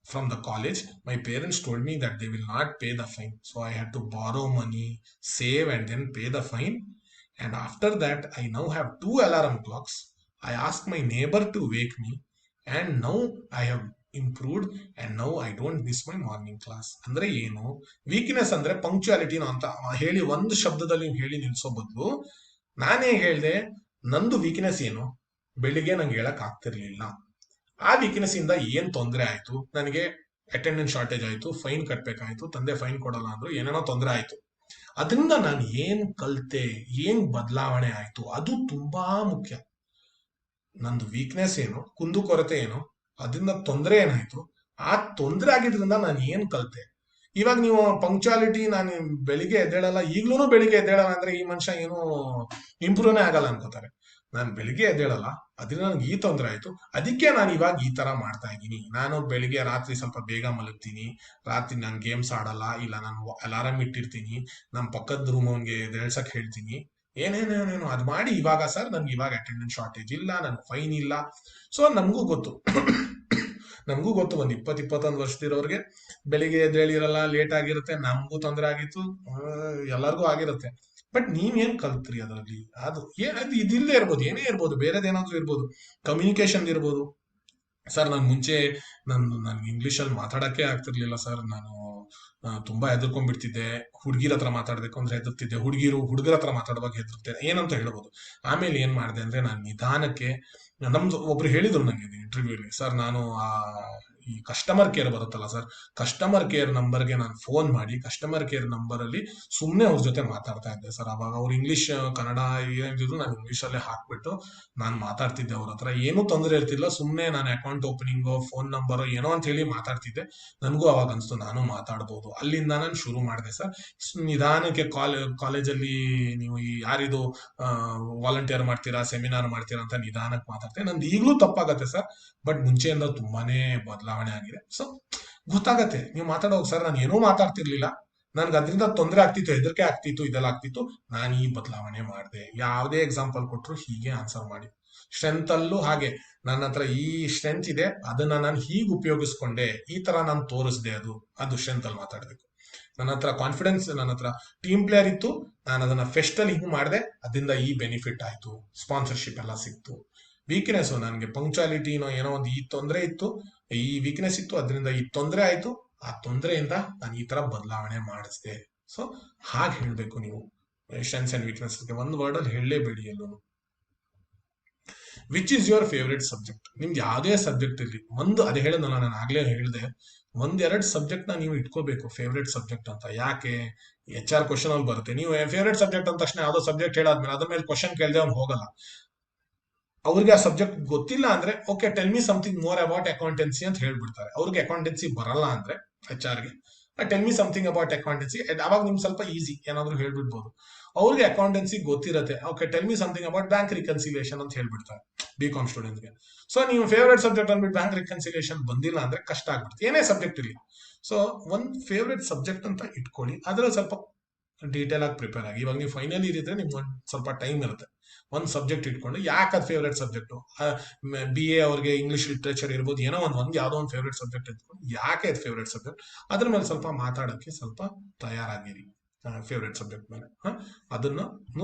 from the college. My parents told me that they will not pay the fine, so I had to borrow money, save, and then pay the fine. And after that, I now have 2 alarm clocks. I asked my neighbor to wake me, and now I have improved and now I don't miss my morning class. ಅಂದ್ರೆ ಏನು? Weakness ಅಂದ್ರೆ ಪಂಕ್ಚುಯಾಲಿಟಿನೋ ಅಂತ ಹೇಳಿ ಒಂದು ಶಬ್ದದಲ್ಲಿ ಹೇಳಿ ನಿಲ್ಸೋ ಬದಲು ನಾನೇ ಹೇಳ್ದೆ ನಂದು ವೀಕ್ನೆಸ್ ಏನು, ಬೆಳಿಗ್ಗೆ ನಂಗೆ ಹೇಳಕ್ ಆಗ್ತಿರ್ಲಿಲ್ಲ. ಆ ವೀಕ್ನೆಸ್ ಇಂದ ಏನ್ ತೊಂದರೆ ಆಯ್ತು ನನಗೆ? ಅಟೆಂಡೆನ್ಸ್ ಶಾರ್ಟೇಜ್ ಆಯ್ತು, ಫೈನ್ ಕಟ್ಬೇಕಾಯ್ತು, ತಂದೆ ಫೈನ್ ಕೊಡಲ್ಲ ಅಂದ್ರು, ಏನೇನೋ ತೊಂದರೆ ಆಯ್ತು. ಅದರಿಂದ ನಾನು ಏನ್ ಕಲ್ತೆ, ಏನ್ ಬದಲಾವಣೆ ಆಯ್ತು, ಅದು ತುಂಬಾ ಮುಖ್ಯ. ನಂದು ವೀಕ್ನೆಸ್ ಏನು, ಕುಂದುಕೊರತೆ ಏನು, ಅದರಿಂದ ತೊಂದರೆ ಏನಾಯ್ತು, ಆ ತೊಂದರೆ ಆಗಿದ್ರಿಂದ ನಾನು ಏನ್ ಕಲ್ತೆ. ಇವಾಗ ನೀವು ಪಂಕ್ಚುಯಾಲಿಟಿ, ನಾನು ಬೆಳಿಗ್ಗೆ ಎದ್ದೇಳಲ್ಲ, ಈಗ್ಲೂ ಬೆಳಿಗ್ಗೆ ಎದ್ದೇಳಲ್ಲ ಅಂದ್ರೆ ಈ ಮನುಷ್ಯ ಏನು ಇಂಪ್ರೂವ್ನೇ ಆಗಲ್ಲ ಅನ್ಕೋತಾರೆ. ನಾನು ಬೆಳಿಗ್ಗೆ ಎದ್ದೇಳಲ್ಲ, ಅದರಿಂದ ನನಗೆ ಈ ತೊಂದರೆ ಆಯ್ತು, ಅದಕ್ಕೆ ನಾನು ಇವಾಗ ಈ ತರ ಮಾಡ್ತಾ ಇದ್ದೀನಿ. ನಾನು ಬೆಳಿಗ್ಗೆ ರಾತ್ರಿ ಸ್ವಲ್ಪ ಬೇಗ ಮಲಗ್ತೀನಿ, ರಾತ್ರಿ ನಾನು ಗೇಮ್ಸ್ ಆಡಲ್ಲ, ಇಲ್ಲ ನಾನು ಅಲಾರಾಮ್ ಇಟ್ಟಿರ್ತೀನಿ, ನಮ್ಮ ಪಕ್ಕದ ರೂಮ್ ಅವನ್ಗೆ ಎದ್ದೇಳ್ಸಕ್ ಹೇಳ್ತೀನಿ, ಏನೇನೇನೇನು ಅದು ಮಾಡಿ ಇವಾಗ ಸರ್ ನನ್ಗೆ ಇವಾಗ ಅಟೆಂಡೆನ್ಸ್ ಶಾರ್ಟೇಜ್ ಇಲ್ಲ, ನನ್ಗೆ ಫೈನ್ ಇಲ್ಲ. ಸೊ ನಮಗೂ ಗೊತ್ತು ನಮಗೂ ಗೊತ್ತು, ಒಂದ್ 21 ವರ್ಷದಿರೋರ್ಗೆ ಬೆಳಿಗ್ಗೆ ಎದ್ದೇಳಿರಲ್ಲ, ಲೇಟ್ ಆಗಿರುತ್ತೆ, ನಮಗೂ ತೊಂದರೆ ಆಗಿತ್ತು, ಎಲ್ಲರಿಗೂ ಆಗಿರುತ್ತೆ. ಬಟ್ ನೀವೇನ್ ಕಲ್ತ್ರಿ ಅದರಲ್ಲಿ? ಅದು ಅದು ಇದಿಲ್ಲದೆ ಇರ್ಬೋದು, ಏನೇ ಇರ್ಬೋದು, ಬೇರೆದೇನಾದ್ರೂ ಇರ್ಬೋದು, ಕಮ್ಯುನಿಕೇಶನ್ ಇರ್ಬೋದು. ಸರ್ ನಾನು ಮುಂಚೆ ನನ್ಗೆ ಇಂಗ್ಲಿಷಲ್ಲಿ ಮಾತಾಡಕ್ಕೆ ಆಗ್ತಿರ್ಲಿಲ್ಲ ಸರ್, ನಾನು ತುಂಬಾ ಹೆದರ್ಕೊಂಡ್ಬಿಡ್ತಿದ್ದೆ, ಹುಡುಗಿರ ಹತ್ರ ಮಾತಾಡ್ಬೇಕು ಅಂದ್ರೆ ಹೆದರ್ತಿದ್ದೆ, ಹುಡುಗರ ಹತ್ರ ಮಾತಾಡುವಾಗ ಹೆದರ್ತಿದ್ದೆ, ಏನಂತ ಹೇಳ್ಬೋದು. ಆಮೇಲೆ ಏನ್ ಮಾಡಿದೆ ಅಂದ್ರೆ ನಾನು ನಿಧಾನಕ್ಕೆ, ನಮ್ದು ಒಬ್ರು ಹೇಳಿದ್ರು ನಂಗೆ ಇಂಟರ್ವ್ಯೂಲಿ, ಸರ್ ನಾನು ಈ ಕಸ್ಟಮರ್ ಕೇರ್ ಬರುತ್ತಲ್ಲ ಸರ್, ಕಸ್ಟಮರ್ ಕೇರ್ ನಂಬರ್ಗೆ ನಾನು ಫೋನ್ ಮಾಡಿ ಕಸ್ಟಮರ್ ಕೇರ್ ನಂಬರ್ ಅಲ್ಲಿ ಸುಮ್ಮನೆ ಅವ್ರ ಜೊತೆ ಮಾತಾಡ್ತಾ ಇದ್ದೆ ಸರ್. ಅವಾಗ ಅವ್ರು ಇಂಗ್ಲಿಷ್ ಕನ್ನಡ ಏನಿದ್ರು ನಾನು ಇಂಗ್ಲಿಷಲ್ಲೇ ಹಾಕ್ಬಿಟ್ಟು ನಾನು ಮಾತಾಡ್ತಿದ್ದೆ ಅವ್ರ ಹತ್ರ, ಏನೂ ತೊಂದರೆ ಇರ್ತಿಲ್ಲ, ಸುಮ್ಮನೆ ನಾನು ಅಕೌಂಟ್ ಓಪನಿಂಗ್ ಫೋನ್ ನಂಬರ್ ಏನೋ ಅಂತ ಹೇಳಿ ಮಾತಾಡ್ತಿದ್ದೆ. ನನಗೂ ಅವಾಗ ಅನ್ಸ್ತು ನಾನು ಮಾತಾಡ್ಬೋದು. ಅಲ್ಲಿಂದ ನಾನು ಶುರು ಮಾಡಿದೆ ಸರ್. ನಿಧಾನಕ್ಕೆ ಕಾಲೇಜಲ್ಲಿ ನೀವು ಯಾರಿದು ವಾಲಂಟಿಯರ್ ಮಾಡ್ತೀರಾ, ಸೆಮಿನಾರ್ ಮಾಡ್ತೀರಾ ಅಂತ ನಿಧಾನಕ್ಕೆ ಮಾತಾಡ್ತೇನೆ. ನಂದು ಈಗಲೂ ತಪ್ಪಾಗತ್ತೆ ಸರ್, ಬಟ್ ಮುಂಚೆಯಿಂದ ತುಂಬಾನೇ ಬದಲಾವಣೆ ಆಗಿದೆ. ಸೊ ಗೊತ್ತಾಗತ್ತೆ ನೀವು ಮಾತಾಡೋವಾಗ, ಸರ್ ನಾನು ಏನೂ ಮಾತಾಡ್ತಿರ್ಲಿಲ್ಲ, ನನ್ಗೆ ಅದರಿಂದ ತೊಂದರೆ ಆಗ್ತಿತ್ತು, ಹೆದರಿಕೆ ಆಗ್ತಿತ್ತು, ಇದೆಲ್ಲ ಆಗ್ತಿತ್ತು, ನಾನು ಈ ಬದಲಾವಣೆ ಮಾಡಿದೆ. ಯಾವುದೇ ಎಕ್ಸಾಂಪಲ್ ಕೊಟ್ಟರು ಹೀಗೆ ಆನ್ಸರ್ ಮಾಡಿ. ಸ್ಟ್ರೆಂತ್ ಅಲ್ಲೂ ಹಾಗೆ, ನನ್ನ ಹತ್ರ ಈ ಸ್ಟ್ರೆಂತ್ ಇದೆ, ಅದನ್ನ ನಾನು ಹೀಗೆ ಉಪಯೋಗಿಸ್ಕೊಂಡೆ, ಈ ತರ ನಾನು ತೋರಿಸ್ದೆ, ಅದು ಸ್ಟ್ರೆಂತ್ ಅಲ್ಲಿ ಮಾತಾಡ್ಬೇಕು. ನನ್ನ ಹತ್ರ ಕಾನ್ಫಿಡೆನ್ಸ್, ನನ್ನ ಹತ್ರ ಟೀಮ್ ಪ್ಲೇಯರ್ ಇತ್ತು, ನಾನು ಅದನ್ನ ಫೆಸ್ಟ್ ಅಲ್ಲಿ ಹಿಂಗ್ ಮಾಡಿದೆ, ಅದರಿಂದ ಈ ಬೆನಿಫಿಟ್ ಆಯ್ತು, ಸ್ಪಾನ್ಸರ್ಶಿಪ್ ಎಲ್ಲ ಸಿಕ್ತು. ವೀಕ್ನೆಸ್ ನನಗೆ ಪಂಕ್ಚುಯಾಲಿಟಿನೋ ಏನೋ ಒಂದು ಈ ತೊಂದರೆ ಇತ್ತು, ಈ ವೀಕ್ನೆಸ್ ಇತ್ತು, ಅದರಿಂದ ಈ ತೊಂದರೆ ಆಯ್ತು, ಆ ತೊಂದರೆಯಿಂದ ನಾನು ಈ ತರ ಬದಲಾವಣೆ ಮಾಡಿಸ್ದೆ. ಸೊ ಹಾಗೆ ಹೇಳ್ಬೇಕು ನೀವು ಸ್ಟ್ರೆಂತ್ಸ್ ಅಂಡ್ ವೀಕ್ನೆಸ್. ಒಂದು ವರ್ಡ್ ಅಲ್ಲಿ ಹೇಳಲೇಬೇಡಿ ಎಲ್ಲೂ. Which is your favourite subject? ನಿಮ್ಗೆ ಯಾವುದೇ ಸಬ್ಜೆಕ್ಟ್ ಇರಲಿ, ಅದೇ ಹೇಳಿದ್ನಲ್ಲ, ನಾನು ಆಗ್ಲೇ ಹೇಳಿದೆ, ಒಂದೆರಡು ಸಬ್ಜೆಕ್ಟ್ ನ ನೀವು ಇಟ್ಕೋಬೇಕು ಫೇವ್ರೆಟ್ ಸಬ್ಜೆಕ್ಟ್ ಅಂತ. ಯಾಕೆ? HR ಕ್ವಶನ್ ಅಲ್ಲಿ ಬರುತ್ತೆ. ನೀವು ಫೇವ್ರೆಟ್ ಸಬ್ಜೆಕ್ಟ್ ಅಂದ ತಕ್ಷಣ ಯಾವ್ದೋ ಸಬ್ಜೆಕ್ಟ್ ಹೇಳಾದ್ಮೇಲೆ ಅದ್ರ ಮೇಲೆ ಕ್ವಶನ್ ಕೇಳದೆ ಅವ್ನು ಹೋಗಲ್ಲ. ಅವ್ರಿಗೆ ಆ ಸಬ್ಜೆಕ್ಟ್ ಗೊತ್ತಿಲ್ಲ ಅಂದ್ರೆ, okay tell me something more about accountancy ಅಂತ ಹೇಳ್ಬಿಡ್ತಾರೆ. ಅವ್ರಿಗೆ ಅಕೌಂಟೆನ್ಸಿ ಬರಲ್ಲ ಅಂದ್ರೆ HR ಗೆ tell me something about accountancy, ಅವಾಗ ನಿಮ್ಗೆ ಸ್ವಲ್ಪ ಈಸಿ ಏನಾದ್ರು ಹೇಳ್ಬಿಡ್ಬೋದು. ಅವ್ರಿಗೆ ಅಕೌಂಟೆನ್ಸಿ ಗೊತ್ತಿರುತ್ತೆ, okay tell me something about bank reconciliation ಅಂತ ಹೇಳ್ಬಿಡ್ತಾರೆ BCom ಸ್ಟೂಡೆಂಟ್ಗೆ. ಸೊ ನೀವು ಫೇವ್ರೇಟ್ ಸಬ್ಜೆಕ್ಟ್ ಅಂದ್ಬಿಟ್ಟು ಬ್ಯಾಂಕ್ ರಿಕನ್ಸಿಲಿಯೇಷನ್ ಬಂದಿಲ್ಲ ಅಂದ್ರೆ ಕಷ್ಟ ಆಗ್ಬಿಡುತ್ತೆ, ಏನೇ ಸಬ್ಜೆಕ್ಟ್ ಇರಲಿ. ಸೊ ಒಂದ್ ಫೇವ್ರೇಟ್ ಸಬ್ಜೆಕ್ಟ್ ಅಂತ ಇಟ್ಕೊಳ್ಳಿ, ಅದ್ರಲ್ಲಿ ಸ್ವಲ್ಪ ಡೀಟೇಲ್ ಆಗಿ ಪ್ರಿಪೇರ್ ಆಗಿ. ಇವಾಗ ನೀವು ಫೈನಲ್ ಇಯರ್ ಇದ್ರೆ ನಿಮ್ಗೆ ಒಂದು ಸ್ವಲ್ಪ ಟೈಮ್ ಇರುತ್ತೆ, ಒಂದು ಸಬ್ಜೆಕ್ಟ್ ಇಟ್ಕೊಂಡು ಯಾಕೆ ಅದು ಫೇವ್ರೇಟ್ ಸಬ್ಜೆಕ್ಟು, BA ಅವ್ರಿಗೆ ಇಂಗ್ಲಿಷ್ ಲಿಟ್ರೇಚರ್ ಇರ್ಬೋದು, ಏನೋ ಒಂದು ಯಾವ್ದೋ ಒಂದು ಫೇವ್ರೇಟ್ ಸಬ್ಜೆಕ್ಟ್ ಇಟ್ಕೊಂಡು ಯಾಕೆ ಅದು ಫೇವ್ರೇಟ್ ಸಬ್ಜೆಕ್ಟ್, ಅದ್ರ ಮೇಲೆ ಸ್ವಲ್ಪ ಮಾತಾಡೋಕ್ಕೆ ಸ್ವಲ್ಪ ತಯಾರಾಗಿರಿ. ಫೇವ್ರೇಟ್ ಸಬ್ಜೆಕ್ಟ್ ಮೇಲೆ ಅದನ್ನ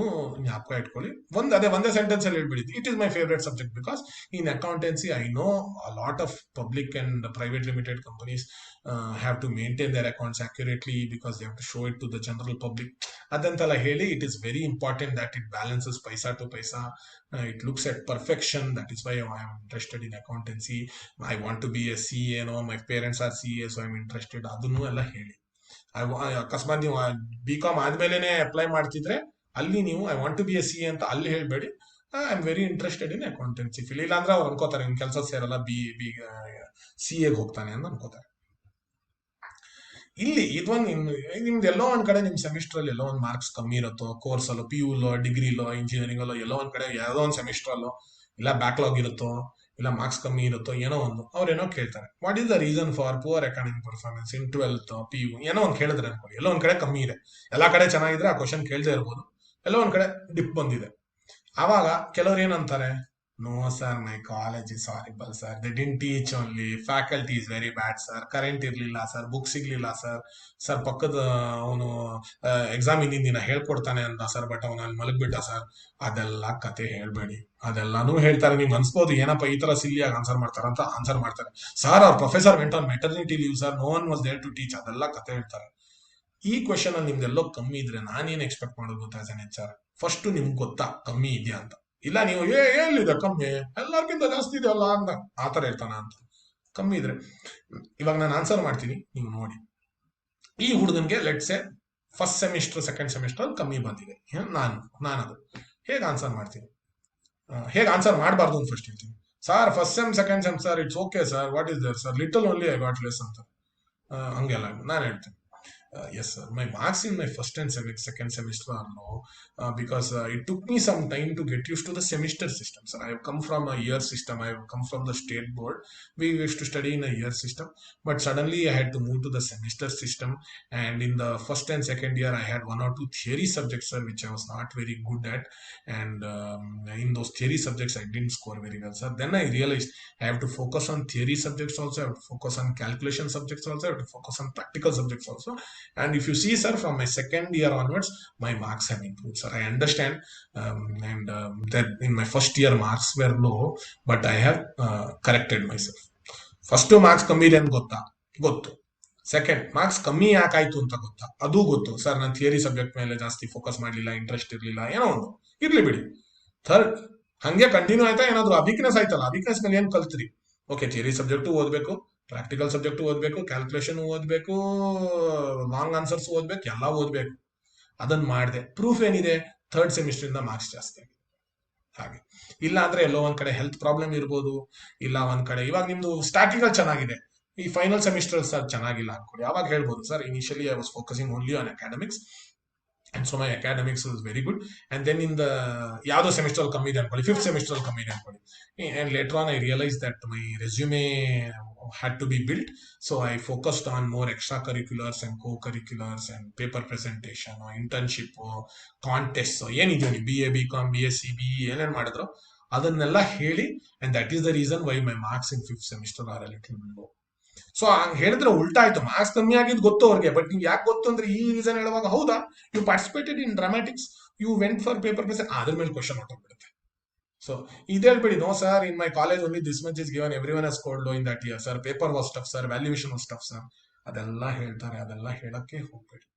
ಜ್ಞಾಪಕ ಇಟ್ಕೊಳ್ಳಿ. ಒಂದೇ ಸೆಂಟೆನ್ಸ್ ಅಲ್ಲಿ ಹೇಳ್ಬಿಡಿ, it is my favourite subject because in accountancy I know a lot of public and private limited companies have to maintain their accounts accurately because they have to show it to the general public. ಅದಂತೆಲ್ಲ ಹೇಳಿ, it is very important that it balances paisa to paisa, it looks at perfection, that is why I am interested in accountancy, I want to be a CA, no my parents are CA, so I am interested, ಅದನ್ನು ಎಲ್ಲ ಹೇಳಿ. ಅಕಸ್ಮಾತ್ ನೀವು BCom ಆದ್ಮೇಲೆ apply ಮಾಡ್ತಿದ್ರೆ ಅಲ್ಲಿ ನೀವು I want to be a CA ಅಂತ ಅಲ್ಲಿ ಹೇಳ್ಬೇಡಿ, I am very interested in accountancy field. ಇಲ್ಲ ಅಂದ್ರೆ ಅವ್ರು ಅನ್ಕೋತಾರೆ ನಿಮ್ ಕೆಲಸ ಸೇರಲ್ಲ, CA ಹೋಗ್ತಾನೆ ಅಂತ ಅನ್ಕೋತಾರೆ. ಇಲ್ಲಿ ಇದೊಂದು ನಿಮ್ದು ಎಲ್ಲೋ ಒಂದ್ ಕಡೆ ನಿಮ್ ಸೆಮಿಸ್ಟರ್ ಅಲ್ಲಿ ಎಲ್ಲೋ ಒಂದು ಮಾರ್ಕ್ಸ್ ಕಮ್ಮಿ ಇರುತ್ತೋ, ಕೋರ್ಸ್ ಅಲ್ಲೋ, PU ಡಿಗ್ರಿಲೋ ಇಂಜಿನಿಯರಿಂಗ್ ಅಲ್ಲೋ, ಎಲ್ಲೋ ಒಂದ್ ಕಡೆ ಯಾವ್ದೋ ಒಂದು ಸೆಮಿಸ್ಟರ್ ಅಲ್ಲೋ ಇಲ್ಲ ಬ್ಯಾಕ್ಲಾಗ್ ಇರುತ್ತೋ, ಇಲ್ಲ ಮಾರ್ಕ್ಸ್ ಕಮ್ಮಿ ಇರುತ್ತೋ, ಏನೋ ಒಂದು ಅವ್ರೇನೋ ಕೇಳ್ತಾರೆ, what is the reason for poor academic performance in 12th PU, ಏನೋ ಒಂದು ಕೇಳಿದ್ರೆ ಅನ್ಕೊಳ್ಳಿ, ಎಲ್ಲೋ ಒಂದ್ ಕಡೆ ಕಮ್ಮಿ ಇದೆ, ಎಲ್ಲಾ ಕಡೆ ಚೆನ್ನಾಗಿದ್ರೆ ಆ ಕ್ವಶನ್ ಕೇಳದೆ ಇರ್ಬೋದು, ಎಲ್ಲೋ ಒಂದ್ ಕಡೆ ಡಿಪ್ ಬಂದಿದೆ. ಆವಾಗ ಕೆಲವ್ರು ಏನಂತಾರೆ, No, sir, my college is horrible, sir. They didn't teach only. Faculty is very bad, sir. Current ಇರ್ಲಿಲ್ಲ ಸರ್, ಬುಕ್ಸ್ ಸಿಗ್ಲಿಲ್ಲ ಸರ್. ಸರ್ ಪಕ್ಕದ ಅವನು ಎಕ್ಸಾಮ್ ಹಿಂದಿನ ದಿನ ಹೇಳ್ಕೊಡ್ತಾನೆ ಅಂತ ಸರ್, ಬಟ್ ಅವನು ಅಲ್ಲಿ ಮಲಗ್ಬಿಟ್ಟ ಸರ್. ಅದೆಲ್ಲ ಕತೆ ಹೇಳ್ಬೇಡಿ. ಅದೆಲ್ಲಾನು ಹೇಳ್ತಾರೆ. ನಿಮ್ಗೆ ಅನ್ಸ್ಬೋದು ಏನಪ್ಪ ಈ ತರ ಸಿಲ್ಲಿಯಾಗಿ ಆನ್ಸರ್ ಮಾಡ್ತಾರಂತ. ಆನ್ಸರ್ ಮಾಡ್ತಾರೆ ಸರ್. ಅವ್ರ professor went on maternity leave sir, no one was there to teach. ಅದೆಲ್ಲ ಕತೆ ಹೇಳ್ತಾರೆ. ಈ ಕ್ವೆಶನ್ ಅಲ್ಲಿ ನಿಮ್ದೆಲ್ಲೋ ಕಮ್ಮಿ ಇದ್ರೆ ನಾನೇನ್ ಎಕ್ಸ್ಪೆಕ್ಟ್ ಮಾಡೋದು ಗೊತ್ತಾ as an H R? First ನಿಮ್ಗೆ ಗೊತ್ತಾ ಕಮ್ಮಿ ಇದೆಯಾ ಅಂತ? ಇಲ್ಲ ನೀವು ಎಲ್ಲಿದೆ ಕಮ್ಮಿ, ಎಲ್ಲರಿಗಿಂತ ಜಾಸ್ತಿ ಇದೆಯಲ್ಲ ಅಂತ ಆತರ ಇರ್ತಾನ ಅಂತ. ಕಮ್ಮಿ ಇದ್ರೆ ಇವಾಗ ನಾನು ಆನ್ಸರ್ ಮಾಡ್ತೀನಿ, ನೀವು ನೋಡಿ. ಈ ಹುಡುಗನ್ಗೆ let's a first semester second semester ಕಮ್ಮಿ ಬಂದಿದೆ. ನಾನು ಹೇಗೆ ಆನ್ಸರ್ ಮಾಡ್ತೀನಿ, ಹೇಗೆ ಆನ್ಸರ್ ಮಾಡಬಾರ್ದು ಅಂತ ಫಸ್ಟ್ ಹೇಳ್ತೀನಿ. Sir first sem second sem sir it's okay sir, what is there sir, little only I got less ಅಂತ ಹಂಗೆಲ್ಲ ನಾನು ಹೇಳ್ತೀನಿ. Yes, sir. My marks in my first and second semester are low because it took me some time to get used to the semester system. Sir, I have come from a year system. I have come from the state board. We used to study in a year system, but suddenly I had to move to the semester system. And in the first and second year, I had one or two theory subjects, sir, which I was not very good at. And in those theory subjects, I didn't score very well, sir. Then I realized I have to focus on theory subjects also. I have to focus on calculation subjects also. I have to focus on practical subjects also. And if you see, sir, from my second year onwards, my marks have improved, sir. I understand, that in my first year marks were low, but I have corrected myself. First marks ಕಮ್ಮಿ ಇದೆ ಅಂತ ಗೊತ್ತು. Second marks ಕಮ್ಮಿ ಯಾಕಾಯ್ತು ಅಂತ ಅದು ಗೊತ್ತು. Sir ನಾನು theory subject ಮೇಲೆ ಜಾಸ್ತಿ ಫೋಕಸ್ ಮಾಡಲಿಲ್ಲ, ಇಂಟ್ರೆಸ್ಟ್ ಇರಲಿಲ್ಲ, ಏನೋ ಒಂದು ಇರ್ಲಿ ಬಿಡಿ. ಥರ್ಡ್ ಹಂಗೆ ಕಂಟಿನ್ಯೂ ಆಯ್ತಾ, ಏನಾದ್ರು ವೀಕ್ನೆಸ್ ಆಯ್ತಲ್ಲ, ವೀಕ್ನೆಸ್ ಮೇಲೆ ಏನ್ ಕಲ್ತ್ರಿ? ಓಕೆ, ಥಿಯರಿ ಸಬ್ಜೆಕ್ಟು ಓದ್ಬೇಕು, ಪ್ರಾಕ್ಟಿಕಲ್ ಸಬ್ಜೆಕ್ಟ್ ಓದ್ಬೇಕು, ಕ್ಯಾಲ್ಕುಲೇಷನ್ ಓದ್ಬೇಕು, ಲಾಂಗ್ ಆನ್ಸರ್ಸ್ ಓದ್ಬೇಕು, ಎಲ್ಲ ಓದ್ಬೇಕು. ಅದನ್ನ ಮಾಡಿದೆ. ಪ್ರೂಫ್ ಏನಿದೆ? ಥರ್ಡ್ ಸೆಮಿಸ್ಟರ್ ಇಂದ ಮಾರ್ಕ್ಸ್ ಜಾಸ್ತಿ ಆಗಿದೆ. ಹಾಗೆ ಇಲ್ಲ ಅಂದ್ರೆ ಎಲ್ಲೋ ಒಂದ್ ಕಡೆ ಹೆಲ್ತ್ ಪ್ರಾಬ್ಲಮ್ ಇರ್ಬೋದು, ಇಲ್ಲ ಒಂದ್ ಕಡೆ ಇವಾಗ ನಿಮ್ದು ಸ್ಟಾರ್ಟಿಂಗ್ ಚೆನ್ನಾಗಿದೆ, ಈ ಫೈನಲ್ ಸೆಮಿಸ್ಟರ್ ಸರ್ ಚೆನ್ನಾಗಿಲ್ಲ ಅನ್ಕೊಳ್ಳಿ. ಅವಾಗ ಹೇಳ್ಬೋದು sir, initially I was focusing only on academics and so my academics was very good, and then in the yado semester kammi ide ankoli, fifth semester kammi ide ankoli, and later on I realized that my resume had to be built, so I focused on more extracurriculars and co-curriculars and paper presentation or internship or contests or ಏನಿದೆಯೋ ನೀವು BA BCom BSc BE ಏನೇನು ಮಾಡಿದ್ರು ಅದನ್ನೆಲ್ಲ ಹೇಳಿ, and that is the reason why my marks in fifth semester are a little low. So ಹಂಗ ಹೇಳಿದ್ರೆ ಉಲ್ಟಾ ಆಯ್ತು, ಮಾರ್ಕ್ಸ್ ಕಮ್ಮಿ ಆಗಿದ್ ಗೊತ್ತು ಅವ್ರಿಗೆ, ಬಟ್ ನೀವು ಯಾಕೆ ಗೊತ್ತು ಅಂದ್ರೆ ಈ ರೀಸನ್ ಹೇಳುವಾಗ, ಹೌದಾ you participated in dramatics, you went for paper present, ಅದ್ರ ಮೇಲೆ ಕ್ವಶನ್ ಹೊಟ್ಟೋಗ್ಬಿಡುತ್ತೆ. ಸೊ ಇದೇಳ್ಬೇಡಿ, no sir in my college only this much is given, every one has scored low in that year sir, paper was tough sir, valuation was tough sir, ಅದೆಲ್ಲ ಹೇಳ್ತಾರೆ. ಅದೆಲ್ಲ ಹೇಳಕ್ಕೆ ಹೋಗ್ಬೇಡಿ.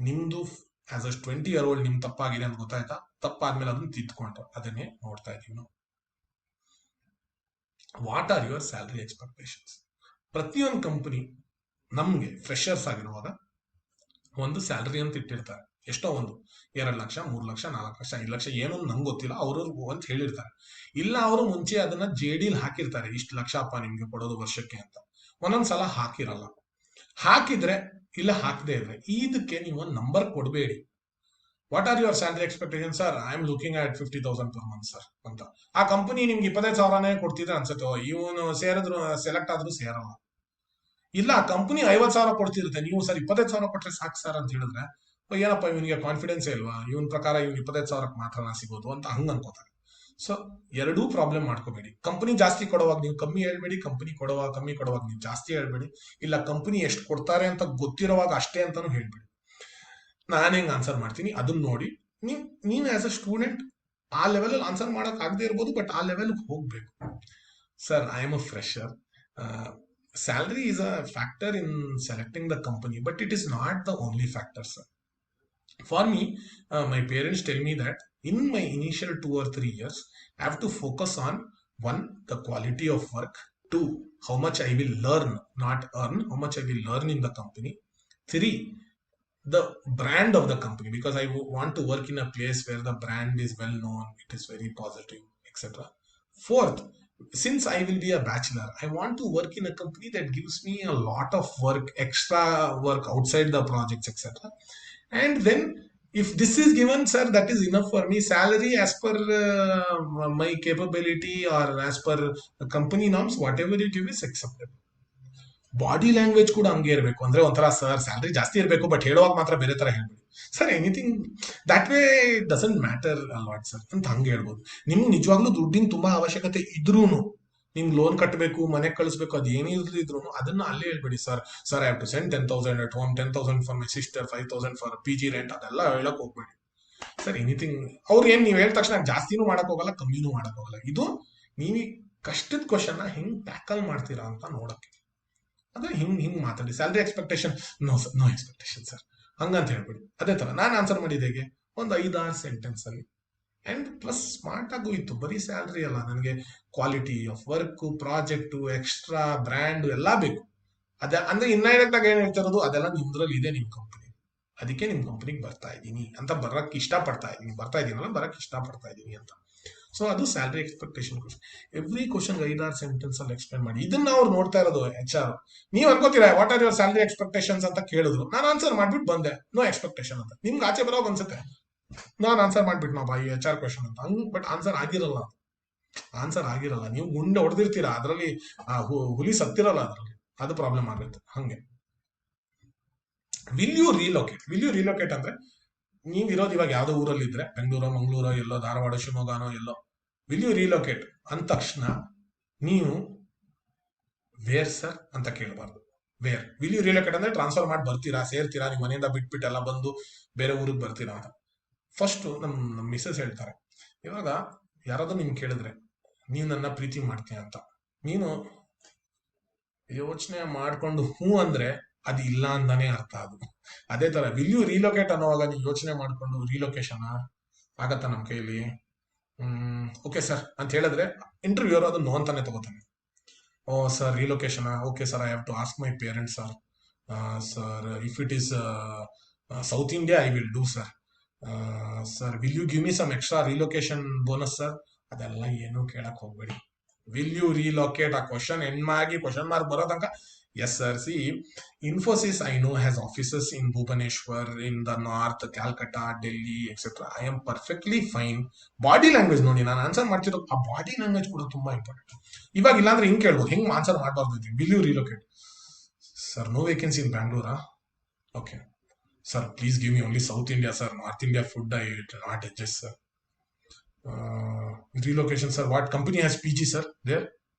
ನಿಮ್ದು ಆಸ್ ಅ 20 year old ನಿಮ್ ತಪ್ಪಾಗಿದೆ ಅಂತ ಗೊತ್ತಾಯ್ತಾ, ತಪ್ಪಾದ್ಮೇಲೆ ಅದನ್ನ ತಿದ್ದುಕೊಂಡ್ರು, ಅದನ್ನೇ ನೋಡ್ತಾ ಇದೀವಿ ನಾವು. What are your salary expectations? ಪ್ರತಿಯೊಂದು ಕಂಪನಿ ನಮ್ಗೆ ಫ್ರೆಶರ್ಸ್ ಆಗಿರುವಾಗ ಒಂದು ಸ್ಯಾಲರಿ ಅಂತ ಇಟ್ಟಿರ್ತಾರೆ. ಎಷ್ಟೋ ಒಂದು 2 ಲಕ್ಷ 3 ಲಕ್ಷ 4 ಲಕ್ಷ 5 ಲಕ್ಷ ಏನೋ ನಂಗೆ ಗೊತ್ತಿಲ್ಲ, ಅವರು ಅಂತ ಹೇಳಿರ್ತಾರೆ. ಇಲ್ಲ ಅವರು ಮುಂಚೆ ಅದನ್ನ JD ಹಾಕಿರ್ತಾರೆ, ಇಷ್ಟು ಲಕ್ಷ ಅಪ್ಪ ನಿಮ್ಗೆ ಕೊಡೋದು ವರ್ಷಕ್ಕೆ ಅಂತ. ಒಂದೊಂದ್ಸಲ ಹಾಕಿರಲ್ಲ. ಹಾಕಿದ್ರೆ ಇಲ್ಲ ಹಾಕದೇ ಇದ್ರೆ ಇದಕ್ಕೆ ನೀವು ಒಂದು ನಂಬರ್ ಕೊಡಬೇಡಿ. What are your salary expectation? Sir I am looking at 50,000 per month sir ಅಂತ. ಆ ಕಂಪನಿ ನಿಮ್ಗೆ 25,000ನೇ ಕೊಡ್ತಿದ್ರೆ ಅನ್ಸುತ್ತೆ, ಇವನು ಸೇರಿದ್ರು ಸೆಲೆಕ್ಟ್ ಆದ್ರೂ ಸೇರಲ್ಲ. ಇಲ್ಲ ಆ ಕಂಪನಿ 50,000 ಕೊಡ್ತಿರುತ್ತೆ, ನೀವು ಸರ್ 25,000 ಕೊಟ್ರೆ ಸಾಕು ಸರ್ ಅಂತ ಹೇಳಿದ್ರೆ, ಏನಪ್ಪ ಇವನಿಗೆ ಕಾನ್ಫಿಡೆನ್ಸ್ ಇಲ್ವಾ, ಇವನ್ ಪ್ರಕಾರ ಇವ್ನು 25,000 ಮಾತ್ರ ಸಿಗೋದು ಅಂತ ಹಂಗ ಅನ್ಕೋತಾರೆ. ಸೊ ಎರಡೂ ಪ್ರಾಬ್ಲಮ್ ಮಾಡ್ಕೋಬೇಡಿ. ಕಂಪನಿ ಜಾಸ್ತಿ ಕೊಡುವಾಗ ನೀವು ಕಮ್ಮಿ ಹೇಳ್ಬೇಡಿ, ಕಂಪನಿ ಕಮ್ಮಿ ಕೊಡುವಾಗ ನೀವು ಜಾಸ್ತಿ ಹೇಳ್ಬೇಡಿ. ಇಲ್ಲ ಕಂಪನಿ ಎಷ್ಟು ಕೊಡ್ತಾರೆ ಅಂತ ಗೊತ್ತಿರೋವಾಗ ಅಷ್ಟೇ ಅಂತಾನು ಹೇಳ್ಬೇಡಿ. ನಾನು ಹೆಂಗ್ ಆನ್ಸರ್ ಮಾಡ್ತೀನಿ ಅದನ್ನ ನೋಡಿ ನೀನ್ ಆಸ್ ಅ ಸ್ಟೂಡೆಂಟ್ ಆ ಲೆವೆಲ್ ಅಲ್ಲಿ ಆನ್ಸರ್ ಮಾಡಕ್ ಆಗದೆ ಇರ್ಬೋದು, ಬಟ್ ಆ ಲೆವೆಲ್ ಹೋಗ್ಬೇಕು. Sir I am a fresher, salary is a factor in selecting the company, but it is not the only factor, sir. For me, my parents tell me that in my initial 2 or 3 years, I have to focus on one, the quality of work, two, how much I will learn, not earn, how much I will learn in the company, three, the brand of the company, because I want to work in a place where the brand is well known, it is very positive, etc. Fourth, since I will be a bachelor, I want to work in a company that gives me a lot of work, extra work outside the projects, etc. And then, if this is given, sir, that is enough for me. Salary as per my capability or as per the company norms, whatever you give is acceptable. Body language ಕೂಡ ಹಂಗೆ ಇರಬೇಕು. ಅಂದ್ರೆ ಒಂಥರ sir salary ಜಾಸ್ತಿ ಇರಬೇಕು but ಹೇಳುವಾಗ ಮಾತ್ರ ಬೇರೆ ತರ ಹೇಳ್ಬೇಡಿ sir. Anything that way doesn't matter ಅಲ್ವಾಟ್ ಸರ್ ಅಂತ ಹಂಗೆ ಹೇಳ್ಬೋದು. ನಿಮ್ಗೆ ನಿಜವಾಗ್ಲೂ ದುಡ್ಡಿನ ತುಂಬಾ ಅವಶ್ಯಕತೆ ಇದ್ರೂನು, ನಿಮ್ಗೆ ಲೋನ್ ಕಟ್ಟಬೇಕು, ಮನೆಗೆ ಕಳಿಸ್ಬೇಕು, ಅದು ಏನೇ ಇದ್ರು ಅದನ್ನ ಅಲ್ಲೇ ಹೇಳ್ಬೇಡಿ sir. Sir I have to send 10,000 at home, 10,000 for my sister, 5,000 for P G rent, ಅದೆಲ್ಲ ಹೇಳಕ್ ಹೋಗ್ಬೇಡಿ ಸರ್. ಎನಿಥಿಂಗ್ ಅವ್ರು ಏನ್ ನೀವು ಹೇಳಿದ ತಕ್ಷಣ ಜಾಸ್ತಿನೂ ಮಾಡಕ್ ಹೋಗಲ್ಲ, ಕಮ್ಮಿನೂ ಮಾಡಕ್ ಹೋಗಲ್ಲ. ಇದು ನೀವು ಕಷ್ಟದ ಕ್ವಶನ್ ಹೆಂಗ್ ಟ್ಯಾಕಲ್ ಮಾಡ್ತೀರಾ ಅಂತ ನೋಡಕ್ಕೆ. ಅದೇ ಹಿಂಗ್ ಮಾತಾಡಿ. Salary expectation no sir, no expectation sir ಹಂಗಂತ ಹೇಳ್ಬಿಡಿ. ಅದೇ ತರ ನಾನು ಆನ್ಸರ್ ಮಾಡಿದ ಹೇಗೆ, ಒಂದು 5-6 ಸೆಂಟೆನ್ಸ್ ಅಲ್ಲಿ. ಅಂಡ್ ಪ್ಲಸ್ ಸ್ಮಾರ್ಟ್ ಆಗೂ ಇತ್ತು, ಬರೀ ಸ್ಯಾಲ್ರಿ ಅಲ್ಲ, ನನಗೆ quality of work, project, extra brand ಎಲ್ಲಾ ಬೇಕು. ಅದೇ ಅಂದ್ರೆ ಇಂಡೈರೆಕ್ಟ್ ಆಗಿ ಏನ್ ಹೇಳ್ತಿರೋದು, ಅದೆಲ್ಲ ನಿಮ್ದ್ರಲ್ಲಿ ಇದೆ ನಿಮ್ ಕಂಪನಿ, ಅದಕ್ಕೆ ನಿಮ್ ಕಂಪನಿಗೆ ಬರ್ತಾ ಇದ್ದೀನಿ ಅಂತ, ಬರಕ್ ಇಷ್ಟ ಪಡ್ತಾ ಇದೀನಿ, ಬರಕ್ ಇಷ್ಟ ಪಡ್ತಾ ಇದೀನಿ ಅಂತ. ಸೊ ಅದು salary expectation question. Every question 5-6 sentence ಅಲ್ಲಿ ಎಕ್ಸ್ಪ್ಲೇನ್ ಮಾಡಿ. ಇದನ್ನ ಅವ್ರು ನೋಡ್ತಾ ಇರೋದು HR. ನೀವ್ ಅನ್ಕೋತೀರಾ what are your salary expectations ಅಂತ ಕೇಳಿದ್ರು, ನಾನು ಆನ್ಸರ್ ಮಾಡ್ಬಿಟ್ಟು ಬಂದೆ ನೋ ಎಕ್ಸ್ಪೆಕ್ಟೇಷನ್ ಅಂತ. ನಿಮ್ಗೆ ಆಚೆ ಬರೋವಾಗ ಅನ್ಸುತ್ತೆ ನಾನು ಆನ್ಸರ್ ಮಾಡ್ಬಿಟ್ಟು ನಾವು ಈ HR ಕ್ವಶನ್ ಅಂತ, ಹಂಗ್. ಬಟ್ ಆನ್ಸರ್ ಆಗಿರಲ್ಲ, ನೀವು ಗುಂಡೆ ಹೊಡೆದಿರ್ತೀರಾ ಅದರಲ್ಲಿ, ಹುಲಿ ಸತ್ತಿರಲ್ಲ ಅದರಲ್ಲಿ, ಅದು ಪ್ರಾಬ್ಲಮ್ ಆಗುತ್ತೆ. ಹಂಗೆ ವಿಲ್ ಯು ರಿಲೋಕೇಟ್ ಅಂದ್ರೆ, ನೀವ್ ಇರೋದು ಇವಾಗ ಯಾವ್ದೋ ಊರಲ್ಲಿ ಇದ್ರೆ, ಬೆಂಗಳೂರು, ಮಂಗಳೂರು, ಎಲ್ಲೋ ಧಾರವಾಡ, ಶಿವಮೊಗ್ಗನೋ ಎಲ್ಲೋ, ವಿಲ್ ಯು ರಿಲೋಕೇಟ್ ಅಂದ ತಕ್ಷಣ ನೀವು ವೇರ್ ಸರ್ ಅಂತ ಕೇಳಬಾರ್ದು. ವೇರ್ ವಿಲ್ ಯು ರಿಲೋಕೇಟ್ ಅಂದ್ರೆ ಟ್ರಾನ್ಸ್ಫರ್ ಮಾಡಿ ಬರ್ತೀರಾ, ಸೇರ್ತೀರಾ, ನಿಮ್ಮ ಮನೆಯಿಂದ ಬಿಟ್ಬಿಟ್ಟು ಎಲ್ಲ ಬಂದು ಬೇರೆ ಊರಿಗೆ ಬರ್ತೀರಾ ಅಂತ. ಫಸ್ಟ್ ನಮ್ ಮಿಸಸ್ ಹೇಳ್ತಾರೆ, ಇವಾಗ ಯಾರಾದ್ರೂ ನಿಮ್ಗೆ ಕೇಳಿದ್ರೆ ನೀವ್ ನನ್ನ ಪ್ರೀತಿ ಮಾಡ್ತೀಯ ಅಂತ, ನೀನು ಯೋಚನೆ ಮಾಡ್ಕೊಂಡು ಹೂ ಅಂದ್ರೆ ಅದು ಇಲ್ಲ ಅಂತಾನೆ ಅರ್ಥ ಅದು. ಅದೇ ತರ ವಿಲ್ ಯು ರಿಲೋಕೇಟ್ ಅನ್ನೋವಾಗ ನೀವು ಯೋಚನೆ ಮಾಡ್ಕೊಂಡು ರಿಲೊಕೇಶನ್ ಆಗತ್ತ ನಮ್ ಕೈಲಿ, ಓಕೆ ಸರ್ ಅಂತ ಹೇಳಿದ್ರೆ ಇಂಟರ್ವ್ಯೂ ಅದು ನೋ ಅಂತಾನೆ ತಗೋತಾನೆ. Oh sir relocation, okay sir I have to ask my parents sir. Sir if it is South India I will do sir. Sir will you give me some extra relocation bonus sir. ಅದೆಲ್ಲ ಏನು ಕೇಳಕ್ ಹೋಗ್ಬೇಡಿ. Will you ರಿಲೊಕೇಟ್ ಆ question ಹೆಣ್ಣಾಗಿ question mark ಬರೋ ತನಕ yes sir. C Infosys I know has offices in Bhubaneswar, in the north, Calcutta, Delhi, etc. I am perfectly fine. Body language ನೋಡಿ, ನಾನು ಆನ್ಸರ್ ಮಾಡ್ತಿರೋ ಆ ಬಾಡಿ ಲ್ಯಾಂಗ್ವೇಜ್ ಕೂಡ ತುಂಬಾ ಇಂಪಾರ್ಟೆಂಟ್. ಇವಾಗ ಇಲ್ಲಾಂದ್ರೆ ಹಿಂಗ್ ಕೇಳ್ಬೋದು, ಹೆಂಗ್ ಆನ್ಸರ್ ಮಾಡಬಾರ್ದು. Will you relocate sir, no vacancy in ಬ್ಯಾಂಗ್ಳೂರಾ, okay sir please give me only South India sir, North India food I not adjust sir. Relocation sir, what company has PG sir there.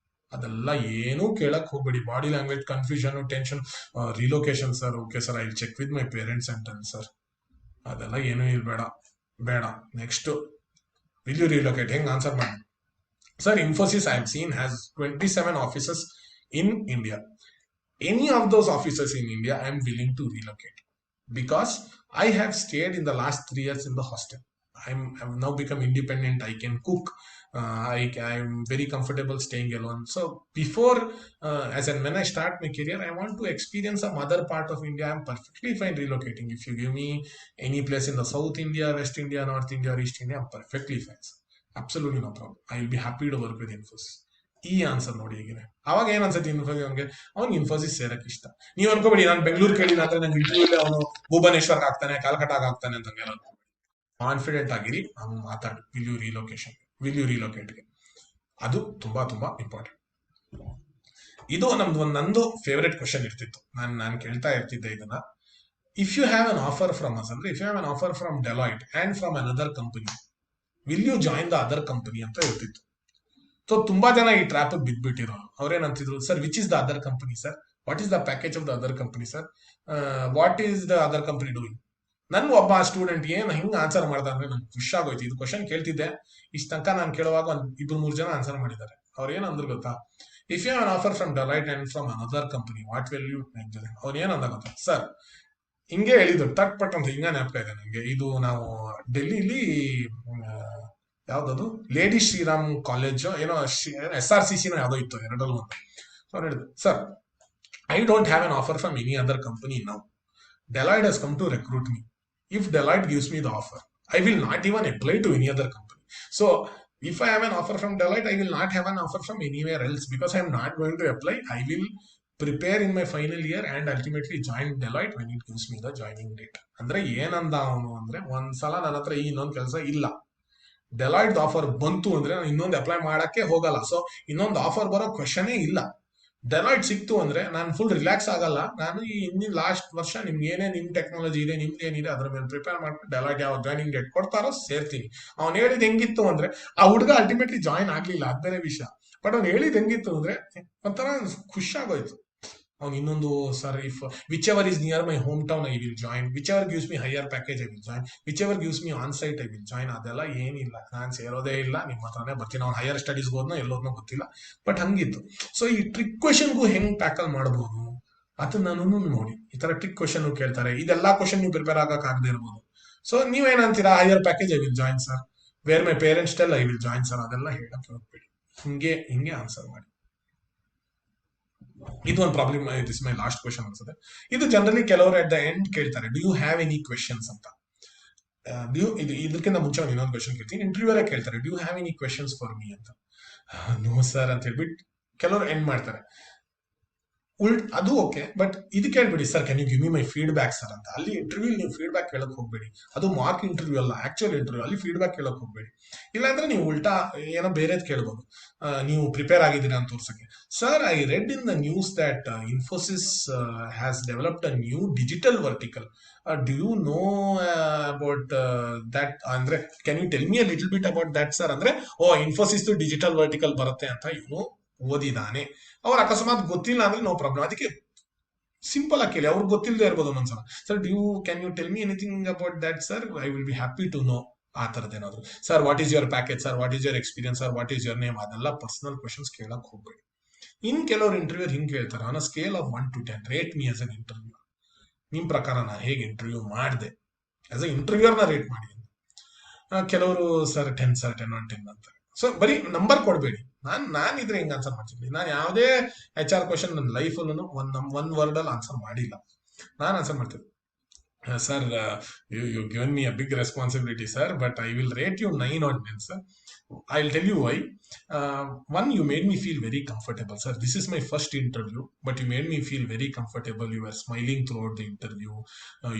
ಅದೆಲ್ಲ ಏನೂ ಕೇಳಕ್ ಹೋಗ್ಬೇಡಿ. Body language confusion, tension. Relocation sir, okay sir I will check with my parents and sir. ಅದೆಲ್ಲ ಏನೂ ಬೇಡ. Next will you ರಿಲೊಕೇಟ್ ಹೆಂಗ್ answer ಮಾಡಿ. Sir Infosys I have seen has 27 offices in India. Any of those offices in India I am willing to relocate because I have stayed in the last 3 years in the hostel. I've now become independent. I can cook. I'm very comfortable staying alone. So before, as and when I start my career, I want to experience some other part of India. I'm perfectly fine relocating. If you give me any place in the South India, West India, North India, or East India, I'm perfectly fine. Absolutely no problem. I will be happy to work with Infosys. ಈ answer ನೋಡಿ ಹೇಗಿದೆ. ಅವಾಗ ಏನ್ ಅನ್ಸುತ್ತೆ Infosys ಅವನಿಗೆ, ಅವ್ನಿಗೆ Infosys ಸೇರಕ್ ಇಷ್ಟ. ನೀವ್ ಅನ್ಕೋಬೇಡಿ ನಾನು ಬೆಂಗಳೂರು ಕೇಳಿಲ್ಲ ಅಂದ್ರೆ ನಂಗೆ ಇಂಟರ್ವ್ಯೂ ಅವನು ಭುವನೇಶ್ವರ್ ಆಗ್ತಾನೆ, ಕಾಲ್ಕಟಾಗ್ ಆಗ್ತಾನೆ ಅಂತ ಕಾನ್ಫಿಡೆಂಟ್ ಆಗಿರಿ, ಹಂಗ್ ಮಾತಾಡಿ. ವಿಲ್ ಯು ರಿಲೊಕೇಟ್ಗೆ ಅದು ತುಂಬಾ ಇಂಪಾರ್ಟೆಂಟ್. ಇದು ನಂದು ಫೇವರೇಟ್ ಕ್ವಶನ್ ಇರ್ತಿತ್ತು. ನಾನು ಕೇಳ್ತಾ ಇರ್ತಿದ್ದೆ ಇದನ್ನ. If you have an offer from us, ಅಂದ್ರೆ if you have an offer from Deloitte and from another company, will you join the other company ಅಂತ ಇರ್ತಿತ್ತು. ಸೊ ತುಂಬಾ ಜನ ಈ ಟ್ರ್ಯಾಪ್ ಬಿದ್ಬಿಟ್ಟಿರೋರು. ಅವ್ರೇನಂತಿದ್ರು, sir which is the other company sir, what is the package of the other company sir, what is the other company doing. ನನ್ ಒಬ್ಬ student ಏನ್ ಹಿಂಗ್ ಆನ್ಸರ್ ಮಾಡ್ದ ಅಂದ್ರೆ ನನ್ಗೆ ಖುಷಿ ಆಗೋಯ್ತು. ಇದು ಕ್ವಶನ್ ಕೇಳ್ತಿದ್ದೆ, ಇಷ್ಟ ತನಕ ನಾನು ಕೇಳುವಾಗ 2-3 ಜನ ಆನ್ಸರ್ ಮಾಡಿದ್ದಾರೆ. ಅವ್ರು ಏನ್ ಅಂದ್ರು ಗೊತ್ತಾ, if you have an offer from Deloitte and from another company what will you. ಅವ್ರು ಏನ್ ಅಂದ ಗೊತ್ತಾ ಸರ್, ಹಿಂಗೆ ಹೇಳಿದ್ರು ತಟ್ ಪಟ್ ಅಂತ. ಹಿಂಗ ಜ್ಞಾಪಕ ಇದೆ ನಂಗೆ. ಇದು ನಾವು ಡೆಲ್ಲಿಲಿ ಯಾವ್ದದು ಲೇಡಿ ಶ್ರೀರಾಮ್ ಕಾಲೇಜ್ ಏನೋ SRCC ಯಾವ್ದೋ ಇತ್ತು, ಎರಡಲ್ಲೂ ಒಂದು. ಅವ್ರು ಹೇಳಿದ್ರು, sir I don't have an offer from any other company now. Deloitte has come to recruit me. If Deloitte gives me the offer, I will not even apply to any other company. So if I have an offer from Deloitte, I will not have an offer from anywhere else because I am not going to apply. I will prepare in my final year and ultimately join Deloitte when it gives me the joining date. ಅಂದ್ರೆ ಏನಂದ ಅವನು ಅಂದ್ರೆ, ಒಂದ್ಸಲ ನನ್ನ ಹತ್ರ ಇನ್ನೊಂದು ಕೆಲಸ ಇಲ್ಲ, ಡೆಲಾಯ್ಟ್ ಆಫರ್ ಬಂತು ಅಂದ್ರೆ ನಾನು ಇನ್ನೊಂದು ಅಪ್ಲೈ ಮಾಡಕ್ಕೆ ಹೋಗಲ್ಲ. ಸೊ ಇನ್ನೊಂದು ಆಫರ್ ಬರೋ ಕ್ವಶನೇ ಇಲ್ಲ. ಡೆಲಾಯ್ಟ್ ಸಿಕ್ತು ಅಂದ್ರೆ ನಾನು ಫುಲ್ ರಿಲ್ಯಾಕ್ಸ್ ಆಗಲ್ಲ. ನಾನು ಈ ಹಿಂದಿನ ಲಾಸ್ಟ್ ವರ್ಷ ನಿಮ್ಗೆ ಏನೇ ನಿಮ್ ಟೆಕ್ನಾಲಜಿ ಇದೆ ನಿಮ್ದು ಏನಿದೆ ಅದ್ರ ಮೇಲೆ ಪ್ರಿಪೇರ್ ಮಾಡ್ಕೊಂಡು ಡೆಲಾಯ್ಟ್ ಯಾವ ಜಾಯ್ನಿಂಗ್ ಡೇಟ್ ಕೊಡ್ತಾರೋ ಸೇರ್ತೀನಿ. ಅವ್ನು ಹೇಳಿದ್ ಹೆಂಗಿತ್ತು ಅಂದ್ರೆ, ಆ ಹುಡುಗ ಅಲ್ಟಿಮೇಟ್ಲಿ ಜಾಯ್ನ್ ಆಗ್ಲಿಲ್ಲ, ಅದ್ ಬೇರೆ ವಿಷಯ. ಬಟ್ ಅವ್ನು ಹೇಳಿದ್ ಹೆಂಗಿತ್ತು ಅಂದ್ರೆ ಒಂಥರ ಖುಷಿ ಆಗೋಯ್ತು. ಅವ್ನು ಇನ್ನೊಂದು, sir if which ever is near my home town I will join, which ever gives me higher package I will join, which ever gives me on site I will join. ಅದೆಲ್ಲ ಏನಿಲ್ಲ, ನಾನು ಸೇರೋದೇ ಇಲ್ಲ, ನಿಮ್ಮ ಹತ್ರನೇ ಬರ್ತೀನಿ. ಅವ್ನು ಹೈಯರ್ ಸ್ಟಡೀಸ್ಗೆ ಹೋದ್ನೋ ಎಲ್ಲೋದ್ನೋ ಗೊತ್ತಿಲ್ಲ, but ಹಂಗಿತ್ತು. So ಈ ಟ್ರಿಕ್ ಕ್ವೆಶನ್ಗೂ ಹೆಂಗ್ ಟ್ಯಾಕಲ್ ಮಾಡಬಹುದು ಅದನ್ನ ನಾನು ನೋಡಿ. ಈ ತರ ಟ್ರಿಕ್ ಕ್ವೆಶನ್ ಕೇಳ್ತಾರೆ, ಇದೆಲ್ಲಾ ಕ್ವೆಶನ್ ನೀವು ಪ್ರಿಪೇರ್ ಆಗಕ್ ಆಗದೆ ಇರ್ಬೋದು. ಸೊ ನೀವೇನಂತೀರಾ, higher package I will join sir, where my parents tell I will join sir, ಅದೆಲ್ಲ ಹೇಳಕ್ ಹೋಗ್ಬೇಡಿ. ಹಿಂಗೆ ಹಿಂಗೆ ಆನ್ಸರ್ ಮಾಡಿ. ಇದು ಒಂದು problem. This my last question ಅನ್ಸುತ್ತೆ. ಇದು ಜನರಲಿ ಕೆಲವರು ಅಟ್ ದ ಎಂಡ್ ಕೇಳ್ತಾರೆ, do you have any questions ಅಂತ. ಇದಕ್ಕಿಂತ ಮುಂಚೆ ಒಂದು ಇನ್ನೊಂದು ಕ್ವೆಶನ್ ಕೇಳ್ತೀನಿ, ಇಂಟರ್ವ್ಯೂರೇ ಕೇಳ್ತಾರೆ, do you have any questions for me ಅಂತ. ನೋ ಸರ್ ಅಂತ ಹೇಳ್ಬಿಟ್ಟು ಕೆಲವರು ಎಂಡ್ ಮಾಡ್ತಾರೆ. ಅದು ಓಕೆ, ಬಟ್ ಇದು ಕೇಳ್ಬೇಡಿ, sir can you give me my feedback sir ಅಂತ. ಅಲ್ಲಿ ಇಂಟರ್ವ್ಯೂ ನೀವು ಫೀಡ್ಬ್ಯಾಕ್ ಕೇಳಕ್ ಹೋಗ್ಬೇಡಿ, ಅದು ಮಾರ್ಕ್ ಇಂಟರ್ವ್ಯೂ ಅಲ್ಲ, ಆಕ್ಚುಯಲ್ ಇಂಟರ್ವ್ಯೂ. ಅಲ್ಲಿ ಫೀಡ್ಬ್ಯಾಕ್ ಕೇಳಕ್ ಹೋಗ್ಬೇಡಿ. ಇಲ್ಲಾಂದ್ರೆ ನೀವು ಉಲ್ಟಾ ಏನೋ ಬೇರೆದ್ ಕೇಳ್ಬೋದು. ನೀವು ಪ್ರಿಪೇರ್ ಆಗಿದ್ದೀರಾ ಅಂತ ತೋರ್ಸಕ್ಕೆ. Sir, I read in the news that Infosys has developed a new digital vertical. Do you know about that ಅಂದ್ರೆ, can you tell me a little bit about that sir ಅಂದ್ರೆ, ಓ ಇನ್ಫೋಸಿಸ್ ಡಿಜಿಟಲ್ ವರ್ಟಿಕಲ್ ಬರುತ್ತೆ ಅಂತ ಇವನು ಓದಿದಾನೆ. ಅವ್ರ ಅಕಸ್ಮಾತ್ ಗೊತ್ತಿಲ್ಲ ಅಂದ್ರೆ no problem, ಅದಕ್ಕೆ ಸಿಂಪಲ್ ಆಗಿ ಕೇಳಿ. ಅವ್ರಿಗೆ ಗೊತ್ತಿಲ್ಲದೆ ಇರ್ಬೋದು ಒಂದೊಂದ್ಸಲ. Sir can you tell me anything about that sir, I will be happy to know. ಆ ತರದ್ ಏನಾದ್ರು, sir what is your package sir, what is your experience sir, what is your name, ಅದೆಲ್ಲ ಪರ್ಸನಲ್ ಕ್ವಶನ್ಸ್ ಕೇಳಕ್ ಹೋಗ್ಬೇಡಿ. ಇನ್ ಕೆಲವರು interview ಹಿಂಗ್ ಕೇಳ್ತಾರೆ, on scale of 1 to 10 rate me as an interview. ನಿಮ್ ಪ್ರಕಾರ ನಾ ಹೇಗೆ ಇಂಟರ್ವ್ಯೂ ಮಾಡಿದೆ, ಆಸ್ ಅ ಇಂಟರ್ವ್ಯೂರ್ ನ ರೇಟ್ ಮಾಡಿ. ಕೆಲವರು ಸರ್ 10 ಸರ್, 10 on 10 ಅಂತಾರೆ. ಸೊ ಬರೀ ನಂಬರ್ ಕೊಡಬೇಡಿ. ನಾನ್ ಇದ್ರೆ ಹಿಂಗ್ ಆನ್ಸರ್ ಮಾಡ್ತೀನಿ. ನಾನು ಯಾವುದೇ HR ಕ್ವಶನ್ ನನ್ನ ಲೈಫಲ್ಲೂ ಒಂದ್ ವರ್ಡ್ ಅಲ್ಲಿ ಆನ್ಸರ್ ಮಾಡಿಲ್ಲ. ನಾನು ಆನ್ಸರ್ ಮಾಡ್ತೀನಿ, sir you given me a big responsibility sir, but I will rate you 9 on 10 sir. I will tell you why. One, you made me feel very comfortable sir, this is my first interview, but you made me feel very comfortable. You were smiling throughout the interview.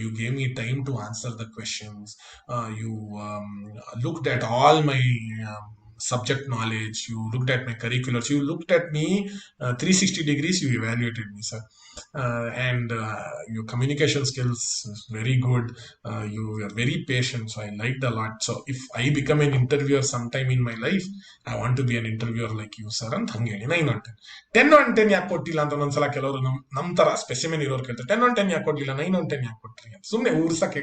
You gave me time to answer the questions. You looked at all my um, subject knowledge. You looked at my curriculars. You looked at me 360 degrees. You evaluated me sir. And your communication skills is very good. You were very patient, so I liked a lot. So if I become an interviewer sometime in my life, I want to be an interviewer like you sir ಅಂತ ಹಂಗೆ ಹೇಳಿ. 9 on 10. 10 on 10 ಯಾಕೆ ಕೊಟ್ಟಿಲ್ಲ ಅಂತ ಒಂದೊಂದ್ಸಲ ಕೆಲವರು ನಮ್ ತರ ಸ್ಪೆಸಿಮೆನ್ ಇರೋರು ಕೇಳ್ತಾರೆ, 10 on 10 ಯಾಕೆ ಕೊಡ್ಲಿಲ್ಲ, 9 on 10 ಯಾಕೆ ಕೊಟ್ರಿ ಅಂತ ಸುಮ್ಮನೆ ಊರ್ಸಕ್ಕೆ,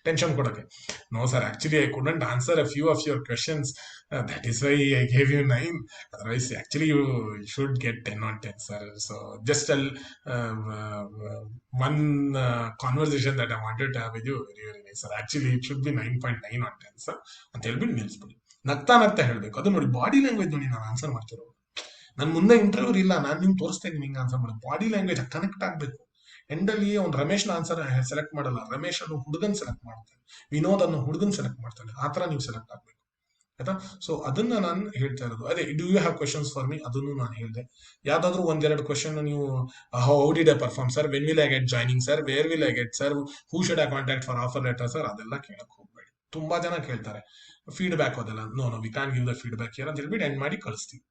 ಟೆನ್ಷನ್ ಕೊಡಕ್ಕೆ. No sir, actually I couldn't answer a few of your questions, that is why I gave you 9. Otherwise actually you should get 10 on 10 sir. So just all one conversation that I wanted to have with you, very very nice sir, actually it should be 9.9 on 10 sir ಅಂತ ಹೇಳ್ಬಿಟ್ಟು ನಿಲ್ಸ್ಬಿಡಿ. ನಗ್ತಾ ನಗ್ತಾ ಹೇಳ್ಬೇಕು. ಅದು ನೋಡಿ, body language ನೋಡಿ ನಾನು answer ಮಾಡ್ತಿರೋ. ನನ್ ಮುಂದೆ ಇಂಟರ್ವ್ಯೂ ಇಲ್ಲ, ನಾನು ನಿಮ್ಗೆ ತೋರಿಸ್ತಾ ಇದ್ದೀನಿ ಹಿಂಗೆ ಆನ್ಸರ್ ಮಾಡೋದು. ಬಾಡಿ ಲ್ಯಾಂಗ್ವೇಜ್ ಕನೆಕ್ಟ್ ಆಗ್ಬೇಕು. ಎಂಡಲ್ಲಿ ಅವ್ನು ರಮೇಶ್ ಆನ್ಸರ್ ಸೆಲೆಕ್ಟ್ ಮಾಡಲ್ಲ, ರಮೇಶ್ ಅನ್ನು ಹುಡುಗನ್ ಸೆಲೆಕ್ಟ್ ಮಾಡ್ತಾನೆ, ವಿನೋದ್ ಅನ್ನು ಹುಡುಗನ್ ಸೆಲೆಕ್ಟ್ ಮಾಡ್ತಾನೆ. ಆತರ ನೀವು ಸೆಲೆಕ್ಟ್ ಆಗ್ಬೇಕು, ಆಯ್ತಾ? ಸೊ ಅದನ್ನ ನಾನು ಹೇಳ್ತಾ ಇರೋದು. ಅದೇ, do you have questions for me, ಅದನ್ನು ನಾನು ಹೇಳಿದೆ. ಯಾವ್ದಾದ್ರು ಒಂದೆರಡು ಕ್ವಶನ್ ನೀವು, how did I perform sir, when will I get joining sir, where will I get sir, who should I contact for offer letter sir, ಅದೆಲ್ಲ ಕೇಳಕ್ ಹೋಗ್ಬೇಡಿ. ತುಂಬಾ ಜನ ಕೇಳ್ತಾರೆ ಫೀಡ್ಬ್ಯಾಕ್, ಅದೆಲ್ಲ no no we can give the feedback here ಅಂತ ಹೇಳ್ಬಿಟ್ಟು end ಮಾಡಿ ಕಳಿಸ್ತೀವಿ.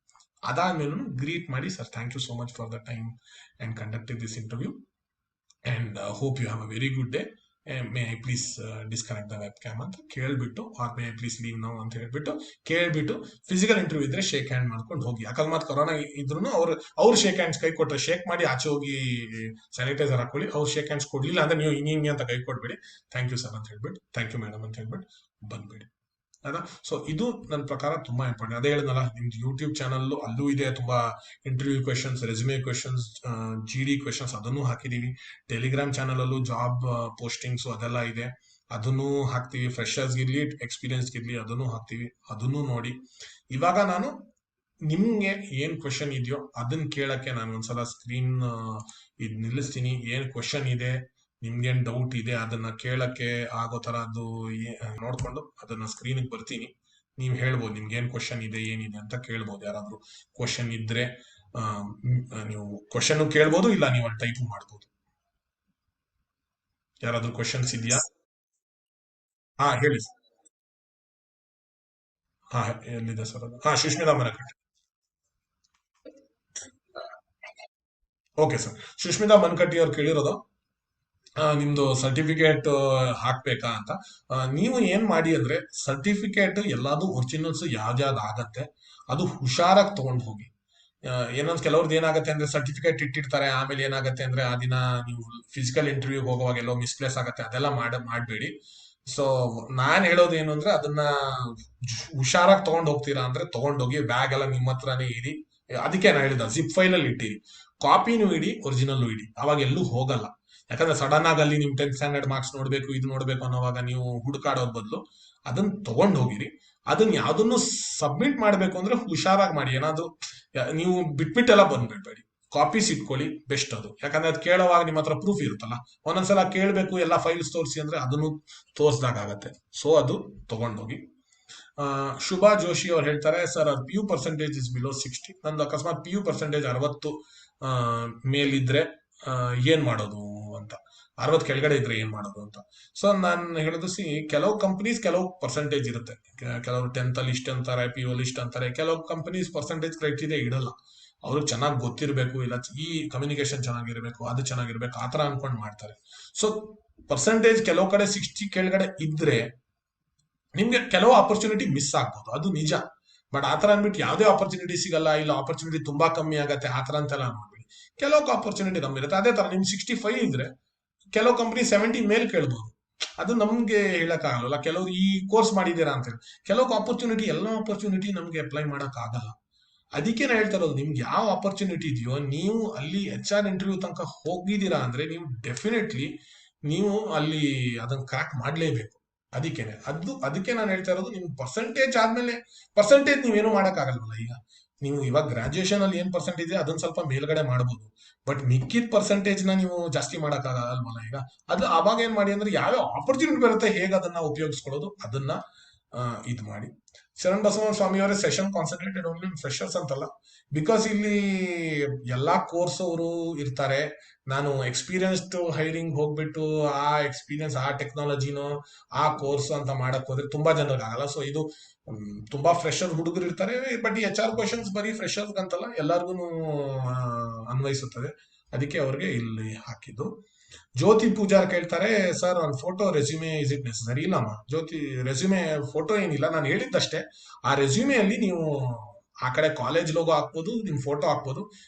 ಅದಾದ್ಮೇಲೂ ಗ್ರೀಟ್ ಮಾಡಿ, sir thank you so much for the time and conducting this interview and hope you have a very good day. May I please disconnect the webcam ಅಂತ ಕೇಳ್ಬಿಟ್ಟು, or may I please leave now ಅಂತ ಹೇಳ್ಬಿಟ್ಟು ಕೇಳ್ಬಿಟ್ಟು, physical interview ಇದ್ರೆ shake hand ಮಾಡ್ಕೊಂಡು ಹೋಗಿ. ಅಕಸ್ಮಾತ್ corona ಇದ್ರು ಅವ್ರು ಶೇಕ್ ಹ್ಯಾಂಡ್ಸ್ ಕೈ ಕೊಟ್ಟರೆ ಶೇಕ್ ಮಾಡಿ ಆಚೆ ಹೋಗಿ ಸ್ಯಾನಿಟೈಸರ್ ಹಾಕೊಳ್ಳಿ. ಅವ್ರು ಶೇಕ್ ಹ್ಯಾಂಡ್ಸ್ ಕೊಡ್ಲಿಲ್ಲ ಅಂದ್ರೆ ನೀವು ಹಿಂಗೆ ಅಂತ ಕೈ ಕೊಡ್ಬೇಡಿ, ಥ್ಯಾಂಕ್ ಯು ಸರ್ ಅಂತ ಹೇಳ್ಬಿಟ್ಟು, ಥ್ಯಾಂಕ್ ಯು ಮೇಡಮ್ ಅಂತ ಹೇಳ್ಬಿಟ್ಟು ಬಂದ್ಬೇಡಿ, ಅಲ್ಲ? ಸೊ ಇದು ನನ್ನ ಪ್ರಕಾರ ತುಂಬಾ ಇಂಪಾರ್ಟೆಂಟ್. ಅದೇ ಹೇಳಿದ್ನಲ್ಲ, ನಿಮ್ದು ಯೂಟ್ಯೂಬ್ ಚಾನಲ್ ಅಲ್ಲೂ ಇದೆ ತುಂಬಾ interview questions, resume questions, GD questions, ಅದನ್ನು ಹಾಕಿದೀವಿ. ಟೆಲಿಗ್ರಾಮ್ ಚಾನಲ್ ಅಲ್ಲೂ ಜಾಬ್ ಪೋಸ್ಟಿಂಗ್ಸ್ ಅದೆಲ್ಲ ಇದೆ, ಅದನ್ನು ಹಾಕ್ತಿವಿ. ಫ್ರೆಶರ್ಸ್ ಗಿರ್ಲಿ ಎಕ್ಸ್ಪೀರಿಯನ್ಸ್ ಗಿರ್ಲಿ ಅದನ್ನು ಹಾಕ್ತಿವಿ, ಅದನ್ನು ನೋಡಿ. ಇವಾಗ ನಾನು ನಿಮ್ಗೆ ಏನ್ ಕ್ವೆಶನ್ ಇದೆಯೋ ಅದನ್ನ ಕೇಳಕ್ಕೆ ನಾನು ಒಂದ್ಸಲ ಸ್ಕ್ರೀನ್ ಇದ್ ನಿಲ್ಲಿಸ್ತೀನಿ. ಏನ್ ಕ್ವೆಶನ್ ಇದೆ, ನಿಮ್ಗೇನ್ ಡೌಟ್ ಇದೆ ಅದನ್ನ ಕೇಳಕ್ಕೆ ಆಗೋ ತರ ಅದು ನೋಡ್ಕೊಂಡು ಅದನ್ನ ಸ್ಕ್ರೀನ್ ಬರ್ತೀನಿ. ನೀವ್ ಹೇಳ್ಬೋದು ನಿಮ್ಗೆ ಏನ್ ಕ್ವಶನ್ ಇದೆ ಏನಿದೆ ಅಂತ ಕೇಳ್ಬೋದು. ಯಾರಾದ್ರೂ ಕ್ವಶನ್ ಇದ್ರೆ ನೀವು ಕ್ವಶನ್ ಕೇಳ್ಬೋದು, ಇಲ್ಲ ನೀವು ಅಲ್ಲಿ ಟೈಪ್ ಮಾಡ್ಬೋದು. ಯಾರಾದ್ರೂ ಕ್ವಶನ್ಸ್ ಇದೆಯಾ? ಹಾ ಹೇಳಿ sir. ಹಾ ಎಲ್ಲಿದೆ ಸರ್ ಅದು? ಹಾ, ಸುಷ್ಮಿತಾ ಮರಕಟ್ಟೆ. Okay sir. ಸುಷ್ಮಿತಾ ಬನ್ಕಟ್ಟಿ ಅವ್ರು ಕೇಳಿರೋದು ನಿಮ್ದು ಸರ್ಟಿಫಿಕೇಟ್ ಹಾಕ್ಬೇಕಾ ಅಂತ. ನೀವು ಏನ್ ಮಾಡಿ ಅಂದ್ರೆ ಸರ್ಟಿಫಿಕೇಟ್ ಎಲ್ಲಾದು ಒರಿಜಿನಲ್ಸ್ ಯಾವ್ದು ಆಗತ್ತೆ ಅದು ಹುಷಾರಾಗಿ ತಗೊಂಡು ಹೋಗಿ. ಏನಂದ್ರೆ ಕೆಲವ್ರದ್ದು ಏನಾಗುತ್ತೆ ಅಂದ್ರೆ ಸರ್ಟಿಫಿಕೇಟ್ ಇಟ್ಟಿರ್ತಾರೆ, ಆಮೇಲೆ ಏನಾಗುತ್ತೆ ಅಂದ್ರೆ ಆ ದಿನ ನೀವು ಫಿಸಿಕಲ್ ಇಂಟರ್ವ್ಯೂಗೆ ಹೋಗುವಾಗ ಎಲ್ಲೋ ಮಿಸ್ಪ್ಲೇಸ್ ಆಗುತ್ತೆ, ಅದೆಲ್ಲ ಮಾಡಬೇಡಿ. ಸೊ ನಾನ್ ಹೇಳೋದು ಏನು ಅಂದ್ರೆ ಅದನ್ನ ಹುಷಾರಾಗಿ ತಗೊಂಡ್ ಹೋಗ್ತೀರಾ ಅಂದ್ರೆ ತಗೊಂಡೋಗಿ ಬ್ಯಾಗ್ ಎಲ್ಲ ನಿಮ್ಮ ಹತ್ರನೇ ಇಡಿ. ಅದಕ್ಕೆ ನಾನು ಹೇಳಿದ ಜಿಪ್ ಫೈಲ್ ಅಲ್ಲಿ ಇಟ್ಟಿರಿ, ಕಾಪಿನೂ ಇಡಿ ಒರಿಜಿನಲ್ ಇಡಿ, ಅವಾಗ ಎಲ್ಲೂ ಹೋಗಲ್ಲ. ಯಾಕಂದ್ರೆ ಸಡನ್ ಆಗಿ ಅಲ್ಲಿ ನಿಮ್ 10th ಸ್ಟ್ಯಾಂಡರ್ಡ್ ಮಾರ್ಕ್ಸ್ ನೋಡ್ಬೇಕು ಇದು ನೋಡ್ಬೇಕು ಅನ್ನೋವಾಗ ನೀವು ಹುಡುಕಾಡೋದ್ ಬದಲು ಅದನ್ನ ತಗೊಂಡ್ ಹೋಗಿರಿ. ಅದನ್ನ ಯಾವ್ದನ್ನು ಸಬ್ಮಿಟ್ ಮಾಡ್ಬೇಕು ಅಂದ್ರೆ ಹುಷಾರಾಗಿ ಮಾಡಿ. ಏನಾದ್ರು ನೀವು ಬಿಟ್ಬಿಟ್ಟೆಲ್ಲ ಬಂದ್ಬಿಡ್ಬೇಡಿ, ಕಾಪೀಸ್ ಇಟ್ಕೊಳ್ಳಿ, ಬೆಸ್ಟ್ ಅದು. ಯಾಕಂದ್ರೆ ಅದು ಕೇಳೋವಾಗ ನಿಮ್ಮ ಹತ್ರ ಪ್ರೂಫ್ ಇರುತ್ತಲ್ಲ. ಒಂದೊಂದ್ಸಲ ಕೇಳಬೇಕು ಎಲ್ಲ ಫೈಲ್ಸ್ ತೋರಿಸಿ ಅಂದ್ರೆ ಅದನ್ನು ತೋರ್ಸ್ದಾಗ ಆಗತ್ತೆ. ಸೊ ಅದು ತಗೊಂಡೋಗಿ. ಶುಭಾ ಜೋಶಿ ಅವ್ರು ಹೇಳ್ತಾರೆ, ಸರ್ ಅವ್ರ P U percentage is below 60. ನಂದು ಅಕಸ್ಮಾತ್ ಪಿ ಯು ಪರ್ಸೆಂಟೇಜ್ 60 ಮೇಲಿದ್ರೆ ಏನ್ ಮಾಡೋದು ಅಂತ. 60 ಕೆಳಗಡೆ ಇದ್ರೆ ಏನ್ ಮಾಡೋದು ಅಂತ. ಸೊ ನಾನು ಹೇಳೋದು, ಕೆಲವು ಕಂಪನೀಸ್ ಕೆಲವು ಪರ್ಸೆಂಟೇಜ್ ಇರುತ್ತೆ. ಕೆಲವರು 10th ಅಲ್ಲಿ ಇಷ್ಟ ಅಂತಾರೆ, ಪಿ ಯು ಅಲ್ಲಿ ಇಷ್ಟ ಅಂತಾರೆ. ಕೆಲವು ಕಂಪನೀಸ್ ಪರ್ಸೆಂಟೇಜ್ ಕ್ರೈಟೀರಿಯಾ ಇಡಲ್ಲ. ಅವ್ರಿಗೆ ಚೆನ್ನಾಗಿ ಗೊತ್ತಿರಬೇಕು, ಇಲ್ಲ ಈ ಕಮ್ಯುನಿಕೇಶನ್ ಚೆನ್ನಾಗಿರ್ಬೇಕು, ಅದು ಚೆನ್ನಾಗಿರ್ಬೇಕು, ಆತರ ಅನ್ಕೊಂಡ್ ಮಾಡ್ತಾರೆ. ಸೊ ಪರ್ಸೆಂಟೇಜ್ ಕೆಲವು ಕಡೆ 60 ಕೆಳಗಡೆ ಇದ್ರೆ ನಿಮ್ಗೆ ಕೆಲವು ಆಪರ್ಚುನಿಟಿ ಮಿಸ್ ಆಗ್ಬೋದು, ಅದು ನಿಜ. ಬಟ್ ಆತರ ಅಂದ್ಬಿಟ್ಟು ಯಾವ್ದೇ ಆಪರ್ಚುನಿಟಿ ಸಿಗಲ್ಲ, ಇಲ್ಲ ಆಪರ್ಚುನಿಟಿ ತುಂಬಾ ಕಮ್ಮಿ ಆಗತ್ತೆ ಆತರ ಅಂತೆಲ್ಲ ನೋಡ್ಬೇಡಿ. ಕೆಲವು ಆಪರ್ಚುನಿಟಿ ಕಮ್ಮಿ ಇರುತ್ತೆ. ಅದೇ ತರ ನಿಮ್ 65 ಇದ್ರೆ ಕೆಲವು ಕಂಪನಿ 70 ಮೇಲ್ ಕೇಳ್ಬೋದು. ಅದು ನಮ್ಗೆ ಹೇಳಕ್ ಆಗಲ್ಲ. ಕೆಲವರು ಈ ಕೋರ್ಸ್ ಮಾಡಿದೀರಾ ಅಂತ ಹೇಳಿ ಕೆಲವು ಆಪರ್ಚುನಿಟಿ, ಎಲ್ಲ ಆಪರ್ಚುನಿಟಿ ನಮ್ಗೆ ಅಪ್ಲೈ ಮಾಡಕ್ ಆಗಲ್ಲ. ಅದಕ್ಕೆ ನಾ ಹೇಳ್ತಾ ಇರೋದು, ನಿಮ್ಗೆ ಯಾವ ಆಪರ್ಚುನಿಟಿ ಇದೆಯೋ ನೀವು ಅಲ್ಲಿ HR ಇಂಟರ್ವ್ಯೂ ತನಕ ಹೋಗಿದ್ದೀರಾ ಅಂದ್ರೆ ನೀವು ಡೆಫಿನೆಟ್ಲಿ ನೀವು ಅಲ್ಲಿ ಅದನ್ನ ಕ್ರ್ಯಾಕ್ ಮಾಡ್ಲೇಬೇಕು. ಅದಕ್ಕೆ ನಾನು ಹೇಳ್ತಾ ಇರೋದು, ನಿಮ್ ಪರ್ಸೆಂಟೇಜ್ ಆದ್ಮೇಲೆ ಪರ್ಸೆಂಟೇಜ್ ನೀವೇನು ಮಾಡಕ್ ಆಗಲ್ವಲ್ಲ. ಈಗ ನೀವು ಇವಾಗ ಗ್ರಾಜುಯೇಷನ್ ಅಲ್ಲಿ ಏನ್ ಪರ್ಸೆಂಟೇಜ್ ಇದೆ ಅದನ್ನ ಸ್ವಲ್ಪ ಮೇಲ್ಗಡೆ ಮಾಡಬಹುದು, ಬಟ್ ಮಿಕ್ಕಿದ ಪರ್ಸೆಂಟೇಜ್ ನ ನೀವು ಜಾಸ್ತಿ ಮಾಡಕ್ ಆಗಲ್ವಲ್ಲ. ಈಗ ಅದು ಅವಾಗ ಏನ್ ಮಾಡಿ ಅಂದ್ರೆ ಯಾವ್ಯಾವ ಆಪರ್ಚುನಿಟಿ ಬರುತ್ತೆ ಹೇಗೆ ಅದನ್ನ ಉಪಯೋಗಿಸ್ಕೊಳ್ಳೋದು ಅದನ್ನ ಇದು ಮಾಡಿ. ಶರಣ್ ಬಸವರಾಜ ಸ್ವಾಮಿ ಅವರೇ ಸೆಷನ್ ಕಾನ್ಸಂಟ್ರೇಟೆಡ್ ಓನ್ಲಿ ಫ್ರೆಶರ್ಸ್ ಅಂತಲ್ಲ, ಬಿಕಾಸ್ ಇಲ್ಲಿ ಎಲ್ಲಾ ಕೋರ್ಸ್ ಅವರು ಇರ್ತಾರೆ. ನಾನು ಎಕ್ಸ್ಪೀರಿಯನ್ಸ್ಡ್ ಹೈರಿಂಗ್ ಹೋಗ್ಬಿಟ್ಟು ಆ ಎಕ್ಸ್ಪೀರಿಯನ್ಸ್ ಆ ಟೆಕ್ನಾಲಜಿನೋ ಆ ಕೋರ್ಸ್ ಅಂತ ಮಾಡಕ್ ಹೋದ್ರೆ ತುಂಬಾ ಜನರಿಗೆ ಆಗಲ್ಲ. ಸೊ ಇದು ತುಂಬಾ ಫ್ರೆಶರ್ ಹುಡುಗರು ಇರ್ತಾರೆ. ಬಟ್ ಈ HR ಕ್ವಶನ್ಸ್ ಬರೀ ಫ್ರೆಶರ್ಸ್ ಅಂತಲ್ಲ, ಎಲ್ಲರಿಗೂ ಅನ್ವಯಿಸುತ್ತದೆ. ಅದಕ್ಕೆ ಅವ್ರಿಗೆ ಇಲ್ಲಿ ಹಾಕಿದ್ದು. ಜ್ಯೋತಿ ಪೂಜಾರ್ ಕೇಳ್ತಾರೆ, ಸರ್ ಒಂದು photo resume is it necessary? ಇಲ್ಲಮ್ಮ ಜ್ಯೋತಿ, ರೆಸ್ಯೂಮೆ ಫೋಟೋ ಏನಿಲ್ಲ, ನಾನು ಹೇಳಿದ್ದಷ್ಟೇ. ಆ ರೆಸ್ಯೂಮೆಯಲ್ಲಿ ನೀವು ಆ ಕಡೆ ಕಾಲೇಜ್ ಲೋಗೋ ಹಾಕ್ಬೋದು, ನಿಮ್ ಫೋಟೋ ಹಾಕ್ಬೋದು,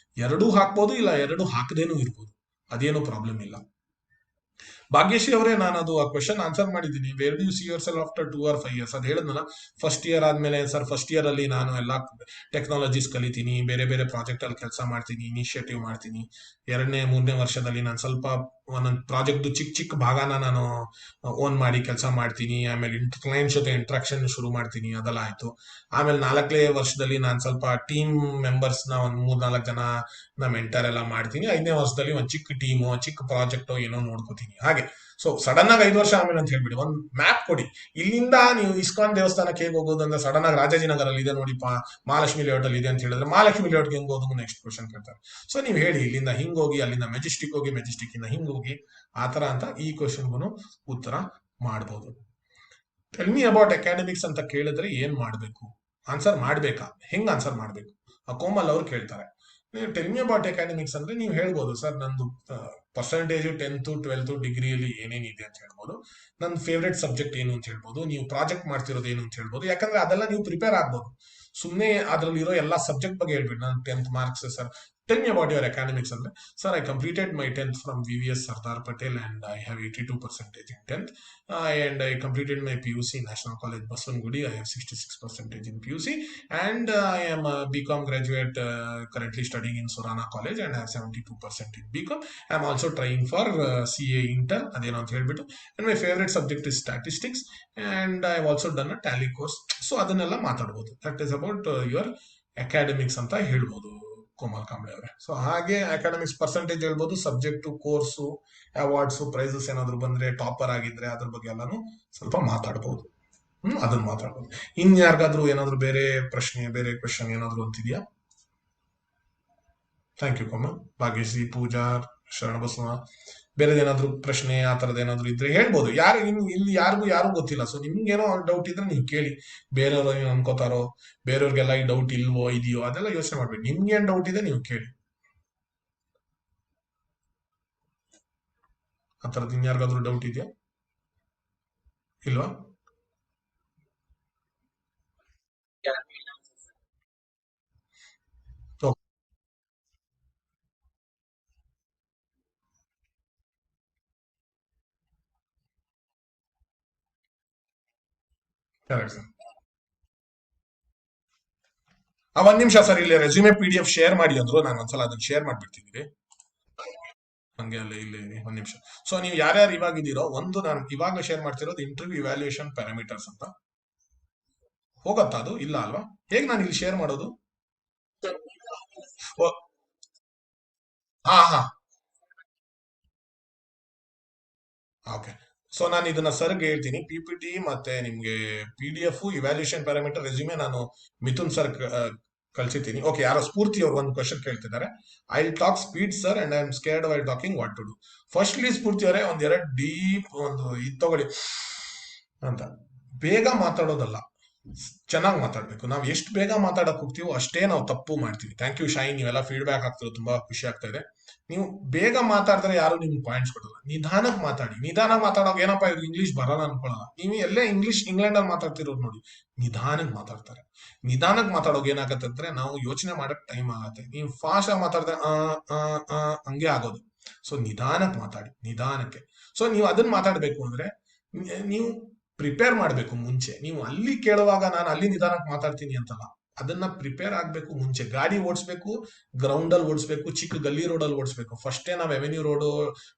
ಎರಡೂ ಹಾಕ್ಬೋದು, ಇಲ್ಲ ಎರಡು ಹಾಕದೇನೂ ಇರ್ಬೋದು, ಅದೇನು ಪ್ರಾಬ್ಲಮ್ ಇಲ್ಲ. ಭಾಗ್ಯಶ್ರೀ ಅವರೇ, ನಾನು ಅದು ಆ ಕ್ವೆಶನ್ ಆನ್ಸರ್ ಮಾಡಿದ್ದೀನಿ. Where do you see your self after 2 or 5 years? ಅದು ಹೇಳಿದ್ನಲ್ಲ, ಫಸ್ಟ್ ಇಯರ್ ಆದ್ಮೇಲೆ ಸರ್ ಫಸ್ಟ್ ಇಯರ್ ಅಲ್ಲಿ ನಾನು ಎಲ್ಲ ಟೆಕ್ನಾಲಜೀಸ್ ಕಲಿತೀನಿ, ಬೇರೆ ಬೇರೆ ಪ್ರಾಜೆಕ್ಟ್ ಅಲ್ಲಿ ಕೆಲಸ ಮಾಡ್ತೀನಿ, ಇನಿಷಿಯೇಟಿವ್ ಮಾಡ್ತೀನಿ. 2ನೇ 3ನೇ ವರ್ಷದಲ್ಲಿ ನಾನು ಸ್ವಲ್ಪ ಒಂದೊಂದು ಪ್ರಾಜೆಕ್ಟ್ ಚಿಕ್ಕ ಚಿಕ್ಕ ಭಾಗನ ನಾನು ಓನ್ ಮಾಡಿ ಕೆಲಸ ಮಾಡ್ತೀನಿ. ಆಮೇಲೆ ಕ್ಲೈಂಟ್ ಜೊತೆ ಇಂಟ್ರಾಕ್ಷನ್ ಶುರು ಮಾಡ್ತೀನಿ, ಅದೆಲ್ಲ ಆಯ್ತು. ಆಮೇಲೆ 4ನೇ ವರ್ಷದಲ್ಲಿ ನಾನು ಸ್ವಲ್ಪ ಟೀಮ್ ಮೆಂಬರ್ಸ್ ನ ಒಂದ್ 3-4 ಜನ ಮೆಂಟರ್ ಎಲ್ಲ ಮಾಡ್ತೀನಿ. 5ನೇ ವರ್ಷದಲ್ಲಿ ಒಂದು ಚಿಕ್ಕ ಟೀಮು ಚಿಕ್ಕ ಪ್ರಾಜೆಕ್ಟ್ ಏನೋ ನೋಡ್ಕೋತೀನಿ, ಹಾಗೆ. ಸೊ ಸಡನ್ ಆಗಿ 5 ವರ್ಷ ಆಮೇಲೆ ಅಂತ ಹೇಳ್ಬಿಡಿ, ಒಂದು ಮ್ಯಾಪ್ ಕೊಡಿ. ಇಲ್ಲಿಂದ ನೀವು ಇಸ್ಕಾನ್ ದೇವಸ್ಥಾನಕ್ಕೆ ಹೇಗೆ ಹೋಗೋದು ಅಂದ್ರೆ ಸಡನ್ ಆಗಿ ರಾಜಾಜಿನಗರಲ್ಲಿ ಇದೆ ನೋಡಿ, ಮಹಾಲಕ್ಷ್ಮಿ ಲೇಔಟ್ ಅಲ್ಲಿ ಇದೆ ಅಂತ ಹೇಳಿದ್ರೆ ಮಹಾಲಕ್ಷ್ಮಿ ಲೇಔಟ್ಗೆ ಹೆಂಗ್ ಹೋಗೋದು ನೆಕ್ಸ್ಟ್ ಕ್ವಶನ್ ಕೇಳ್ತಾರೆ. ಸೊ ನೀವು ಹೇಳಿ, ಇಲ್ಲಿಂದ ಹಿಂಗ್ ಹೋಗಿ, ಅಲ್ಲಿಂದ ಮೆಜೆಸ್ಟಿಕ್ ಹೋಗಿ, ಮೆಜೆಸ್ಟಿಕ್ ಇಂದ ಹಿಂಗ್ ಹೋಗಿ, ಆತರ ಅಂತ ಈ ಕ್ವಶನ್ಗೂ ಉತ್ತರ ಮಾಡ್ಬೋದು. ಟೆಲ್ ಮಿ ಅಬೌಟ್ ಅಕಾಡೆಮಿಕ್ಸ್ ಅಂತ ಕೇಳಿದ್ರೆ ಏನ್ ಮಾಡ್ಬೇಕು, ಆನ್ಸರ್ ಮಾಡ್ಬೇಕಾ, ಹೆಂಗ್ ಆನ್ಸರ್ ಮಾಡ್ಬೇಕು? ಕೋಮಲ್ ಅವ್ರು ಕೇಳ್ತಾರೆ. ಟೆಲ್ ಮಿ ಅಬೌಟ್ ಅಕಾಡೆಮಿಕ್ಸ್ ಅಂದ್ರೆ ನೀವು ಹೇಳ್ಬೋದು, ಸರ್ ನಂದು ಪರ್ಸೆಂಟೇಜ್ 10th 12th ಡಿಗ್ರಿಯಲ್ಲಿ ಏನೇನಿದೆ ಅಂತ ಹೇಳ್ಬೋದು, ನನ್ನ ಫೇವ್ರೆಟ್ ಸಬ್ಜೆಕ್ಟ್ ಏನು ಅಂತ ಹೇಳ್ಬೋದು, ನೀವು ಪ್ರಾಜೆಕ್ಟ್ ಮಾಡ್ತಿರೋದು ಏನು ಅಂತ ಹೇಳ್ಬೋದು. ಯಾಕಂದ್ರೆ ಅದೆಲ್ಲ ನೀವು ಪ್ರಿಪೇರ್ ಆಗ್ಬೋದು. ಸುಮ್ಮನೆ ಅದ್ರಲ್ಲಿ ಇರೋ ಎಲ್ಲಾ ಸಬ್ಜೆಕ್ಟ್ ಬಗ್ಗೆ ಹೇಳ್ಬಿಟ್ಟು ನಾನು 10th marks sir, tell me about your academics ಅಂದ್ರೆ, sir I completed my 10th from VVS Sardar Patel and I have 82% in 10th. And I completed my PUC National College Baswangudi. I have 66% in PUC, and I am a BCom graduate, currently studying in Surana College, and I have 72% in BCom. I am also trying for CA intern, ಅದೇನೋ ಅಂತ ಹೇಳ್ಬಿಟ್ಟು. And my favorite subject is statistics, and I have also done a tally course. So ಅದನ್ನೆಲ್ಲ ಮಾತಾಡ್ಬೋದು. That is about your academics ಅಂತ ಹೇಳ್ಬೋದು ಕೋಮಲ್ ಕಾಂಬ್ಳೆ ಅವರೇ. So ಹಾಗೆ academics percentage ಹೇಳ್ಬೋದು, ಸಬ್ಜೆಕ್ಟ್, ಕೋರ್ಸು, ಅವಾರ್ಡ್ಸ್, ಪ್ರೈಸಸ್ ಏನಾದ್ರು ಬಂದ್ರೆ, ಟಾಪರ್ ಆಗಿದ್ರೆ ಅದ್ರ ಬಗ್ಗೆ ಎಲ್ಲಾನು ಸ್ವಲ್ಪ ಮಾತಾಡ್ಬೋದು. ಅದನ್ನ ಮಾತಾಡ್ಬೋದು. ಇನ್ ಯಾರಿಗಾದ್ರೂ ಏನಾದ್ರು ಬೇರೆ ಪ್ರಶ್ನೆ, ಬೇರೆ ಕ್ವೆಶನ್ ಏನಾದ್ರು ಅಂತಿದ್ಯಾ? Thank you Komal. ಭಾಗ್ಯಶ್ರೀ, ಪೂಜಾರ್, ಶರಣಬಸವ, ಬೇರೆದೇನಾದ್ರೂ ಪ್ರಶ್ನೆ ಆ ತರದ್ ಏನಾದ್ರು ಇದ್ರೆ ಹೇಳ್ಬೋದು. ಯಾರು ಇಲ್ಲಿ ಯಾರು ಗೊತ್ತಿಲ್ಲ. ಸೊ ನಿಮ್ಗೇನೋ ಡೌಟ್ ಇದ್ರೆ ನೀವು ಕೇಳಿ. ಬೇರೆಯವ್ರು ಏನು ಅನ್ಕೋತಾರೋ, ಬೇರೆಯವ್ರಿಗೆಲ್ಲ ಈ ಡೌಟ್ ಇಲ್ವೋ ಇದೆಯೋ ಅದೆಲ್ಲ ಯೋಚನೆ ಮಾಡ್ಬೇಡಿ. ನಿಮ್ಗೆ ಏನ್ ಡೌಟ್ ಇದೆ ನೀವು ಕೇಳಿ. ಆ ಥರದ್ದು ಇನ್ಯಾರಿಗಾದ್ರೂ ಡೌಟ್ ಇದೆಯಾ? ಇಲ್ವಾ? Correct sir. ಒಂದ್ ನಿಮಿಷ ಸರ್, ಇಲ್ಲಿ ರೆಸ್ಯೂಮೆ PDF ಶೇರ್ ಮಾಡಿ ಅಂದ್ರು, ನಾನು ಒಂದ್ಸಲ ಅದನ್ನ ಶೇರ್ ಮಾಡ್ಬಿಡ್ತೀನಿ. ಹಂಗೆ ಅಲ್ಲ, ಇಲ್ಲಿ ಒಂದ್ ನಿಮಿಷ. ಸೊ ನೀವು ಯಾರ್ಯಾರು ಇವಾಗ ಇದೀರೋ, ಒಂದು ನಾನು ಇವಾಗ ಶೇರ್ ಮಾಡ್ತಿರೋದು ಇಂಟರ್ವ್ಯೂ ಇವ್ಯಾಲ್ಯೂಯೇಷನ್ ಪ್ಯಾರಾಮೀಟರ್ಸ್ ಅಂತ. ಹೋಗತ್ತಾ ಅದು? ಇಲ್ಲ ಅಲ್ವಾ? ಹೇಗೆ ನಾನು ಇಲ್ಲಿ ಶೇರ್ ಮಾಡೋದು? ಓ, ಹಾ ಹಾ, ಓಕೆ. ಸೊ ನಾನು ಇದನ್ನ ಸರ್ಗೆ ಹೇಳ್ತೀನಿ, PPT ಮತ್ತೆ ನಿಮ್ಗೆ PDF ಇವ್ಯಾಲ್ಯೂಯೇಷನ್ ಪ್ಯಾರಾಮೀಟರ್ ರೆಸ್ಯೂಮೆ ನಾನು ಮಿಥುನ್ ಸರ್ ಕಳ್ಸಿದ್ದೀನಿ. ಓಕೆ, ಯಾರೋ ಸ್ಫೂರ್ತಿ ಅವ್ರು ಒಂದು ಕ್ವಶನ್ ಕೇಳ್ತಿದ್ದಾರೆ. I will talk speed sir and I am scared while talking what to do. Firstly Sphoorti ಅವರೇ ಒಂದೆರಡು ಡೀಪ್ ಒಂದು ಇದು ತಗೊಳ್ಳಿ ಅಂತ. ಬೇಗ ಮಾತಾಡೋದಲ್ಲ, ಚೆನ್ನಾಗಿ ಮಾತಾಡ್ಬೇಕು. ನಾವು ಎಷ್ಟು ಬೇಗ ಮಾತಾಡಕ್ ಹೋಗ್ತೀವೋ ಅಷ್ಟೇ ನಾವು ತಪ್ಪು ಮಾಡ್ತೀವಿ. ಥ್ಯಾಂಕ್ ಯು ಶೈನ್, ನೀವೆಲ್ಲ ಫೀಡ್ಬ್ಯಾಕ್ ಆಗ್ತಿರೋ ತುಂಬಾ ಖುಷಿ ಆಗ್ತಾ ಇದೆ. ನೀವು ಬೇಗ ಮಾತಾಡಿದ್ರೆ ಯಾರು ನಿಮ್ಗೆ ಪಾಯಿಂಟ್ಸ್ ಕೊಡಲ್ಲ. ನಿಧಾನಕ್ಕೆ ಮಾತಾಡಿ. ನಿಧಾನಕ್ಕೆ ಮಾತಾಡೋಕೆ ಏನಪ್ಪಾ ಇದು ಇಂಗ್ಲಿಷ್ ಬರಲ್ಲ ಅನ್ಕೊಳ್ಳಲ್ಲ. ನೀವು ಎಲ್ಲೇ ಇಂಗ್ಲಿಷ್ ಇಂಗ್ಲೆಂಡ್ ಅಲ್ಲಿ ಮಾತಾಡ್ತಿರೋರು ನೋಡಿ, ನಿಧಾನಕ್ಕೆ ಮಾತಾಡ್ತಾರೆ. ನಿಧಾನಕ್ಕೆ ಮಾತಾಡೋಕೆ ಏನಾಗತ್ತೆ ಅಂದ್ರೆ ನಾವು ಯೋಚನೆ ಮಾಡಕ್ ಟೈಮ್ ಆಗತ್ತೆ. ನೀವು ಫಾಸ್ಟ್ ಆಗಿ ಮಾತಾಡಿದ್ರೆ ಹಂಗೆ ಆಗೋದು. ಸೊ ನಿಧಾನಕ್ಕೆ ಮಾತಾಡಿ, ನಿಧಾನಕ್ಕೆ. ಸೊ ನೀವು ಅದನ್ನ ಮಾತಾಡ್ಬೇಕು ಅಂದ್ರೆ ನೀವು ಪ್ರಿಪೇರ್ ಮಾಡ್ಬೇಕು ಮುಂಚೆ. ನೀವು ಅಲ್ಲಿ ಕೇಳುವಾಗ ನಾನು ಅಲ್ಲಿ ನಿಧಾನಕ್ಕೆ ಮಾತಾಡ್ತೀನಿ ಅಂತಲ್ಲ, ಅದನ್ನ ಪ್ರಿಪೇರ್ ಆಗ್ಬೇಕು ಮುಂಚೆ. ಗಾಡಿ ಓಡಿಸ್ಬೇಕು, ಗ್ರೌಂಡ್ ಅಲ್ಲಿ ಓಡಿಸ್ಬೇಕು, ಚಿಕ್ಕ ಗಲ್ಲಿ ರೋಡ್ ಅಲ್ಲಿ ಓಡಿಸ್ಬೇಕು. ಫಸ್ಟೇ ನಾವು ಅವೆನ್ಯೂ ರೋಡ್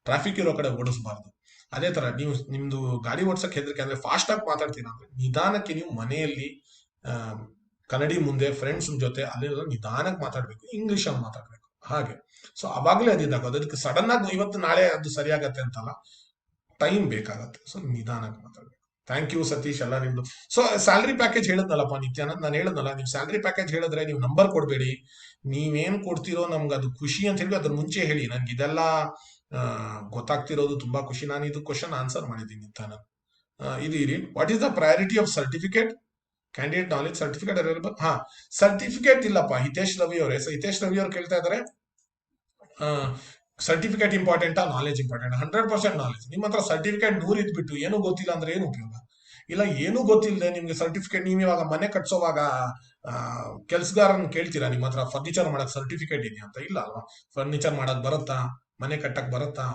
ಟ್ರಾಫಿಕ್ ಇರೋ ಕಡೆ ಓಡಿಸ್ಬಾರ್ದು. ಅದೇ ತರ ನೀವು ನಿಮ್ದು ಗಾಡಿ ಓಡ್ಸಕ್ ಹೆದರಿಕೆ ಅಂದ್ರೆ ಫಾಸ್ಟ್ ಆಗಿ ಮಾತಾಡ್ತೀರಾ ಅಂದ್ರೆ ನಿಧಾನಕ್ಕೆ ನೀವು ಮನೆಯಲ್ಲಿ ಆ, ಕನ್ನಡಿ ಮುಂದೆ ಫ್ರೆಂಡ್ಸ್ ಜೊತೆ ಅಲ್ಲೆಲ್ಲ ನಿಧಾನಕ್ಕೆ ಮಾತಾಡ್ಬೇಕು, ಇಂಗ್ಲಿಷ್ ಅಲ್ಲಿ ಮಾತಾಡ್ಬೇಕು. ಹಾಗೆ. ಸೊ ಅವಾಗಲೇ ಅದಿದ್ದಾಗೋದು. ಅದಕ್ಕೆ ಸಡನ್ ಆಗಿ ಇವತ್ತು ನಾಳೆ ಅದು ಸರಿಯಾಗತ್ತೆ ಅಂತಲ್ಲ, ಟೈಮ್ ಬೇಕಾಗತ್ತೆ. ಸೊ ನಿಧಾನಕ್ಕೆ ಮಾತಾಡ್ಬೇಕು. ಥ್ಯಾಂಕ್ ಯು ಸತೀಶ್, ಎಲ್ಲ ನಿಮ್ದು. ಸೊ ಸ್ಯಾಲ್ರಿ ಪ್ಯಾಕೇಜ್ ಹೇಳಿದ್ನಲ್ಲಪ್ಪ ನಿತ್ಯಾನಂದ್, ನಾನು ಹೇಳಿದ್ನಲ್ಲ, ನೀವು ಸ್ಯಾಲ್ರಿ ಪ್ಯಾಕೇಜ್ ಹೇಳಿದ್ರೆ ನೀವು ನಂಬರ್ ಕೊಡಬೇಡಿ. ನೀವೇನ್ ಕೊಡ್ತಿರೋ ನಮ್ಗೆ ಅದು ಖುಷಿ ಅಂತ ಹೇಳಿ ಅದ್ರ ಮುಂಚೆ ಹೇಳಿ. ನನ್ಗೆ ಇದೆಲ್ಲ ಆ, ಗೊತ್ತಾಗ್ತಿರೋದು ತುಂಬಾ ಖುಷಿ. ನಾನು ಇದು ಕ್ವಶನ್ ಆನ್ಸರ್ ಮಾಡಿದ್ದೀನಿ ನಿತ್ಯಾನಂದ್. ಇದು ಇರಿ. What is the priority of certificate candidate knowledge certificate available? ಹಾ, ಸರ್ಟಿಫಿಕೇಟ್ ಇಲ್ಲಪ್ಪ ಹಿತೇಶ್ ರವಿ ಅವರೇ. ಸೊ ಹಿತೇಶ್ ರವಿ ಅವ್ರು ಕೇಳ್ತಾ ಇದಾರೆ, ಸರ್ಟಿಫಿಕೇಟ್ ಇಂಪಾರ್ಟೆಂಟಾ ನಾಲೆಜ್ ಇಂಪಾರ್ಟೆಂಟ್? 100% ನಾಲೆಜ್. ನಿಮ್ಮ ಹತ್ರ ಸರ್ಟಿಫಿಕೇಟ್ 100 ಇದ್ಬಿಟ್ಟು ಏನು ಗೊತ್ತಿಲ್ಲ ಅಂದ್ರೆ ಏನು ಉಪಯೋಗ? ಇಲ್ಲ, ಏನು ಗೊತ್ತಿಲ್ಲದೆ ನಿಮ್ಗೆ ಸರ್ಟಿಫಿಕೇಟ್, ನೀವು ಇವಾಗ ಮನೆ ಕಟ್ಸೋವಾಗ ಕೆಲ್ಸಗಾರನ್ ಕೇಳ್ತೀರಾ ನಿಮ್ಮ ಹತ್ರ ಫರ್ನಿಚರ್ ಮಾಡಕ್ ಸರ್ಟಿಫಿಕೇಟ್ ಇದೆಯಾ ಅಂತ? ಇಲ್ಲ ಅಲ್ವಾ? ಫರ್ನಿಚರ್ ಮಾಡಕ್ ಬರುತ್ತಾ, ಮನೆ ಕಟ್ಟಕ್ ಬರುತ್ತಾ?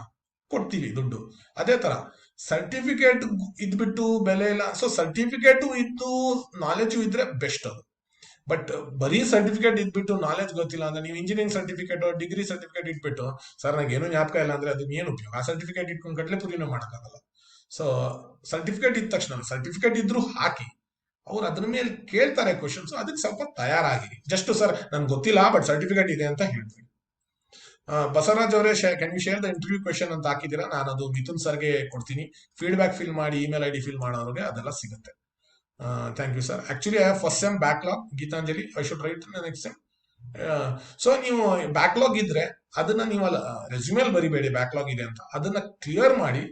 ಕೊಡ್ತೀವಿ ದುಡ್ಡು. ಅದೇ ತರ ಸರ್ಟಿಫಿಕೇಟ್ ಇದ್ಬಿಟ್ಟು ಬೆಲೆ ಇಲ್ಲ. ಸೊ ಸರ್ಟಿಫಿಕೇಟು ಇದ್ದು ನಾಲೆಜು ಇದ್ರೆ ಬೆಸ್ಟ್ ಅದು. ಬಟ್ ಬರೀ ಸರ್ಟಿಫಿಕೇಟ್ ಇದ್ಬಿಟ್ಟು ನಾಲೆಜ್ ಗೊತ್ತಿಲ್ಲ ಅಂದ್ರೆ, ನೀವು ಇಂಜಿನಿಯರಿಂಗ್ ಸರ್ಟಿಫಿಕೇಟ್ ಡಿಗ್ರಿ ಸರ್ಟಿಫಿಕೇಟ್ ಇಟ್ಬಿಟ್ಟು ಸರ್ ನಂಗೆ ಏನು ಜ್ಞಾಪಕ ಇಲ್ಲ ಅಂದ್ರೆ ಅದನ್ನ ಏನು ಉಪಯೋಗ? ಆ ಸರ್ಟಿಫಿಕೇಟ್ ಇಟ್ಕೊಂಡು ಕಟ್ಲೆ ಪುರಿನೂ ಮಾಡೋಕ್ಕಾಗಲ್ಲ. ಸೊ ಸರ್ಟಿಫಿಕೇಟ್ ಇದ್ದ ತಕ್ಷಣ ಸರ್ಟಿಫಿಕೇಟ್ ಇದ್ರು ಹಾಕಿ, ಅವ್ರು ಅದ್ರ ಮೇಲೆ ಕೇಳ್ತಾರೆ ಕ್ವಶನ್ಸ್, ಅದಕ್ಕೆ ಸ್ವಲ್ಪ ತಯಾರಾಗಿರಿ. ಜಸ್ಟ್ ಸರ್ ನನ್ಗೆ ಗೊತ್ತಿಲ್ಲ ಬಟ್ ಸರ್ಟಿಫಿಕೇಟ್ ಇದೆ ಅಂತ ಹೇಳ್ತೀವಿ. ಬಸವರಾಜ್ ಅವರೇ, can you share the interview question ಅಂತ ಹಾಕಿದ್ದೀರಾ, ನಾನು ಅದು ಮಿಥುನ್ ಸರ್ಗೆ ಕೊಡ್ತೀನಿ. ಫೀಡ್ಬ್ಯಾಕ್ ಫಿಲ್ ಮಾಡಿ ಇಮೇಲ್ ID ಫಿಲ್ ಮಾಡೋರಿಗೆ ಅದೆಲ್ಲ ಸಿಗುತ್ತೆ. Thank you sir. Actually I have first sem backlog, Geetanjali, I should write next sem. So ನೀವು ಬ್ಯಾಕ್ಲಾಗ್ ಇದ್ರೆ ಅದನ್ನ ನೀವು ರೆಸ್ಯೂಮೇಲ್ ಬರಿಬೇಡಿ ಬ್ಯಾಕ್ಲಾಗ್ ಇದೆ ಅಂತ, ಅದನ್ನ ಕ್ಲಿಯರ್ ಮಾಡಿ.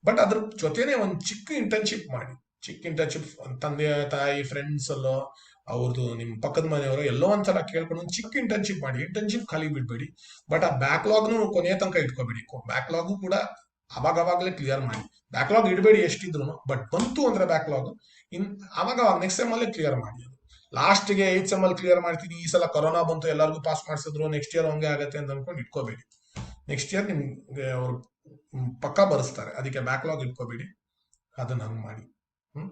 ಬಟ್ ಅದ್ರ ಜೊತೆನೆ ಒಂದು ಚಿಕ್ಕ ಇಂಟರ್ನ್ಶಿಪ್ ಮಾಡಿ. ಚಿಕ್ಕ ಇಂಟರ್ನ್ಶಿಪ್ ತಂದೆ ತಾಯಿ ಫ್ರೆಂಡ್ಸ್ ಅಲ್ಲೋ ಅವ್ರದ್ದು ನಿಮ್ ಪಕ್ಕದ ಮನೆಯವರು ಎಲ್ಲೋ ಒಂದ್ಸಲ ಕೇಳ್ಕೊಂಡು ಒಂದು ಚಿಕ್ಕ ಇಂಟರ್ನ್ಶಿಪ್ ಮಾಡಿ. ಇಂಟರ್ನ್ಶಿಪ್ ಖಾಲಿ ಬಿಡ್ಬೇಡಿ. ಬಟ್ ಆ ಬ್ಯಾಕ್ಲಾಗ್ನು ಕೊನೆಯ ತನಕ ಇಟ್ಕೋಬೇಡಿ. ಬ್ಯಾಕ್ಲಾಗು ಕೂಡ ಅವಾಗವಾಗಲೇ ಕ್ಲಿಯರ್ ಮಾಡಿ. ಬ್ಯಾಕ್ಲಾಗ್ ಇಡಬೇಡಿ ಎಷ್ಟಿದ್ರು, ಬಟ್ ಬಂತು ಅಂದ್ರೆ ಬ್ಯಾಕ್ಲಾಗ್ ಇನ್ ಅವಾಗ ನೆಕ್ಸ್ಟ್ ಸೆಮ್ ಅಲ್ಲೇ ಕ್ಲಿಯರ್ ಮಾಡಿ. ಅದು ಲಾಸ್ಟ್ಗೆ 8th ಸೆಮ್ ಅಲ್ಲಿ ಕ್ಲಿಯರ್ ಮಾಡ್ತೀನಿ, ಈ ಸಲ ಕೊರೋನಾ ಬಂತು ಎಲ್ಲರಿಗೂ ಪಾಸ್ ಮಾಡಿಸಿದ್ರು, ನೆಕ್ಸ್ಟ್ ಇಯರ್ ಹಂಗೆ ಆಗತ್ತೆ ಅಂತ ಅನ್ಕೊಂಡು ಇಟ್ಕೋಬೇಡಿ. ನೆಕ್ಸ್ಟ್ ಇಯರ್ ನಿಮ್ಗೆ ಅವ್ರು ಪಕ್ಕ ಬರೆಸ್ತಾರೆ, ಅದಕ್ಕೆ ಬ್ಯಾಕ್ಲಾಗ್ ಇಟ್ಕೋಬೇಡಿ. ಅದನ್ನ ಹಂಗ್ ಮಾಡಿ. ಹ್ಮ್.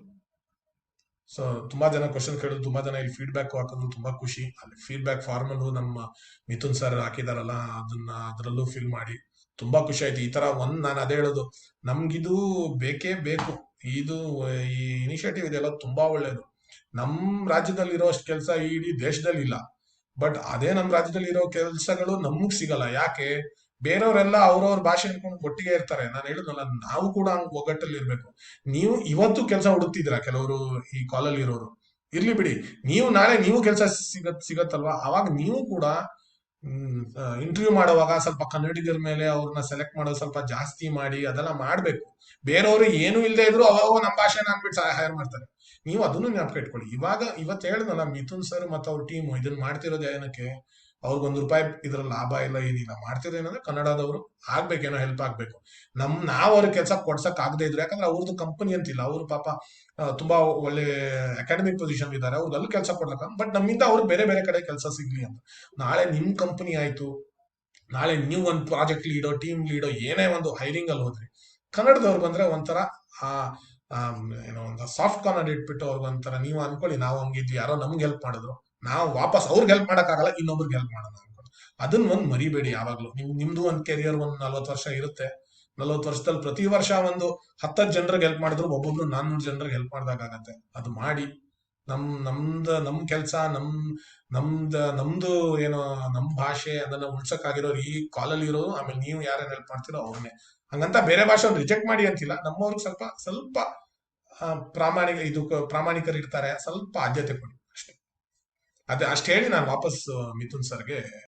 ಸೊ ತುಂಬಾ ಜನ ಕ್ವಶನ್ ಕೇಳಿದ್ರು, ತುಂಬಾ ಜನ ಇಲ್ಲಿ ಫೀಡ್ಬ್ಯಾಕ್ ಹಾಕೋದು ತುಂಬಾ ಖುಷಿ. ಅಲ್ಲಿ ಫೀಡ್ಬ್ಯಾಕ್ ಫಾರ್ಮ್ ಅಲ್ಲೂ ನಮ್ಮ ಮಿಥುನ್ ಸರ್ ಹಾಕಿದಾರಲ್ಲ, ಅದನ್ನ ಅದರಲ್ಲೂ ಫಿಲ್ ಮಾಡಿ. ತುಂಬಾ ಖುಷಿ ಆಯ್ತು. ಈ ತರ ನಾನು ಅದೇ ಹೇಳೋದು, ನಮ್ಗಿದು ಬೇಕೇ ಬೇಕು. ಇದು ಈ ಇನಿಷಿಯೇಟಿವ್ ಇದೆಲ್ಲ ತುಂಬಾ ಒಳ್ಳೇದು. ನಮ್ ರಾಜ್ಯದಲ್ಲಿ ಇರೋಷ್ಟು ಕೆಲಸ ಇಡೀ ದೇಶದಲ್ಲಿ ಇಲ್ಲ. ಬಟ್ ಅದೇ ನಮ್ ರಾಜ್ಯದಲ್ಲಿ ಇರೋ ಕೆಲಸಗಳು ನಮಗ್ ಸಿಗಲ್ಲ. ಯಾಕೆ? ಬೇರೆಯವರೆಲ್ಲ ಅವ್ರವ್ರ ಭಾಷೆ ಅನ್ಕೊಂಡು ಒಟ್ಟಿಗೆ ಇರ್ತಾರೆ. ನಾನು ಹೇಳಿದ್ನಲ್ಲ, ನಾವು ಕೂಡ ಹಂಗ್ ಒಗ್ಗಟ್ಟಲ್ಲಿ ಇರ್ಬೇಕು. ನೀವು ಇವತ್ತು ಕೆಲಸ ಹುಡುಕ್ತಿದ್ದೀರಾ, ಕೆಲವರು ಈ ಕಾಲಲ್ಲಿ ಇರೋರು ಇರ್ಲಿ ಬಿಡಿ. ನೀವು ನಾಳೆ ನೀವು ಕೆಲಸ ಸಿಗತ್ತಲ್ವಾ, ಅವಾಗ ನೀವು ಕೂಡ ಇಂಟರ್ವ್ಯೂ ಮಾಡುವಾಗ ಸ್ವಲ್ಪ ಕನ್ನಡಿಗರ ಮೇಲೆ ಅವ್ರನ್ನ ಸೆಲೆಕ್ಟ್ ಮಾಡೋದು ಸ್ವಲ್ಪ ಜಾಸ್ತಿ ಮಾಡಿ, ಅದೆಲ್ಲ ಮಾಡ್ಬೇಕು. ಬೇರೆಯವರು ಏನು ಇಲ್ಲದೆ ಇದ್ರು ಅವಾಗ ನಮ್ಮ ಭಾಷೆನ ಅಂದ್ಬಿಟ್ಟು ಹೈರ್ ಮಾಡ್ತಾರೆ. ನೀವು ಅದನ್ನು ಜ್ಞಾಪಕ ಇಟ್ಕೊಳ್ಳಿ. ಇವತ್ತು ಹೇಳಿದ್ನಲ್ಲ ಮಿಥುನ್ ಸರ್ ಮತ್ತು ಅವ್ರ ಟೀಮ್ ಇದನ್ನ ಮಾಡ್ತಿರೋದು ಏನಕ್ಕೆ? ಅವ್ರಿಗೊಂದು ರೂಪಾಯಿ ಇದ್ರ ಲಾಭ ಇಲ್ಲ ಏನಿಲ್ಲ, ಮಾಡ್ತಿರೋದೇನಂದ್ರೆ ಕನ್ನಡದವರು ಆಗ್ಬೇಕೇನೋ ಹೆಲ್ಪ್ ಆಗ್ಬೇಕು. ನಾವ್ ಅವ್ರಿಗೆ ಕೆಲಸ ಕೊಡ್ಸಕ್ ಆಗದೆ ಇದ್ರು, ಯಾಕಂದ್ರೆ ಅವ್ರದ್ದು ಕಂಪನಿ ಅಂತಿಲ್ಲ, ಅವ್ರು ಪಾಪ ತುಂಬಾ ಒಳ್ಳೆ ಅಕಾಡೆಮಿಕ್ ಪೊಸಿಷನ್ ಇದ್ದಾರೆ, ಅವ್ರಿಗೆಲ್ಲ ಕೆಲಸ ಕೊಡ್ಲಕ್ಕ, ಬಟ್ ನಮ್ಮಿಂದ ಅವ್ರಿಗೆ ಬೇರೆ ಬೇರೆ ಕಡೆ ಕೆಲಸ ಸಿಗ್ಲಿ ಅಂತ. ನಾಳೆ ನಿಮ್ ಕಂಪನಿ ಆಯ್ತು, ನಾಳೆ ನೀವು ಒಂದು ಪ್ರಾಜೆಕ್ಟ್ ಲೀಡೋ ಟೀಮ್ ಲೀಡೋ ಏನೇ ಒಂದು ಹೈರಿಂಗ್ ಅಲ್ಲಿ ಹೋದ್ರಿ, ಕನ್ನಡದವ್ರು ಬಂದ್ರೆ ಒಂಥರ ಆ ಏನೋ ಒಂದು ಸಾಫ್ಟ್ ಕಾರ್ನರ್ ಇಟ್ಬಿಟ್ಟು ಅವ್ರಿಗೊಂಥರ, ನೀವು ಅನ್ಕೊಳ್ಳಿ ನಾವು ಹಂಗಿದ್ವಿ, ಯಾರೋ ನಮ್ಗೆ ಹೆಲ್ಪ್ ಮಾಡಿದ್ರು, ನಾವು ವಾಪಸ್ ಅವ್ರಿಗೆ ಹೆಲ್ಪ್ ಮಾಡಕ್ಕಾಗಲ್ಲ, ಇನ್ನೊಬ್ರಿಗೆ ಹೆಲ್ಪ್ ಮಾಡೋಣ ಅನ್ಕೊಂಡು. ಅದನ್ನ ಒಂದ್ ಮರಿಬೇಡಿ ಯಾವಾಗ್ಲೂ. ನಿಮ್ದು ಒಂದ್ ಕೆರಿಯರ್ ಒಂದ್ 40 ವರ್ಷ ಇರುತ್ತೆ. 40 ವರ್ಷದಲ್ಲಿ ಪ್ರತಿ ವರ್ಷ ಒಂದು 10 ಜನರಿಗೆ ಹೆಲ್ಪ್ ಮಾಡಿದ್ರು ಒಬ್ಬೊಬ್ರು 400 ಜನರಿಗೆ ಹೆಲ್ಪ್ ಮಾಡ್ದಾಗತ್ತೆ. ಅದು ಮಾಡಿ. ನಮ್ ಕೆಲ್ಸ, ನಮ್ದು ಏನೋ ನಮ್ ಭಾಷೆ ಅದನ್ನ ಉಳ್ಸಕ್ಕಾಗಿರೋರು ಈ ಕಾಲಲ್ಲಿ ಇರೋರು, ಆಮೇಲೆ ನೀವು ಯಾರೇನ್ ಹೆಲ್ಪ್ ಮಾಡ್ತೀರೋ ಅವ್ರನ್ನೇ. ಹಂಗಂತ ಬೇರೆ ಭಾಷೆ ರಿಜೆಕ್ಟ್ ಮಾಡಿ ಅಂತಿಲ್ಲ, ನಮ್ಮವ್ರಿಗೆ ಸ್ವಲ್ಪ ಸ್ವಲ್ಪ ಪ್ರಾಮಾಣಿಕರು ಇರ್ತಾರೆ, ಸ್ವಲ್ಪ ಆದ್ಯತೆ ಕೊಡಿ ಅಷ್ಟೇ. ಅದೇ ಅಷ್ಟು ಹೇಳಿ ನಾನು ವಾಪಸ್ ಮಿಥುನ್ ಸರ್ಗೆ